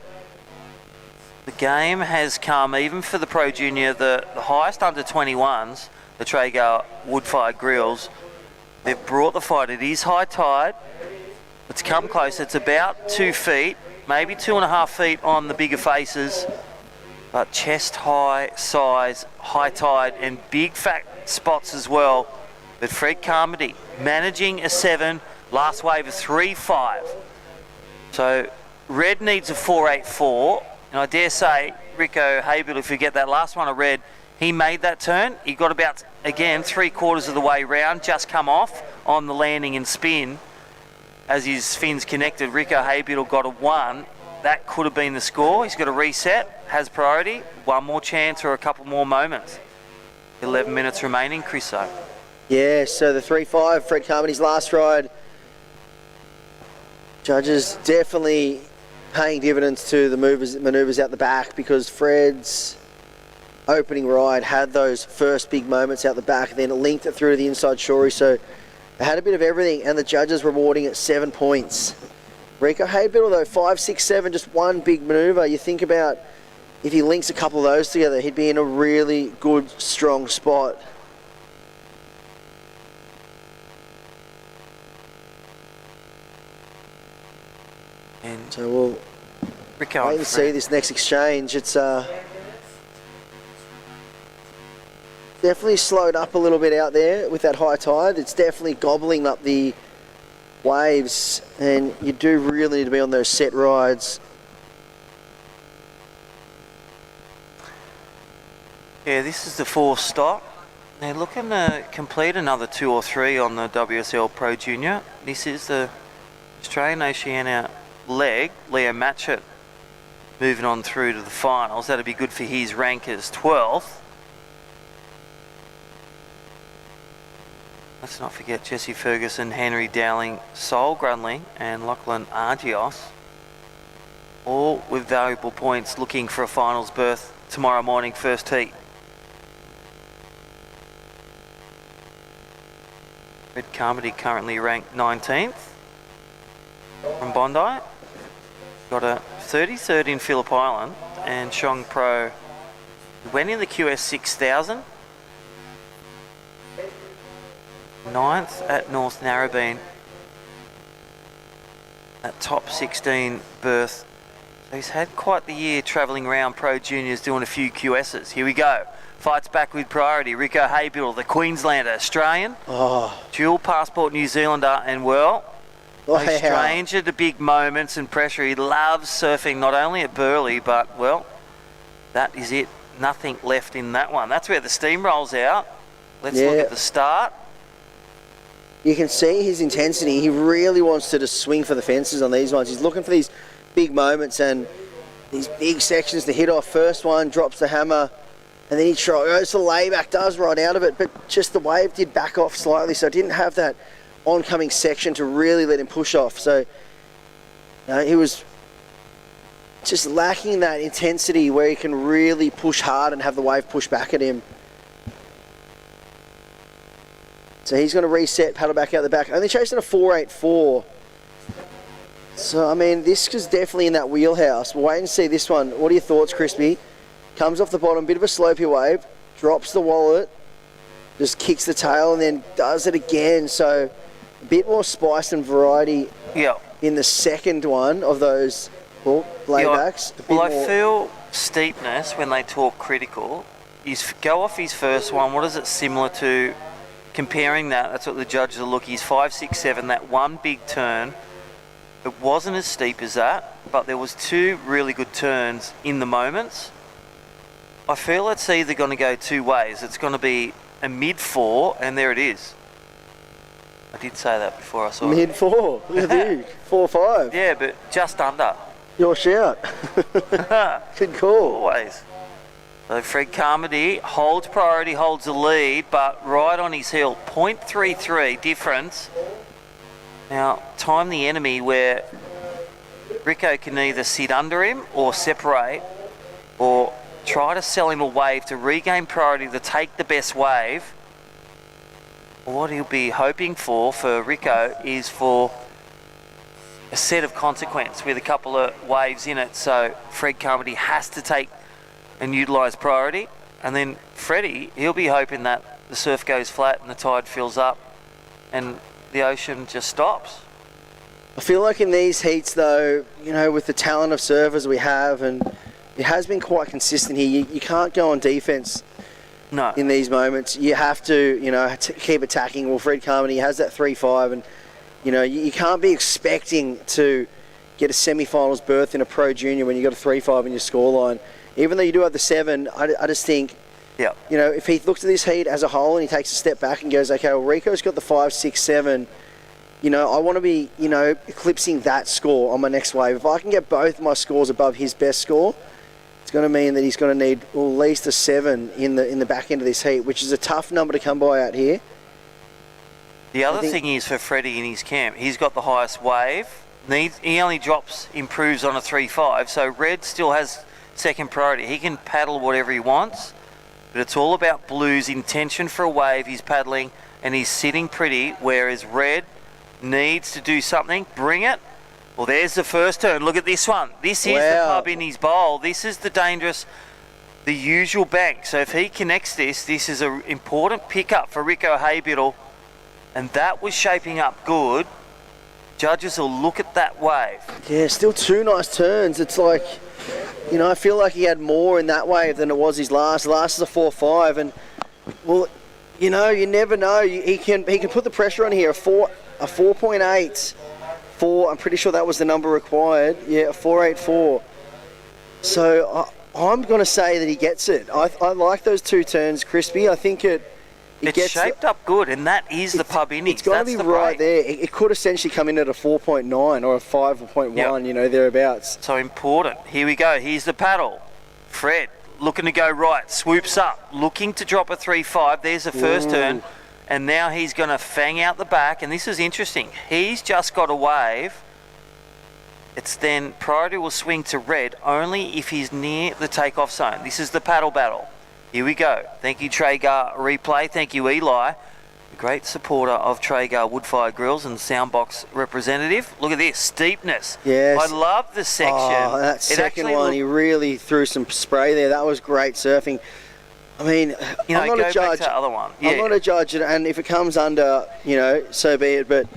The game has come, even for the Pro Junior, the highest under 21s, the Traeger wood-fired grills. They've brought the fight. It is high tide. It's come close. It's about 2 feet, maybe 2.5 feet on the bigger faces. But chest high, size, high tide, and big fat spots as well. But Fred Carmody managing a 7, last wave a 3-5. So red needs a 4-8-4, and I dare say Rico Haybiddle, if you get that last one of red, he made that turn. He got about, again, 3/4 of the way round, just come off on the landing and spin. As his fins connected, Rico Haybiddle got a 1. That could have been the score. He's got a reset, has priority, one more chance or a couple more moments. 11 minutes remaining, Chriso. Yeah, so the 3-5, Fred Carmody's last ride. Judges definitely paying dividends to the manoeuvres out the back, because Fred's opening ride had those first big moments out the back, then linked it through to the inside shorey. So they had a bit of everything, and the judges rewarding it 7 points. Rico Haybiddle though, 5, 6, 7, just one big manoeuvre. You think about if he links a couple of those together, he'd be in a really good, strong spot. And so we'll Rico wait and see this next exchange. It's definitely slowed up a little bit out there with that high tide. It's definitely gobbling up the waves, and you do really need to be on those set rides. Yeah, this is the 4th stop. They're looking to complete another 2 or 3 on the WSL Pro Junior. This is the Australian Oceania leg. Leo Matchett moving on through to the finals. That'd be good for his rank as 12th. Let's not forget Jesse Ferguson, Henry Dowling, Sol Grunley and Lachlan Argios. All with valuable points, looking for a finals berth tomorrow morning, first heat. Fred Carmody currently ranked 19th from Bondi. Got a 33rd in Phillip Island, and Shong Pro went in the QS 6000. 9th at North Narrabeen. That top 16 berth. So he's had quite the year travelling around Pro Juniors doing a few QSs. Here we go. Fights back with priority. Rico Haybiddle, the Queenslander, Australian. Dual passport New Zealander, and well, no stranger to big moments and pressure. He loves surfing not only at Burleigh, but, well, that is it. Nothing left in that one. That's where the steam rolls out. Let's look at the start. You can see his intensity. He really wants to just swing for the fences on these ones. He's looking for these big moments and these big sections to hit off. First one, drops the hammer, and then he goes to layback, does right out of it, but just the wave did back off slightly, so it didn't have that oncoming section to really let him push off. So he was just lacking that intensity where he can really push hard and have the wave push back at him. So he's going to reset, paddle back out the back. Only chasing a 4.84. So, I mean, this is definitely in that wheelhouse. We'll wait and see this one. What are your thoughts, Crispy? Comes off the bottom, bit of a slopey wave, drops the wallet, just kicks the tail, and then does it again. So a bit more spice and variety in the second one of those laybacks. Well, I feel steepness when they talk critical. Go off his first one. What is it similar to? Comparing that, that's what the judges are looking. He's 5, 6, 7. That one big turn, it wasn't as steep as that, but there was two really good turns in the moments. I feel it's either going to go two ways. It's going to be a mid-4, and there it is. I did say that before I saw it. Mid-4? Look at you. 4.5. Yeah, but just under. Your shout. Good call. Always. So Fred Carmody holds priority, holds the lead, but right on his heel. 0.33 difference. Now, time the enemy where Rico can either sit under him or separate or try to sell him a wave to regain priority to take the best wave. What he'll be hoping for Rico is for a set of consequence with a couple of waves in it. So Fred Carmody has to take and utilise priority, and then Freddie, he'll be hoping that the surf goes flat and the tide fills up and the ocean just stops. I feel like in these heats though, with the talent of surfers we have, and it has been quite consistent here, you can't go on defence in these moments. You have to, keep attacking. Well, Fred Carmody has that 3.5, and you can't be expecting to get a semi-finals berth in a Pro Junior when you've got a 3.5 in your scoreline. Even though you do have the 7, I just think, if he looks at this heat as a whole and he takes a step back and goes, okay, well, Rico's got the 5, 6, 7, I want to be, eclipsing that score on my next wave. If I can get both my scores above his best score, it's going to mean that he's going to need at least a 7 in the back end of this heat, which is a tough number to come by out here. The other thing is for Freddie in his camp, he's got the highest wave. He only improves on a 3.5, so Red still has second priority. He can paddle whatever he wants, but it's all about Blue's intention for a wave. He's paddling and he's sitting pretty, whereas Red needs to do something. Bring it. Well, there's the first turn. Look at this one. This is the pub in his bowl. This is the usual bank. So if he connects this is an important pickup for Rico Haybiddle, and that was shaping up good. Judges will look at that wave. Yeah, still two nice turns. It's like, I feel like he had more in that wave than it was his last. The last is a 4.5, and well, you never know. He can put the pressure on here. A 4.8, 4. I'm pretty sure that was the number required. Yeah, a 4.84. So I'm going to say that he gets it. I like those two turns, Crispy. I think it's shaped up good, and that is the pub innings. It's got to be right there. It could essentially come in at a 4.9 or a 5.1, thereabouts. So important. Here we go. Here's the paddle. Fred looking to go right, swoops up, looking to drop a 3.5. There's the first turn, and now he's going to fang out the back, and this is interesting. He's just got a wave. It's then priority will swing to Red only if he's near the takeoff zone. This is the paddle battle. Here we go. Thank you, Traeger Replay. Thank you, Eli. great supporter of Traeger wood-fired grills and soundbox representative. Look at this steepness. Yes. I love the section. Oh, that second one, he really threw some spray there. That was great surfing. I mean, You know, I'm not go a judge. back to the other one. I'm Yeah. not a judge, and if it comes under, so be it. But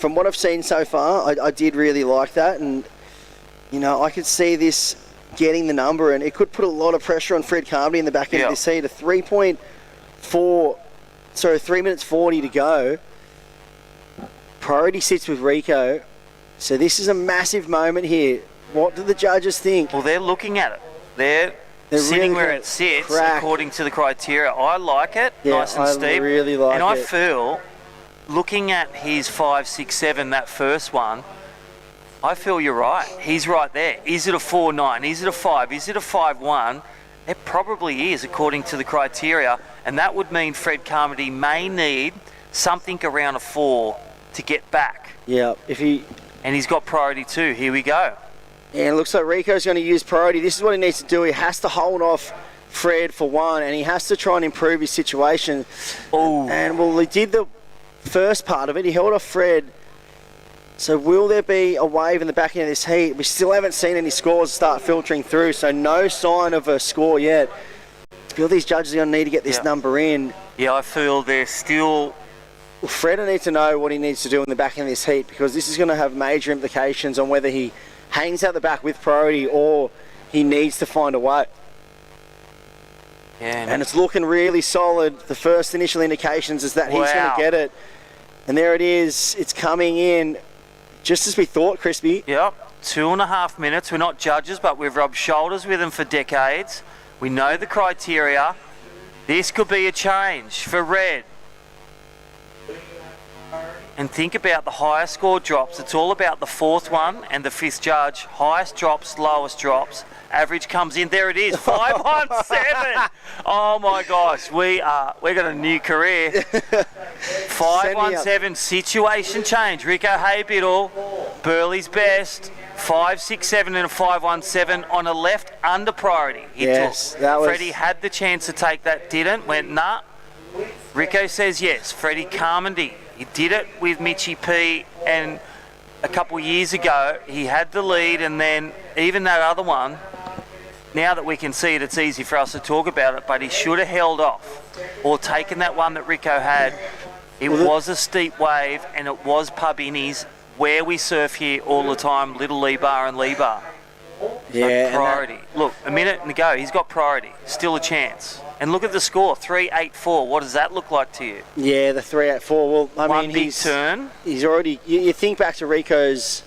from what I've seen so far, I did really like that, and I could see this getting the number, and it could put a lot of pressure on Fred Carmody in the back end of this heat. A 3 minutes 40 to go. Priority sits with Rico, so this is a massive moment here. What do the judges think? Well, they're looking at it. They're sitting really where gonna it sits crack. according to the criteria. I like it, Yeah, nice and I steep. really like and I it. feel, looking at his 5, 6, 7, that first one, I feel you're right. He's right there. Is it a 4.9? Is it a 5? Is it a 5.1? It probably is according to the criteria, and that would mean Fred Carmody may need something around a 4 to get back. Yeah, and he's got priority 2. Here we go. Yeah, it looks like Rico's going to use priority. This is what he needs to do. He has to hold off Fred for 1, and he has to try and improve his situation. Oh. And, he did the first part of it. He held off Fred. So will there be a wave in the back end of this heat? We still haven't seen any scores start filtering through, so no sign of a score yet. I feel these judges are going to need to get this number in. Yeah, I feel they're still... Well, Fred needs to know what he needs to do in the back end of this heat, because this is going to have major implications on whether he hangs out the back with priority or he needs to find a way. Yeah, and it's looking really solid. The first initial indications is that he's going to get it. And there it is. It's coming in just as we thought, Crispy. Yep, 2.5 minutes. We're not judges, but we've rubbed shoulders with him for decades. We know the criteria. This could be a change for Red. And think about the higher score drops. It's all about the 4th one and the 5th judge. Highest drops, lowest drops. Average comes in. There it is, 517. Oh my gosh, we got a new career. 517 situation change. Rico Haybiddle, Burley's best. 5, 6, 7 and a 517 on a left under priority. Freddie had the chance to take that, didn't. Went nah. Rico says yes. Freddie Carmody. He did it with Mitchie P, and a couple of years ago he had the lead, and then even that other one, now that we can see it, it's easy for us to talk about it, but he should have held off or taken that one that Rico had. It was a steep wave, and it was pub innies where we surf here all the time, Little Lee Bar and Lee Bar. Yeah, so priority. Look, a minute to go. He's got priority. Still a chance. And look at the score, 384. What does that look like to you? Yeah, the 384. Well, I mean, big turn. He's already. You think back to Rico's.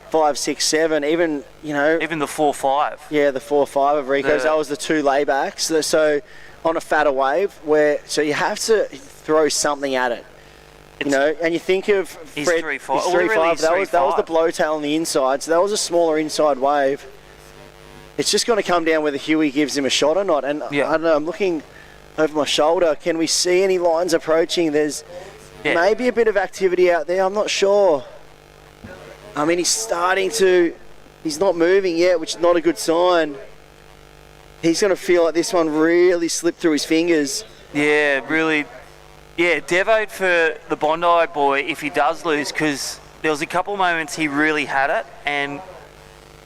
5, 6, 7. Even Even the 4-5. Yeah, the 4-5 of Rico's. That was the 2 laybacks. So on a fatter wave, so you have to throw something at it. And you think of He's Fred. 3-5. He's 3-5. That was the 3-5. blowtail on the inside. So that was a smaller inside wave. It's just going to come down whether Huey gives him a shot or not. And I don't know, I'm looking over my shoulder. Can we see any lines approaching? There's maybe a bit of activity out there. I'm not sure. I mean, he's not moving yet, which is not a good sign. He's going to feel like this one really slipped through his fingers. Yeah, really. Yeah, devote for the Bondi boy if he does lose, because there was a couple of moments he really had it, and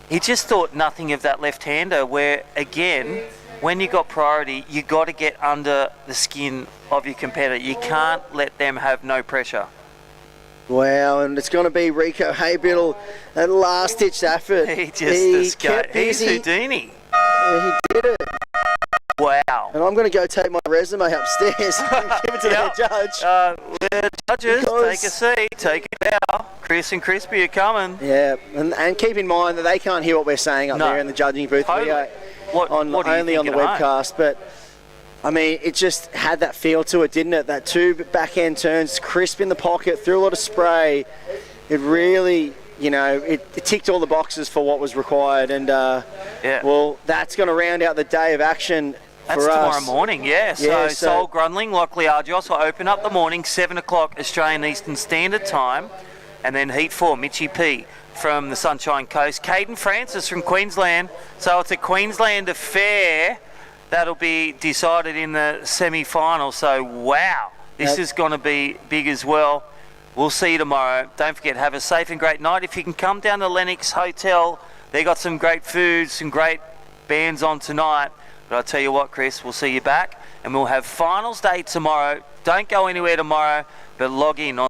he just thought nothing of that left-hander, where, again, when you got priority, you got to get under the skin of your competitor. You can't let them have no pressure. Wow, and it's going to be Rico Haybiddle, a last-ditch effort. He kept busy. He's Houdini. Yeah, he did it. Wow. And I'm going to go take my resume upstairs and give it to the judge. The judges, take a seat, take it out. Chris and Crispy are coming. Yeah, and keep in mind that they can't hear what we're saying up there in the judging booth. Totally. We are only on the at webcast, but I mean, it just had that feel to it, didn't it? That 2 backhand turns, crisp in the pocket, threw a lot of spray. It really, it ticked all the boxes for what was required. And, well, that's going to round out the day of action That's for tomorrow us. morning, so Sol Grundling, Lockley Argos will open up the morning, 7 o'clock Australian Eastern Standard Time. And then Heat 4, Mitchie P from the Sunshine Coast. Caden Francis from Queensland. So it's a Queensland affair that'll be decided in the semi-final. So, wow. This is going to be big as well. We'll see you tomorrow. Don't forget, have a safe and great night. If you can come down to Lennox Hotel, they got some great food, some great bands on tonight. But I'll tell you what, Chris, we'll see you back, and we'll have finals day tomorrow. Don't go anywhere tomorrow, but log in on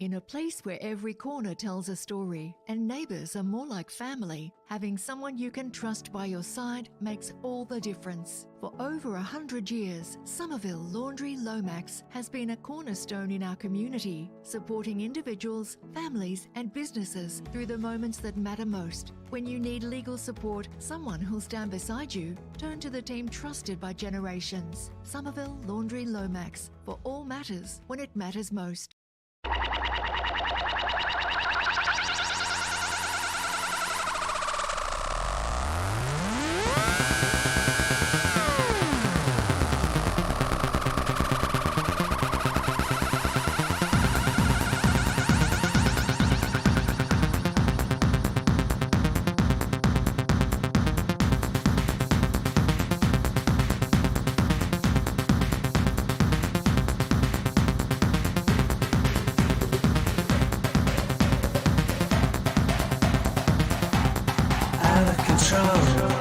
In a place where every corner tells a story and neighbours are more like family, having someone you can trust by your side makes all the difference. For over 100 years, Somerville Laundry Lomax has been a cornerstone in our community, supporting individuals, families and businesses through the moments that matter most. When you need legal support, someone who'll stand beside you, turn to the team trusted by generations. Somerville Laundry Lomax, for all matters when it matters most. Out of control.